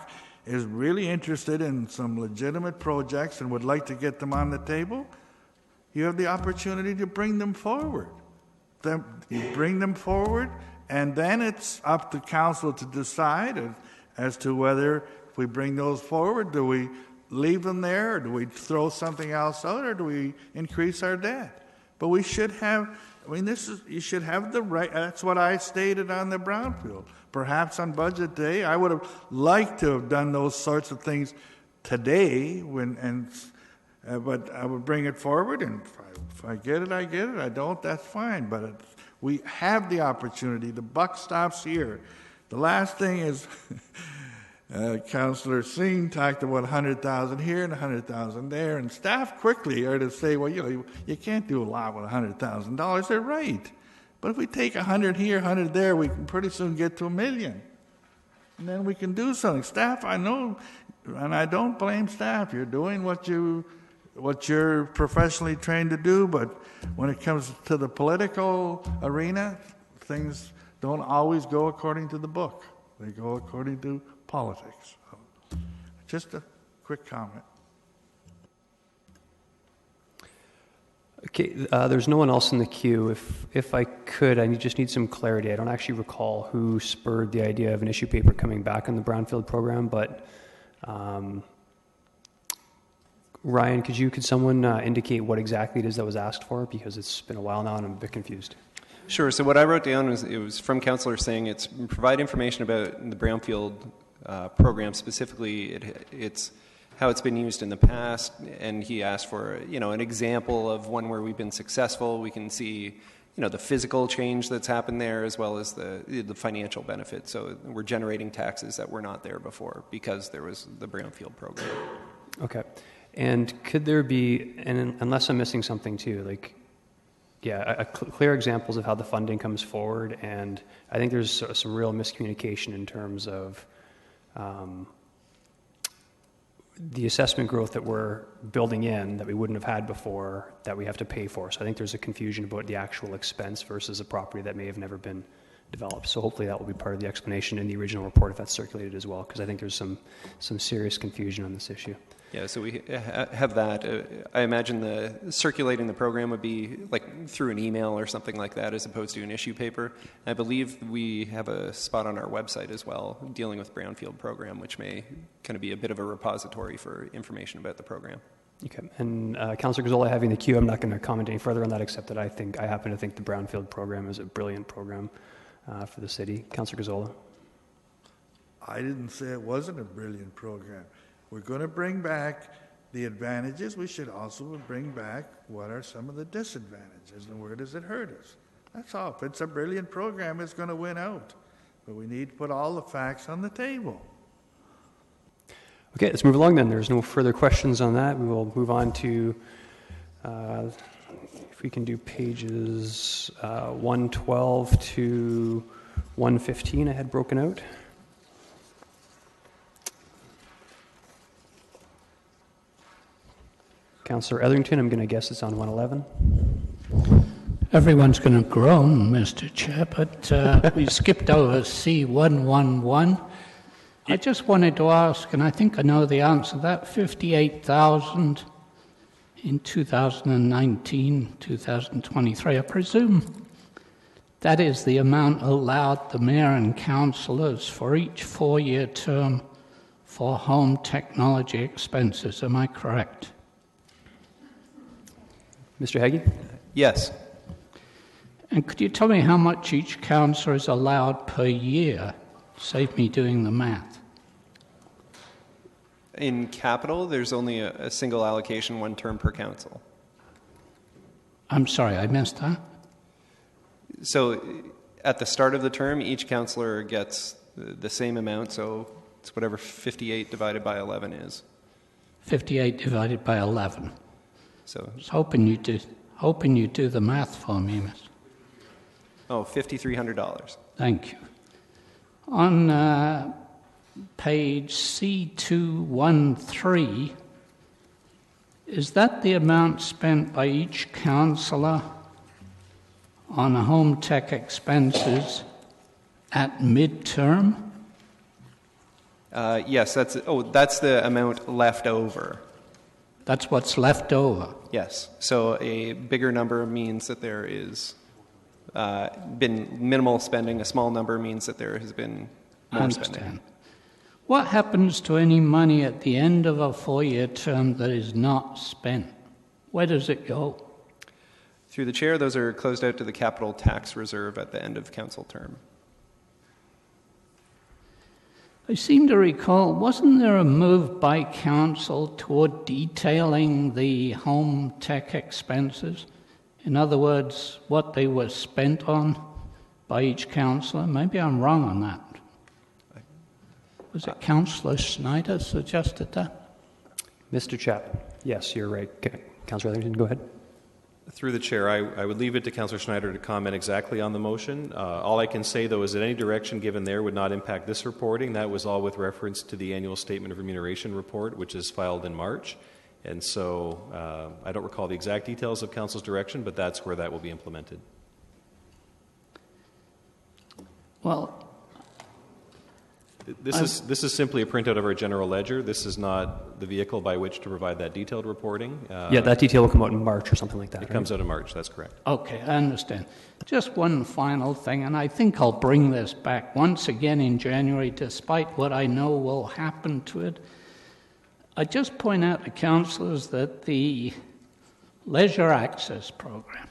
is really interested in some legitimate projects and would like to get them on the table, you have the opportunity to bring them forward. You bring them forward, and then it's up to council to decide as to whether, if we bring those forward, do we leave them there, or do we throw something else out, or do we increase our debt? But we should have, you should have the right, that's what I stated on the brownfield. Perhaps on budget day, I would have liked to have done those sorts of things today, but I would bring it forward, and if I get it, I get it. I don't, that's fine. But we have the opportunity. The buck stops here. The last thing is, Councillor Singh talked about 100,000 here and 100,000 there, and staff quickly are to say, well, you can't do a lot with $100,000. They're right. But if we take 100 here, 100 there, we can pretty soon get to $1 million. And then we can do something. Staff, I know, and I don't blame staff. You're doing what you're professionally trained to do, but when it comes to the political arena, things don't always go according to the book. They go according to politics. So, just a quick comment. Okay, there's no one else in the queue. If I could, I just need some clarity. I don't actually recall who spurred the idea of an issue paper coming back on the brownfield program, but Ryan, could someone indicate what exactly it is that was asked for? Because it's been a while now and I'm a bit confused. Sure. So what I wrote down was from Councillor saying it's provide information about the brownfield program, specifically it's how it's been used in the past, and he asked for an example of one where we've been successful. We can see the physical change that's happened there, as well as the financial benefit. So we're generating taxes that were not there before because there was the brownfield program. Okay. And could there be, and unless I'm missing something too, clear examples of how the funding comes forward, and I think there's some real miscommunication in terms of the assessment growth that we're building in that we wouldn't have had before that we have to pay for. So I think there's a confusion about the actual expense versus a property that may have never been developed. So hopefully that will be part of the explanation in the original report if that's circulated as well, because I think there's some serious confusion on this issue. Yeah, so we have that. I imagine circulating the program would be like through an email or something like that, as opposed to an issue paper. I believe we have a spot on our website as well dealing with brownfield program, which may kind of be a bit of a repository for information about the program. Okay, and Councillor Gazzola, having the queue, I'm not going to comment any further on that, except that I happen to think the brownfield program is a brilliant program for the city. Councillor Gazzola. I didn't say it wasn't a brilliant program. We're going to bring back the advantages. We should also bring back what are some of the disadvantages and where does it hurt us. That's all. If it's a brilliant program, it's going to win out. But we need to put all the facts on the table. Okay, let's move along then. There's no further questions on that. We will move on to, if we can do pages 112 to 115 I had broken out. Councillor Etherington, I'm going to guess it's on 111. Everyone's going to groan, Mr. Chair, but we skipped over C111. I just wanted to ask, and I think I know the answer, that 58,000 in 2019, 2023, I presume that is the amount allowed the mayor and councillors for each 4-year term for home technology expenses. Am I correct? Mr. Haggie? Yes. And could you tell me how much each councillor is allowed per year? Save me doing the math. In capital, there's only a single allocation, 1 term per council. I'm sorry, I missed that. So at the start of the term, each councillor gets the same amount, so it's whatever 58 divided by 11 is. 58 divided by 11. So I was hoping you do the math for me, miss. Oh, $5,300. Thank you. On page C213, is that the amount spent by each councillor on home tech expenses at midterm? Yes, that's the amount left over. That's what's left over? Yes. So a bigger number means that there is been minimal spending. A small number means that there has been more spending. What happens to any money at the end of a 4-year term that is not spent? Where does it go? Through the chair, those are closed out to the capital tax reserve at the end of council term. I seem to recall, wasn't there a move by council toward detailing the home tech expenses? In other words, what they were spent on by each councillor? Maybe I'm wrong on that. Was it Councillor Schneider suggested that? Mr. Chapman. Yes, you're right. Councillor Etherington, go ahead. Through the chair, I would leave it to Councillor Schneider to comment exactly on the motion. All I can say, though, is that any direction given there would not impact this reporting. That was all with reference to the annual statement of remuneration report, which is filed in March. And so I don't recall the exact details of Council's direction, but that's where that will be implemented. Well, this is simply a printout of our general ledger. This is not the vehicle by which to provide that detailed reporting. Yeah, that detail will come out in March or something like that. It comes out in March, that's correct. Okay, I understand. Just one final thing, and I think I'll bring this back once again in January, despite what I know will happen to it. I just point out to councillors that the Leisure Access Program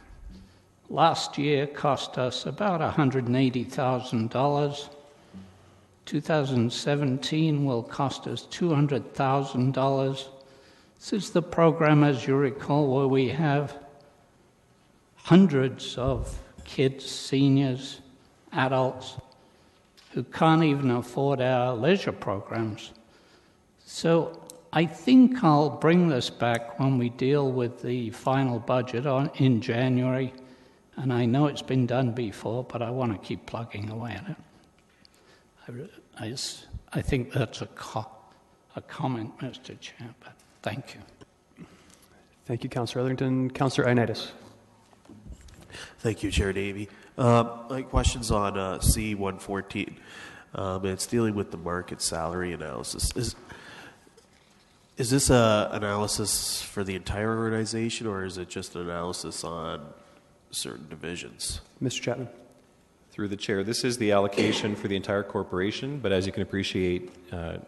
last year cost us about $180,000. 2017 will cost us $200,000. This is the program, as you recall, where we have hundreds of kids, seniors, adults who can't even afford our leisure programs. So I think I'll bring this back when we deal with the final budget in January. And I know it's been done before, but I want to keep plugging away at it. I think that's a comment, Mr. Chair, but thank you. Thank you, Councillor Etherington. Councillor Ioannidis. Thank you, Chair Davey. My question's on C114. It's dealing with the market salary analysis. Is this an analysis for the entire organization, or is it just an analysis on certain divisions? Mr. Chapman. Through the chair, this is the allocation for the entire corporation, but as you can appreciate,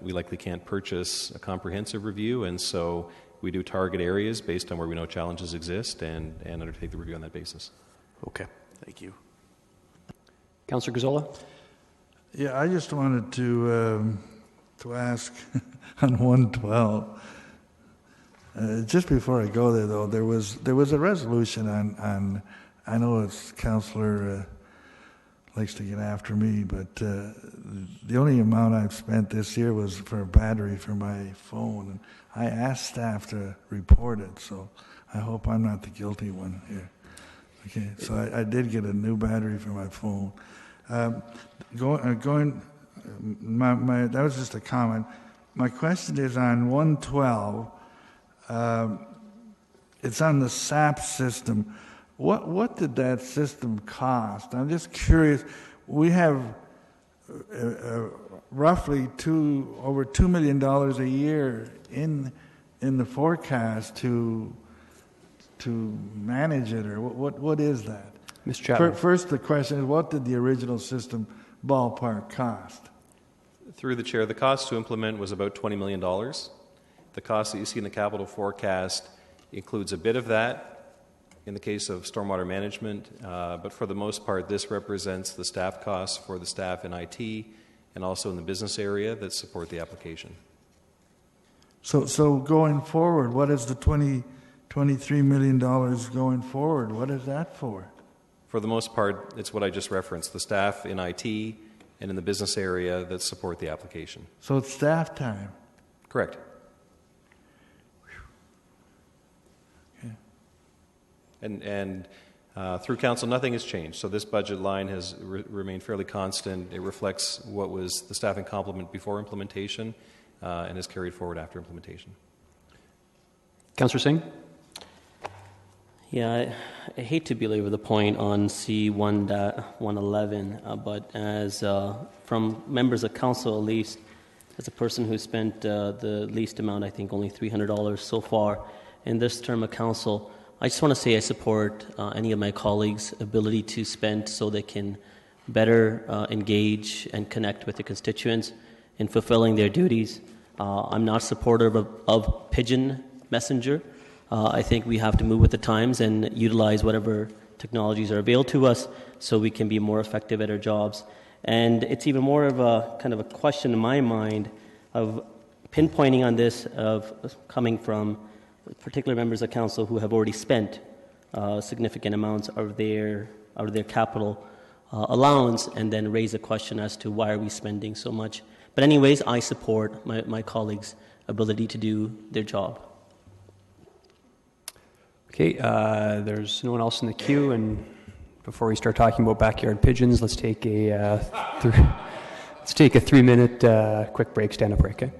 we likely can't purchase a comprehensive review, and so we do target areas based on where we know challenges exist and undertake the review on that basis. Okay, thank you. Councillor Gazzola? Yeah, I just wanted to ask on 112. Just before I go there, though, there was a resolution on I know it's Councillor likes to get after me, but the only amount I've spent this year was for a battery for my phone, and I asked staff to report it, so I hope I'm not the guilty one here. Okay, so I did get a new battery for my phone. That was just a comment. My question is on 112. It's on the SAP system. What did that system cost? I'm just curious. We have roughly over $2 million a year in the forecast to manage it, or what is that? Mr. Chapman. First, the question is, what did the original system ballpark cost? Through the chair, the cost to implement was about $20 million. The cost that you see in the capital forecast includes a bit of that in the case of stormwater management, but for the most part, this represents the staff costs for the staff in IT and also in the business area that support the application. So going forward, what is the $23 million going forward? What is that for? For the most part, it's what I just referenced, the staff in IT and in the business area that support the application. So it's staff time? Correct. Okay. And through council, nothing has changed. So this budget line has remained fairly constant. It reflects what was the staffing complement before implementation and is carried forward after implementation. Councillor Singh? Yeah, I hate to belabor the point on C111, but as from members of council, at least, as a person who spent the least amount, I think only $300 so far in this term of council, I just want to say I support any of my colleagues' ability to spend so they can better engage and connect with the constituents in fulfilling their duties. I'm not supportive of pigeon messenger. I think we have to move with the times and utilize whatever technologies are available to us so we can be more effective at our jobs. And it's even more of a kind of a question in my mind of pinpointing on this, of coming from particular members of council who have already spent significant amounts of their capital allowance, and then raise a question as to why are we spending so much. But anyways, I support my colleagues' ability to do their job. Okay, there's no one else in the queue, and before we start talking about backyard pigeons, let's take a 3-minute quick break, stand-up break, okay?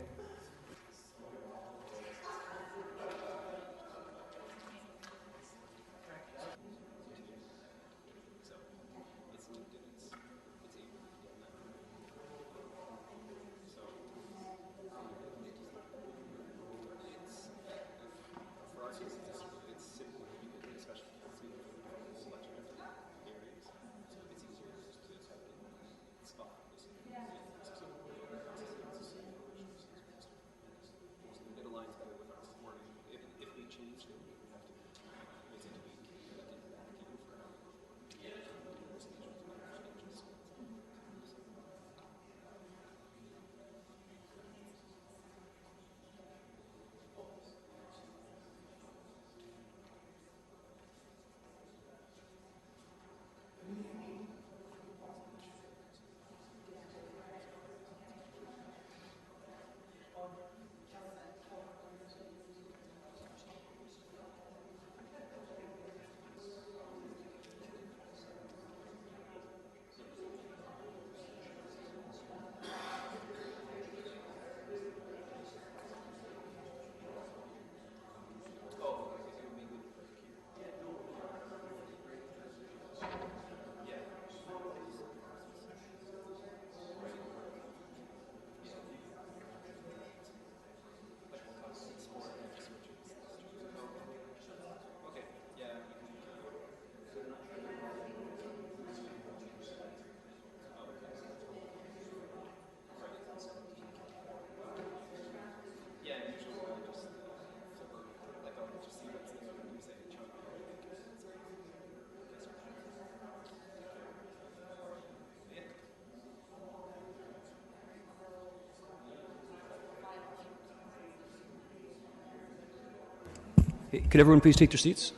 Could everyone please take their seats?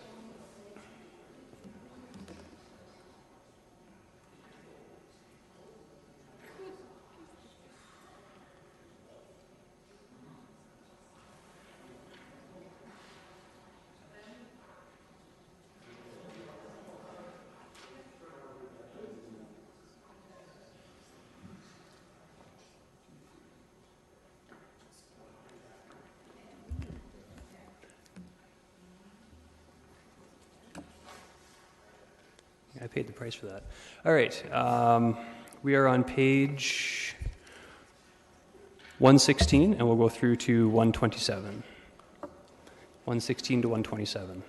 I paid the price for that. All right. We are on page 116, and we'll go through to 127. 116 to 127.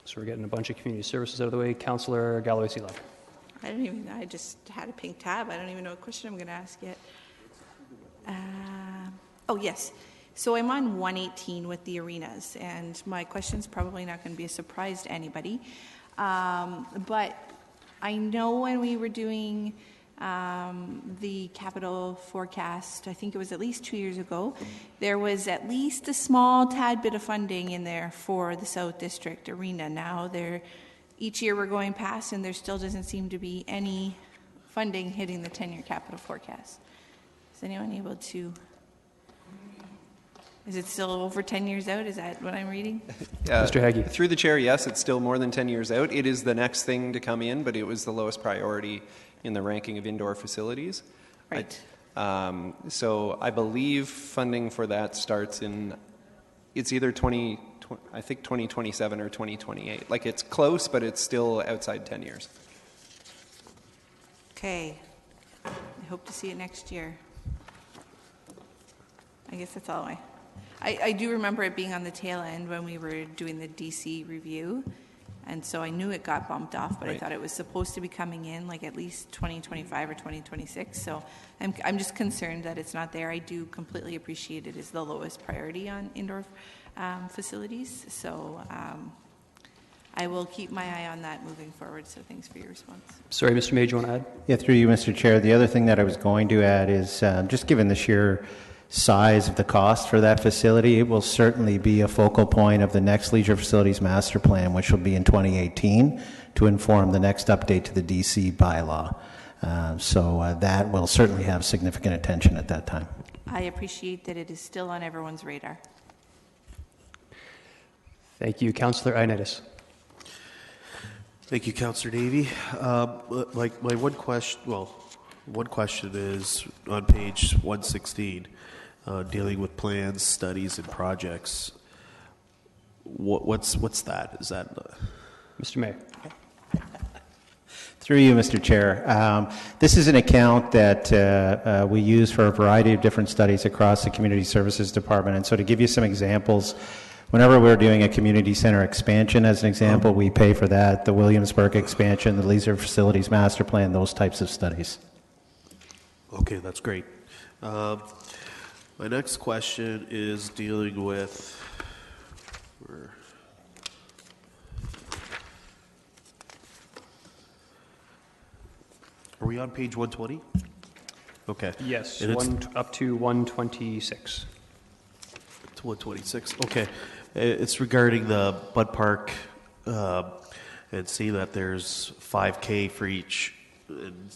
So we're getting a bunch of community services out of the way. Councillor Galloway-Seelock. I just had a pink tab. I don't even know what question I'm going to ask yet. Oh, yes. So I'm on 118 with the arenas, and my question's probably not going to be a surprise to anybody. But I know when we were doing the capital forecast, I think it was at least 2 years ago, there was at least a small tad bit of funding in there for the South District Arena. Now each year we're going past and there still doesn't seem to be any funding hitting the 10-year capital forecast. Is anyone able to... Is it still over 10 years out? Is that what I'm reading? Mr. Haggie. Through the chair, yes, it's still more than 10 years out. It is the next thing to come in, but it was the lowest priority in the ranking of indoor facilities. Right. So I believe funding for that starts it's either 2027 or 2028. Like, it's close, but it's still outside 10 years. Okay. I hope to see it next year. I guess that's all I do remember it being on the tail end when we were doing the DC review, and so I knew it got bumped off, but right. I thought it was supposed to be coming in like at least 2025 or 2026, so I'm just concerned that it's not there. I do completely appreciate it is the lowest priority on indoor facilities, so I will keep my eye on that moving forward, so thanks for your response. Sorry, Mr. May, do you want to add? Yeah, through you, Mr. Chair. The other thing that I was going to add is just given the sheer size of the cost for that facility, it will certainly be a focal point of the next Leisure Facilities Master Plan, which will be in 2018, to inform the next update to the DC bylaw. So that will certainly have significant attention at that time. I appreciate that it is still on everyone's radar. Thank you. Councillor Ioannidis. Thank you, Councillor Davey. My one question is on page 116, dealing with plans, studies, and projects. What's that? Is that Mr. Mayor? Through you, Mr. Chair. This is an account that we use for a variety of different studies across the Community Services Department. And so to give you some examples, whenever we're doing a community center expansion, as an example, we pay for that, the Williamsburg expansion, the Leisure Facilities Master Plan, those types of studies. Okay, that's great. My next question is dealing with... Are we on page 120? Okay. Yes, up to 126. To 126, okay. It's regarding the Bud Park and seeing that there's $5,000 for each. And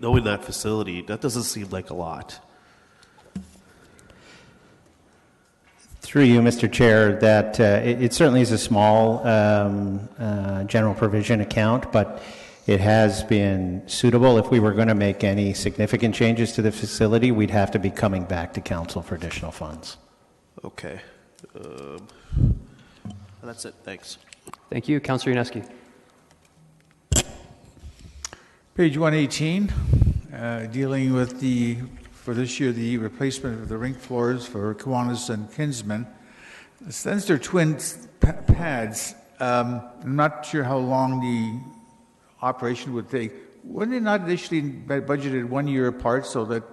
knowing that facility, that doesn't seem like a lot. Through you, Mr. Chair, that it certainly is a small general provision account, but it has been suitable. If we were going to make any significant changes to the facility, we'd have to be coming back to council for additional funds. Okay. That's it. Thanks. Thank you. Councillor Yaneski. Page 118, dealing with for this year, the replacement of the rink floors for Kiwanis and Kinsman. Since they're twin pads, I'm not sure how long the operation would take. Wouldn't it not initially budgeted 1 year apart so that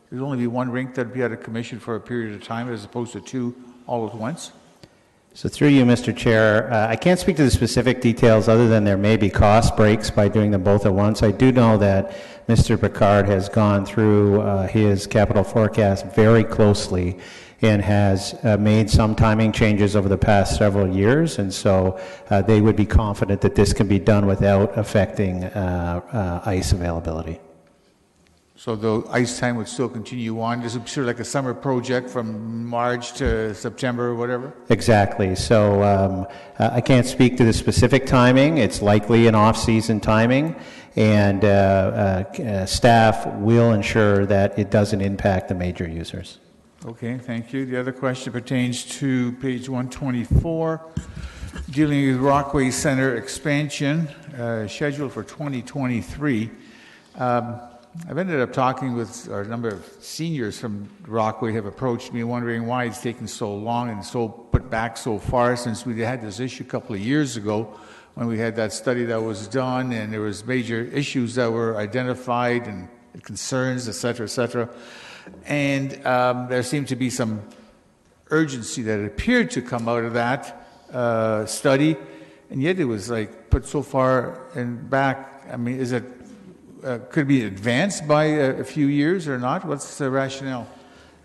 there'd only be one rink that'd be out of commission for a period of time as opposed to two all at once? So through you, Mr. Chair, I can't speak to the specific details other than there may be cost breaks by doing them both at once. I do know that Mr. Picard has gone through his capital forecast very closely and has made some timing changes over the past several years, and so they would be confident that this can be done without affecting ice availability. So the ice time would still continue on? This is sort of like a summer project from March to September or whatever? Exactly. So I can't speak to the specific timing. It's likely an off-season timing, and staff will ensure that it doesn't impact the major users. Okay, thank you. The other question pertains to page 124. dealing with Rockaway Center expansion, scheduled for 2023. I've ended up talking with a number of seniors from Rockaway have approached me wondering why it's taken so long and so put back so far since we had this issue a couple of years ago when we had that study that was done and there was major issues that were identified and concerns, et cetera, and there seemed to be some urgency that appeared to come out of that study, and yet it was like put so far and back. I mean, is it could it be advanced by a few years or not? What's the rationale?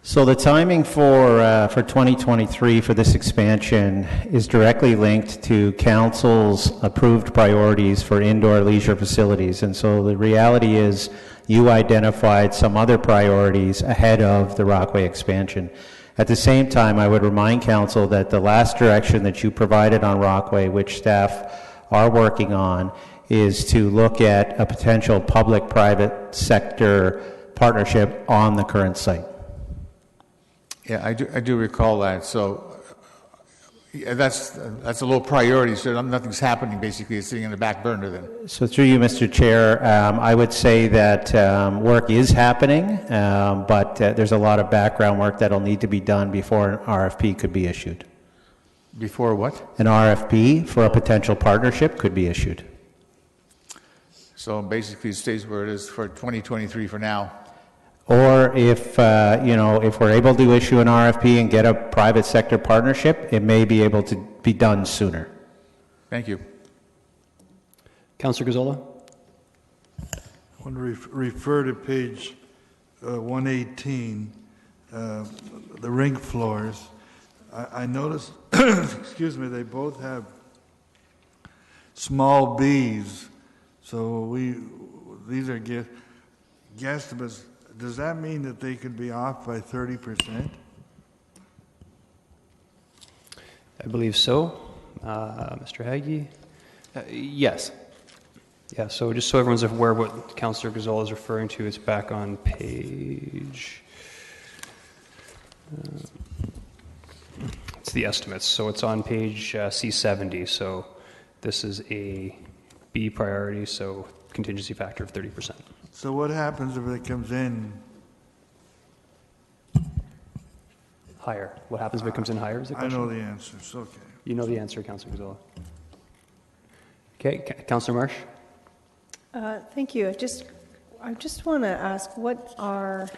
So the timing for 2023 for this expansion is directly linked to Council's approved priorities for indoor leisure facilities. And so the reality is you identified some other priorities ahead of the Rockaway expansion. At the same time, I would remind Council that the last direction that you provided on Rockaway, which staff are working on, is to look at a potential public-private sector partnership on the current site. Yeah, I do recall that. So that's a low priority. So nothing's happening. Basically, it's sitting in the back burner then. So through you, Mr. Chair, I would say that work is happening, but there's a lot of background work that'll need to be done before an RFP could be issued. Before what? An RFP for a potential partnership could be issued. So basically, it stays where it is for 2023 for now. Or if if we're able to issue an RFP and get a private sector partnership, it may be able to be done sooner. Thank you. Councillor Gazzola. I want to refer to page 118, the rink floors. I noticed, excuse me, they both have small Bs. So these are guesstimates. Does that mean that they could be off by 30%? I believe so. Mr. Haggie? Yes. Yeah, so just so everyone's aware what Councillor Gazzola is referring to, it's back on page... it's the estimates. So it's on page C70. So this is a B priority, so contingency factor of 30%. So what happens if it comes in higher? What happens if it comes in higher is the question? I know the answer. It's okay. You know the answer, Councillor Gazzola. Okay, Councillor Marsh? Thank you. I just want to ask, what are,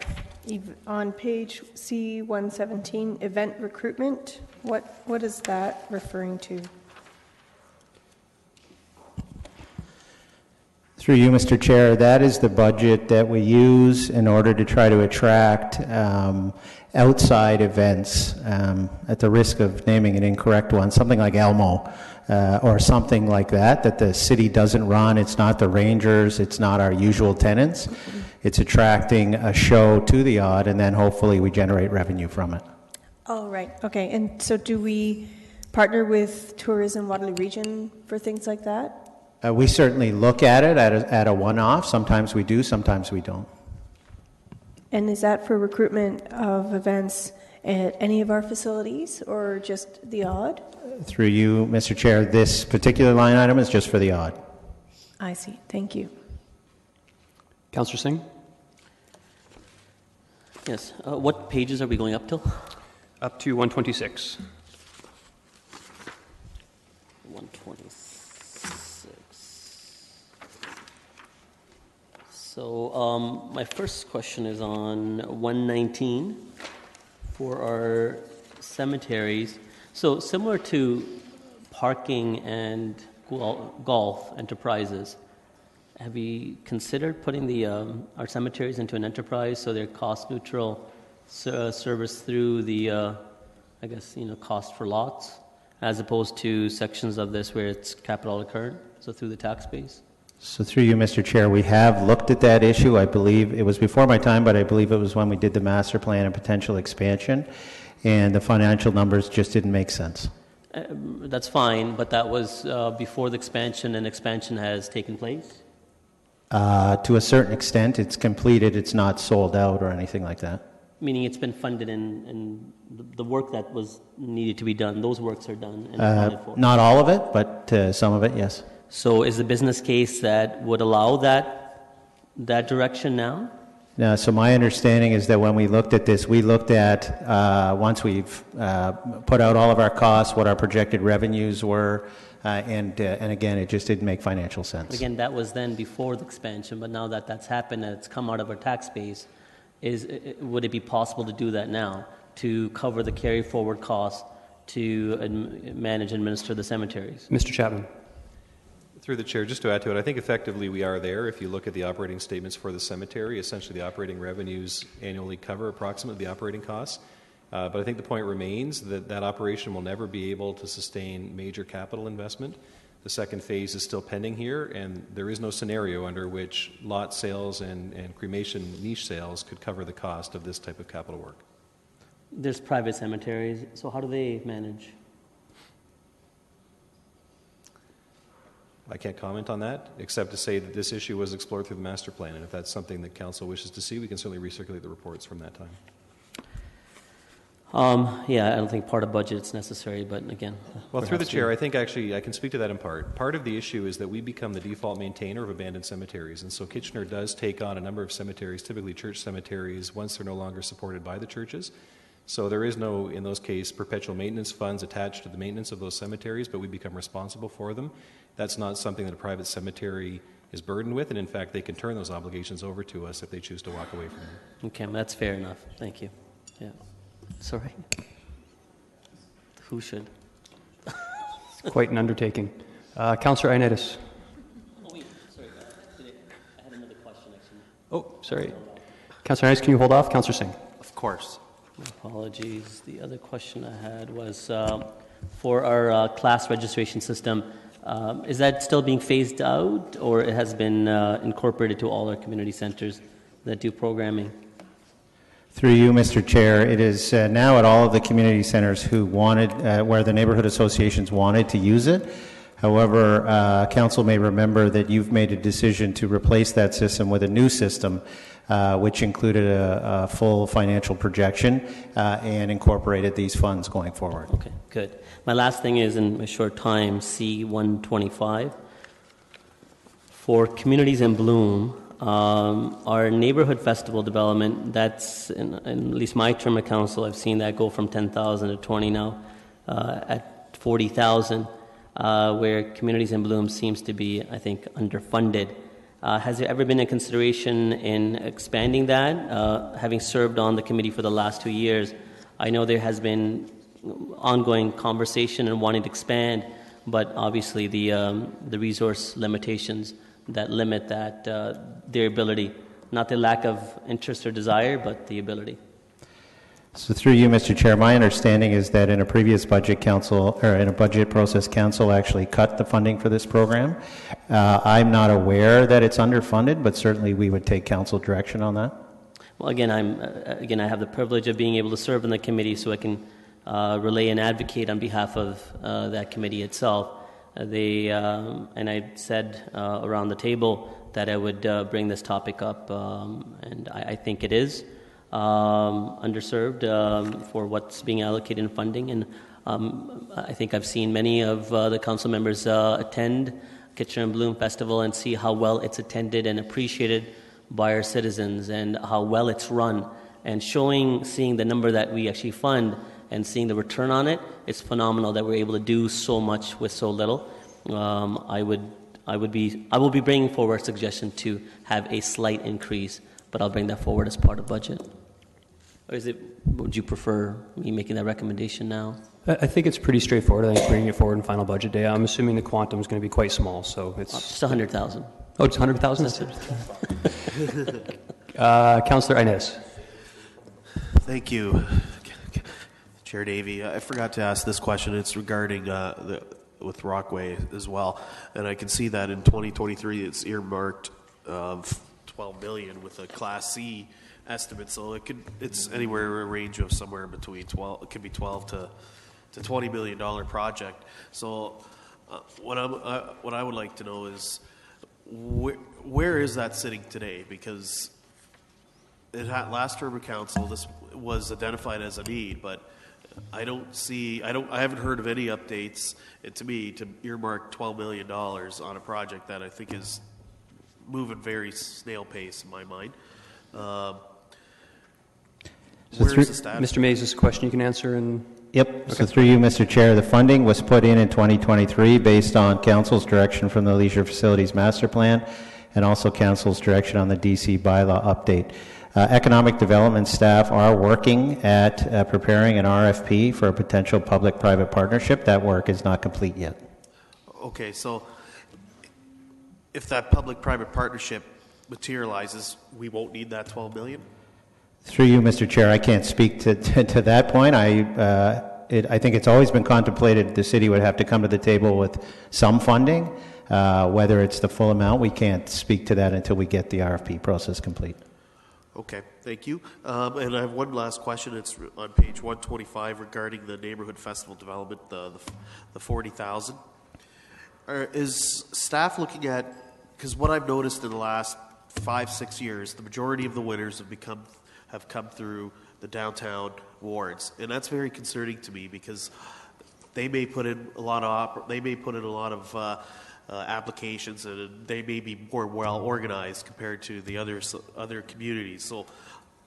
on page C117, event recruitment, what is that referring to? Through you, Mr. Chair, that is the budget that we use in order to try to attract outside events, at the risk of naming an incorrect one, something like Elmo or something like that the city doesn't run. It's not the Rangers, it's not our usual tenants. It's attracting a show to the odd, and then hopefully we generate revenue from it. Oh, right. Okay. And so do we partner with Tourism Waterloo Region for things like that? We certainly look at it at a one-off. Sometimes we do, sometimes we don't. And is that for recruitment of events at any of our facilities or just the odd? Through you, Mr. Chair, this particular line item is just for the odd. I see. Thank you. Councillor Singh? Yes. What pages are we going up till? Up to 126. 126. So my first question is on 119 for our cemeteries. So similar to parking and golf enterprises, have you considered putting our cemeteries into an enterprise so they're cost neutral service through the, cost for lots, as opposed to sections of this where it's capital accrued, so through the tax base? So through you, Mr. Chair, we have looked at that issue. I believe it was before my time, but I believe it was when we did the master plan and potential expansion, and the financial numbers just didn't make sense. That's fine, but that was before the expansion, and expansion has taken place? To a certain extent, it's completed. It's not sold out or anything like that. Meaning it's been funded and the work that was needed to be done, those works are done and accounted for? Not all of it, but some of it, yes. So is the business case that would allow that direction now? No, so my understanding is that when we looked at this, we looked at, once we've put out all of our costs, what our projected revenues were, and again, it just didn't make financial sense. Again, that was then before the expansion, but now that that's happened and it's come out of our tax base, would it be possible to do that now, to cover the carry forward costs to manage and administer the cemeteries? Mr. Chapman. Through the chair, just to add to it, I think effectively we are there. If you look at the operating statements for the cemetery, essentially the operating revenues annually cover approximately the operating costs. But I think the point remains that that operation will never be able to sustain major capital investment. The second phase is still pending here, and there is no scenario under which lot sales and cremation niche sales could cover the cost of this type of capital work. There's private cemeteries, so how do they manage? I can't comment on that, except to say that this issue was explored through the master plan, and if that's something that council wishes to see, we can certainly recirculate the reports from that time. Yeah, I don't think part of budget is necessary, but again. Well, through the chair, I think actually I can speak to that in part. Part of the issue is that we become the default maintainer of abandoned cemeteries, and so Kitchener does take on a number of cemeteries, typically church cemeteries, once they're no longer supported by the churches. So there is no, in those cases, perpetual maintenance funds attached to the maintenance of those cemeteries, but we become responsible for them. That's not something that a private cemetery is burdened with, and in fact, they can turn those obligations over to us if they choose to walk away from them. Okay, that's fair enough. Thank you. Yeah. Sorry. Who should? It's quite an undertaking. Councillor Ioannidis. Oh, wait, sorry. I had another question, actually. Oh, sorry. Councillor Ioannidis, can you hold off? Councillor Singh. Of course. Apologies. The other question I had was for our class registration system. Is that still being phased out, or it has been incorporated to all our community centers that do programming? Through you, Mr. Chair, it is now at all of the community centers who wanted, where the neighborhood associations wanted to use it. However, council may remember that you've made a decision to replace that system with a new system, which included a full financial projection and incorporated these funds going forward. Okay, good. My last thing is, in a short time, C-125. For Communities in Bloom, our neighborhood festival development, that's, in at least my term of council, I've seen that go from 10,000 to 20 now, at 40,000, where Communities in Bloom seems to be, I think, underfunded. Has there ever been a consideration in expanding that? Having served on the committee for the last 2 years, I know there has been ongoing conversation and wanting to expand, but obviously the resource limitations that limit that their ability, not the lack of interest or desire, but the ability. So through you, Mr. Chair, my understanding is that in a previous budget council, or in a budget process, council actually cut the funding for this program. I'm not aware that it's underfunded, but certainly we would take council direction on that. Well, again, I have the privilege of being able to serve in the committee, so I can relay and advocate on behalf of that committee itself. And I said around the table that I would bring this topic up, and I think it is underserved for what's being allocated in funding. And I think I've seen many of the council members attend Kitchener and Bloom Festival and see how well it's attended and appreciated by our citizens and how well it's run. And seeing the number that we actually fund and seeing the return on it, it's phenomenal that we're able to do so much with so little. I will be bringing forward a suggestion to have a slight increase, but I'll bring that forward as part of budget. Or would you prefer me making that recommendation now? I think it's pretty straightforward. I think bringing it forward in final budget day. I'm assuming the quantum is going to be quite small, so it's just 100,000. Oh, it's 100,000. Councillor Ioannidis. Thank you, Chair Davey. I forgot to ask this question. It's regarding with Rockway as well, and I can see that in 2023 it's earmarked of $12 million with a Class C estimate. So it's anywhere in a range of somewhere between 12. It could be 12 to $20 million project. So what I would like to know is where is that sitting today? Because last term of council, this was identified as a need, but I haven't heard of any updates, to me, to earmark $12 million on a project that I think is moving very snail pace in my mind. Where's the status? Mr. Mays, this is a question you can answer in... Yep. Okay. So through you, Mr. Chair, the funding was put in 2023 based on Council's direction from the Leisure Facilities Master Plan and also Council's direction on the DC bylaw update. Economic development staff are working at preparing an RFP for a potential public-private partnership. That work is not complete yet. Okay, so if that public-private partnership materializes, we won't need that $12 million? Through you, Mr. Chair, I can't speak to that point. I think it's always been contemplated the city would have to come to the table with some funding. Whether it's the full amount, we can't speak to that until we get the RFP process complete. Okay, thank you. And I have one last question. It's on page 125 regarding the neighborhood festival development, the 40,000. Is staff looking at, because what I've noticed in the last 5-6 years, the majority of the winners have come through the downtown wards, and that's very concerning to me because they may put in a lot of applications, and they may be more well organized compared to the other communities. So,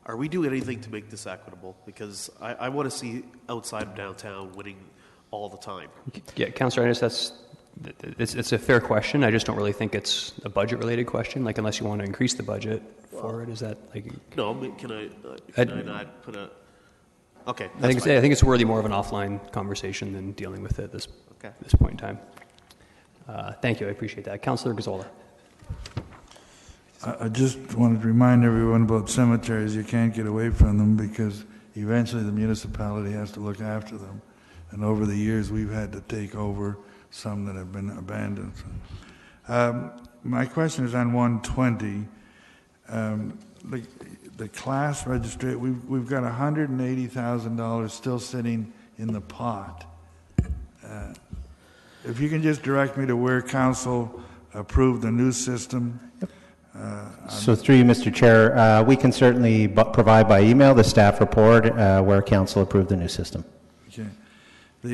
are we doing anything to make this equitable? Because I want to see outside of downtown winning all the time. Yeah, Councillor Ennis, it's a fair question. I just don't really think it's a budget-related question. Like, unless you want to increase the budget for it, is that like? No, can I not put a? Okay, I think it's worthy more of an offline conversation than dealing with it at this point in time. Thank you. I appreciate that. Councillor Gazzola. I just wanted to remind everyone about cemeteries. You can't get away from them because eventually the municipality has to look after them. And over the years, we've had to take over some that have been abandoned. My question is on 120. The class registry, we've got $180,000 still sitting in the pot. If you can just direct me to where council approved the new system. So through you, Mr. Chair, we can certainly provide by email the staff report where council approved the new system. Okay.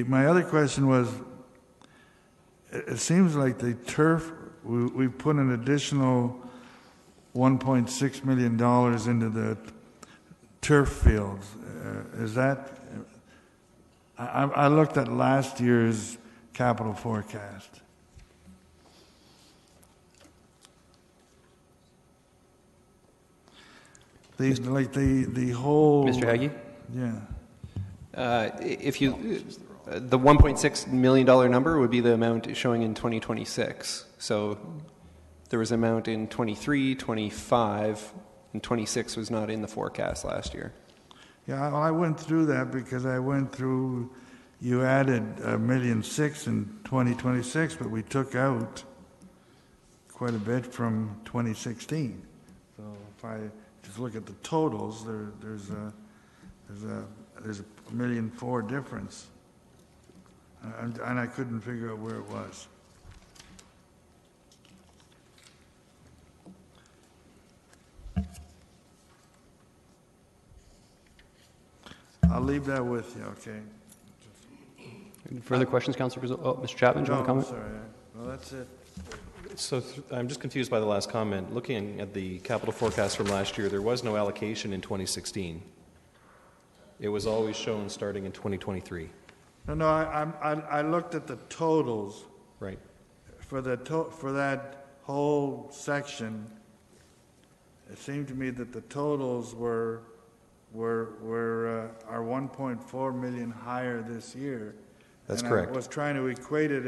My other question was, it seems like the turf, we put an additional $1.6 million into the turf fields. Is that, I looked at last year's capital forecast. The whole... Mr. Haggie? Yeah. If you... the $1.6 million number would be the amount showing in 2026. So there was an amount in 23, 25, and 26 was not in the forecast last year. Yeah, well, I went through that because I went through, you added $1.6 million in 2026, but we took out quite a bit from 2016. So if I just look at the totals, there's a $1.4 million difference. And I couldn't figure out where it was. I'll leave that with you, okay? Further questions, Councillor Gazzola? Oh, Mr. Chapman, do you want to comment? Sorry. Well, that's it. So I'm just confused by the last comment. Looking at the capital forecast from last year, there was no allocation in 2016. It was always shown starting in 2023. No, I looked at the totals. Right. For that whole section, it seemed to me that the totals are 1.4 million higher this year. That's and correct. I was trying to equate it.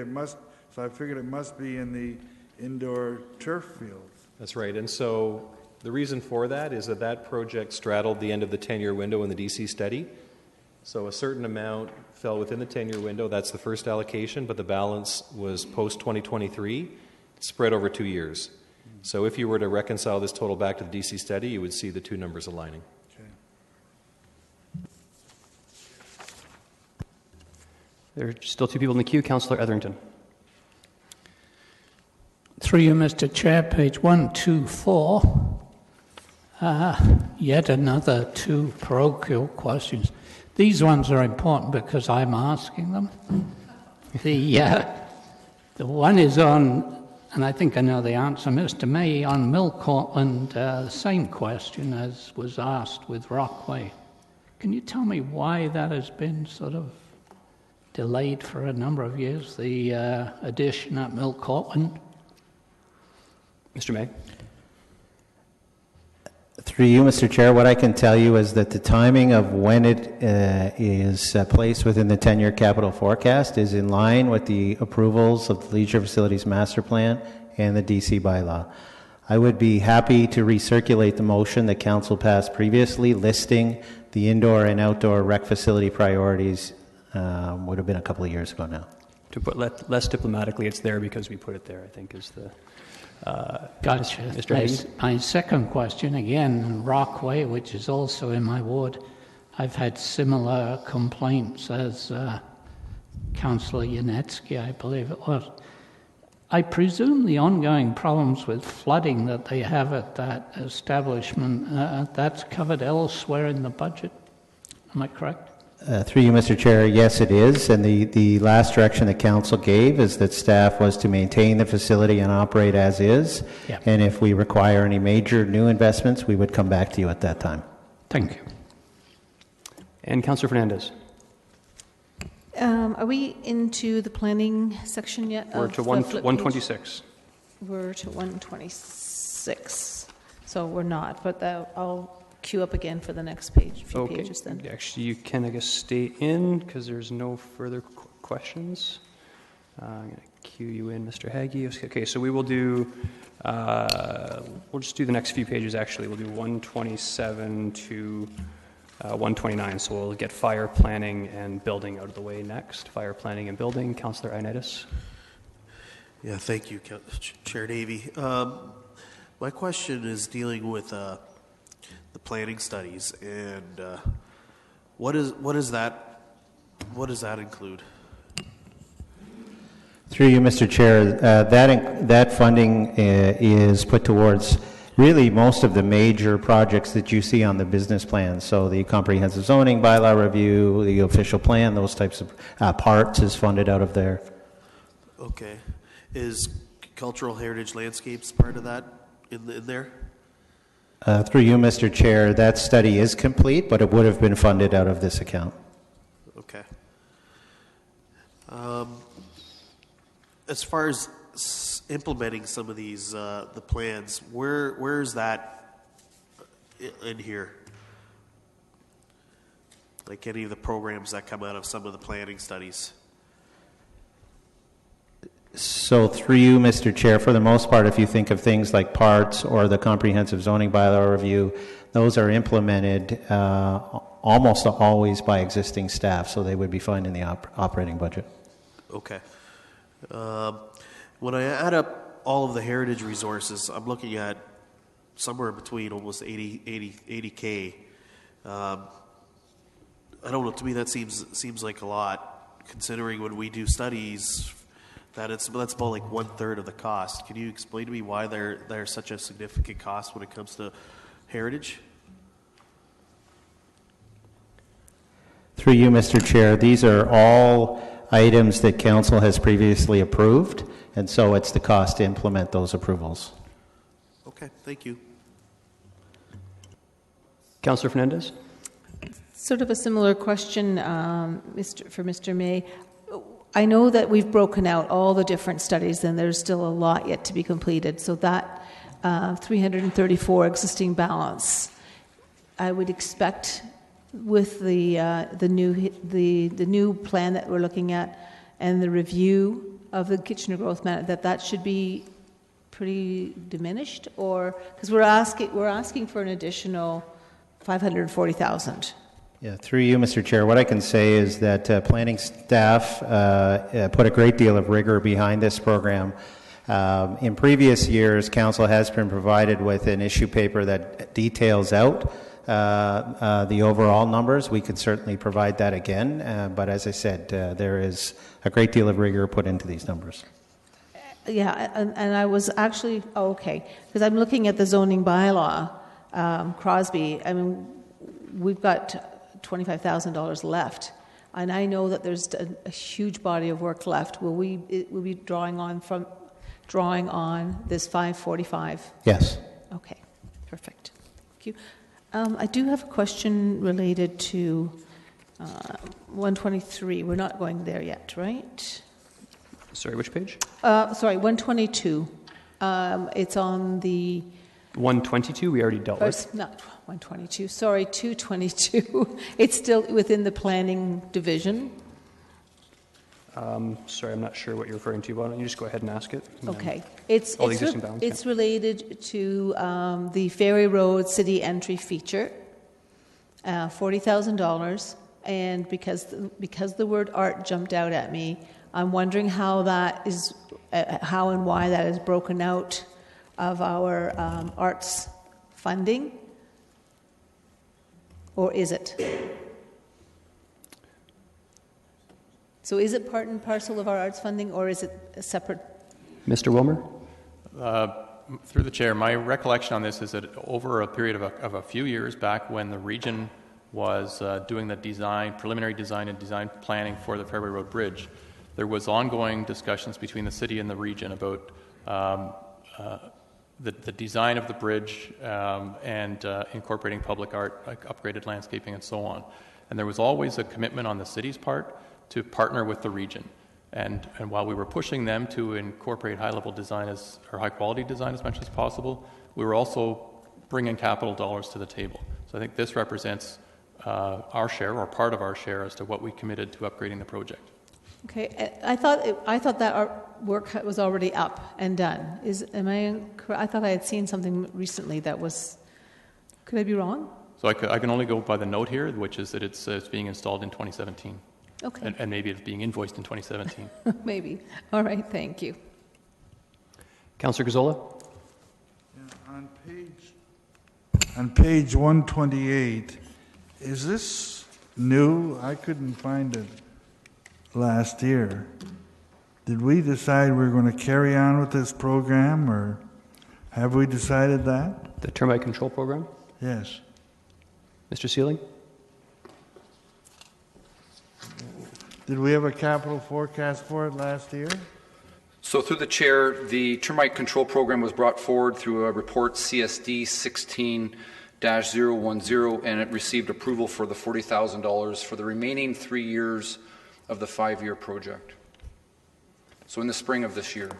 So I figured it must be in the indoor turf fields. That's right. And so the reason for that is that project straddled the end of the 10-year window in the DC study. So a certain amount fell within the 10-year window. That's the first allocation, but the balance was post-2023, spread over 2 years. So if you were to reconcile this total back to the DC study, you would see the two numbers aligning. There are still two people in the queue. Councillor Etherington. Through you, Mr. Chair, page 124. Yet another two parochial questions. These ones are important because I'm asking them. The one is on, and I think I know the answer, Mr. May, on Mill Cortland, same question as was asked with Rockway. Can you tell me why that has been sort of delayed for a number of years, the addition at Mill Cortland? Mr. May? Through you, Mr. Chair, what I can tell you is that the timing of when it is placed within the 10-year capital forecast is in line with the approvals of the Leisure Facilities Master Plan and the DC bylaw. I would be happy to recirculate the motion that Council passed previously, listing the indoor and outdoor rec facility priorities. Would have been a couple of years ago now. To put less diplomatically, it's there because we put it there, I think, is the... Gotcha. Mr. Hayes? My second question, again, Rockway, which is also in my ward, I've had similar complaints as Councillor Yanetsky, I believe it was. I presume the ongoing problems with flooding that they have at that establishment, that's covered elsewhere in the budget. Am I correct? Through you, Mr. Chair, yes, it is. And the last direction the Council gave is that staff was to maintain the facility and operate as is. Yeah. And if we require any major new investments, we would come back to you at that time. Thank you. And Councillor Fernandez? Are we into the planning section yet? We're to 126. We're to 126. So we're not, but I'll queue up again for the next page, few pages then. Actually, you can, I guess, stay in because there's no further questions. I'm going to queue you in, Mr. Haggie. Okay, so we will do, we'll just do the next few pages, actually. We'll do 127 to 129, so we'll get fire planning and building out of the way next. Fire planning and building. Councillor Ioannidis. Yeah, thank you, Chair Davey. My question is dealing with the planning studies, and what does that include? Through you, Mr. Chair, that funding is put towards really most of the major projects that you see on the business plan. So the comprehensive zoning bylaw review, the official plan, those types of parts is funded out of there. Okay. Is cultural heritage landscapes part of that in there? Through you, Mr. Chair, that study is complete, but it would have been funded out of this account. Okay. As far as implementing some of these the plans, where is that in here? Like any of the programs that come out of some of the planning studies? So through you, Mr. Chair, for the most part, if you think of things like parts or the comprehensive zoning bylaw review, those are implemented almost always by existing staff, so they would be funded in the operating budget. Okay. When I add up all of the heritage resources, I'm looking at somewhere between almost 80K. I don't know, to me that seems like a lot, considering when we do studies that's about like 1/3 of the cost. Can you explain to me why they're such a significant cost when it comes to heritage? Through you, Mr. Chair, these are all items that Council has previously approved, and so it's the cost to implement those approvals. Okay, thank you. Councillor Fernandez? Sort of a similar question for Mr. May. I know that we've broken out all the different studies, and there's still a lot yet to be completed. So that 334 existing balance, I would expect with the new plan that we're looking at and the review of the Kitchener Growth Plan, that should be pretty diminished, or because we're asking for an additional 540,000. Yeah, through you, Mr. Chair, what I can say is that planning staff put a great deal of rigor behind this program. In previous years, Council has been provided with an issue paper that details out the overall numbers. We could certainly provide that again, but as I said, there is a great deal of rigor put into these numbers. Yeah, and I was actually, okay, because I'm looking at the zoning bylaw, Crosby, I mean, we've got $25,000 left, and I know that there's a huge body of work left. Will we be drawing on this 545? Yes. Okay, perfect. Thank you. I do have a question related to 123. We're not going there yet, right? Sorry, which page? Sorry, 122. It's on the... 122 we already dealt with. Not 122, sorry, 222. It's still within the planning division. Sorry, I'm not sure what you're referring to. Why don't you just go ahead and ask it? Okay. It's related to the Ferry Road City Entry feature, $40,000. And because the word art jumped out at me, I'm wondering how that is, how and why that is broken out of our arts funding, or is it? So is it part and parcel of our arts funding, or is it a separate? Mr. Wilmer? Through the chair, my recollection on this is that over a period of a few years back, when the region was doing the preliminary design and design planning for the Fairway Road Bridge, there was ongoing discussions between the city and the region about the design of the bridge and incorporating public art, like upgraded landscaping and so on. And there was always a commitment on the city's part to partner with the region. And while we were pushing them to incorporate high-level design or high-quality design as much as possible, we were also bringing capital dollars to the table. So I think this represents our share, or part of our share, as to what we committed to upgrading the project. Okay, I thought that our work was already up and done. Am I correct? I thought I had seen something recently that was. Could I be wrong? So I can only go by the note here, which is that it's being installed in 2017. Okay. And maybe it's being invoiced in 2017. Maybe. All right. Thank you. Councillor Gazzola? Yeah, on page 128, is this new? I couldn't find it last year. Did we decide we're going to carry on with this program, or have we decided that? The termite control program? Yes. Mr. Sealing? Did we have a capital forecast for it last year? So through the chair, the termite control program was brought forward through a report CSD 16-010, and it received approval for the $40,000 for the remaining 3 years of the 5-year project. So in the spring of this year.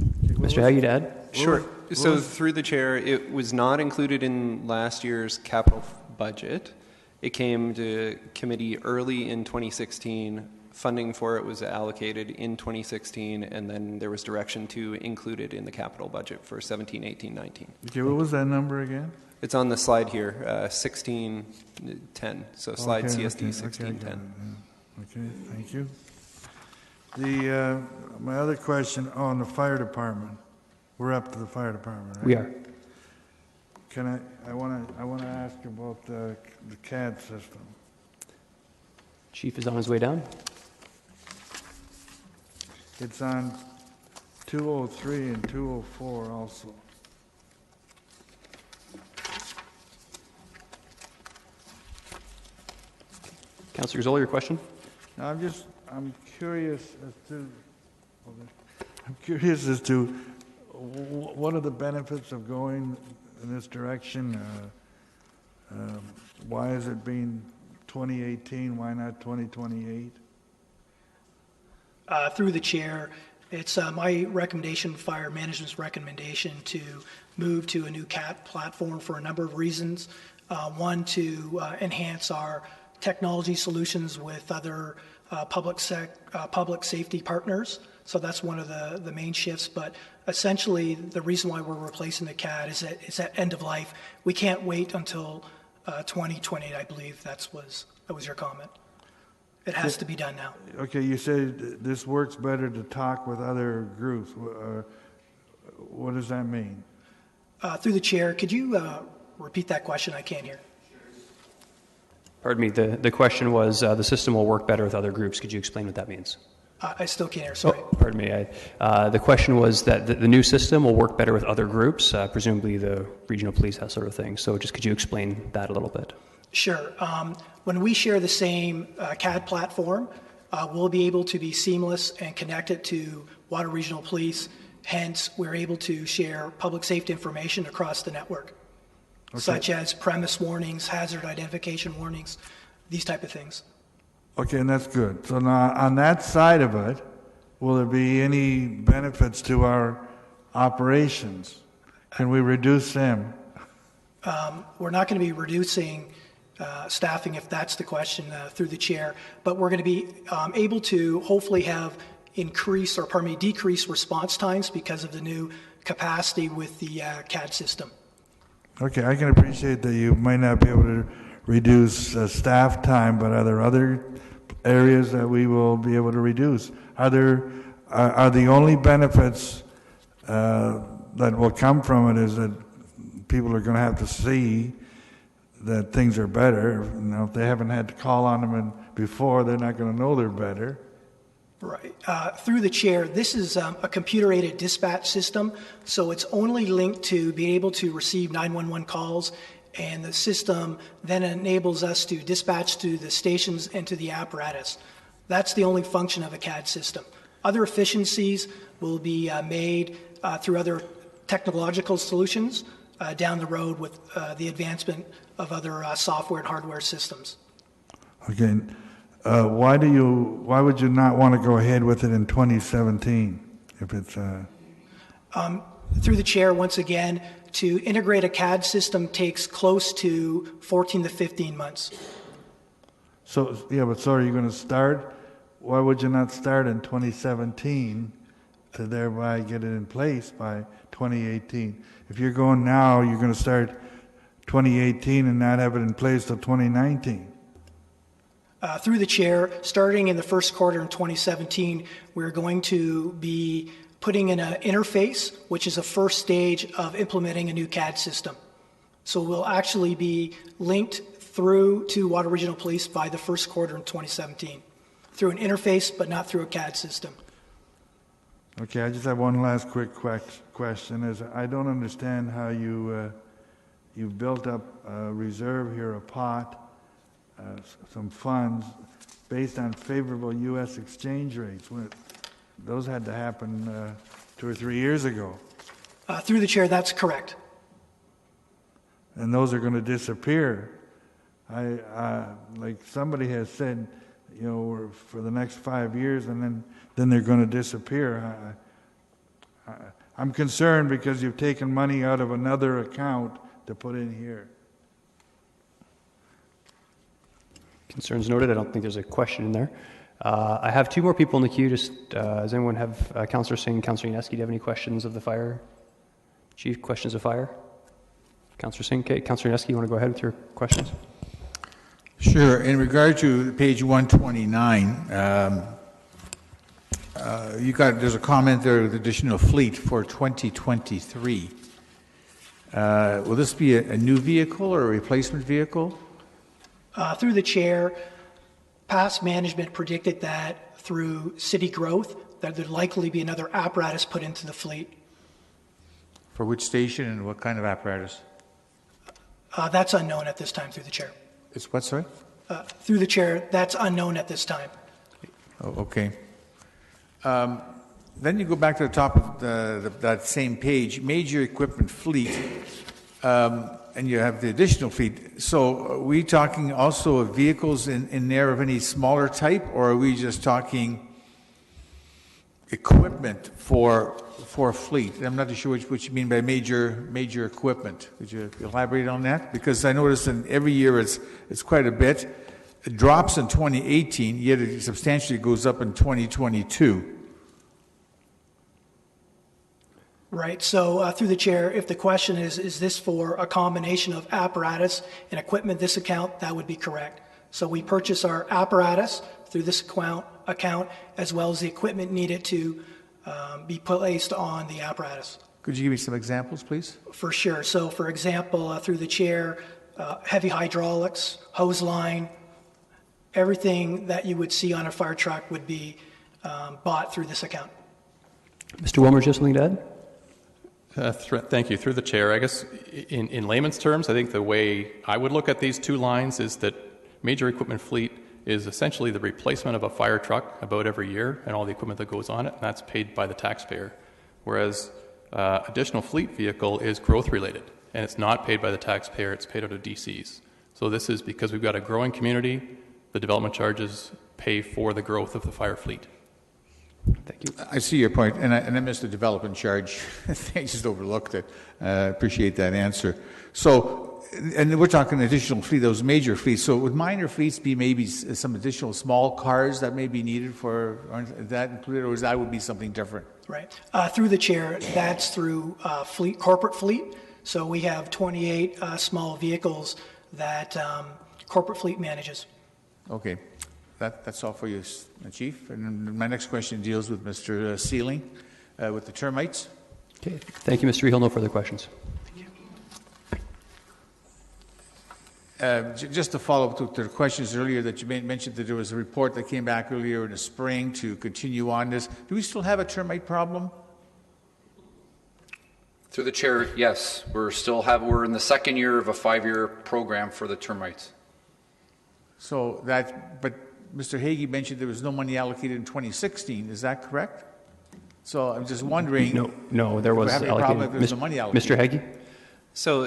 Mr. Haggard? Sure. So through the chair, it was not included in last year's capital budget. It came to committee early in 2016. Funding for it was allocated in 2016, and then there was direction to include it in the capital budget for 17, 18, 19. Okay, what was that number again? It's on the slide here, 1610. So slide CSD 1610. Okay, thank you. My other question on the fire department. We're up to the fire department, right? We are. I want to ask about the CAD system. Chief is on his way down. It's on 203 and 204 also. Councillor Gazzola, your question? Now, I'm curious as to what are the benefits of going in this direction. Why is it being 2018? Why not 2028? Through the chair, it's my recommendation, fire management's recommendation, to move to a new CAT platform for a number of reasons. One, to enhance our technology solutions with other public safety partners. So that's one of the main shifts. But essentially, the reason why we're replacing the CAD is that it's at end of life. We can't wait until 2028, I believe that was your comment. It has to be done now. Okay, you said this works better to talk with other groups. What does that mean? Through the chair, could you repeat that question? I can't hear. Pardon me, the question was the system will work better with other groups. Could you explain what that means? I still can't hear, sorry. Oh, pardon me. The question was that the new system will work better with other groups, presumably the regional police, that sort of thing. So just could you explain that a little bit? Sure. When we share the same CAD platform, we'll be able to be seamless and connected to Water Regional Police. Hence, we're able to share public safety information across the network, such as premise warnings, hazard identification warnings, these type of things. Okay, and that's good. So now on that side of it, will there be any benefits to our operations? Can we reduce them? We're not going to be reducing staffing, if that's the question, through the chair, but we're going to be able to hopefully have decrease response times because of the new capacity with the CAD system. Okay, I can appreciate that you might not be able to reduce staff time, but are there other areas that we will be able to reduce? Are the only benefits that will come from it is that people are going to have to see that things are better? You know, if they haven't had to call on them before, they're not going to know they're better. Right. Through the chair, this is a computer-aided dispatch system, so it's only linked to be able to receive 911 calls, and the system then enables us to dispatch to the stations and to the apparatus. That's the only function of a CAD system. Other efficiencies will be made through other technological solutions down the road with the advancement of other software and hardware systems. Okay. Why would you not want to go ahead with it in 2017 if it's through the chair, once again, to integrate a CAD system takes close to 14 to 15 months. So are you going to start? Why would you not start in 2017 to thereby get it in place by 2018? If you're going now, you're going to start 2018 and not have it in place till 2019. Through the chair, starting in the first quarter in 2017, we're going to be putting in an interface, which is a first stage of implementing a new CAD system. So we'll actually be linked through to Water Regional Police by the first quarter in 2017, through an interface, but not through a CAD system. Okay, I just have one last quick question. Is I don't understand how you've built up a reserve here, a pot, some funds based on favorable U.S. exchange rates. Those had to happen 2 or 3 years ago. Through the chair, that's correct. And those are going to disappear. Like somebody has said, for the next 5 years, and then they're going to disappear. I'm concerned because you've taken money out of another account to put in here. Concerns noted. I don't think there's a question in there. I have 2 more people in the queue. Does anyone have Councillor Singh, Councillor Yaneski, do you have any questions of the fire chief? Questions of fire? Councillor Singh, okay. Councillor Yaneski, you want to go ahead with your questions? Sure. In regard to page 129, there's a comment there with additional fleet for 2023. Will this be a new vehicle or a replacement vehicle? Through the chair, past management predicted that through city growth, that there'd likely be another apparatus put into the fleet. For which station and what kind of apparatus? That's unknown at this time, through the chair. It's what, sorry? Through the chair, that's unknown at this time. Oh, okay. Then you go back to the top of that same page, major equipment fleet, and you have the additional fleet. So are we talking also of vehicles in there of any smaller type, or are we just talking equipment for fleet? I'm not sure what you mean by major equipment. Could you elaborate on that? Because I noticed in every year it's quite a bit. It drops in 2018, yet it substantially goes up in 2022. Right. So through the chair, if the question is this for a combination of apparatus and equipment, this account, that would be correct. So we purchase our apparatus through this account as well as the equipment needed to be placed on the apparatus. Could you give me some examples, please? For sure. So for example, through the chair, heavy hydraulics, hose line, everything that you would see on a fire truck would be bought through this account. Mr. Wilmer, do you have something to add? Thank you. Through the chair, I guess in layman's terms, I think the way I would look at these two lines is that major equipment fleet is essentially the replacement of a fire truck about every year and all the equipment that goes on it, and that's paid by the taxpayer. Whereas additional fleet vehicle is growth related, and it's not paid by the taxpayer, it's paid out of DCs. So this is because we've got a growing community, the development charges pay for the growth of the fire fleet. Thank you. I see your point, and I missed the development charge. I just overlooked it. Appreciate that answer. So, and we're talking additional fleet, those major fleets. So would minor fleets be maybe some additional small cars that may be needed for, is that included, or that would be something different? Right. Through the chair, that's through fleet, corporate fleet. So we have 28 small vehicles that corporate fleet manages. Okay. That's all for you, Chief. And my next question deals with Mr. Sealing, with the termites. Okay. Thank you, Mr. Rehill. No further questions. Just to follow up to the questions earlier that you mentioned that there was a report that came back earlier in the spring to continue on this. Do we still have a termite problem? Through the chair, yes. We're in the second year of a 5-year program for the termites. So but Mr. Hagee mentioned there was no money allocated in 2016. Is that correct? So I'm just wondering. No, there was allocated. No money allocated. Mr. Hagee? So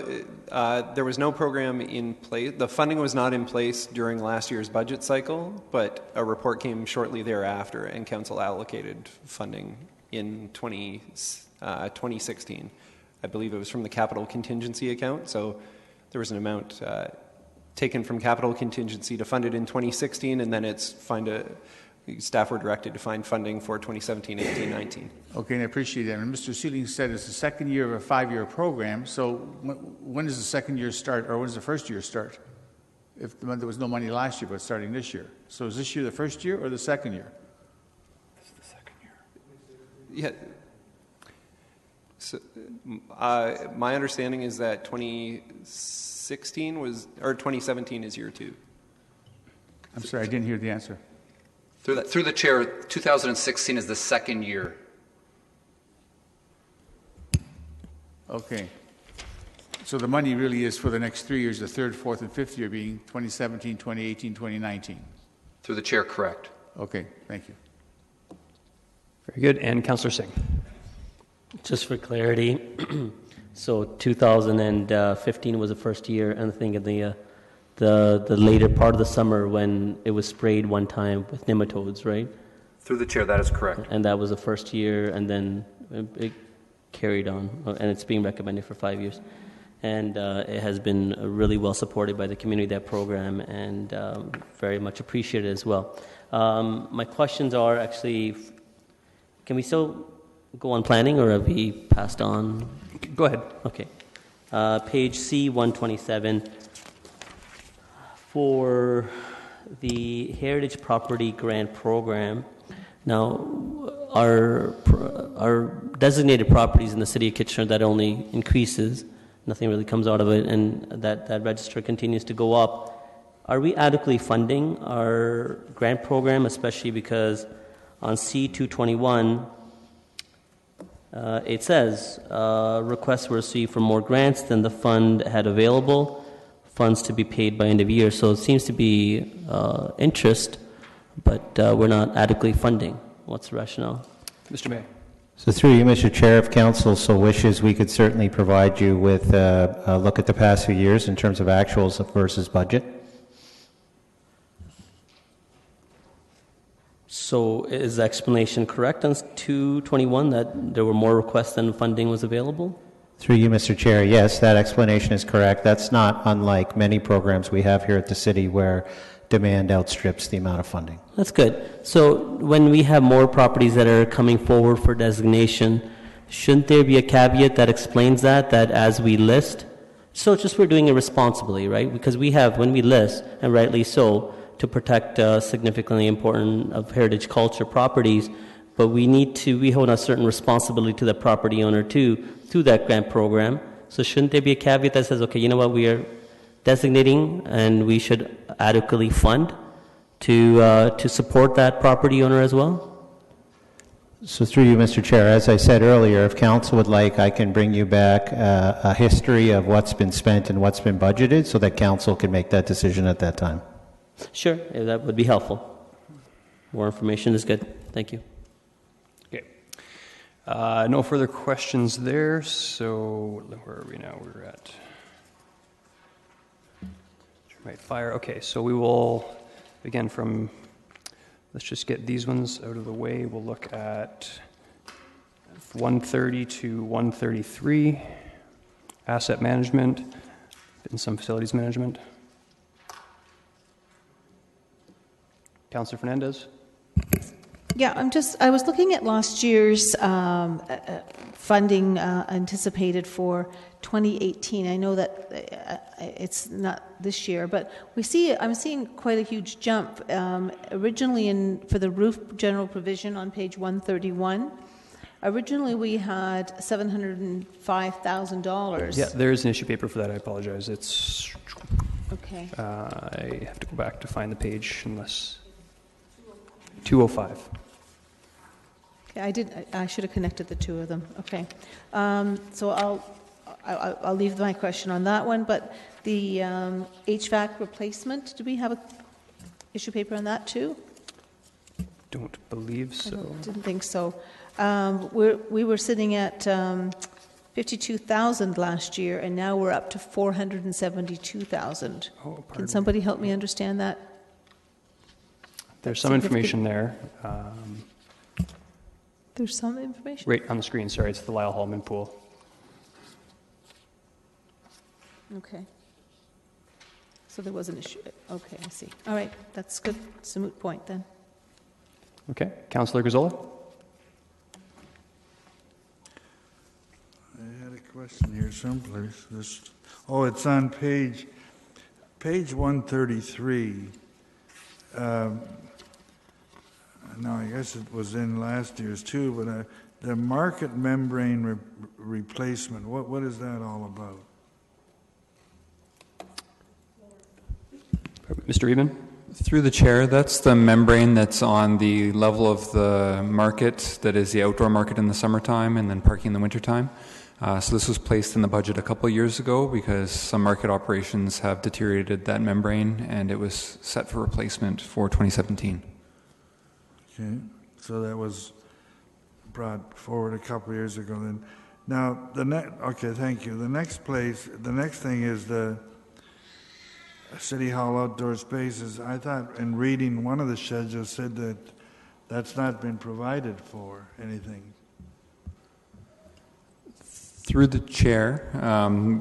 there was no program in place. The funding was not in place during last year's budget cycle, but a report came shortly thereafter, and council allocated funding in 2016. I believe it was from the capital contingency account. So there was an amount taken from capital contingency to fund it in 2016, and then staff were directed to find funding for 2017, 18, 19. Okay, and I appreciate that. And Mr. Sealing said it's the second year of a 5-year program. So when does the second year start, or when does the first year start? If there was no money last year, but starting this year. So is this year the first year or the second year? This is the second year. Yeah. So, my understanding is that 2017 is year 2. I'm sorry, I didn't hear the answer. Through the chair, 2016 is the second year. Okay. So the money really is for the next 3 years, the third, fourth, and fifth year being 2017, 2018, 2019. Through the chair, correct. Okay, thank you. Very good. And Councillor Singh. Just for clarity, so 2015 was the first year, and I think in the later part of the summer when it was sprayed one time with nematodes, right? Through the chair, that is correct. And that was the first year, and then it carried on, and it's being recommended for 5 years. And it has been really well supported by the community, that program, and very much appreciated as well. My questions are actually, can we still go on planning, or have we passed on? Go ahead. Okay. Page C127. For the Heritage Property Grant Program, now our designated properties in the City of Kitchener, that only increases. Nothing really comes out of it, and that register continues to go up. Are we adequately funding our grant program, especially because on C221, it says requests were received for more grants than the fund had available, funds to be paid by end of year. So it seems to be interest, but we're not adequately funding. What's the rationale? Mr. Mayor. So through you, Mr. Chair, if Council so wishes, we could certainly provide you with a look at the past few years in terms of actuals versus budget. So is the explanation correct on 221 that there were more requests than funding was available? Through you, Mr. Chair, yes, that explanation is correct. That's not unlike many programs we have here at the city where demand outstrips the amount of funding. That's good. So when we have more properties that are coming forward for designation, shouldn't there be a caveat that explains that as we list? So it's just we're doing it responsibly, right? Because we have, when we list, and rightly so, to protect significantly important of heritage culture properties, but we hold a certain responsibility to the property owner too, through that grant program. So shouldn't there be a caveat that says, okay, you know what, we are designating and we should adequately fund to support that property owner as well? So through you, Mr. Chair, as I said earlier, if council would like, I can bring you back a history of what's been spent and what's been budgeted so that council can make that decision at that time. Sure, that would be helpful. More information is good. Thank you. Okay. No further questions there. So where are we now? We're at right fire. Okay, so we will again from. Let's just get these ones out of the way. We'll look at 130 to 133, asset management, and some facilities management. Councillor Fernandez. Yeah, I was looking at last year's funding anticipated for 2018. I know that it's not this year, but I'm seeing quite a huge jump. Originally for the roof general provision on page 131, originally we had $705,000. Yeah, there is an issue paper for that. I apologize. It's okay. I have to go back to find the page unless 205. I should have connected the two of them. Okay, so I'll leave my question on that one. But the HVAC replacement, do we have a issue paper on that too? Don't believe so. Didn't think so. We were sitting at 52,000 last year, and now we're up to 472,000. Oh, Can somebody help me understand that? There's some information there. There's some information? Right on the screen, sorry, it's the Lyle Hallman pool. Okay. So there was an issue. Okay, I see. All right, that's good. It's a moot point then. Okay, Councillor Gazzola. I had a question here someplace. It's on page 133. No, I guess it was in last year's too, but the market membrane replacement, what is that all about? Mr. Eben? Through the chair, that's the membrane that's on the level of the market that is the outdoor market in the summertime and then parking in the wintertime. So this was placed in the budget a couple of years ago because some market operations have deteriorated that membrane, and it was set for replacement for 2017. Okay, so that was brought forward a couple of years ago then. Now, okay, thank you. The next thing is the City Hall outdoor spaces. I thought in reading one of the schedules said that that's not been provided for anything. Through the chair,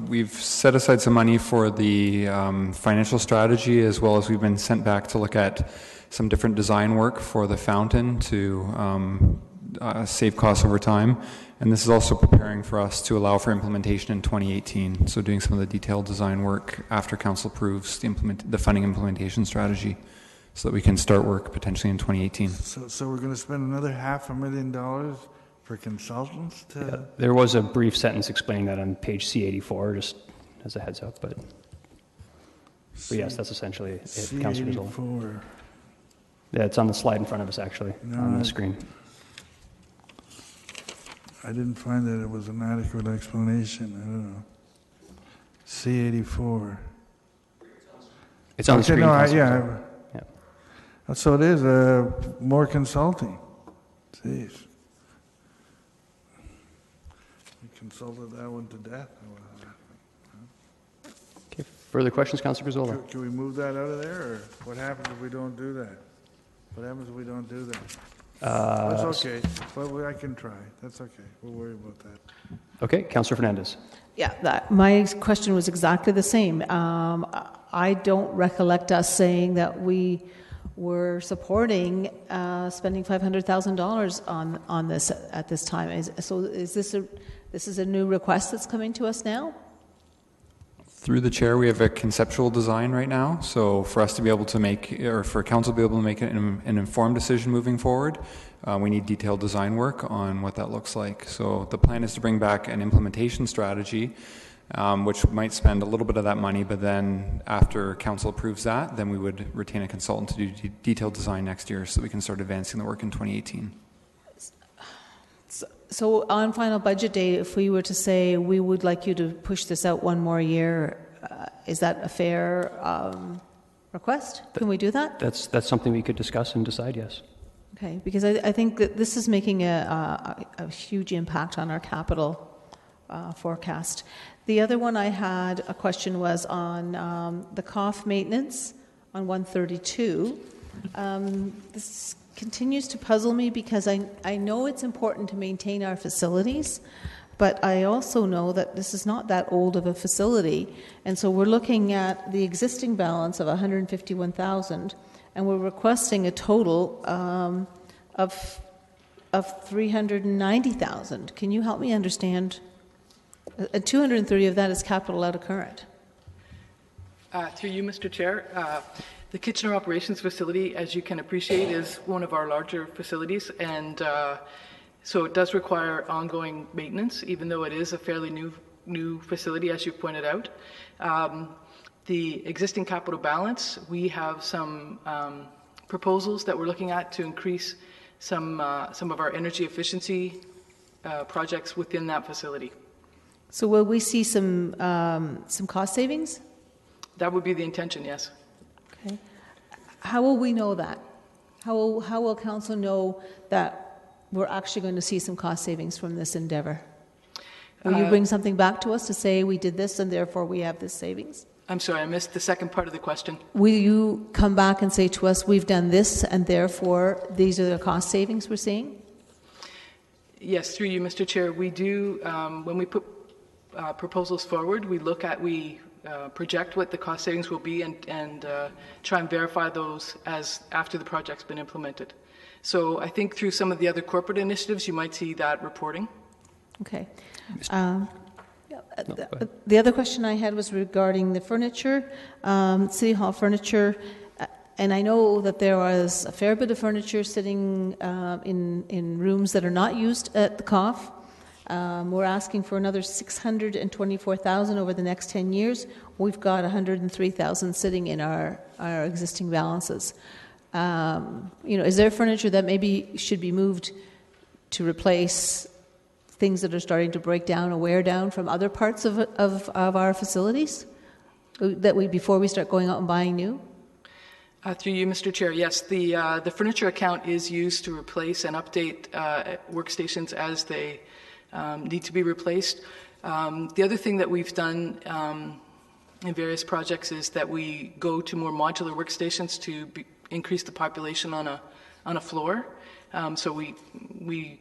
we've set aside some money for the financial strategy, as well as we've been sent back to look at some different design work for the fountain to save costs over time. And this is also preparing for us to allow for implementation in 2018. So doing some of the detailed design work after council approves the funding implementation strategy so that we can start work potentially in 2018. So we're going to spend another $500,000 for consultants to... Yeah, there was a brief sentence explaining that on page C84, just as a heads up, but yes, that's essentially it. C84. Yeah, it's on the slide in front of us, actually, on the screen. I didn't find that it was an adequate explanation. I don't know. C84. It's on the screen. Yeah. So it is more consulting. Jeez. We consulted that one to death. Okay. Further questions, Councillor Gazzola? Can we move that out of there, or what happens if we don't do that? What happens if we don't do that? That's okay. Well, I can try. That's okay. We'll worry about that. Okay, Councillor Fernandez. Yeah, my question was exactly the same. I don't recollect us saying that we were supporting spending $500,000 on this at this time. Is this a new request that's coming to us now? Through the chair, we have a conceptual design right now. So for us to be able to make, or for council to be able to make an informed decision moving forward, we need detailed design work on what that looks like. So the plan is to bring back an implementation strategy, which might spend a little bit of that money, but then after council approves that, then we would retain a consultant to do detailed design next year so that we can start advancing the work in 2018. So on final budget day, if we were to say we would like you to push this out one more year, is that a fair request? Can we do that? That's something we could discuss and decide, yes. Okay, because I think that this is making a huge impact on our capital forecast. The other one I had a question was on the COF maintenance on 132. This continues to puzzle me because I know it's important to maintain our facilities, but I also know that this is not that old of a facility. And so we're looking at the existing balance of $151,000, and we're requesting a total of $390,000. Can you help me understand? 230 of that is capital out of current. Through you, Mr. Chair. The Kitchener Operations Facility, as you can appreciate, is one of our larger facilities, and so it does require ongoing maintenance, even though it is a fairly new facility, as you pointed out. The existing capital balance, we have some proposals that we're looking at to increase some of our energy efficiency projects within that facility. So will we see some cost savings? That would be the intention, yes. Okay. How will we know that? How will council know that we're actually going to see some cost savings from this endeavor? Will you bring something back to us to say we did this and therefore we have this savings? I'm sorry, I missed the second part of the question. Will you come back and say to us, we've done this and therefore these are the cost savings we're seeing? Yes, through you, Mr. Chair. We do, when we put proposals forward, we project what the cost savings will be and try and verify those as after the project's been implemented. So I think through some of the other corporate initiatives, you might see that reporting. Okay. The other question I had was regarding the furniture, City Hall furniture, and I know that there was a fair bit of furniture sitting in rooms that are not used at the COF. We're asking for another $624,000 over the next 10 years. We've got $103,000 sitting in our existing balances. Is there furniture that maybe should be moved to replace things that are starting to break down or wear down from other parts of our facilities before we start going out and buying new? Through you, Mr. Chair, yes, the furniture account is used to replace and update workstations as they need to be replaced. The other thing that we've done in various projects is that we go to more modular workstations to increase the population on a floor. So we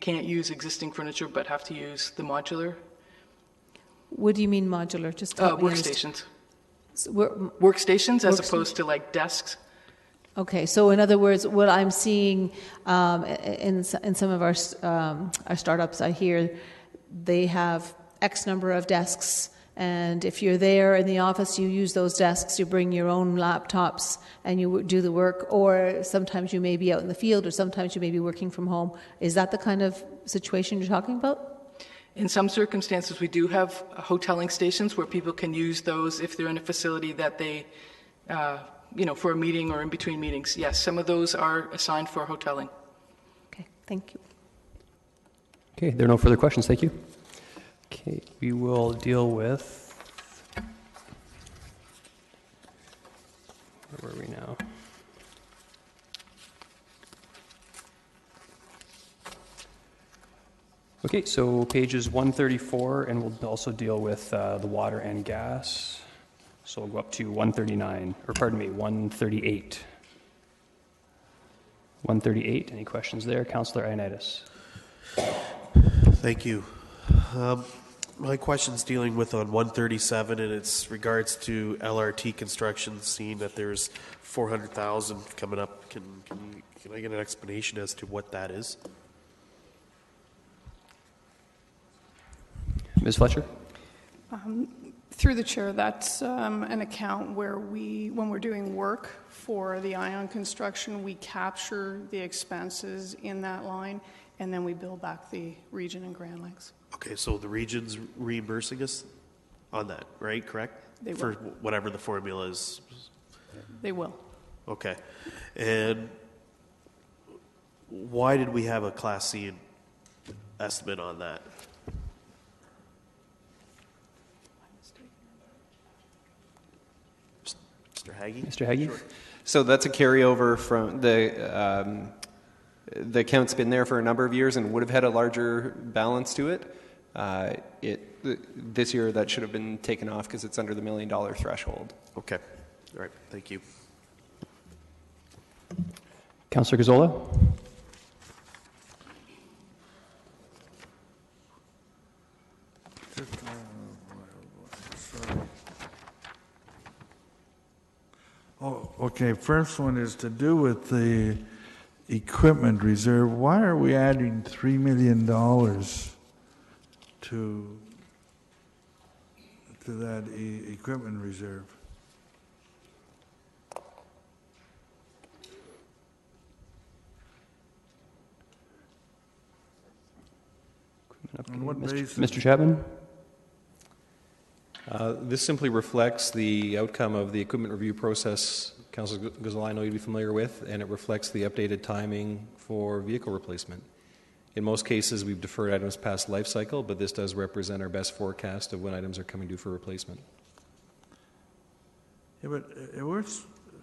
can't use existing furniture but have to use the modular. What do you mean modular? Just workstations. Workstations as opposed to like desks. Okay, so in other words, what I'm seeing in some of our startups, I hear they have X number of desks, and if you're there in the office, you use those desks, you bring your own laptops, and you do the work, or sometimes you may be out in the field, or sometimes you may be working from home. Is that the kind of situation you're talking about? In some circumstances, we do have hoteling stations where people can use those if they're in a facility that they for a meeting or in between meetings. Yes, some of those are assigned for hoteling. Okay, thank you. Okay, there are no further questions. Thank you. Okay, we will deal with... Where were we now? Okay, so pages 134, and we'll also deal with the water and gas. So we'll go up to 138. 138, any questions there? Councillor Ioannidis. Thank you. My question's dealing with on 137, and it's regards to LRT construction, seeing that there's $400,000 coming up. Can I get an explanation as to what that is? Ms. Fletcher? Through the chair, that's an account where when we're doing work for the ION construction, we capture the expenses in that line, and then we bill back the region and Grand Lakes. Okay, so the region's reimbursing us on that, right? Correct? They will. For whatever the formula is. They will. Okay. And why did we have a Class C estimate on that? Mr. Hagee? Mr. Hagee? Sure. So that's a carryover from the account's been there for a number of years and would have had a larger balance to it. This year that should have been taken off because it's under the $1 million threshold. Okay. All right. Thank you. Councillor Gazzola? Oh, okay. First one is to do with the equipment reserve. Why are we adding $3 million to that equipment reserve? On what basis? Mr. Chapman? This simply reflects the outcome of the equipment review process, Councillor Gazzola, I know you'd be familiar with, and it reflects the updated timing for vehicle replacement. In most cases, we've deferred items past life cycle, but this does represent our best forecast of when items are coming due for replacement. Yeah, but if we're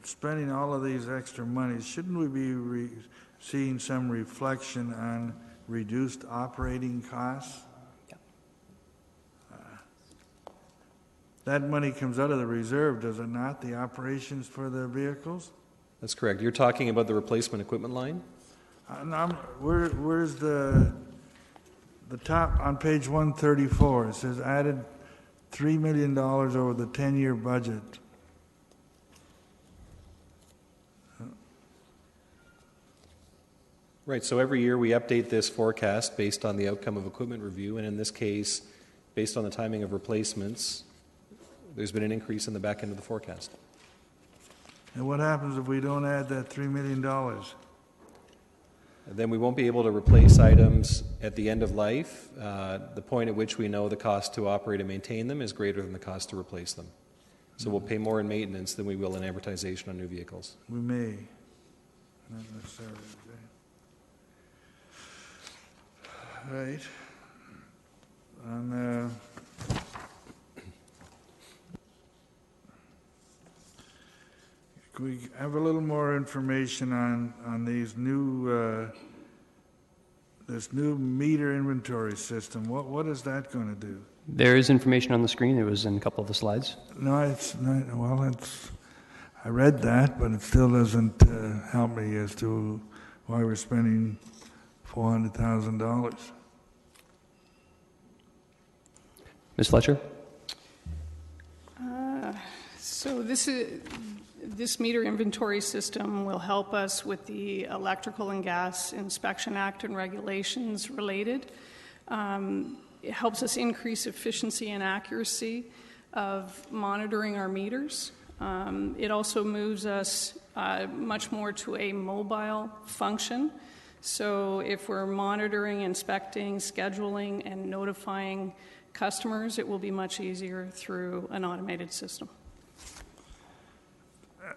spending all of these extra monies, shouldn't we be seeing some reflection on reduced operating costs? That money comes out of the reserve, does it not, the operations for the vehicles? That's correct. You're talking about the replacement equipment line? Where's the top on page 134? It says added $3 million over the 10-year budget. Right, so every year we update this forecast based on the outcome of equipment review, and in this case, based on the timing of replacements, there's been an increase in the back end of the forecast. And what happens if we don't add that $3 million? And then we won't be able to replace items at the end of life. The point at which we know the cost to operate and maintain them is greater than the cost to replace them. So we'll pay more in maintenance than we will in amortization on new vehicles. We may. Not necessarily. Right. Can we have a little more information on these new this new meter inventory system? What is that going to do? There is information on the screen. It was in a couple of the slides. No, it's not. Well, I read that, but it still doesn't help me as to why we're spending $400,000. Ms. Fletcher? So this meter inventory system will help us with the Electrical and Gas Inspection Act and regulations related. It helps us increase efficiency and accuracy of monitoring our meters. It also moves us much more to a mobile function. So if we're monitoring, inspecting, scheduling, and notifying customers, it will be much easier through an automated system.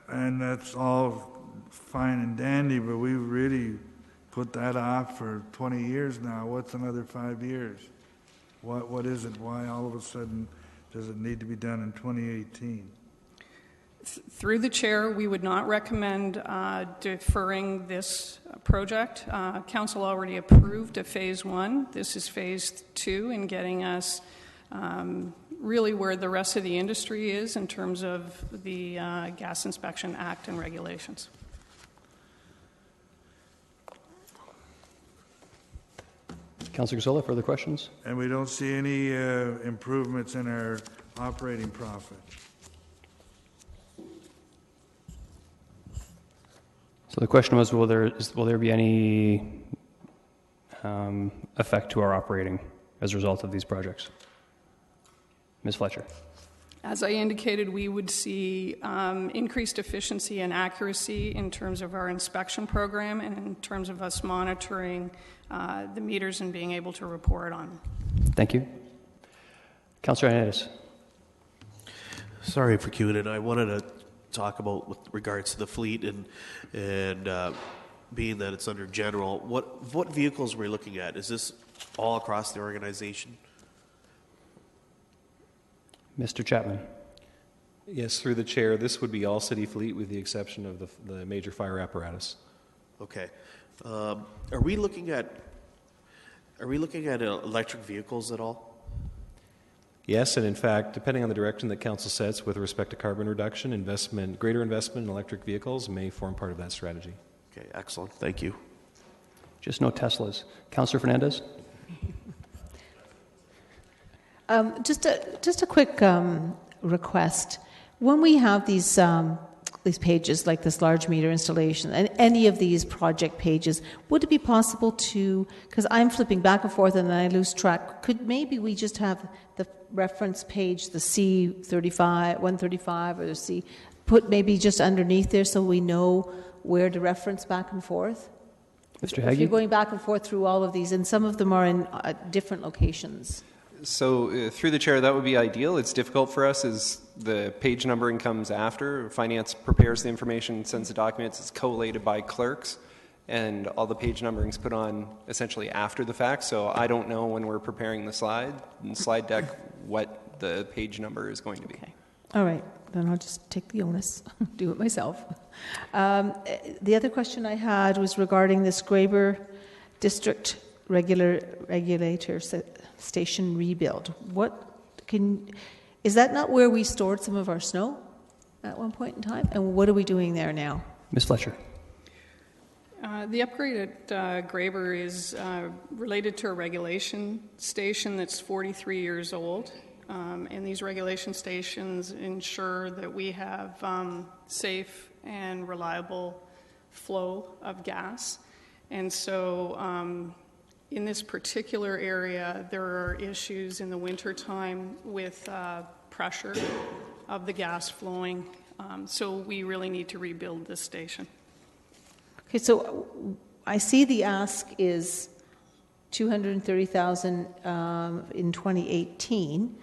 And that's all fine and dandy, but we've really put that off for 20 years now. What's another 5 years? What is it? Why all of a sudden does it need to be done in 2018? Through the chair, we would not recommend deferring this project. Council already approved a phase 1. This is phase 2 in getting us really where the rest of the industry is in terms of the Gas Inspection Act and regulations. Councillor Gazzola, further questions? And we don't see any improvements in our operating profit. So the question was, will there be any effect to our operating as a result of these projects? Ms. Fletcher. As I indicated, we would see increased efficiency and accuracy in terms of our inspection program and in terms of us monitoring the meters and being able to report on them. Thank you. Councillor Hernandez. Sorry for queuing in. I wanted to talk about with regards to the fleet and being that it's under general, what vehicles are we looking at? Is this all across the organization? Mr. Chapman. Yes, through the chair, this would be all city fleet with the exception of the major fire apparatus. Okay. Are we looking at electric vehicles at all? Yes, and in fact, depending on the direction that council sets with respect to carbon reduction, greater investment in electric vehicles may form part of that strategy. Okay, excellent. Thank you. Just no Teslas. Councillor Fernandez? Just a quick request. When we have these pages, like this large meter installation, and any of these project pages, would it be possible to, because I'm flipping back and forth and then I lose track, could maybe we just have the reference page, the C35, 135, or the C, put maybe just underneath there so we know where to reference back and forth? Mr. If Hagee? you're going back and forth through all of these, and some of them are in different locations. So through the chair, that would be ideal. It's difficult for us as the page numbering comes after. Finance prepares the information, sends the documents. It's collated by clerks, and all the page numbering is put on essentially after the fact. So I don't know when we're preparing the slide deck what the page number is going to be. Okay. All right. Then I'll just take the onus, do it myself. The other question I had was regarding this Graber District Regulator Station rebuild. Is that not where we stored some of our snow at one point in time? And what are we doing there now? Ms. Fletcher. The upgrade at Graber is related to a regulation station that's 43 years old. And these regulation stations ensure that we have safe and reliable flow of gas. And so in this particular area, there are issues in the wintertime with pressure of the gas flowing. So we really need to rebuild this station. Okay, so I see the ask is $230,000 in 2018,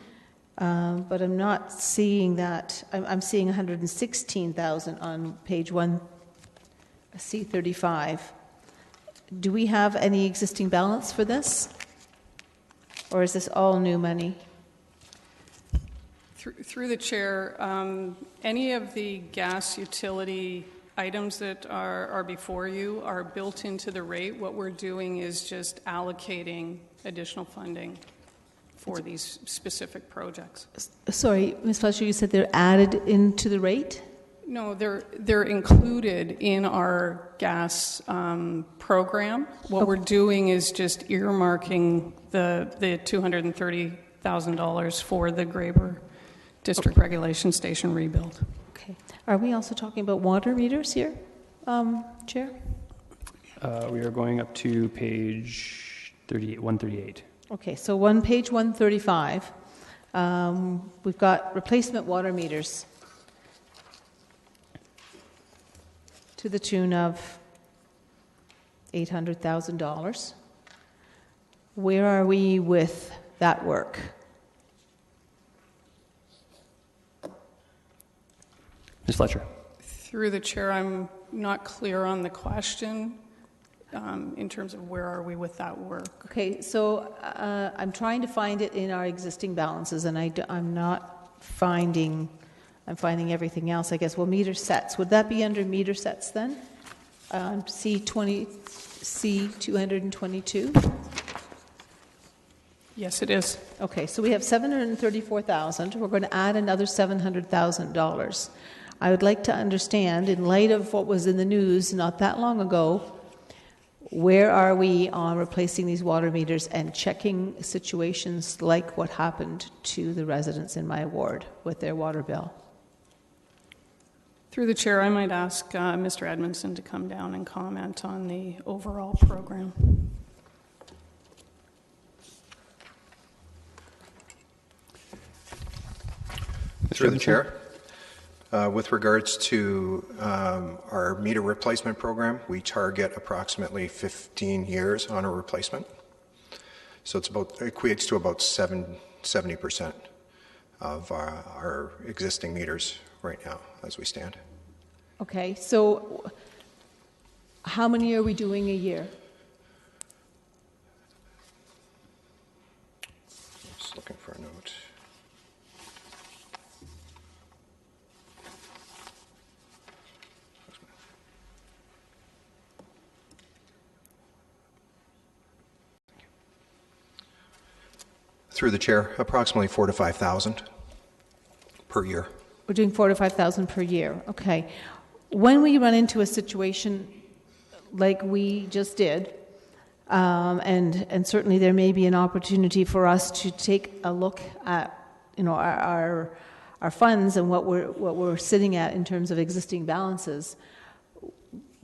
but I'm not seeing that. I'm seeing $116,000 on page 1, C35. Do we have any existing balance for this? Or is this all new money? Through the chair, any of the gas utility items that are before you are built into the rate. What we're doing is just allocating additional funding for these specific projects. Sorry, Ms. Fletcher, you said they're added into the rate? No, they're included in our gas program. What we're doing is just earmarking the $230,000 for the Graber District Regulation Station rebuild. Okay. Are we also talking about water meters here, Chair? We are going up to page 138. Okay, so page 135, we've got replacement water meters to the tune of $800,000. Where are we with that work? Ms. Fletcher. Through the chair, I'm not clear on the question in terms of where are we with that work. Okay, so I'm trying to find it in our existing balances, and I'm not finding. I'm finding everything else, I guess. Well, meter sets. Would that be under meter sets then? C222? Yes, it is. Okay, so we have $734,000. We're going to add another $700,000. I would like to understand, in light of what was in the news not that long ago, where are we on replacing these water meters and checking situations like what happened to the residents in my ward with their water bill? Through the chair, I might ask Mr. Edmondson to come down and comment on the overall program. Through the chair. With regards to our meter replacement program, we target approximately 15 years on a replacement. So it equates to about 70% of our existing meters right now as we stand. Okay, so How many are we doing a year? Just looking for a note. Through the chair, approximately 4,000 to 5,000 per year. We're doing 4,000 to 5,000 per year. Okay. When we run into a situation like we just did, and certainly there may be an opportunity for us to take a look at, our funds and what we're sitting at in terms of existing balances.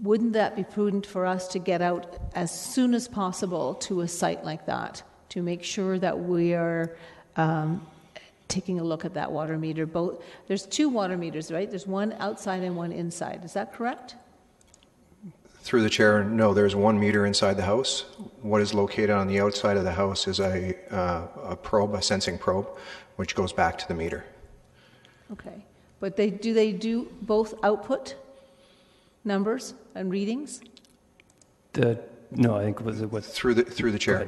Wouldn't that be prudent for us to get out as soon as possible to a site like that to make sure that we are taking a look at that water meter? There's 2 water meters, right? There's one outside and one inside. Is that correct? Through the chair, no, there's 1 meter inside the house. What is located on the outside of the house is a probe, a sensing probe, which goes back to the meter. Okay. But do they do both output numbers and readings? No, I think was it what through the chair.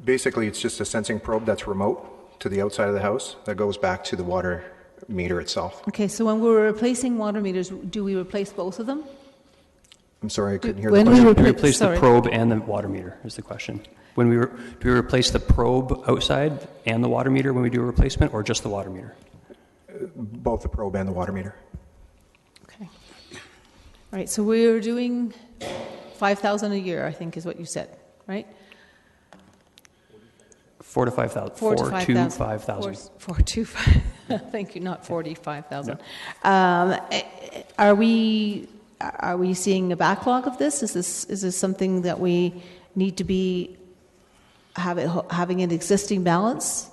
Basically, it's just a sensing probe that's remote to the outside of the house that goes back to the water meter itself. Okay, so when we're replacing water meters, do we replace both of them? I'm sorry, I couldn't hear when the we question. we replace the probe and the water meter is the question. Do we replace the probe outside and the water meter when we do a replacement, or just the water meter? Both the probe and the water meter. Okay. All right, so we're doing 5,000 a year, I think is what you said, right? 4,000 to 5,000. 4,000 to 5,000. 4 to 5. Thank you, not 45,000. Are we seeing a backlog of this? Is this something that we need to be having an existing balance?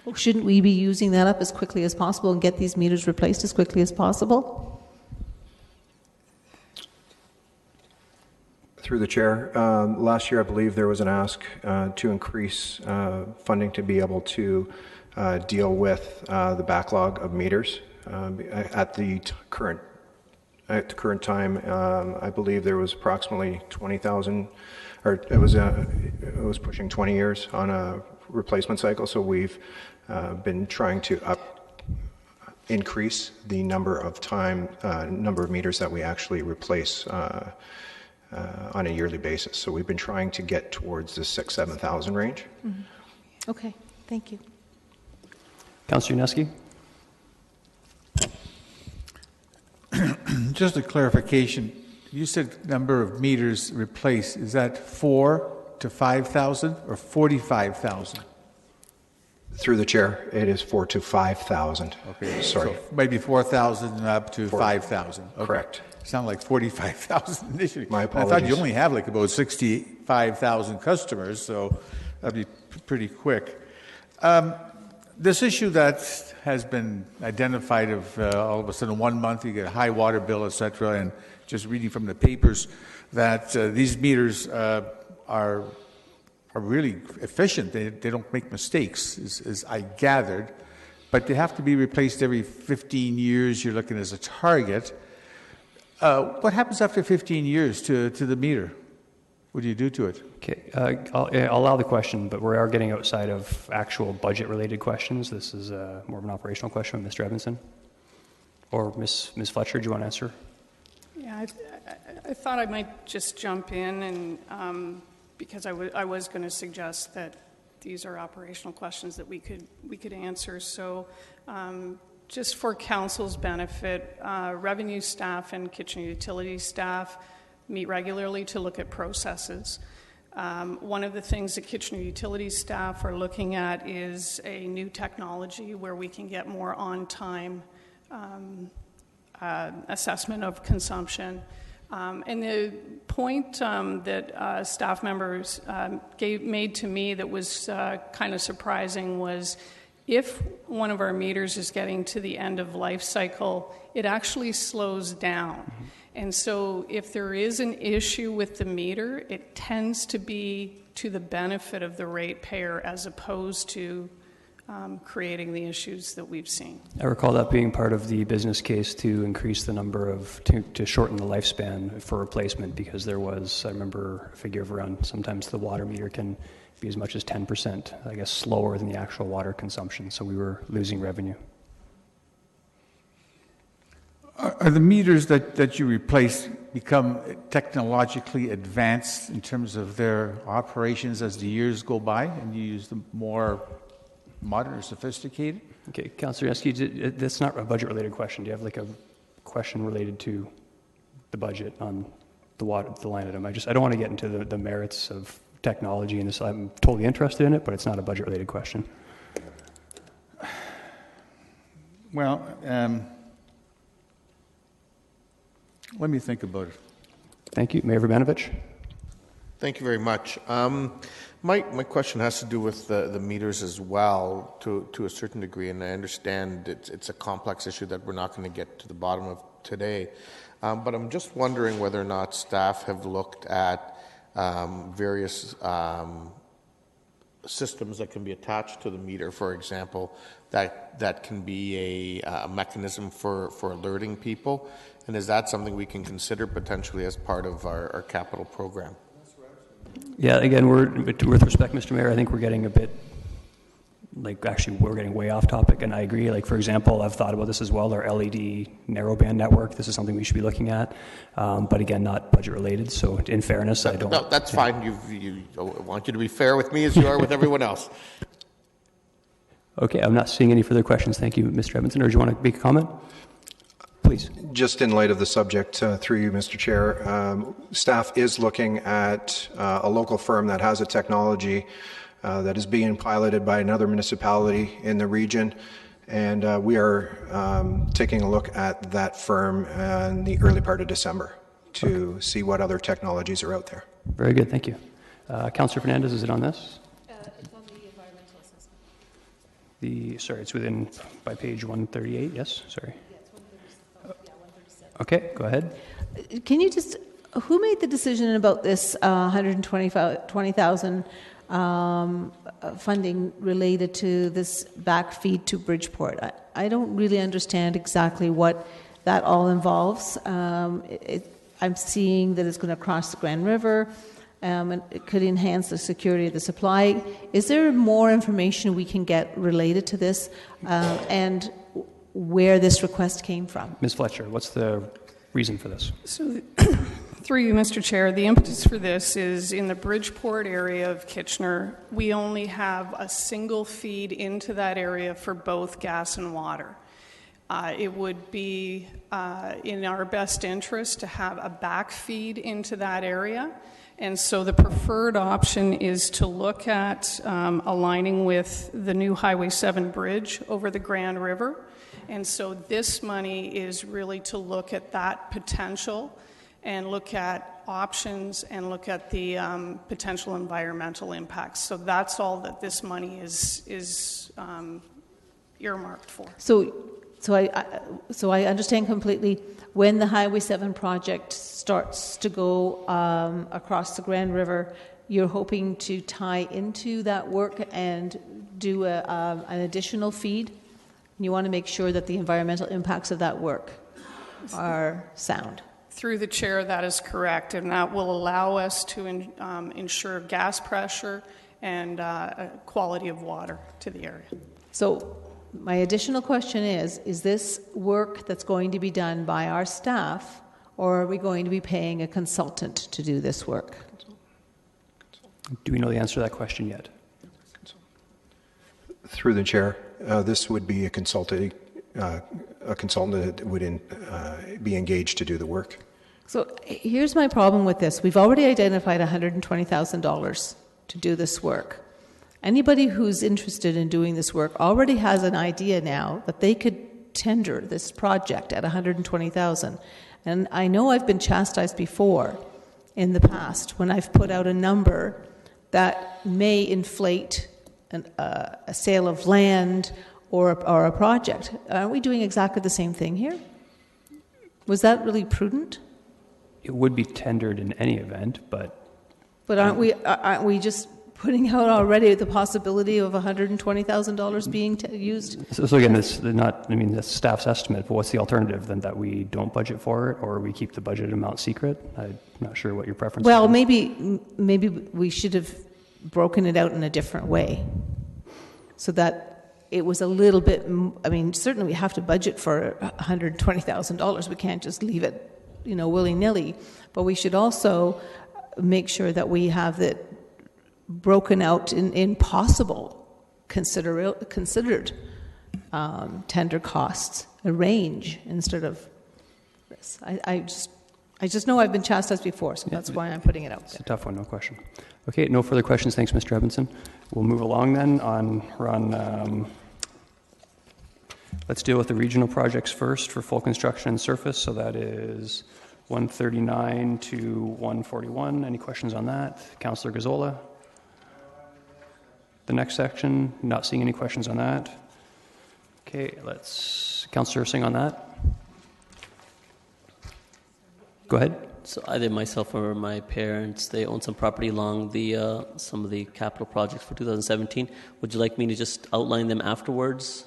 Or shouldn't we be using that up as quickly as possible and get these meters replaced as quickly as possible? Through the chair, last year I believe there was an ask to increase funding to be able to deal with the backlog of meters. At the current time, I believe there was approximately 20,000, or it was pushing 20 years on a replacement cycle. So we've been trying to increase the number of meters that we actually replace on a yearly basis. So we've been trying to get towards the 6,000 to 7,000 range. Mm-hmm. Okay, thank you. Councillor Unesky? Just a clarification. You said number of meters replaced. Is that 4,000 to 5,000 or 45,000? Through the chair, it is 4,000 to 5,000. Okay, sorry. So maybe 4,000 up to 5,000. Okay. Correct. Sound like 45,000 initially. My apologies. I thought you only have like about 65,000 customers, so that'd be pretty quick. This issue that has been identified of all of a sudden 1 month you get a high water bill, etc., and just reading from the papers that these meters are really efficient. They don't make mistakes, as I gathered, but they have to be replaced every 15 years. You're looking as a target. What happens after 15 years to the meter? What do you do to it? Okay, I'll allow the question, but we are getting outside of actual budget-related questions. This is more of an operational question with Mr. Evanson. Or Ms. Fletcher, do you want to answer? Yeah, I thought I might just jump in, and because I was going to suggest that these are operational questions that we could answer. So just for council's benefit, revenue staff and kitchen utility staff meet regularly to look at processes. One of the things that kitchen utility staff are looking at is a new technology where we can get more on-time assessment of consumption. And the point that staff members made to me that was kind of surprising was if one of our meters is getting to the end of life cycle, it actually slows down. Mm-hmm. And so if there is an issue with the meter, it tends to be to the benefit of the ratepayer as opposed to creating the issues that we've seen. I recall that being part of the business case to increase the number of, to shorten the lifespan for replacement, because there was, I remember a figure of around, sometimes the water meter can be as much as 10%, I guess, slower than the actual water consumption, so we were losing revenue. Are the meters that you replace become technologically advanced in terms of their operations as the years go by and you use them more modern or sophisticated? Okay, Councillor Yaneski, that's not a budget-related question. Do you have like a question related to the budget on the line item? I don't want to get into the merits of technology and this. I'm totally interested in it, but it's not a budget-related question. Well, let me think about it. Thank you. Mayor Vrbanovich. Thank you very much. My question has to do with the meters as well, to a certain degree, and I understand it's a complex issue that we're not going to get to the bottom of today. But I'm just wondering whether or not staff have looked at various systems that can be attached to the meter, for example, that can be a mechanism for alerting people. And is that something we can consider potentially as part of our capital program? Yeah, again, with respect, Mr. Mayor, I think we're getting a bit, we're getting way off topic, and I agree. Like, for example, I've thought about this as well, our LED narrowband network. This is something we should be looking at, but again, not budget-related, so in fairness, I don't... No, that's fine. I want you to be fair with me as you are with everyone else. Okay, I'm not seeing any further questions. Thank you, Mr. Edmondson. Or do you want to make a comment? Please. Just in light of the subject, through you, Mr. Chair, staff is looking at a local firm that has a technology that is being piloted by another municipality in the region, and we are taking a look at that firm in the early part of December to see what other technologies are out there. Very good, thank you. Councillor Fernandez, is it on this? It's on the environmental assessment. Sorry, it's within, by page 138, yes? Sorry. Okay, go ahead. Can you just, who made the decision about this $120,000 funding related to this backfeed to Bridgeport? I don't really understand exactly what that all involves. I'm seeing that it's going to cross the Grand River, and it could enhance the security of the supply. Is there more information we can get related to this, and where this request came from? Ms. Fletcher, what's the reason for this? So, through you, Mr. Chair, the impetus for this is in the Bridgeport area of Kitchener, we only have a single feed into that area for both gas and water. It would be in our best interest to have a back feed into that area. And so the preferred option is to look at aligning with the new Highway 7 bridge over the Grand River. And so this money is really to look at that potential and look at options and look at the potential environmental impacts. So that's all that this money is earmarked for. So I understand completely. When the Highway 7 project starts to go across the Grand River, you're hoping to tie into that work and do an additional feed? You want to make sure that the environmental impacts of that work are sound. Through the chair, that is correct, and that will allow us to ensure gas pressure and quality of water to the area. So my additional question is this work that's going to be done by our staff, or are we going to be paying a consultant to do this work? Do we know the answer to that question yet? Through the chair, this would be a consultant that would be engaged to do the work. So here's my problem with this. We've already identified $120,000 to do this work. Anybody who's interested in doing this work already has an idea now that they could tender this project at $120,000. And I know I've been chastised before in the past when I've put out a number that may inflate a sale of land or a project. Aren't we doing exactly the same thing here? Was that really prudent? It would be tendered in any event, but... But aren't we just putting out already the possibility of $120,000 being used. So again, this not, I mean, that's staff's estimate, but what's the alternative then, that we don't budget for it, or we keep the budget amount secret? I'm not sure what your preference Well, is. maybe we should have broken it out in a different way, so that it was a little bit, I mean, certainly we have to budget for $120,000. We can't just leave it, willy-nilly, but we should also make sure that we have that broken out in possible considered tender costs, a range instead of this. I just know I've been chastised before, so that's why I'm putting it out there. It's a tough one, no question. Okay, no further questions. Thanks, Mr. Evanson. We'll move along then. Let's deal with the regional projects first for full construction and surface. So that is 139 to 141. Any questions on that? Councillor Gazzola? The next section, not seeing any questions on that. Okay, Councillor Singh on that. Go ahead. So either myself or my parents, they own some property along the some of the capital projects for 2017. Would you like me to just outline them afterwards,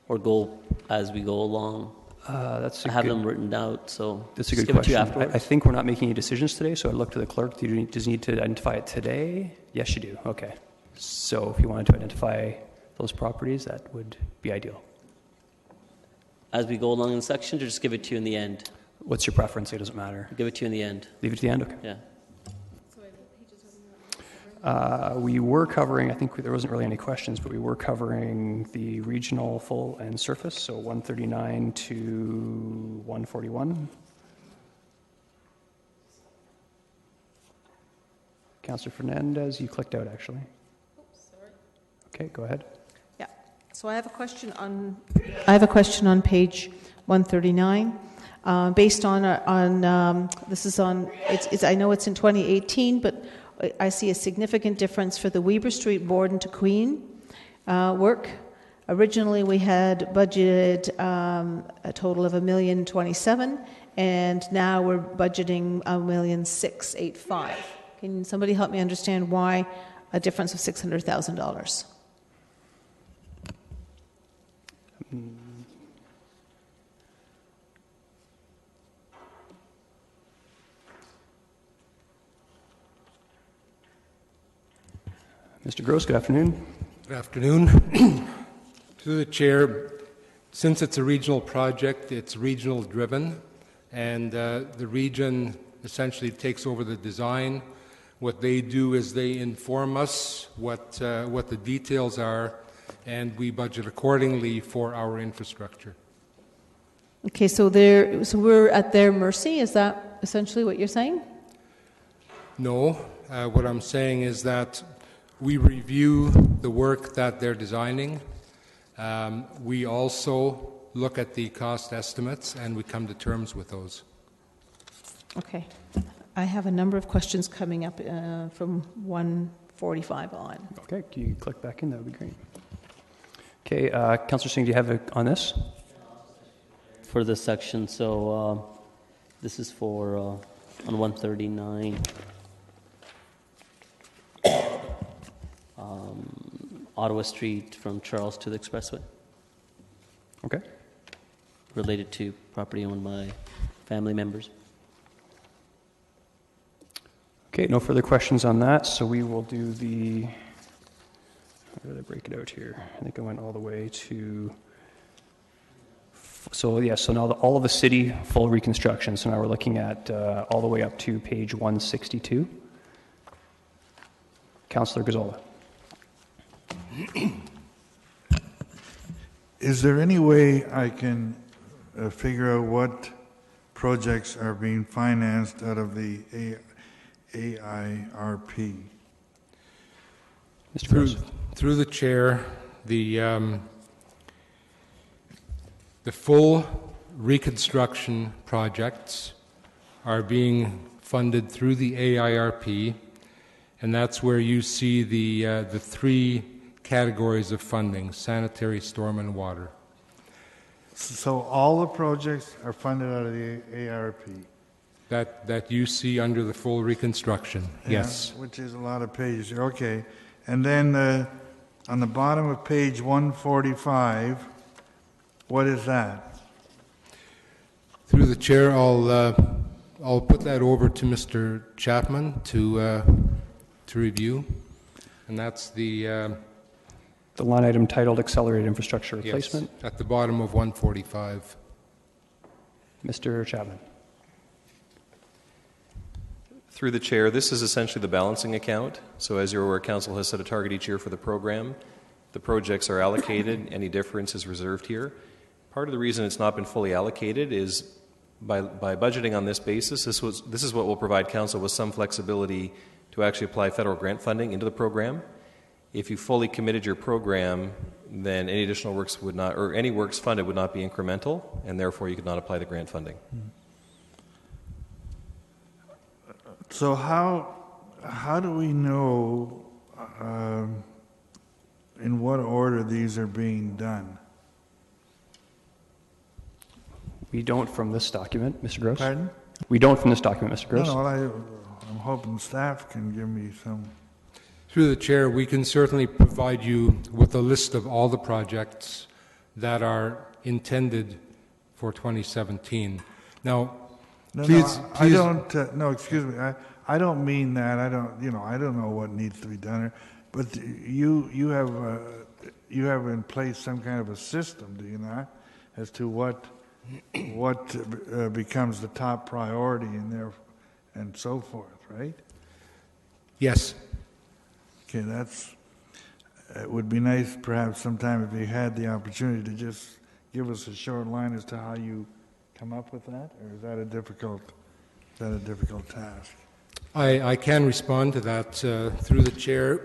or go as we go along? I have them written out, so that's a good question. I think we're not making any decisions today, so I look to the clerk. Do you just need to identify it today? Yes, you do. Okay. So if you wanted to identify those properties, that would be ideal. As we go along in the section, or just give it to you in the end? What's your preference? It doesn't matter. Give it to you in the end. Leave it to the end? Okay. Yeah. We were covering, I think there wasn't really any questions, but we were covering the regional full and surface, so 139 to 141. Councillor Fernandez, you clicked out actually. Oh, sorry. Okay, go ahead. Yeah. So I have a question on page 139. Based on this is on, I know it's in 2018, but I see a significant difference for the Weber Street Borden to Queen work. Originally, we had budgeted a total of $1,027,000, and now we're budgeting $1,685,000. Can somebody help me understand why a difference of $600,000? Mr. Gross, good afternoon. Good afternoon. Through the chair, since it's a regional project, it's regional driven, and the region essentially takes over the design. What they do is they inform us what the details are, and we budget accordingly for our infrastructure. Okay, so we're at their mercy. Is that essentially what you're saying? No, what I'm saying is that we review the work that they're designing. We also look at the cost estimates, and we come to terms with those. Okay. I have a number of questions coming up from 145 on. Okay, can you click back in? That would be great. Okay, Councillor Singh, do you have on this? For this section, so this is for on 139. Ottawa Street from Charles to the Expressway. Okay. Related to property owned by family members. Okay, no further questions on that, so we will do the, how did I break it out here? I think I went all the way to, so now all of the city full reconstruction, so now we're looking at all the way up to page 162. Councillor Gazzola. Is there any way I can figure out what projects are being financed out of the AIRP? Through the chair, the full reconstruction projects are being funded through the AIRP, and that's where you see the three categories of funding: sanitary, storm, and water. So all the projects are funded out of the AIRP? That you see under the full reconstruction, yeah, yes. Which is a lot of pages. Okay. And then on the bottom of page 145, what is that? Through the chair, I'll put that over to Mr. Chapman to review, and that's the line item titled Accelerated Infrastructure Replacement. Yes, at the bottom of 145. Mr. Chapman. Through the chair, this is essentially the balancing account. So as you're aware, Council has set a target each year for the program. The projects are allocated. Any difference is reserved here. Part of the reason it's not been fully allocated is by budgeting on this basis, this is what will provide Council with some flexibility to actually apply federal grant funding into the program. If you fully committed your program, then any additional works would not, or any works funded would not be incremental, and therefore you could not apply the grant funding. So how do we know in what order these are being done? We don't from this document, Mr. Gross. Pardon? We don't from this document, Mr. Gross. No, I'm hoping staff can give me some. Through the chair, we can certainly provide you with a list of all the projects that are intended for 2017. Now, please. I don't. No, excuse me. I don't mean that. I don't know what needs to be done, but you have in place some kind of a system, do you not, as to what becomes the top priority in there, and so forth, right? Yes. Okay, it would be nice perhaps sometime if you had the opportunity to just give us a short line as to how you come up with that, or is that a difficult task? I can respond to that through the chair.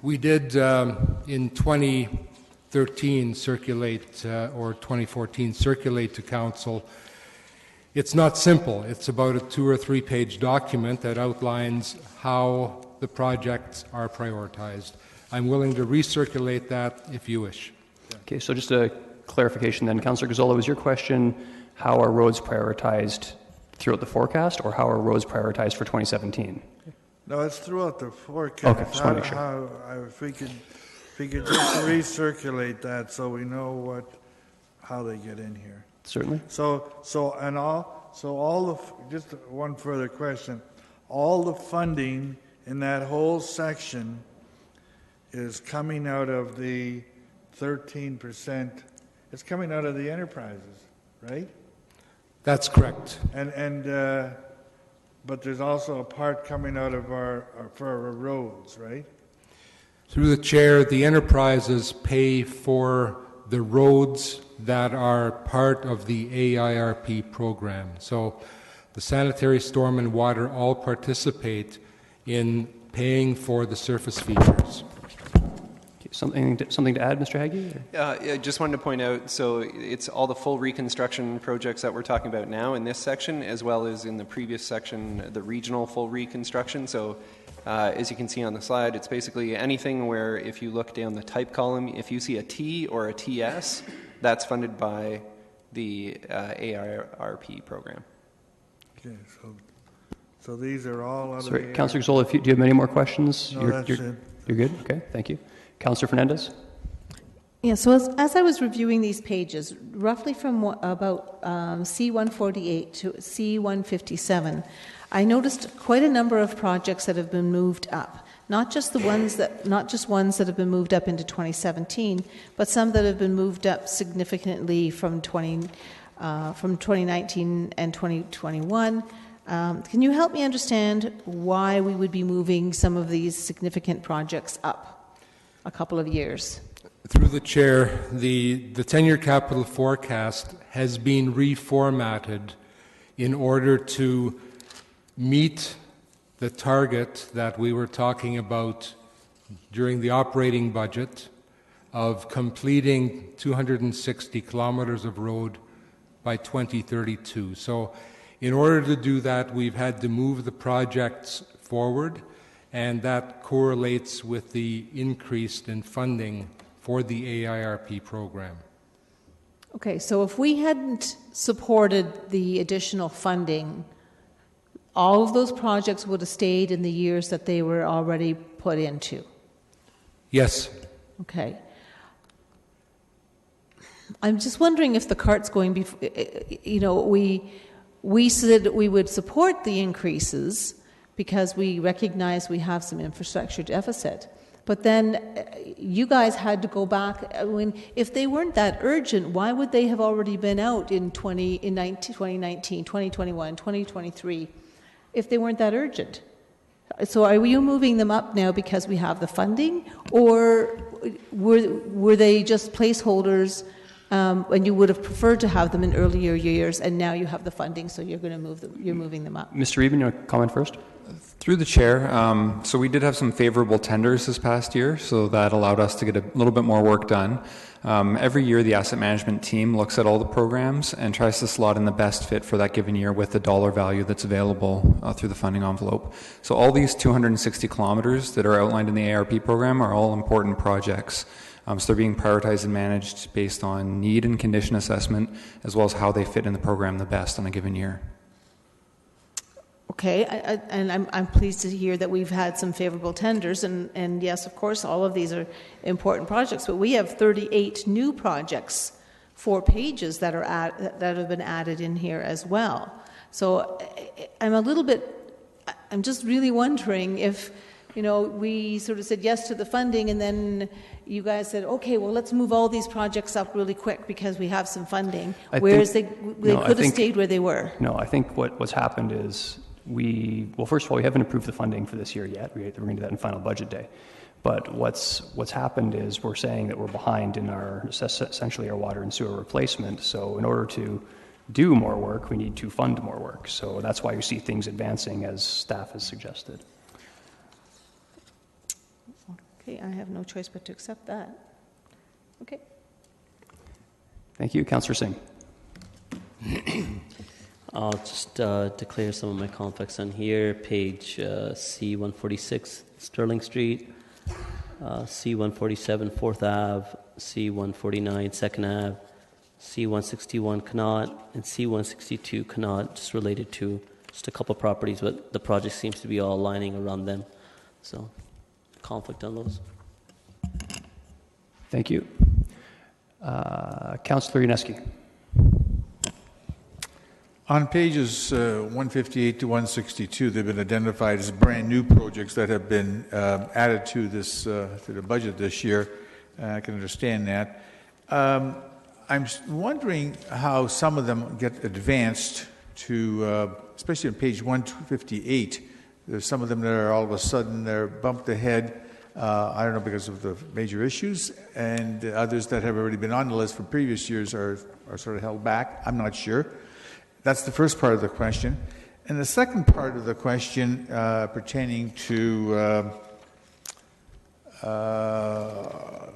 We did in 2013 circulate, or 2014 circulate to Council. It's not simple. It's about a 2 or 3 page document that outlines how the projects are prioritized. I'm willing to recirculate that if you wish. Okay, so just a clarification then. Councillor Gazzola, was your question how are roads prioritized throughout the forecast, or how are roads prioritized for 2017? No, it's throughout the forecast. Okay, just want to make sure. If we could just recirculate that so we know how they get in here. Certainly. Just one further question. All the funding in that whole section is coming out of the 13%. It's coming out of the enterprises, right? That's correct. But there's also a part coming out of for our roads, right? Through the chair, the enterprises pay for the roads that are part of the AIRP program. So the sanitary, storm, and water all participate in paying for the surface features. Something to add, Mr. Haggie? I just wanted to point out, so it's all the full reconstruction projects that we're talking about now in this section, as well as in the previous section, the regional full reconstruction. So as you can see on the slide, it's basically anything where if you look down the type column, if you see a T or a TS, that's funded by the AIRP program. Okay, so these are all out Sorry, of the Councillor Gazzola, do you have any more questions? No, that's it. You're good? Okay, thank you. Councillor Fernandez? Yeah, so as I was reviewing these pages, roughly from about C148 to C157, I noticed quite a number of projects that have been moved up. Not just ones that have been moved up into 2017, but some that have been moved up significantly from 2019 and 2021. Can you help me understand why we would be moving some of these significant projects up a couple of years? Through the chair, the 10-year capital forecast has been reformatted in order to meet the target that we were talking about during the operating budget of completing 260 kilometers of road by 2032. So in order to do that, we've had to move the projects forward, and that correlates with the increase in funding for the AIRP program. Okay, so if we hadn't supported the additional funding, all of those projects would have stayed in the years that they were already put into. Yes. Okay. I'm just wondering if the cart's going before, we said we would support the increases because we recognize we have some infrastructure deficit. But then you guys had to go back. I mean, if they weren't that urgent, why would they have already been out in 2019, 2021, 2023, if they weren't that urgent? So are you moving them up now because we have the funding, or were they just placeholders and you would have preferred to have them in earlier years, and now you have the funding, so you're going to move them? You're moving them up. Mr. Rubin, you want to comment first? Through the chair, so we did have some favorable tenders this past year, so that allowed us to get a little bit more work done. Every year, the asset management team looks at all the programs and tries to slot in the best fit for that given year with the dollar value that's available through the funding envelope. So all these 260 kilometers that are outlined in the ARP program are all important projects. So they're being prioritized and managed based on need and condition assessment, as well as how they fit in the program the best on a given year. Okay, and I'm pleased to hear that we've had some favorable tenders, and yes, of course, all of these are important projects, but we have 38 new projects, 4 pages that have been added in here as well. So I'm just really wondering if, we sort of said yes to the funding, and then you guys said, okay, well, let's move all these projects up really quick because we have some funding, whereas they could have stayed where they were. No, I think what's happened is first of all, we haven't approved the funding for this year yet. We're going to do that in final budget day. But what's happened is we're saying that we're behind in essentially our water and sewer replacement. So in order to do more work, we need to fund more work. So that's why you see things advancing as staff has suggested. Okay, I have no choice but to accept that. Okay. Thank you. Councillor Singh. I'll just declare some of my conflicts on here. Page C146, Sterling Street, C147, 4th Ave, C149, 2nd Ave, C161, Connaught, and C162, Connaught, just related to just a couple properties, but the project seems to be all lining around them. So, conflict on those. Thank you. Councillor Yaneski. On pages 158 to 162, they've been identified as brand new projects that have been added to this to the budget this year. I can understand that. I'm wondering how some of them get advanced to, especially on page 158. There's some of them that are all of a sudden they're bumped ahead. I don't know, because of the major issues, and others that have already been on the list for previous years are sort of held back. I'm not sure. That's the first part of the question. And the second part of the question pertaining to,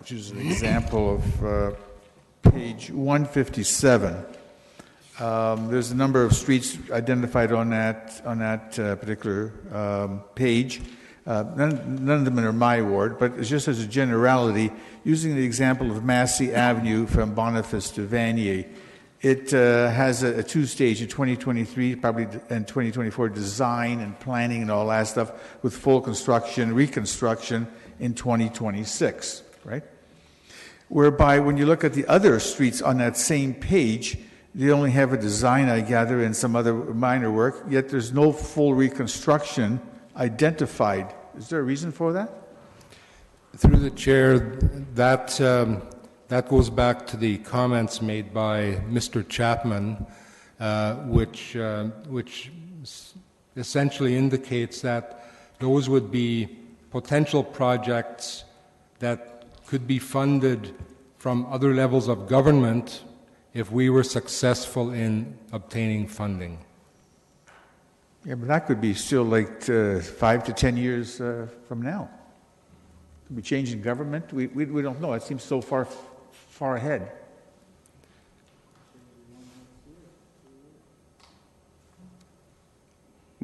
choose an example of page 157. There's a number of streets identified on that particular page. None of them are my ward, but it's just as a generality, using the example of Massey Avenue from Boniface to Vanier. It has a 2-stage in 2023, probably, and 2024 design and planning and all that stuff, with full construction, reconstruction in 2026, right? Whereby when you look at the other streets on that same page, they only have a design, I gather, and some other minor work, yet there's no full reconstruction identified. Is there a reason for that? Through the chair, that goes back to the comments made by Mr. Chapman, which essentially indicates that those would be potential projects that could be funded from other levels of government if we were successful in obtaining funding. Yeah, but that could be still like 5 to 10 years from now. Could be changing government. We don't know. It seems so far ahead.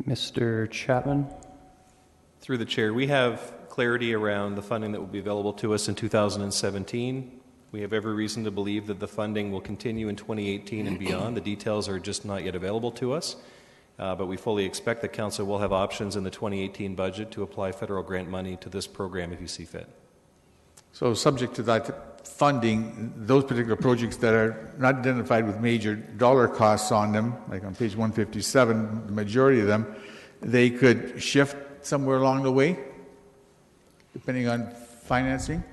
Mr. Chapman. Through the chair, we have clarity around the funding that will be available to us in 2017. We have every reason to believe that the funding will continue in 2018 and beyond. The details are just not yet available to us. But we fully expect that Council will have options in the 2018 budget to apply federal grant money to this program if you see fit. So subject to that funding, those particular projects that are not identified with major dollar costs on them, like on page 157, the majority of them, they could shift somewhere along the way, depending on financing?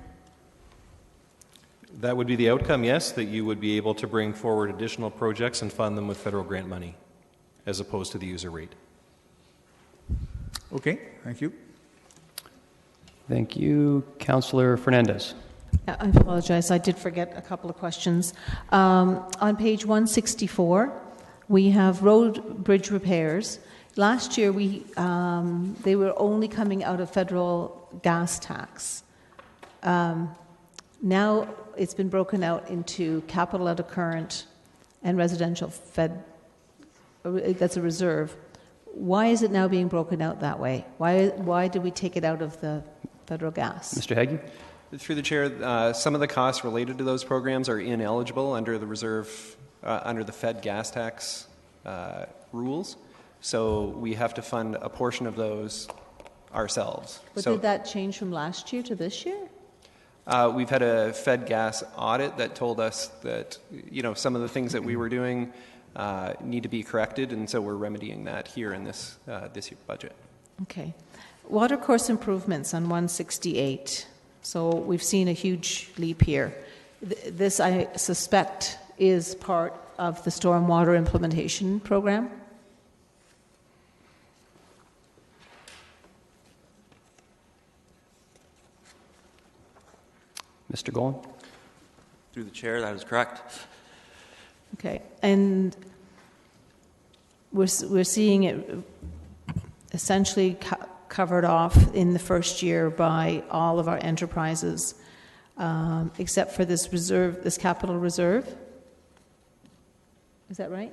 That would be the outcome, yes, that you would be able to bring forward additional projects and fund them with federal grant money, as opposed to the user rate. Okay, thank you. Thank you. Councillor Fernandez. I apologize. I did forget a couple of questions. On page 164, we have road bridge repairs. Last year, they were only coming out of federal gas tax. Now it's been broken out into capital out of current and residential fed. That's a reserve. Why is it now being broken out that way? Why did we take it out of the federal gas? Mr. Heggie? Through the chair, some of the costs related to those programs are ineligible under the reserve, under the Fed gas tax rules. So we have to fund a portion of those ourselves. But so, did that change from last year to this year? We've had a Fed gas audit that told us that, some of the things that we were doing need to be corrected, and so we're remedying that here in this year's budget. Okay. Water course improvements on 168. So we've seen a huge leap here. This, I suspect, is part of the stormwater implementation program. Mr. Golan? Through the chair, that is correct. Okay, and we're seeing it essentially covered off in the first year by all of our enterprises, except for this reserve, this capital reserve. Is that right?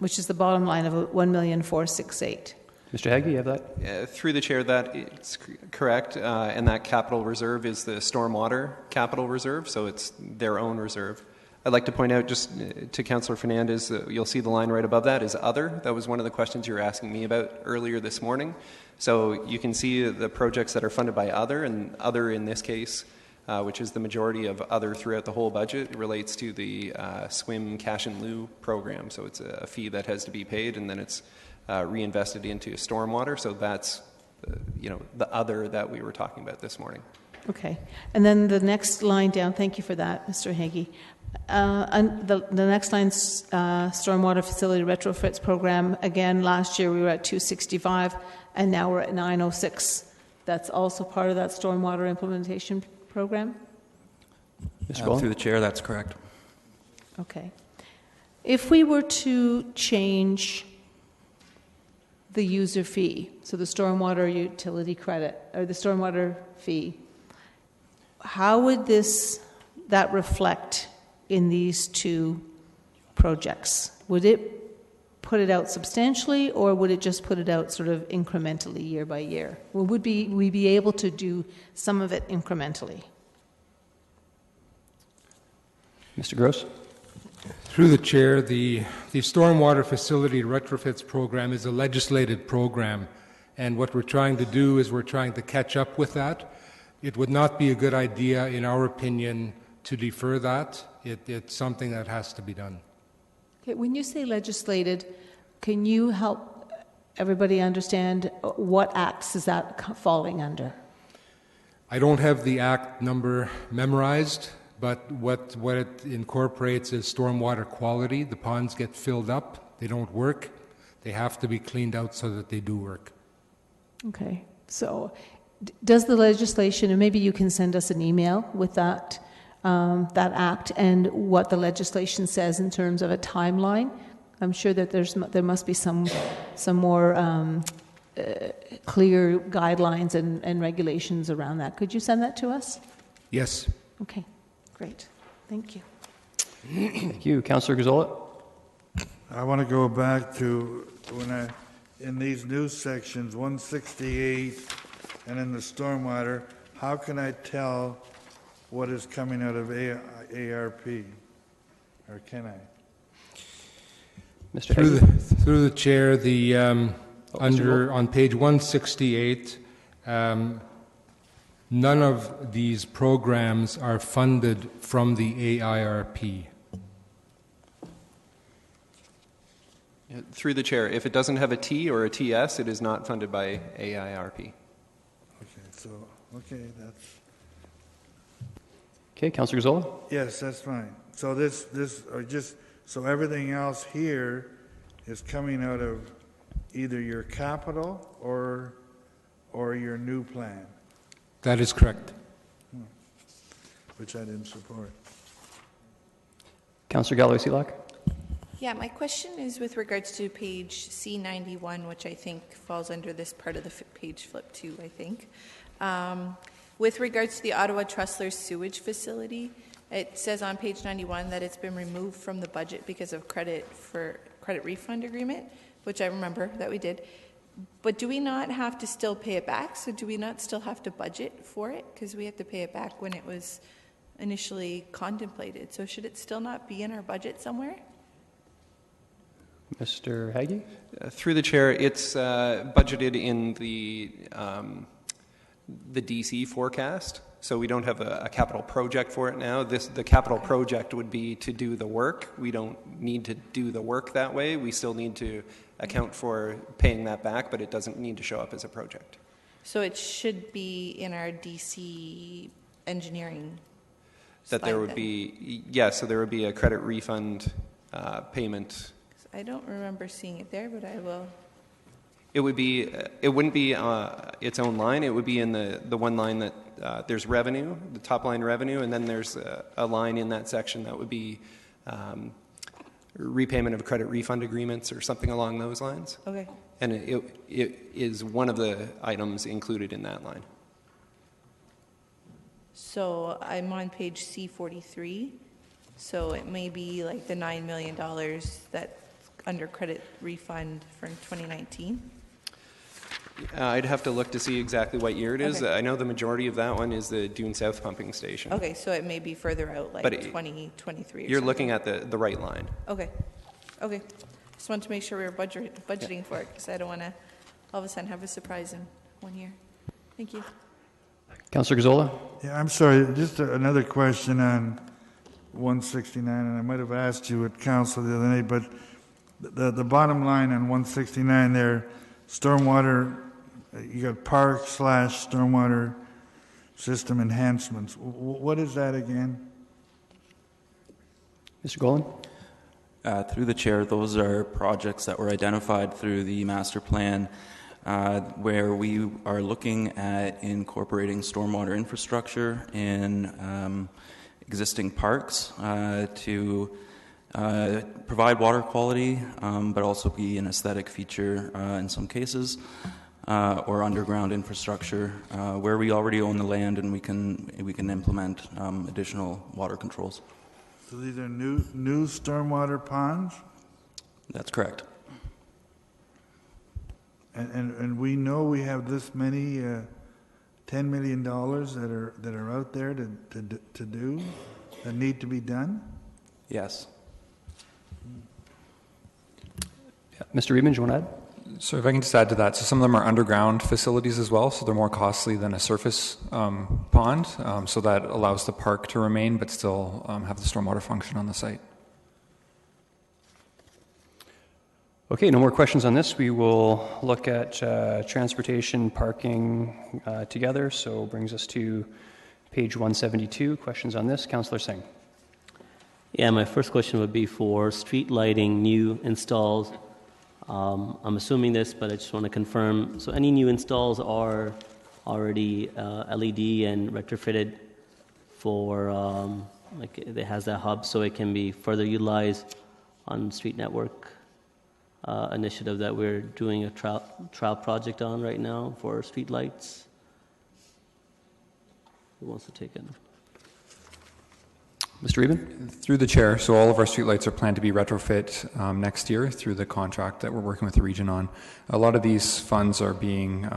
Which is the bottom line of $1,468,000. Mr. Heggie, you have that? Through the chair, that it's correct, and that capital reserve is the stormwater capital reserve, so it's their own reserve. I'd like to point out just to Councillor Fernandez, you'll see the line right above that is other. That was one of the questions you were asking me about earlier this morning. So you can see the projects that are funded by other, and other in this case, which is the majority of other throughout the whole budget, relates to the SWIM cash and lieu program. So it's a fee that has to be paid, and then it's reinvested into stormwater. So that's the other that we were talking about this morning. Okay. And then the next line down, thank you for that, Mr. Heggie. And the next line, stormwater facility retrofits program. Again, last year we were at 265, and now we're at 906. That's also part of that stormwater implementation program? Through the chair, that's correct. Okay. If we were to change the user fee, so the stormwater utility credit, or the stormwater fee, how would that reflect in these two projects? Would it put it out substantially, or would it just put it out sort of incrementally year by year? Or would we be able to do some of it incrementally? Mr. Gross? Through the chair, the Stormwater Facility Retrofits Program is a legislated program, and what we're trying to do is we're trying to catch up with that. It would not be a good idea, in our opinion, to defer that. It's something that has to be done. Okay, when you say legislated, can you help everybody understand what acts is that falling under? I don't have the act number memorized, but what it incorporates is stormwater quality. The ponds get filled up, they don't work, they have to be cleaned out so that they do work. Okay, so does the legislation, and maybe you can send us an email with that act and what the legislation says in terms of a timeline? I'm sure that there must be some more clear guidelines and regulations around that. Could you send that to us? Yes. Okay, great. Thank you. Thank you. Councillor Gazzola? I want to go back to in these new sections, 168 and in the stormwater, how can I tell what is coming out of ARP? Or can I? Mr. Through the chair, on page 168, none of these programs are funded from the AIRP. Through the chair, if it doesn't have a T or a TS, it is not funded by AIRP. Okay, that's... Okay, Councillor Gazzola? Yes, that's fine. So so everything else here is coming out of either your capital or your new plan? That is correct. Which I didn't support. Councillor Galloway-Seelock? Yeah, my question is with regards to page C91, which I think falls under this part of the page flip too, I think. With regards to the Ottawa Trussler sewage facility, it says on page 91 that it's been removed from the budget because of credit refund agreement, which I remember that we did. But do we not have to still pay it back? So do we not still have to budget for it? Because we have to pay it back when it was initially contemplated. So should it still not be in our budget somewhere? Mr. Haggie? Through the chair, it's budgeted in the DC forecast. So we don't have a capital project for it now. The capital project would be to do the work. We don't need to do the work that way. We still need to account for paying that back, but it doesn't need to show up as a project. So it should be in our DC engineering That there would be, so there would be a credit refund payment. I don't remember seeing it there, but I will. It would be. It wouldn't be its own line. It would be in the one line that there's revenue, the top line revenue, and then there's a line in that section that would be repayment of credit refund agreements or something along those lines. Okay. And it is one of the items included in that line. So I'm on page C43. So it may be like the $9 million that's under credit refund for 2019. I'd have to look to see exactly what year it is. Okay. I know the majority of that one is the Dune South pumping station. Okay, so it may be further out, like 2023 or You're something. looking at the right line. Okay. Just wanted to make sure we were budgeting for it, because I don't want to all of a sudden have a surprise in 1 year. Thank you. Councillor Gazzola? Yeah, I'm sorry, just another question on 169, and I might have asked you at council the other day, but the bottom line on 169 there, stormwater, you got park/stormwater system enhancements. What is that again? Mr. Golan? Through the chair, those are projects that were identified through the master plan where we are looking at incorporating stormwater infrastructure in existing parks to provide water quality, but also be an aesthetic feature in some cases, or underground infrastructure where we already own the land and we can implement additional water controls. So these are new stormwater ponds? That's correct. And we know we have this many $10 million that are out there to do, that need to be done? Yes. Mr. Reedman, do you want to add? So if I can just add to that, so some of them are underground facilities as well, so they're more costly than a surface pond, so that allows the park to remain but still have the stormwater function on the site. Okay, no more questions on this. We will look at transportation, parking together, so brings us to page 172. Questions on this? Councillor Singh. Yeah, my first question would be for street lighting, new installs. I'm assuming this, but I just want to confirm. So any new installs are already LED and retrofitted for, like it has that hub so it can be further utilized on street network initiative that we're doing a trial project on right now for street lights. Who wants to take it? Mr. Reedman? Through the chair, so all of our streetlights are planned to be retrofit next year through the contract that we're working with the region on. A lot of these funds are being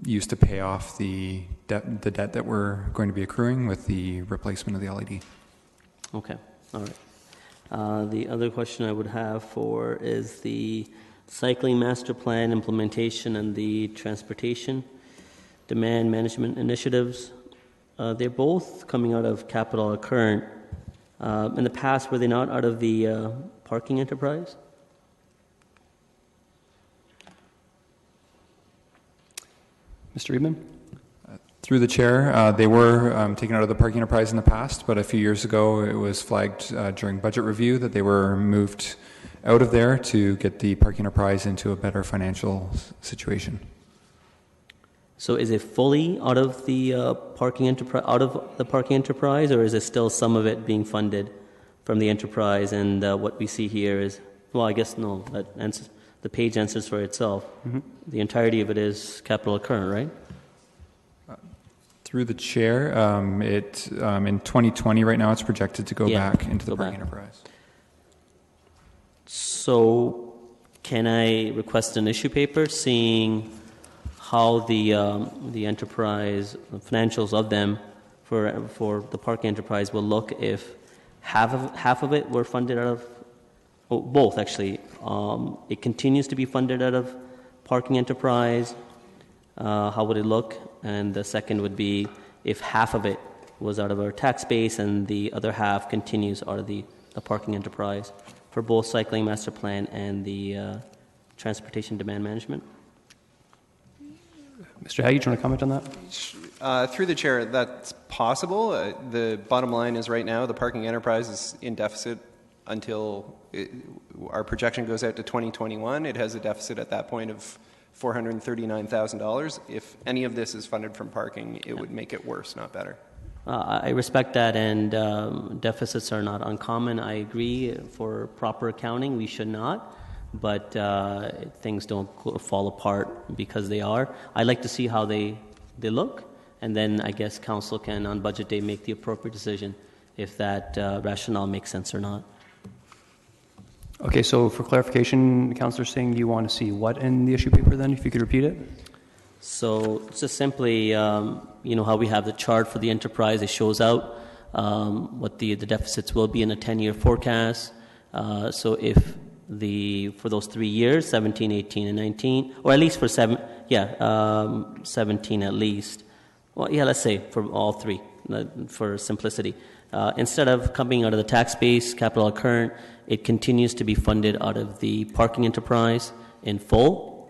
used to pay off the debt that we're going to be accruing with the replacement of the LED. Okay, all right. The other question I would have is the cycling master plan implementation and the transportation. demand management initiatives. They're both coming out of capital current. In the past, were they not out of the parking enterprise? Mr. Reedman? Through the chair, they were taken out of the parking enterprise in the past, but a few years ago it was flagged during budget review that they were moved out of there to get the parking enterprise into a better financial situation. So is it fully out of the parking enterprise, or is it still some of it being funded from the enterprise? And what we see here is, well, I guess no. That answers, the page answers for itself. Mm-hmm. The entirety of it is capital current, right? Through the chair, in 2020 right now it's projected to go back into the parking enterprise. So can I request an issue paper seeing how the enterprise financials of them for the parking enterprise will look if half of it were funded out of, both actually, it continues to be funded out of parking enterprise, how would it look? And the second would be if half of it was out of our tax base and the other half continues out of the parking enterprise for both cycling master plan and the transportation demand management. Mr. Haggie, do you want to comment on that? Through the chair, that's possible. The bottom line is right now the parking enterprise is in deficit until our projection goes out to 2021. It has a deficit at that point of $439,000. If any of this is funded from parking, it would make it worse, not better. I respect that, and deficits are not uncommon. I agree. For proper accounting, we should not, but things don't fall apart because they are. I'd like to see how they look, and then I guess council can, on budget day, make the appropriate decision if that rationale makes sense or not. Okay, so for clarification, Councillor Singh, you want to see what in the issue paper then, if you could repeat it? So just simply, how we have the chart for the enterprise, it shows out what the deficits will be in a 10-year forecast. So if for those 3 years, 17, 18, and 19, or at least for 17 at least. Well, yeah, let's say for all three, for simplicity. Instead of coming out of the tax base, capital current, it continues to be funded out of the parking enterprise in full.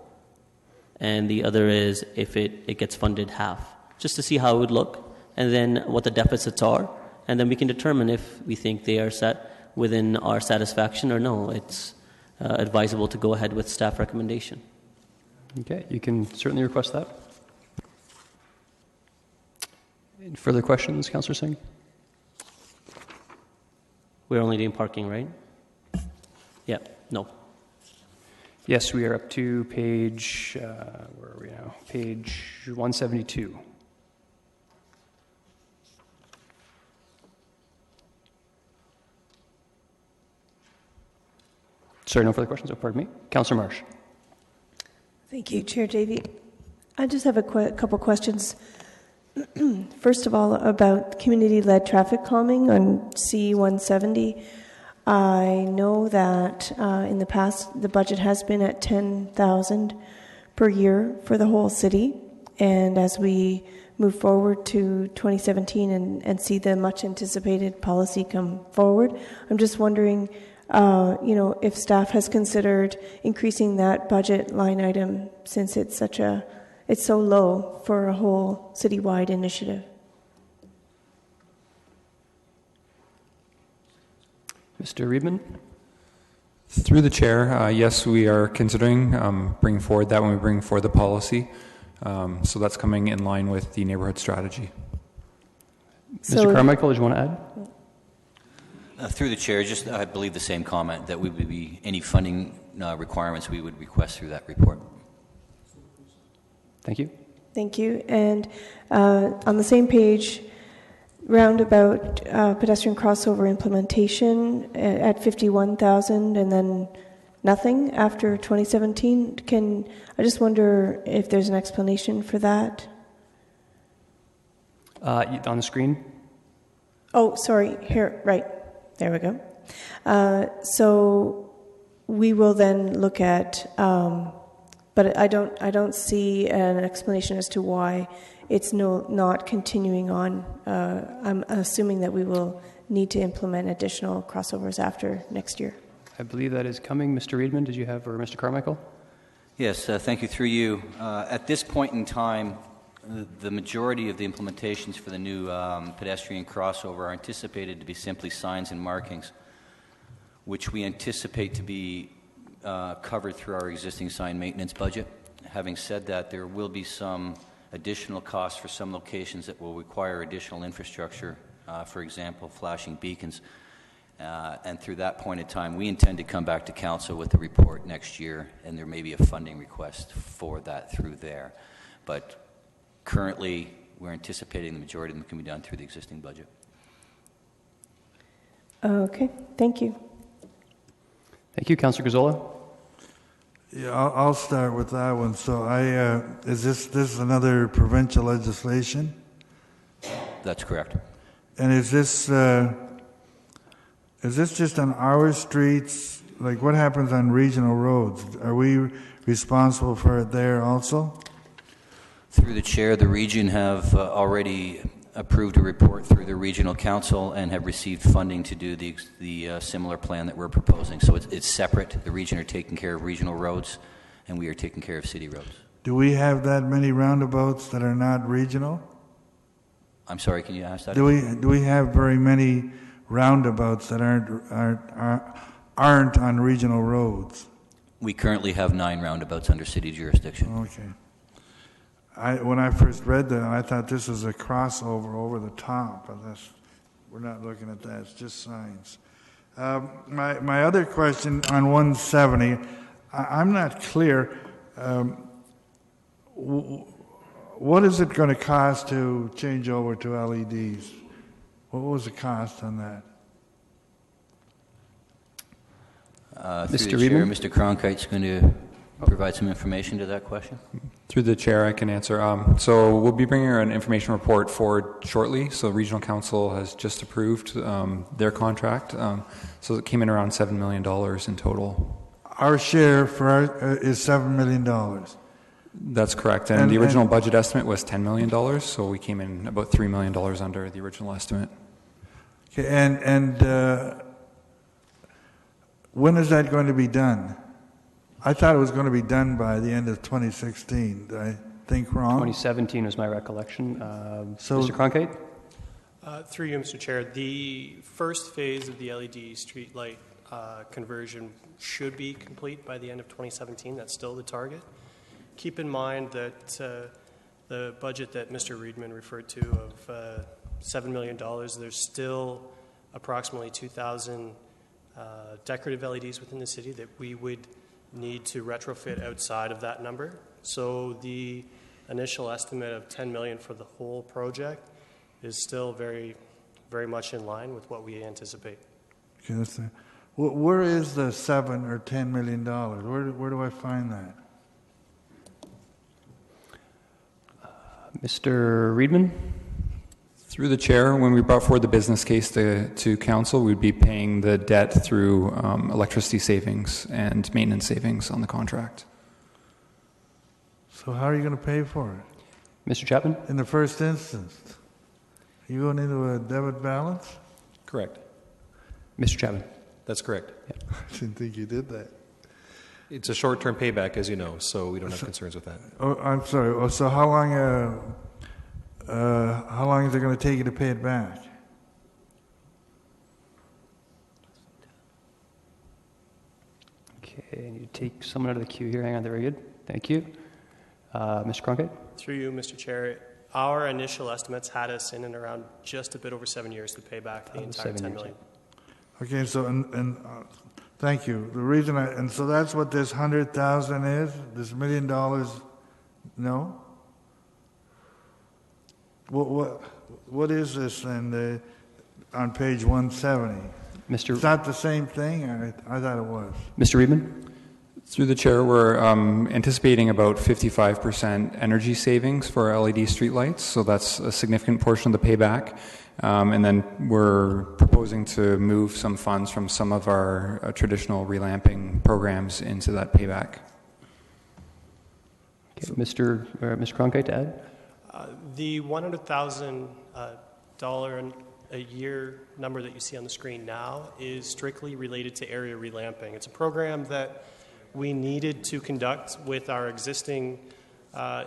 And the other is if it gets funded half, just to see how it would look, and then what the deficits are. And then we can determine if we think they are set within our satisfaction or no. It's advisable to go ahead with staff recommendation. Okay, you can certainly request that. Any further questions, Councillor Singh? We're only doing parking, right? Yeah, no. Yes, we are up to page, where are we now? Page 172. Sorry, no further questions? Oh, pardon me. Councillor Marsh. Thank you, Chair Davey. I just have a couple questions. First of all, about community-led traffic calming on C170. I know that in the past the budget has been at $10,000 per year for the whole city, and as we move forward to 2017 and see the much anticipated policy come forward, I'm just wondering, if staff has considered increasing that budget line item since it's so low for a whole citywide initiative. Mr. Reedman? Through the chair, yes, we are considering bringing forward that when we bring forward the policy. So that's coming in line with the neighborhood strategy. Mr. Carmichael, did you want to add? Through the chair, just I believe the same comment that we would be any funding requirements we would request through that report. Thank you. Thank you. And on the same page, roundabout pedestrian crossover implementation at $51,000 and then nothing after 2017. I just wonder if there's an explanation for that. On the screen? Oh, sorry. Here, right. There we go. So we will then look at but I don't see an explanation as to why it's not continuing on. I'm assuming that we will need to implement additional crossovers after next year. I believe that is coming. Mr. Reedman, did you have, or Mr. Carmichael? Yes, thank you. Through you. At this point in time, the majority of the implementations for the new pedestrian crossover are anticipated to be simply signs and markings, which we anticipate to be covered through our existing sign maintenance budget. Having said that, there will be some additional costs for some locations that will require additional infrastructure, for example, flashing beacons. And through that point in time, we intend to come back to council with a report next year, and there may be a funding request for that through there. But currently, we're anticipating the majority of them can be done through the existing budget. Okay, thank you. Thank you. Councillor Gazzola? Yeah, I'll start with that one. So is this another provincial legislation? That's correct. And is this just on our streets? Like, what happens on regional roads? Are we responsible for it there also? Through the chair, the region have already approved a report through the regional council and have received funding to do the similar plan that we're proposing. So it's separate. The region are taking care of regional roads, and we are taking care of city roads. Do we have that many roundabouts that are not regional? I'm sorry, can you ask that? Do we have very many roundabouts that aren't on regional roads? We currently have 9 roundabouts under city jurisdiction. Okay. When I first read that, I thought this was a crossover over the top, but we're not looking at that. It's just signs. My other question on 170, I'm not clear. What is it going to cost to change over to LEDs? What was the cost on that? Through the chair, Mr. Cronkite's going to provide some information to that question. Through the chair, I can answer. So we'll be bringing an information report forward shortly. So Regional Council has just approved their contract. So it came in around $7 million in total. Our share is $7 million. That's correct. And the original budget estimate was $10 million. So we came in about $3 million under the original estimate. Okay, and when is that going to be done? I thought it was going to be done by the end of 2016. Did I think wrong? 2017 was my recollection. Mr. Cronkite? Through you, Mr. Chair, the first phase of the LED streetlight conversion should be complete by the end of 2017. That's still the target. Keep in mind that the budget that Mr. Reedman referred to of $7 million, there's still approximately 2,000 decorative LEDs within the city that we would need to retrofit outside of that number. So the initial estimate of $10 million for the whole project is still very, very much in line with what we anticipate. Okay, where is the $7 or $10 million? Where do I find that? Mr. Reedman? Through the chair, when we brought forward the business case to council, we'd be paying the debt through electricity savings and maintenance savings on the contract. So how are you going to pay for it? Mr. Chapman? In the first instance, are you going into a debit balance? Correct. Mr. Chapman? That's correct. Yeah. I didn't think you did that. It's a short-term payback, as you know, so we don't have concerns with that. Oh, I'm sorry. Oh, so how long is it going to take you to pay it back? Okay, I need to take someone out of the queue here. Hang on, very good. Thank you. Mr. Cronkite? Through you, Mr. Chair, our initial estimates had us in and around just a bit over 7 years to pay back the entire $10 million. Okay, so thank you. The reason so that's what this 100,000 is. This $1 million. No. What is this then on page 170? Mr. It's not the same thing? I thought it was. Mr. Reedman? Through the chair, we're anticipating about 55% energy savings for LED streetlights, so that's a significant portion of the payback. And then we're proposing to move some funds from some of our traditional relamping programs into that payback. Okay, Mr. Cronkite to add? The $100,000 a year number that you see on the screen now is strictly related to area relamping. It's a program that we needed to conduct with our existing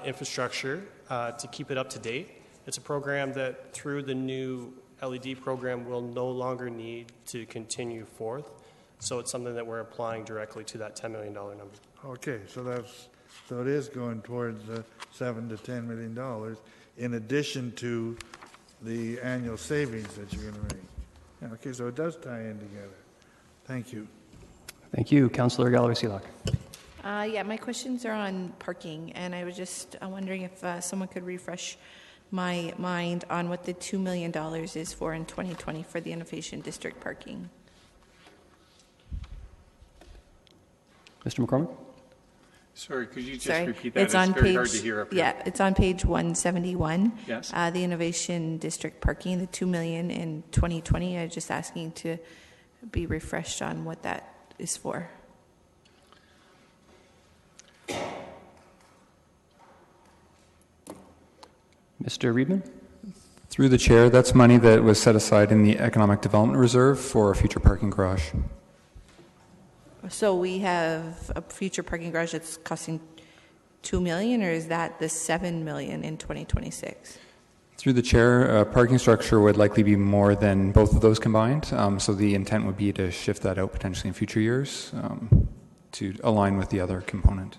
infrastructure to keep it up to date. It's a program that through the new LED program will no longer need to continue forth. So it's something that we're applying directly to that $10 million number. Okay, so it is going towards $7 to $10 million in addition to the annual savings that you're going to make. Yeah, okay, so it does tie in together. Thank you. Thank you. Councillor Galloway-Seelock. Yeah, my questions are on parking, and I was just wondering if someone could refresh my mind on what the $2 million is for in 2020 for the Innovation District parking. Mr. McCormick? Sorry, could you just Sorry, repeat that? it's on very page, hard to hear up here. Yeah, it's on page 171. Yes. The Innovation District parking, the $2 million in 2020. I was just asking to be refreshed on what that is for. Mr. Reedman? Through the chair, that's money that was set aside in the Economic Development Reserve for a future parking garage. So we have a future parking garage that's costing $2 million, or is that the $7 million in 2026? Through the chair, parking structure would likely be more than both of those combined. So the intent would be to shift that out potentially in future years to align with the other component.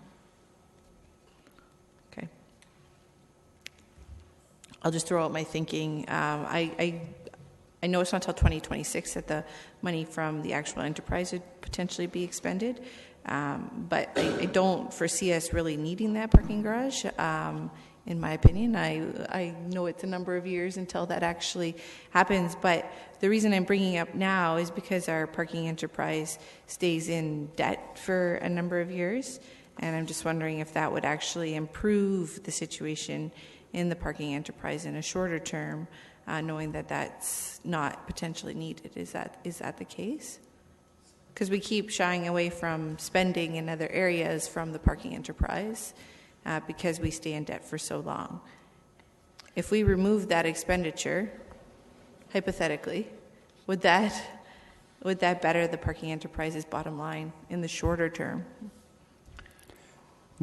Okay. I'll just throw out my thinking. I know it's not until 2026 that the money from the actual enterprise would potentially be expended, but I don't foresee us really needing that parking garage. In my opinion, I know it's a number of years until that actually happens, but the reason I'm bringing it up now is because our parking enterprise stays in debt for a number of years, and I'm just wondering if that would actually improve the situation in the parking enterprise in a shorter term, knowing that that's not potentially needed. Is that the case? Because we keep shying away from spending in other areas from the parking enterprise because we stay in debt for so long. If we remove that expenditure, hypothetically, would that better the parking enterprise's bottom line in the shorter term?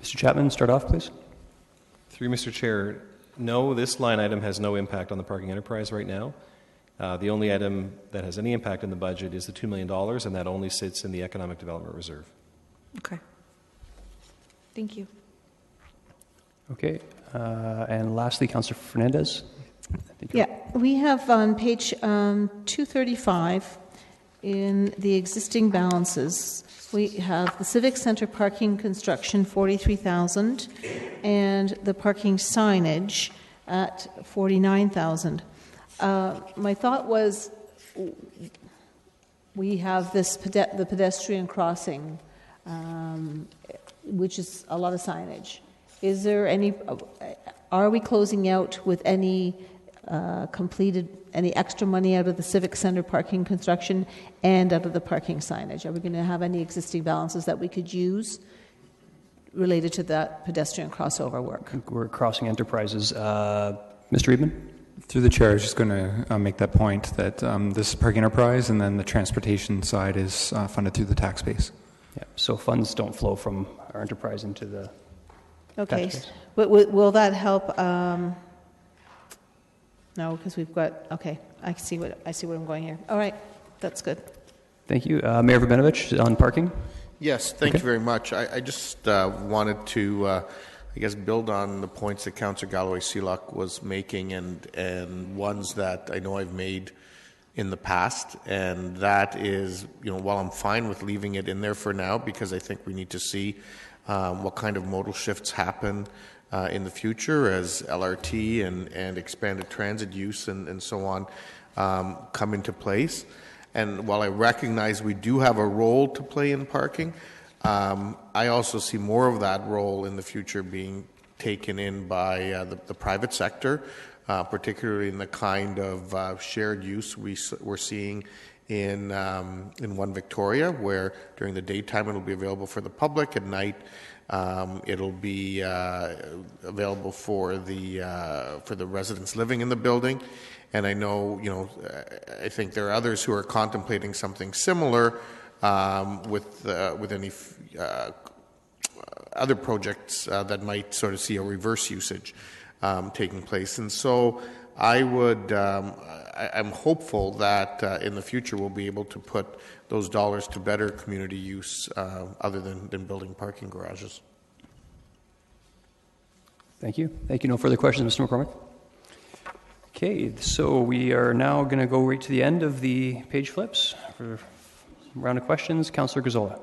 Mr. Chapman, start off, please. Through Mr. Chair, no, this line item has no impact on the parking enterprise right now. The only item that has any impact in the budget is the $2 million, and that only sits in the Economic Development Reserve. Okay. Thank you. Okay. And lastly, Councillor Fernandez. Yeah, we have on page 235 in the existing balances, we have the Civic Center parking construction, $43,000, and the parking signage at $49,000. My thought was we have this the pedestrian crossing, which is a lot of signage. Is there any? Are we closing out with any any extra money out of the Civic Center parking construction and out of the parking signage? Are we going to have any existing balances that we could use related to that pedestrian crossover work? We're crossing enterprises. Mr. Reedman? Through the chair, I was just going to make that point that this is parking enterprise, and then the transportation side is funded through the tax base. Yeah, so funds don't flow from our enterprise into the okay. tax base. Will that help? No, because we've got. Okay, I see where I'm going here. All right, that's good. Thank you, Mayor Verbenovich, on parking. Yes, thank you very much. I just wanted to, I guess, build on the points that Councillor Galloway-Seelock was making, and ones that I know I've made in the past, and that is, while I'm fine with leaving it in there for now, because I think we need to see what kind of modal shifts happen in the future as LRT and expanded transit use and so on come into place. And while I recognize we do have a role to play in parking, I also see more of that role in the future being taken in by the private sector, particularly in the kind of shared use we're seeing in 1 Victoria, where during the daytime it'll be available for the public. At night, it'll be available for the residents living in the building. And I know, I think there are others who are contemplating something similar with any other projects that might sort of see a reverse usage taking place. And so I'm hopeful that in the future we'll be able to put those dollars to better community use other than building parking garages. Thank you. Thank you. No further questions, Mr. McCormick. Okay, so we are now going to go right to the end of the page flips for a round of questions. Councillor Gazzola.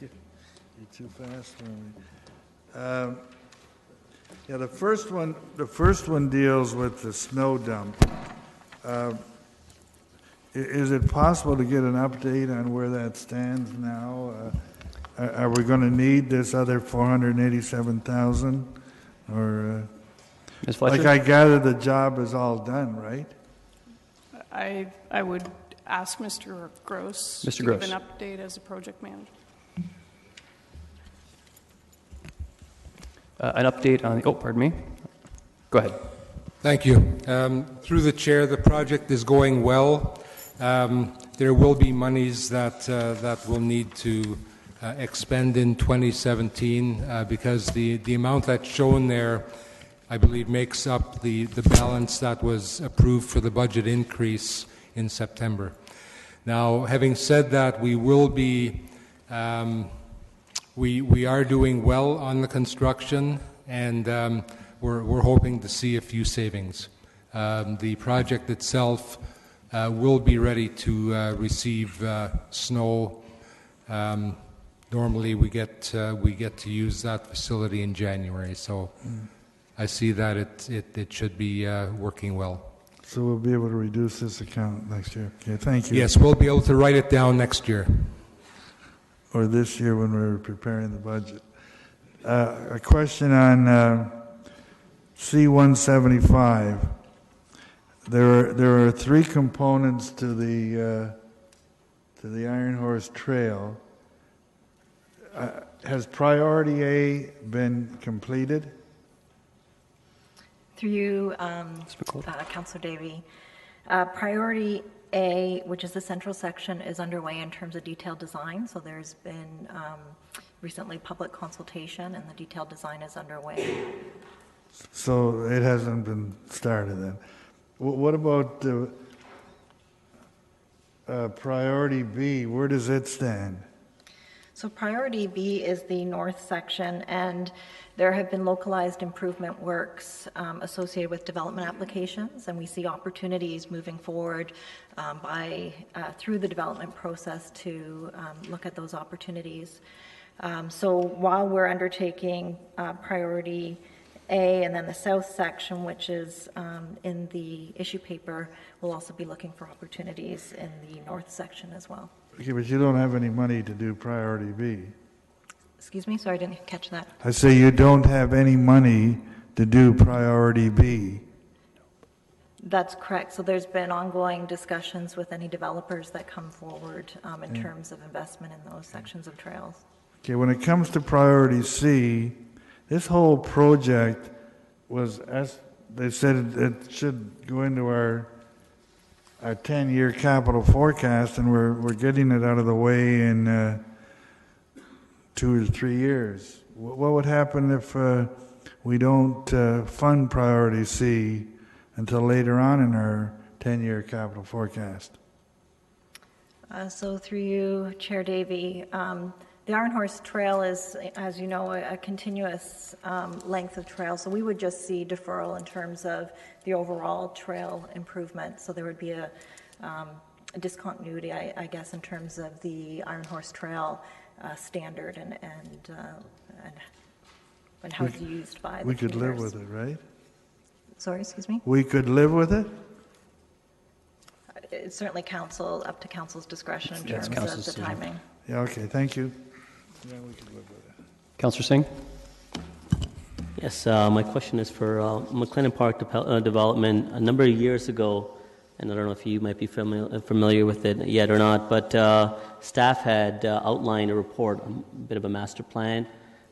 You're too fast for me. Yeah, the first one deals with the snow dump. Is it possible to get an update on where that stands now? Are we going to need this other $487,000, or Ms. Fletcher? like I gather the job is all done, right? I would ask Mr. Gross to give an update as a project manager. An update on the, pardon me. Go ahead. Thank you. Through the chair, the project is going well. There will be monies that will need to expend in 2017 because the amount that's shown there, I believe, makes up the balance that was approved for the budget increase in September. Now, having said that, we will be we are doing well on the construction, and we're hoping to see a few savings. The project itself will be ready to receive snow. Normally, we get to use that facility in January, so I see that it should be working well. So we'll be able to reduce this account next year. Okay, thank you. Yes, we'll be able to write it down next year. Or this year when we're preparing the budget. A question on C-175. There are 3 components to the Iron Horse Trail. Has Priority A been completed? Through you, Councillor Davey. Priority A, which is the central section, is underway in terms of detailed design. So there's been recently public consultation, and the detailed design is underway. So it hasn't been started then. What about Priority B? Where does it stand? So Priority B is the north section, and there have been localized improvement works associated with development applications, and we see opportunities moving forward through the development process to look at those opportunities. So while we're undertaking Priority A, and then the south section, which is in the issue paper, we'll also be looking for opportunities in the north section as well. Okay, but you don't have any money to do Priority B. Excuse me, sorry, I didn't catch that. I say you don't have any money to do Priority B. That's correct. So there's been ongoing discussions with any developers that come forward in terms of investment in those sections of trails. Okay, when it comes to Priority C, this whole project was, as they said, it should go into our 10-year capital forecast, and we're getting it out of the way in 2 or 3 years. What would happen if we don't fund Priority C until later on in our 10-year capital forecast? So through you, Chair Davey, the Iron Horse Trail is, as you know, a continuous length of trail, so we would just see deferral in terms of the overall trail improvement. So there would be a discontinuity, I guess, in terms of the Iron Horse Trail standard and how it's used by the We could live commuters. with it, right? Sorry, excuse me? We could live with it? It's certainly up to council's discretion in terms of the timing. Yeah, okay, thank you. Yeah, we could live with it. Councillor Singh? Yes, my question is for McLennan Park Development. A number of years ago, and I don't know if you might be familiar with it yet or not, but staff had outlined a report, a bit of a master plan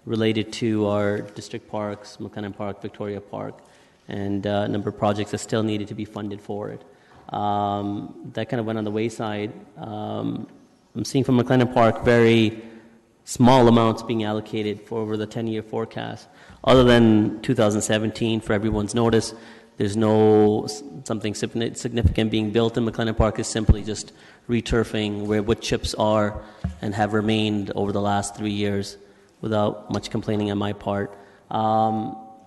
related to our district parks, McLennan Park, Victoria Park, and a number of projects that still needed to be funded for it. That kind of went on the wayside. I'm seeing from McLennan Park very small amounts being allocated for over the 10-year forecast. Other than 2017, for everyone's notice, there's no something significant being built in McLennan Park. Is simply just returfing where wood chips are and have remained over the last 3 years without much complaining on my part. I'll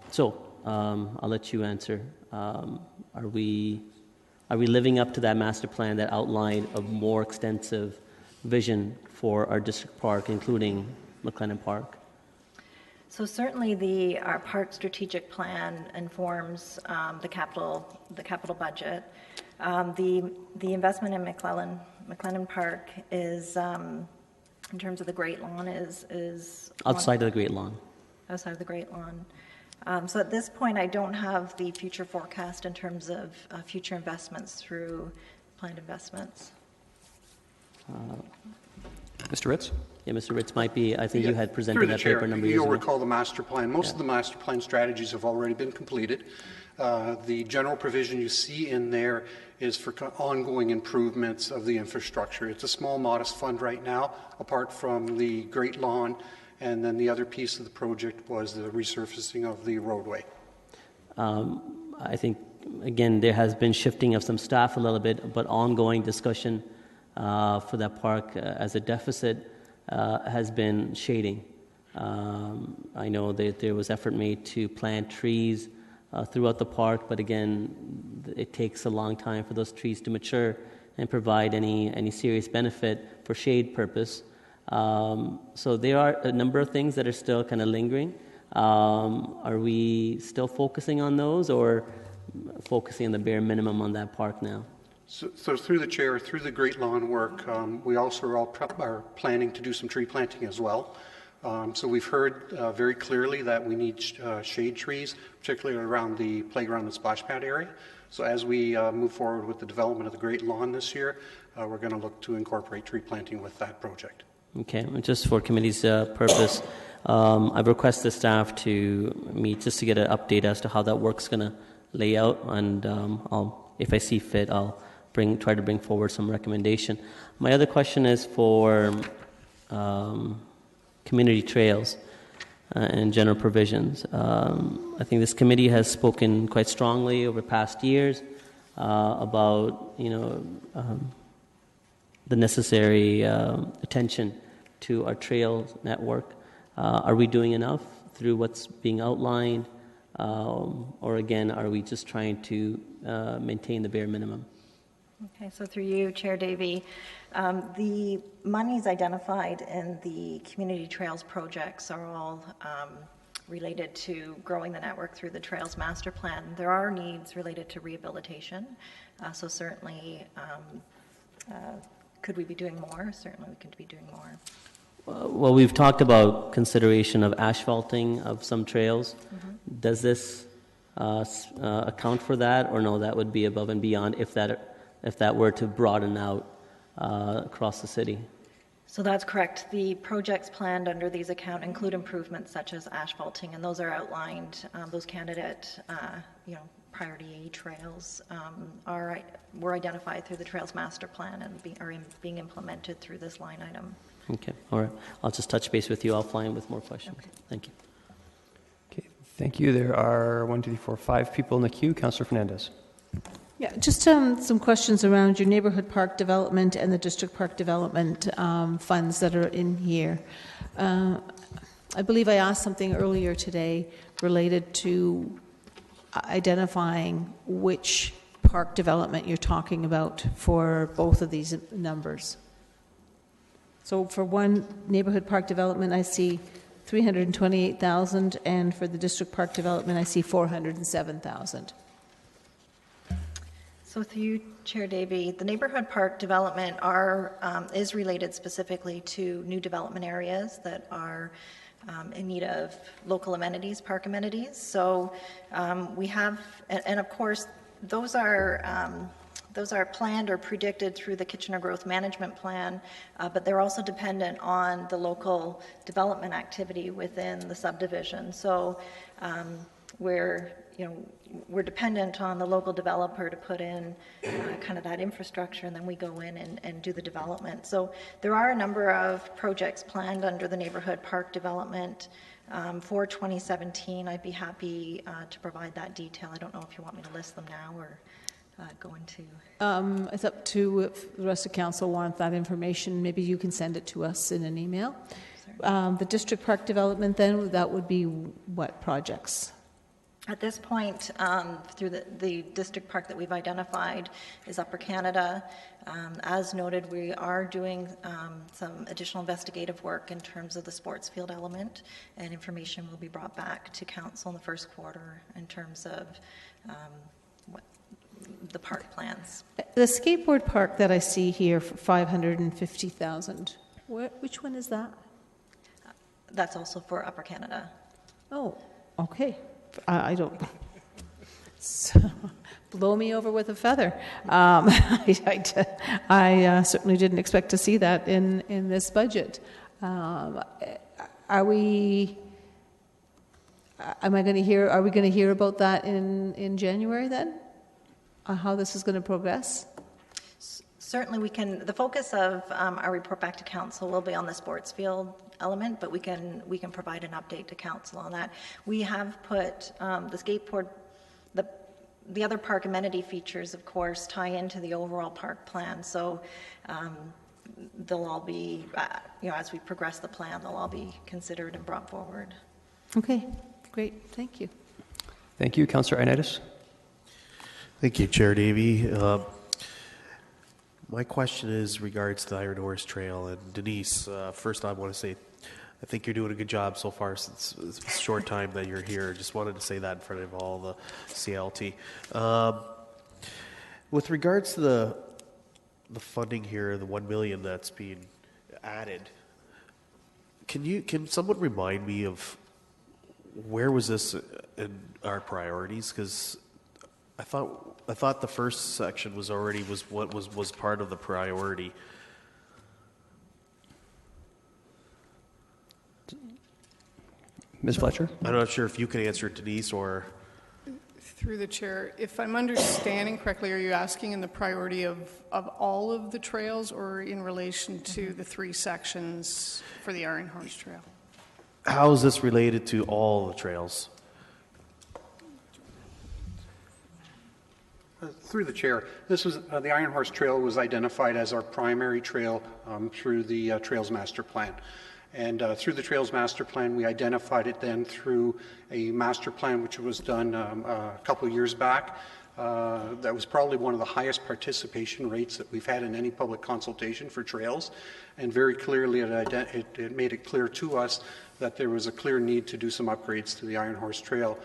let you answer. Are we living up to that master plan that outlined a more extensive vision for our district park, including McLennan Park? So certainly our park strategic plan informs the capital budget. The investment in McLennan Park is, in terms of the Great Lawn, is outside of the Great Lawn. Outside of the Great Lawn. So at this point, I don't have the future forecast in terms of future investments through planned investments. Mr. Ritz? Yeah, Mr. Ritz might be, I think you had presented that paper a number of years ago. You'll recall the master plan. Most of the master plan strategies have already been completed. The general provision you see in there is for ongoing improvements of the infrastructure. It's a small, modest fund right now, apart from the Great Lawn, and then the other piece of the project was the resurfacing of the roadway. I think, again, there has been shifting of some staff a little bit, but ongoing discussion for that park as a deficit has been shading. I know that there was effort made to plant trees throughout the park, but again, it takes a long time for those trees to mature and provide any serious benefit for shade purpose. So there are a number of things that are still kind of lingering. Are we still focusing on those, or focusing on the bare minimum on that park now? So through the chair, through the Great Lawn work, we also are planning to do some tree planting as well. So we've heard very clearly that we need shade trees, particularly around the playground and splash pad area. So as we move forward with the development of the Great Lawn this year, we're going to look to incorporate tree planting with that project. Okay, and just for committee's purpose, I've requested staff to meet just to get an update as to how that work's going to lay out, and if I see fit, I'll try to bring forward some recommendation. My other question is for community trails and general provisions. I think this committee has spoken quite strongly over past years about the necessary attention to our trails network. Are we doing enough through what's being outlined, or again, are we just trying to maintain the bare minimum? Okay, so through you, Chair Davey, the monies identified in the community trails projects are all related to growing the network through the Trails Master Plan. There are needs related to rehabilitation, so certainly could we be doing more? Certainly we could be doing more. Well, we've talked about consideration of asphalting of some trails. Mm-hmm. Does this account for that, or no, that would be above and beyond if that were to broaden out across the city? So that's correct. The projects planned under these accounts include improvements such as asphalting, and those are outlined. Those candidate, priority A trails were identified through the Trails Master Plan and are being implemented through this line item. Okay, all right. I'll just touch base with you offline with more questions. Okay. Thank you. Okay, thank you. There are 5 people in the queue. Councillor Fernandez. Yeah, just some questions around your neighborhood park development and the district park development funds that are in here. I believe I asked something earlier today related to identifying which park development you're talking about for both of these numbers. So for one neighborhood park development, I see $328,000, and for the district park development, I see $407,000. So through you, Chair Davey, the neighborhood park development is related specifically to new development areas that are in need of local amenities, park amenities. So we have, and of course, those are planned or predicted through the Kitchener Growth Management Plan, but they're also dependent on the local development activity within the subdivision. So we're dependent on the local developer to put in kind of that infrastructure, and then we go in and do the development. So there are a number of projects planned under the neighborhood park development for 2017. I'd be happy to provide that detail. I don't know if you want me to list them now or go into. It's up to if the rest of council want that information. Maybe you can send it to us in an email. The district park development, then, that would be what projects? At this point, through the district park that we've identified is Upper Canada. As noted, we are doing some additional investigative work in terms of the sports field element, and information will be brought back to council in the first quarter in terms of the park plans. The skateboard park that I see here for $550,000, which one is that? That's also for Upper Canada. Oh, okay. I don't. So, blow me over with a feather. I certainly didn't expect to see that in this budget. Are we going to hear about that in January then? How this is going to progress? Certainly, we can. The focus of our report back to council will be on the sports field element, but we can provide an update to council on that. We have put the skateboard, the other park amenity features, of course, tie into the overall park plan. So they'll all be, as we progress the plan, they'll all be considered and brought forward. Okay, great. Thank you. Thank you, Councillor Ioannidis. Thank you, Chair Davey. My question is regards to the Iron Horse Trail. And Denise, first I want to say I think you're doing a good job so far since it's a short time that you're here. Just wanted to say that in front of all the CLT. With regards to the funding here, the $1 million that's being added, can someone remind me of where was this in our priorities? Because I thought the first section was part of the priority. Ms. Fletcher? I'm not sure if you can answer it, Denise, or... Through the chair, if I'm understanding correctly, are you asking in the priority of all of the trails or in relation to the 3 sections for the Iron Horse Trail? How is this related to all the trails? Through the chair, this was the Iron Horse Trail was identified as our primary trail through the Trails Master Plan. And through the Trails Master Plan, we identified it then through a master plan which was done a couple of years back. That was probably one of the highest participation rates that we've had in any public consultation for trails. And very clearly it made it clear to us that there was a clear need to do some upgrades to the Iron Horse Trail.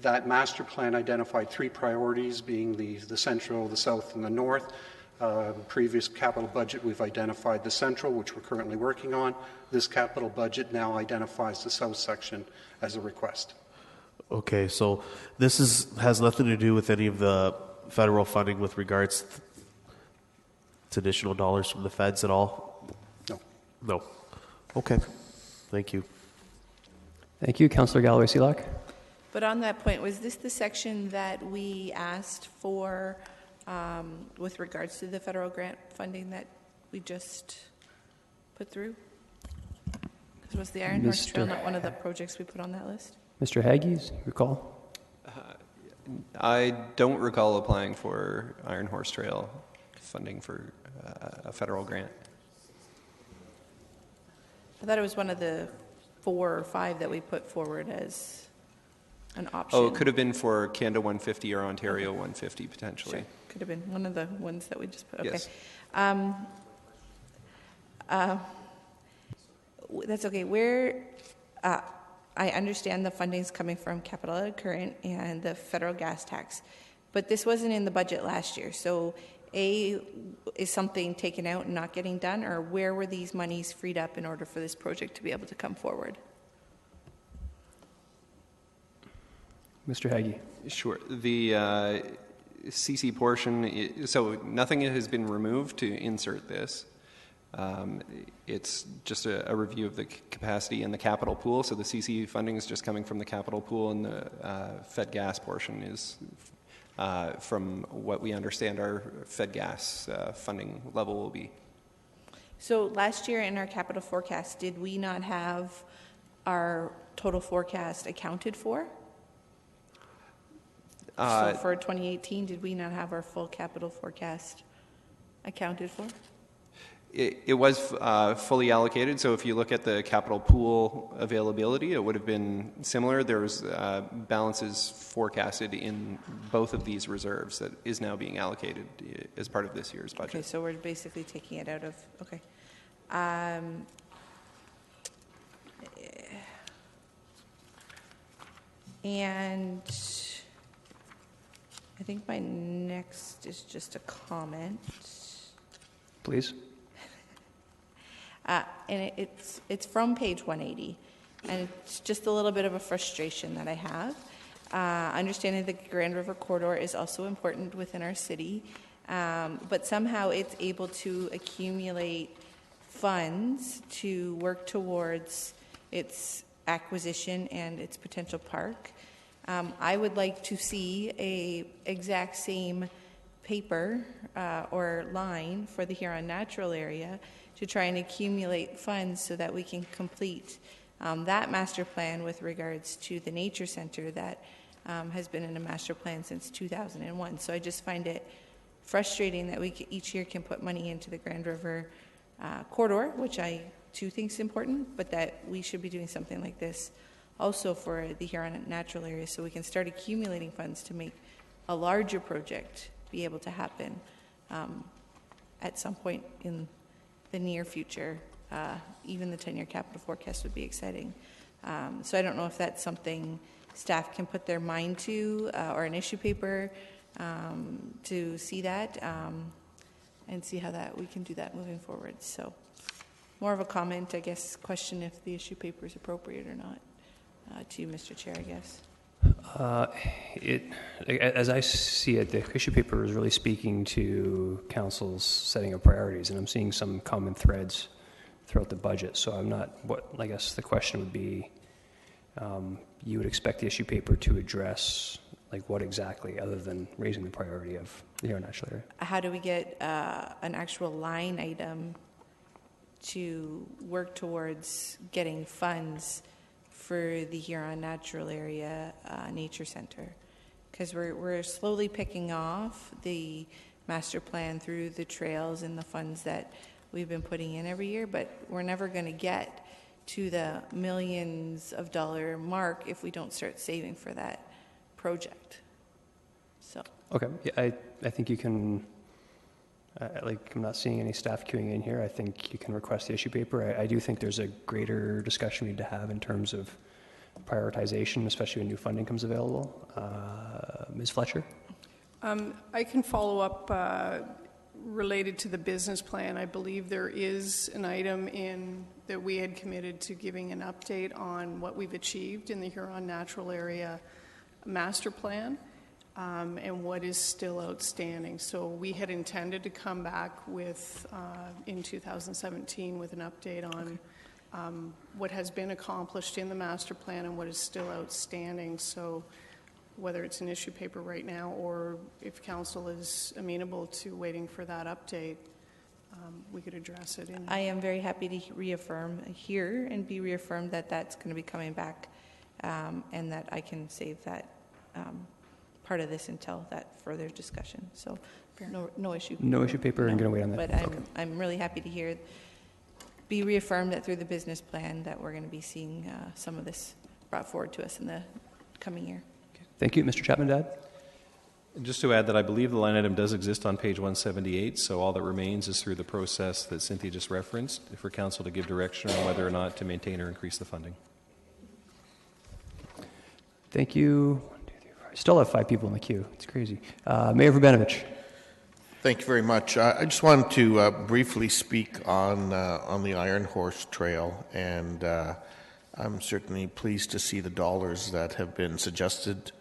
That master plan identified 3 priorities, being the central, the south, and the north. Previous capital budget, we've identified the central, which we're currently working on. This capital budget now identifies the south section as a request. Okay, so this has nothing to do with any of the federal funding with regards to additional dollars from the feds at all? No. No. Okay. Thank you. Thank you. Councillor Galloway-Selak. But on that point, was this the section that we asked for with regards to the federal grant funding that we just put through? Because was the Iron Horse Trail not one of the projects we put on that list? Mr. Haggies, recall? I don't recall applying for Iron Horse Trail funding for a federal grant. I thought it was one of the 4 or 5 that we put forward as an option. Oh, it could have been for Canada 150 or Ontario 150 potentially. Sure. Could have been one of the ones that we just put. Okay. Yes. That's okay. Where I understand the funding is coming from Capital Current and the federal gas tax, but this wasn't in the budget last year. So, is something taken out and not getting done, or where were these monies freed up in order for this project to be able to come forward? Mr. Haggie. Sure. The CC portion, so nothing has been removed to insert this. It's just a review of the capacity in the capital pool. So the CC funding is just coming from the capital pool, and the Fed gas portion is from what we understand our Fed gas funding level will be. So last year in our capital forecast, did we not have our total forecast accounted for? So for 2018, did we not have our full capital forecast accounted for? It was fully allocated, so if you look at the capital pool availability, it would have been similar. There was balances forecasted in both of these reserves that is now being allocated as part of this year's budget. Okay, so we're basically taking it out of, okay. And I think my next is just a comment. Please. And it's from page 180, and it's just a little bit of a frustration that I have. Understanding the Grand River Corridor is also important within our city, but somehow it's able to accumulate funds to work towards its acquisition and its potential park. I would like to see a exact same paper or line for the Huron Natural Area to try and accumulate funds so that we can complete that master plan with regards to the nature center that has been in a master plan since 2001. So I just find it frustrating that we each year can put money into the Grand River corridor, which I too think is important, but that we should be doing something like this also for the Huron Natural Area so we can start accumulating funds to make a larger project be able to happen at some point in the near future. Even the 10-year capital forecast would be exciting. So I don't know if that's something staff can put their mind to or an issue paper to see that and see how that we can do that moving forward. So more of a comment, I guess, question if the issue paper is appropriate or not to you, Mr. Chair, I guess. As I see it, the issue paper is really speaking to council's setting of priorities, and I'm seeing some common threads throughout the budget. So I'm not, I guess the question would be, you would expect the issue paper to address like what exactly, other than raising the priority of the Huron Natural Area? How do we get an actual line item to work towards getting funds for the Huron Natural Area Nature Center? Because we're slowly picking off the master plan through the trails and the funds that we've been putting in every year, but we're never going to get to the millions of dollar mark if we don't start saving for that project. So okay, yeah, I think you can. I'm not seeing any staff queuing in here. I think you can request the issue paper. I do think there's a greater discussion we need to have in terms of prioritization, especially when new funding comes available. Ms. Fletcher? I can follow up related to the business plan. I believe there is an item in that we had committed to giving an update on what we've achieved in the Huron Natural Area master plan. And what is still outstanding. So we had intended to come back with, in 2017, with an update on what has been accomplished in the master plan and what is still outstanding. So whether it's an issue paper right now or if council is amenable to waiting for that update, we could address it. I am very happy to reaffirm here and be reaffirmed that that's going to be coming back and that I can save that part of this until that further discussion. So no issue. No issue paper, and going to wait on that. But I'm really happy to be reaffirmed that through the business plan that we're going to be seeing some of this brought forward to us in the coming year. Okay. Thank you. Mr. Chapman-Dad? And just to add that I believe the line item does exist on page 178, so all that remains is through the process that Cynthia just referenced for council to give direction on whether or not to maintain or increase the funding. Thank you. I still have 5 people in the queue. It's crazy. Mayor Verbenovich. Thank you very much. I just wanted to briefly speak on the Iron Horse Trail, and I'm certainly pleased to see the dollars that have been suggested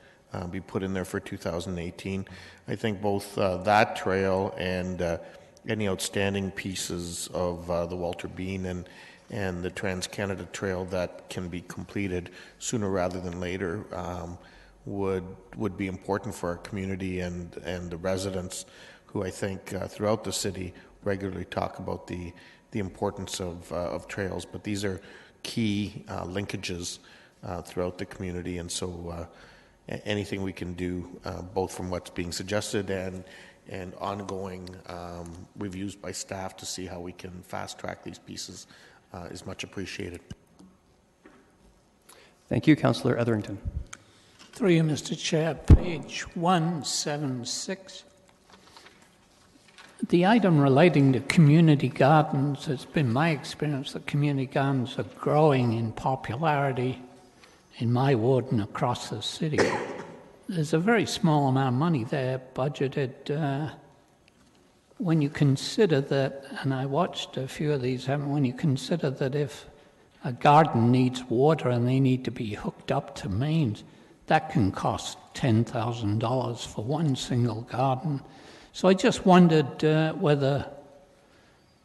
be put in there for 2018. I think both that trail and any outstanding pieces of the Walter Bean and the Trans-Canada Trail that can be completed sooner rather than later would be important for our community and the residents who I think throughout the city regularly talk about the importance of trails. But these are key linkages throughout the community, and so anything we can do, both from what's being suggested and ongoing reviews by staff to see how we can fast track these pieces is much appreciated. Thank you. Councillor Etherington. Through you, Mr. Chair, page 176. The item relating to community gardens, it's been my experience that community gardens are growing in popularity in my ward and across the city. There's a very small amount of money there budgeted. When you consider that, and I watched a few of these, when you consider that if a garden needs water and they need to be hooked up to mains, that can cost $10,000 for one single garden. So I just wondered whether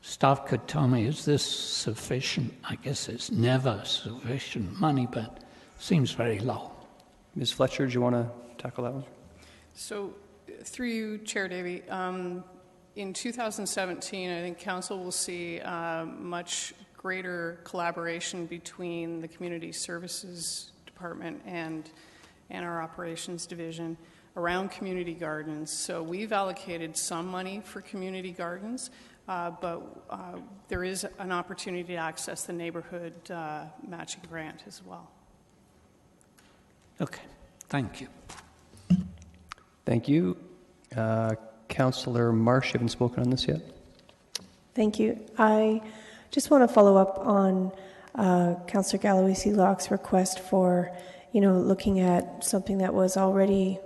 staff could tell me, is this sufficient? I guess it's never sufficient money, but seems very low. Ms. Fletcher, do you want to tackle that one? So, through you, Chair Davey, in 2017, I think Council will see much greater collaboration between the Community Services Department and our Operations Division around community gardens. So we've allocated some money for community gardens, but there is an opportunity to access the neighborhood matching grant as well. Okay, thank you. Thank you. Councillor Marsh, you haven't spoken on this yet? Thank you. I just want to follow up on Councillor Galloway-Sealock's request for, looking at something that was already,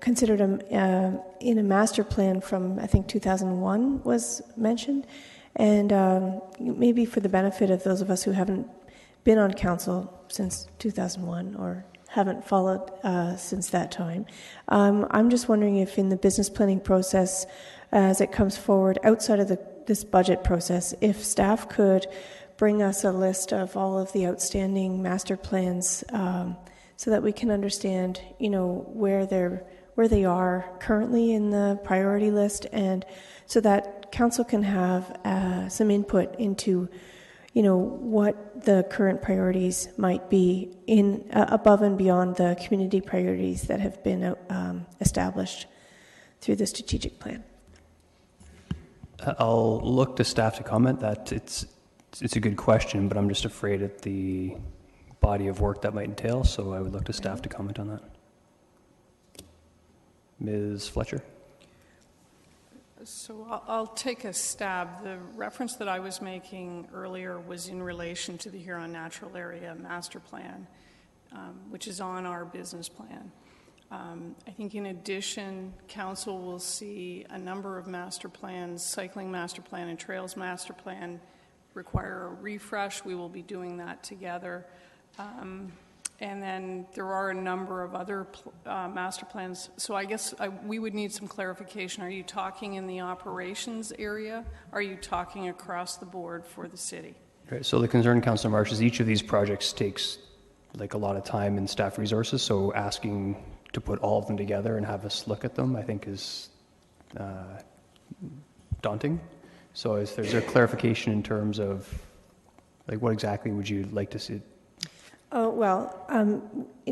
considered in a master plan from, I think, 2001 was mentioned. And maybe for the benefit of those of us who haven't been on council since 2001 or haven't followed since that time, I'm just wondering if in the business planning process, as it comes forward outside of this budget process, if staff could bring us a list of all of the outstanding master plans so that we can understand, where they are currently in the priority list, and so that council can have some input into, what the current priorities might be in above and beyond the community priorities that have been established through the strategic plan. I'll look to staff to comment. That it's a good question, but I'm just afraid at the body of work that might entail, so I would look to staff to comment on that. Ms. Fletcher? So I'll take a stab. The reference that I was making earlier was in relation to the Huron Natural Area Master Plan, which is on our business plan. I think in addition, Council will see a number of master plans, cycling master plan and trails master plan, require a refresh. We will be doing that together. And then there are a number of other master plans. So I guess we would need some clarification. Are you talking in the operations area? Are you talking across the board for the city? Right, so the concern, Councillor Marsh, is each of these projects takes a lot of time and staff resources, so asking to put all of them together and have us look at them, I think is daunting. So is there a clarification in terms of, what exactly would you like to see? Oh, well,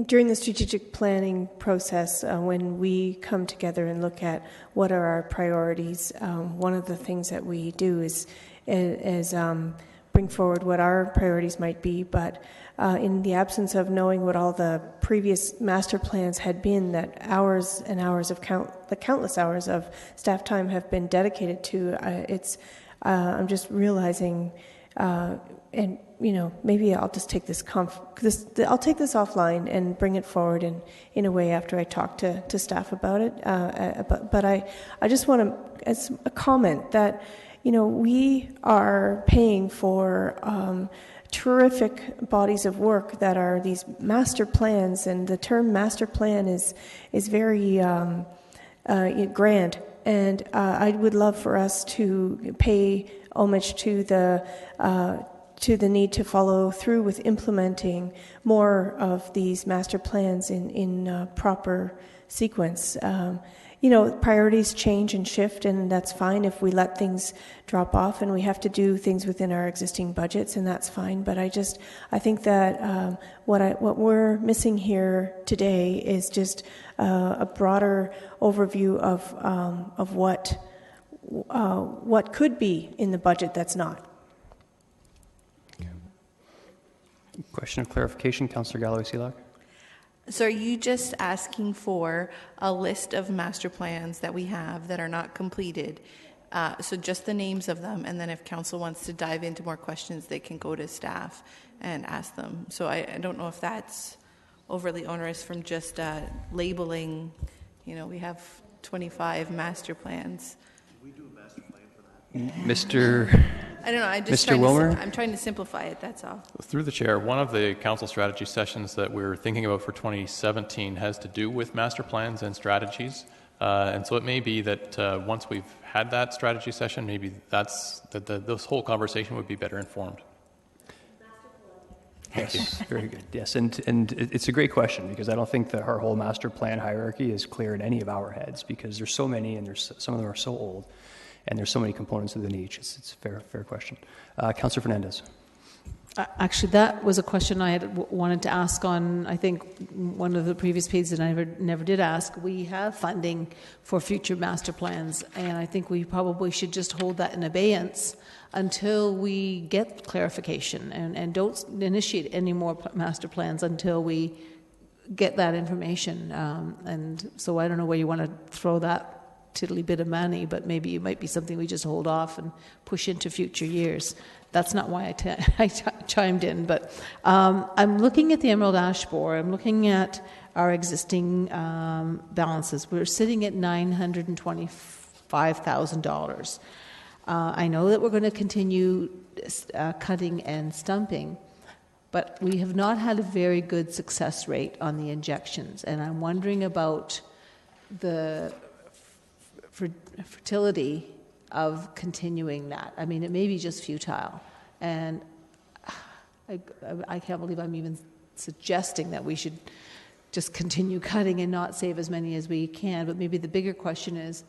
during the strategic planning process, when we come together and look at what are our priorities, one of the things that we do is bring forward what our priorities might be, but in the absence of knowing what all the previous master plans had been, that hours and hours of countless hours of staff time have been dedicated to, I'm just realizing, and maybe I'll just take I'll take this offline and bring it forward in a way after I talk to staff about it. But I just want to, as a comment, that we are paying for terrific bodies of work that are these master plans, and the term master plan is very grand. And I would love for us to pay homage to the need to follow through with implementing more of these master plans in proper sequence. Priorities change and shift, and that's fine if we let things drop off, and we have to do things within our existing budgets, and that's fine. But I think that what we're missing here today is just a broader overview of what could be in the budget that's not. Question of clarification, Councillor Galloway-Seelock. So are you just asking for a list of master plans that we have that are not completed? So just the names of them, and then if council wants to dive into more questions, they can go to staff and ask them. So I don't know if that's overly onerous from just labeling, we have 25 master plans. We do a master plan for that. I don't know. Mr. Wilmer? I'm trying to simplify it, that's all. Through the chair, one of the council strategy sessions that we're thinking about for 2017 has to do with master plans and strategies. And so it may be that once we've had that strategy session, maybe this whole conversation would be better informed. Yes, very good. Yes, and it's a great question, because I don't think that our whole master plan hierarchy is clear in any of our heads, because there's so many, and some of them are so old, and there's so many components within each. It's a fair question. Councillor Fernandez. Actually, that was a question I had wanted to ask on, I think, one of the previous pages that I never did ask. We have funding for future master plans, and I think we probably should just hold that in abeyance until we get clarification, and don't initiate any more master plans until we get that information. And so I don't know where you want to throw that tiddly bit of money, but maybe it might be something we just hold off and push into future years. That's not why I chimed in, but I'm looking at the Emerald Ash Borer. I'm looking at our existing balances. We're sitting at $925,000. I know that we're going to continue cutting and stumping, but we have not had a very good success rate on the injections, and I'm wondering about the fertility of continuing that. I mean, it may be just futile, and I can't believe I'm even suggesting that we should just continue cutting and not save as many as we can, but maybe the bigger question is,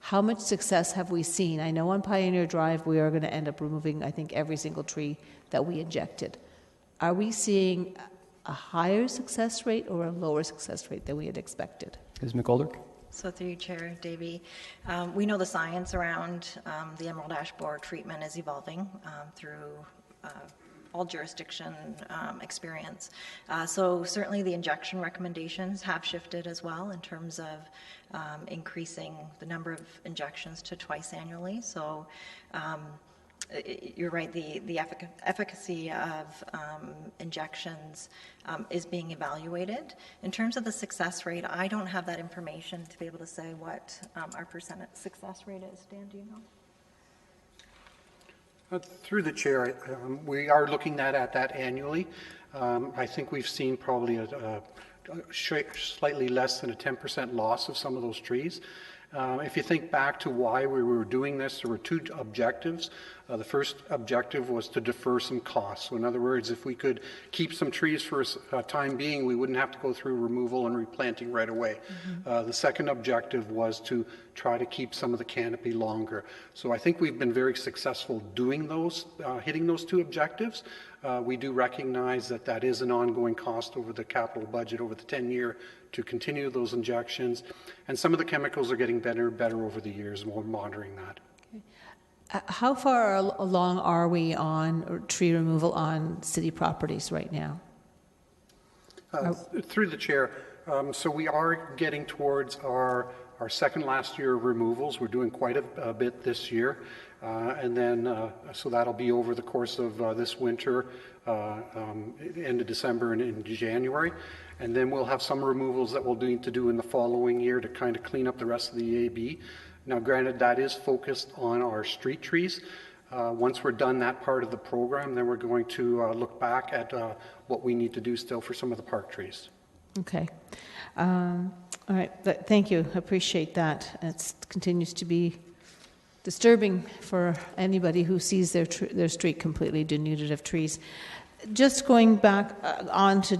how much success have we seen? I know on Pioneer Drive we are going to end up removing, I think, every single tree that we injected. Are we seeing a higher success rate or a lower success rate than we had expected? Ms. McGoldrick? So through you, Chair Davey, we know the science around the Emerald Ash Borer treatment is evolving through all jurisdiction experience. So certainly the injection recommendations have shifted as well in terms of increasing the number of injections to twice annually. So you're right, the efficacy of injections is being evaluated. In terms of the success rate, I don't have that information to be able to say what our percent success rate is. Dan, do you know? Through the chair, we are looking at that annually. I think we've seen probably a slightly less than a 10% loss of some of those trees. If you think back to why we were doing this, there were two objectives. The first objective was to defer some costs. So in other words, if we could keep some trees for a time being, we wouldn't have to go through removal and replanting right away. Mm-hmm. The second objective was to try to keep some of the canopy longer. So I think we've been very successful doing those, hitting those two objectives. We do recognize that that is an ongoing cost over the capital budget over the 10-year to continue those injections. And some of the chemicals are getting better and better over the years, and we're monitoring that. How far along are we on tree removal on city properties right now? Through the chair, so we are getting towards our second last year of removals. We're doing quite a bit this year. And then, so that'll be over the course of this winter, end of December and in January. And then we'll have some removals that we'll need to do in the following year to kind of clean up the rest of the EAB. Now, granted, that is focused on our street trees. Once we're done that part of the program, then we're going to look back at what we need to do still for some of the park trees. Okay. All right. Thank you. I appreciate that. It continues to be disturbing for anybody who sees their street completely denuded of trees. Just going back on to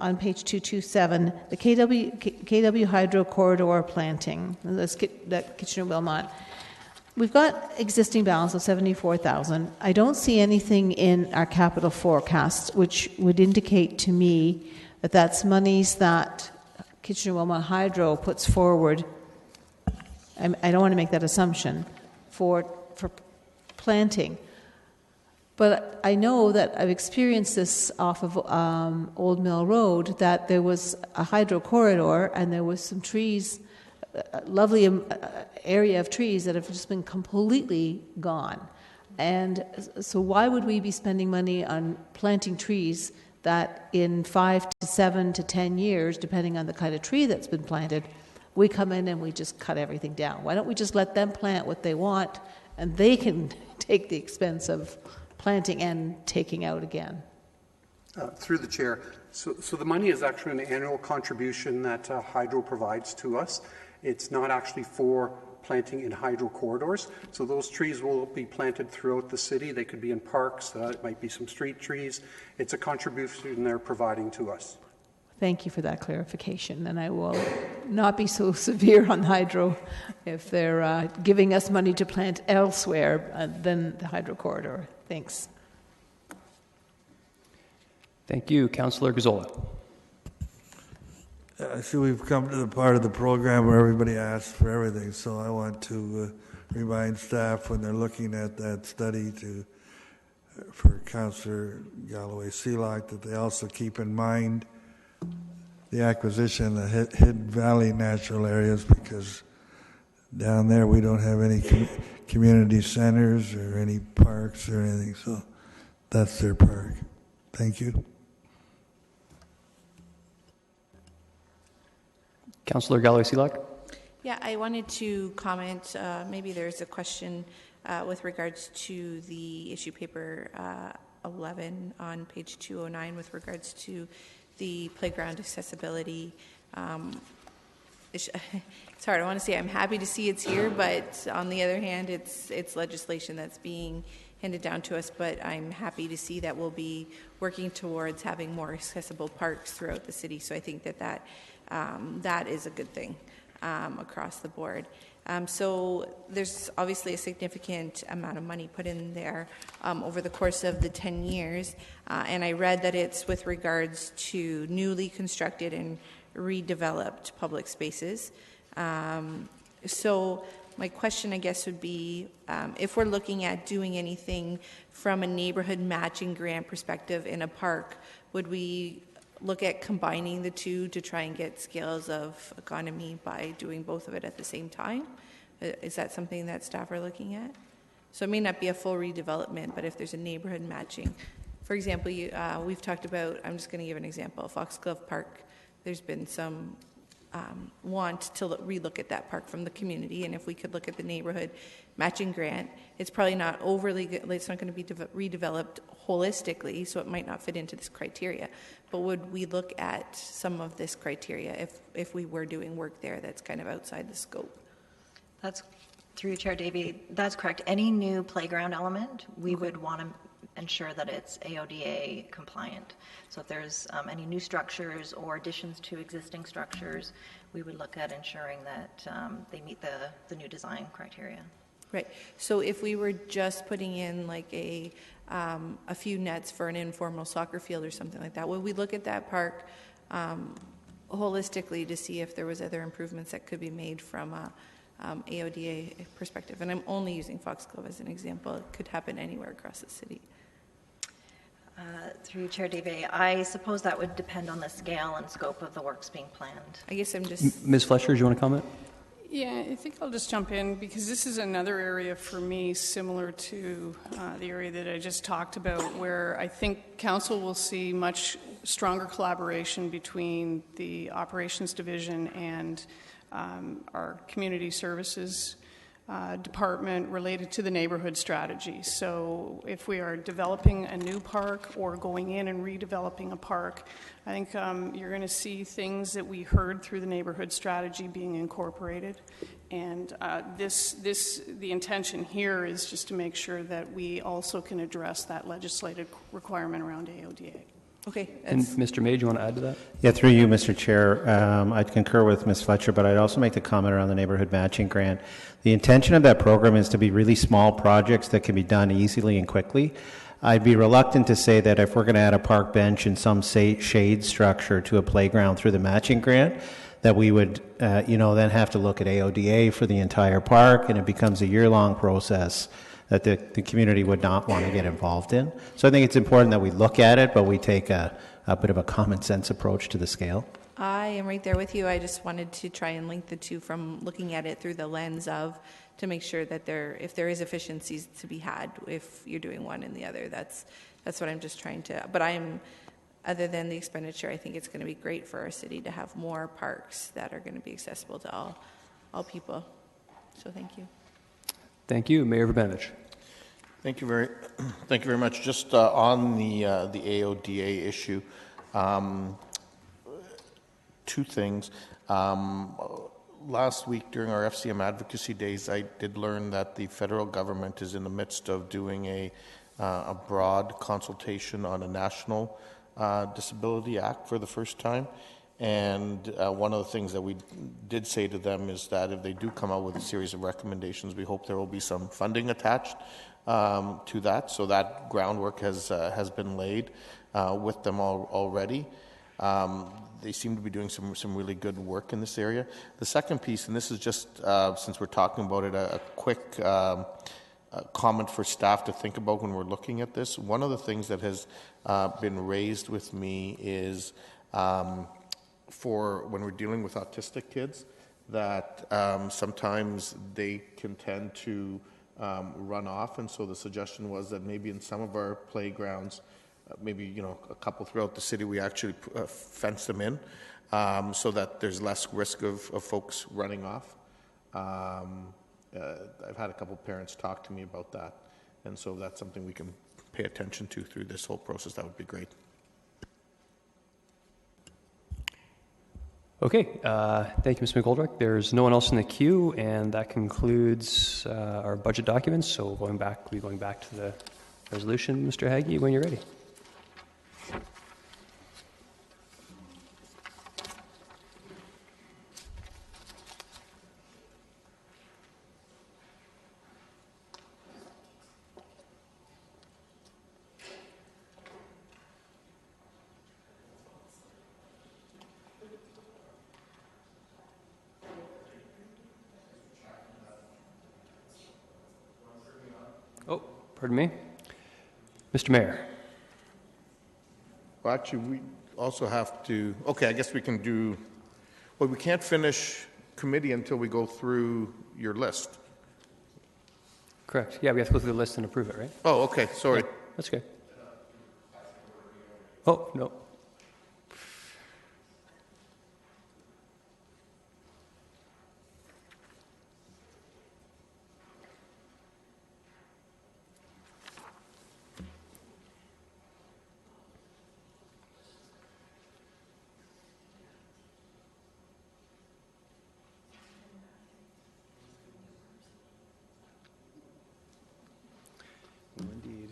on page 227, the KW Hydro Corridor planting. Let's get that Kitchener-Wilmot. We've got existing balance of $74,000. I don't see anything in our capital forecasts which would indicate to me that that's monies that Kitchener-Wilmot Hydro puts forward. I don't want to make that assumption for planting. But I know that I've experienced this off of Old Mill Road, that there was a hydro corridor and there was some trees, a lovely area of trees that have just been completely gone. And so why would we be spending money on planting trees that in 5 to 7 to 10 years, depending on the kind of tree that's been planted, we come in and we just cut everything down? Why don't we just let them plant what they want and they can take the expense of planting and taking out again? Through the chair. So the money is actually an annual contribution that Hydro provides to us. It's not actually for planting in hydro corridors. So those trees will be planted throughout the city. They could be in parks. It might be some street trees. It's a contribution they're providing to us. Thank you for that clarification. And I will not be so severe on hydro if they're giving us money to plant elsewhere than the hydro corridor. Thanks. Thank you. Councillor Gazzola. I see we've come to the part of the program where everybody asks for everything, so I want to remind staff when they're looking at that study for Councillor Galloway-Seelock that they also keep in mind the acquisition of Hidden Valley natural areas, because down there we don't have any community centers or any parks or anything, so that's their park. Thank you. Councillor Galloway-Seelock. Yeah, I wanted to comment. Maybe there's a question with regards to the issue paper 11 on page 209 with regards to the playground accessibility. It's hard. I want to say I'm happy to see it's here, but on the other hand, it's legislation that's being handed down to us. But I'm happy to see that we'll be working towards having more accessible parks throughout the city. So I think that is a good thing across the board. So there's obviously a significant amount of money put in there over the course of the 10 years. And I read that it's with regards to newly constructed and redeveloped public spaces. So my question, I guess, would be if we're looking at doing anything from a neighborhood matching grant perspective in a park, would we look at combining the two to try and get scales of economy by doing both of it at the same time? Is that something that staff are looking at? So it may not be a full redevelopment, but if there's a neighborhood matching. For example, we've talked about, I'm just going to give an example, Foxglove Park. There's been some want to relook at that park from the community, and if we could look at the neighborhood matching grant, it's probably not overly good, it's not going to be redeveloped holistically, so it might not fit into this criteria. But would we look at some of this criteria if we were doing work there that's kind of outside the scope? That's through Chair Davey. That's correct. Any new playground element, we would want to ensure that it's AODA compliant. So if there's any new structures or additions to existing structures, we would look at ensuring that they meet the new design criteria. Right. So if we were just putting in like a few nets for an informal soccer field or something like that, would we look at that park holistically to see if there was other improvements that could be made from a AODA perspective? And I'm only using Foxglove as an example. It could happen anywhere across the city. Through Chair Davey, I suppose that would depend on the scale and scope of the works being planned. I guess I'm just... Ms. Fletcher, do you want to comment? Yeah, I think I'll just jump in because this is another area for me similar to the area that I just talked about, where I think Council will see much stronger collaboration between the Operations Division and our Community Services department related to the neighborhood strategy. So if we are developing a new park or going in and redeveloping a park, I think you're going to see things that we heard through the neighborhood strategy being incorporated. And the intention here is just to make sure that we also can address that legislative requirement around AODA. Okay. And Mr. May, do you want to add to that? Yeah, through you, Mr. Chair. I'd concur with Ms. Fletcher, but I'd also make the comment around the neighborhood matching grant. The intention of that program is to be really small projects that can be done easily and quickly. I'd be reluctant to say that if we're going to add a park bench and some shade structure to a playground through the matching grant, that we would, then have to look at AODA for the entire park, and it becomes a year-long process that the community would not want to get involved in. So I think it's important that we look at it, but we take a bit of a common sense approach to the scale. I am right there with you. I just wanted to try and link the two from looking at it through the lens of to make sure that if there is efficiencies to be had if you're doing one and the other. That's what I'm just trying to. But other than the expenditure, I think it's going to be great for our city to have more parks that are going to be accessible to all people. So thank you. Thank you, Mayor Verbenovich. Thank you very much. Just on the AODA issue, two things. Last week during our FCM advocacy days, I did learn that the federal government is in the midst of doing a broad consultation on a national Disability Act for the first time. And one of the things that we did say to them is that if they do come out with a series of recommendations, we hope there will be some funding attached to that. So that groundwork has been laid with them already. They seem to be doing some really good work in this area. The second piece, and this is just since we're talking about it, a quick comment for staff to think about when we're looking at this. One of the things that has been raised with me is for when we're dealing with autistic kids, that sometimes they can tend to run off, and so the suggestion was that maybe in some of our playgrounds, maybe a couple throughout the city, we actually fence them in so that there's less risk of folks running off. I've had a couple parents talk to me about that, and so that's something we can pay attention to through this whole process. That would be great. Okay, thank you, Mr. McGoldrick. There's no one else in the queue, and that concludes our budget documents. So we'll be going back to the resolution. Mr. Haggie, when you're ready. Oh, pardon me. Mr. Mayor. Well, actually, we also have to, okay, I guess we can do, well, we can't finish committee until we go through your list. Correct. Yeah, we have to go through the list and approve it, right? Oh, okay, sorry. Yeah, that's okay. Oh, no. Indeed.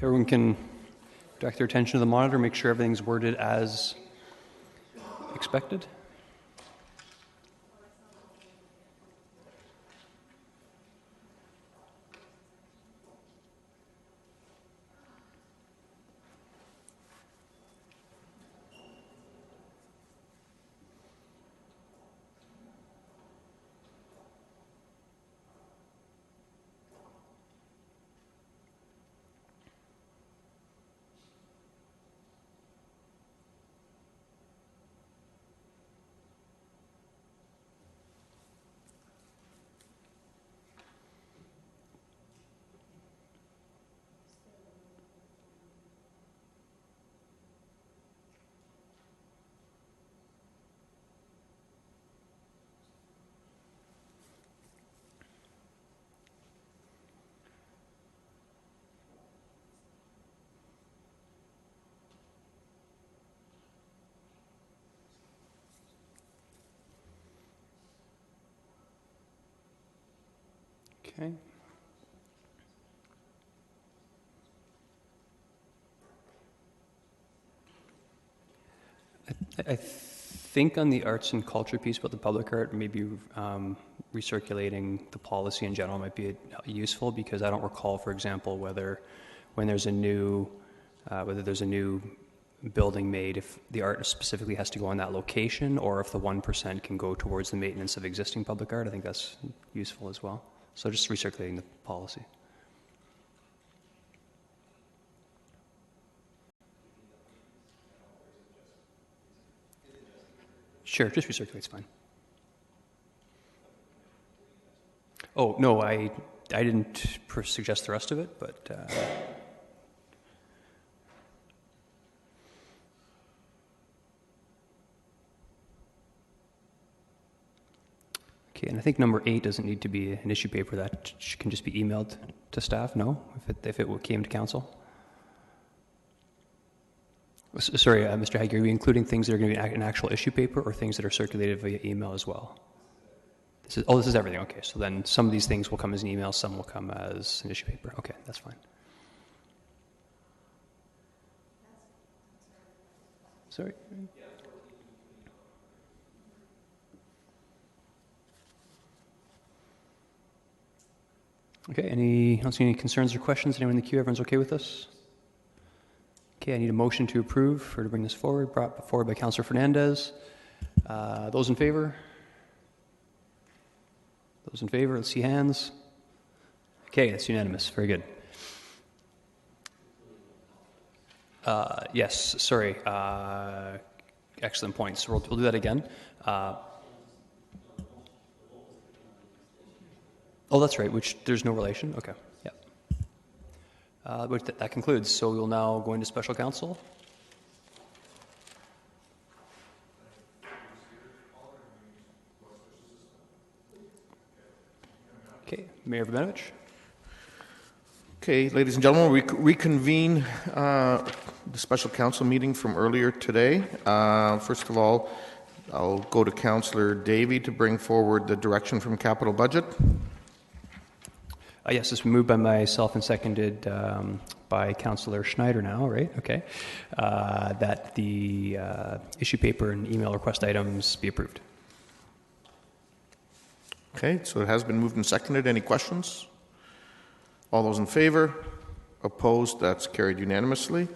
everyone can direct their attention to the monitor, make sure everything's worded as expected. Okay. I think on the arts and culture piece about the public art, maybe recirculating the policy in general might be useful, because I don't recall, for example, whether when there's a new building made, if the art specifically has to go on that location, or if the 1% can go towards the maintenance of existing public art. I think that's useful as well. So just recirculating the policy. Sure, just recirculate's fine. Oh, no, I didn't suggest the rest of it, but... Okay, and I think number 8 doesn't need to be an issue paper. That can just be emailed to staff, no? If it came to council? Sorry, Mr. Hagger, are we including things that are going to be an actual issue paper, or things that are circulated via email as well? This is everything. Okay, so then some of these things will come as an email, some will come as an issue paper. Okay, that's fine. Sorry. Okay, I don't see any concerns or questions. Anyone in the queue? Everyone's okay with this? Okay, I need a motion to approve or to bring this forward, brought forward by Councillor Fernandez. Those in favor? Those in favor, let's see hands. Okay, that's unanimous. Very good. Yes, sorry. Excellent points. So we'll do that again. Oh, that's right, which there's no relation. Okay, yeah. But that concludes. So we'll now go into special counsel. Okay, Mayor Vominovich. Okay, ladies and gentlemen, we reconvene the special council meeting from earlier today. First of all, I'll go to Councillor Davey to bring forward the direction from capital budget. Yes, it's been moved by myself and seconded by Councillor Schneider now, right? Okay. That the issue paper and email request items be approved. Okay, so it has been moved and seconded. Any questions? All those in favor? Opposed? That's carried unanimously.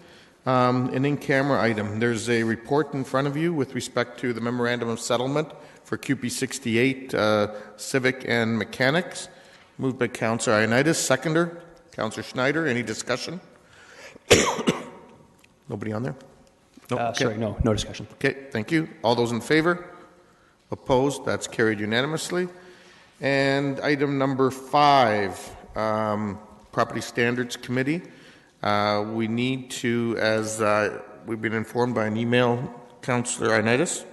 An in-camera item. There's a report in front of you with respect to the Memorandum of Settlement for QP 68, Civic and Mechanics. Moved by Councillor Ioannidis. Seconder, Councillor Schneider. Any discussion? Nobody on there? No. Okay. Sorry, no discussion. Okay, thank you. All those in favor? Opposed? That's carried unanimously. And item number 5, Property Standards Committee. We need to, as we've been informed by an email, Councillor Ioannidis.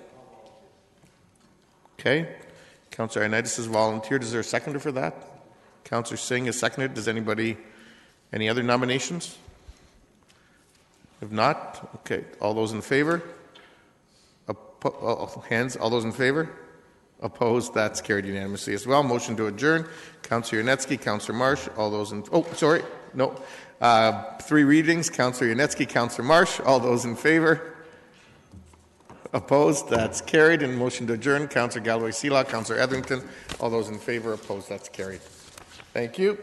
Okay. Councillor Ioannidis has volunteered. Is there a seconder for that? Councillor Singh is seconded. Does anybody, any other nominations? If not, okay. All those in favor? Hands. All those in favor? Opposed? That's carried unanimously as well. Motion to adjourn. Councillor Yanetsky, Councillor Marsh. All those in. Oh, sorry. No. 3 readings, Councillor Yanetsky, Councillor Marsh. All those in favor? Opposed? That's carried. And motion to adjourn, Councillor Galloway-Seelock, Councillor Etherington. All those in favor? Opposed? That's carried. Thank you.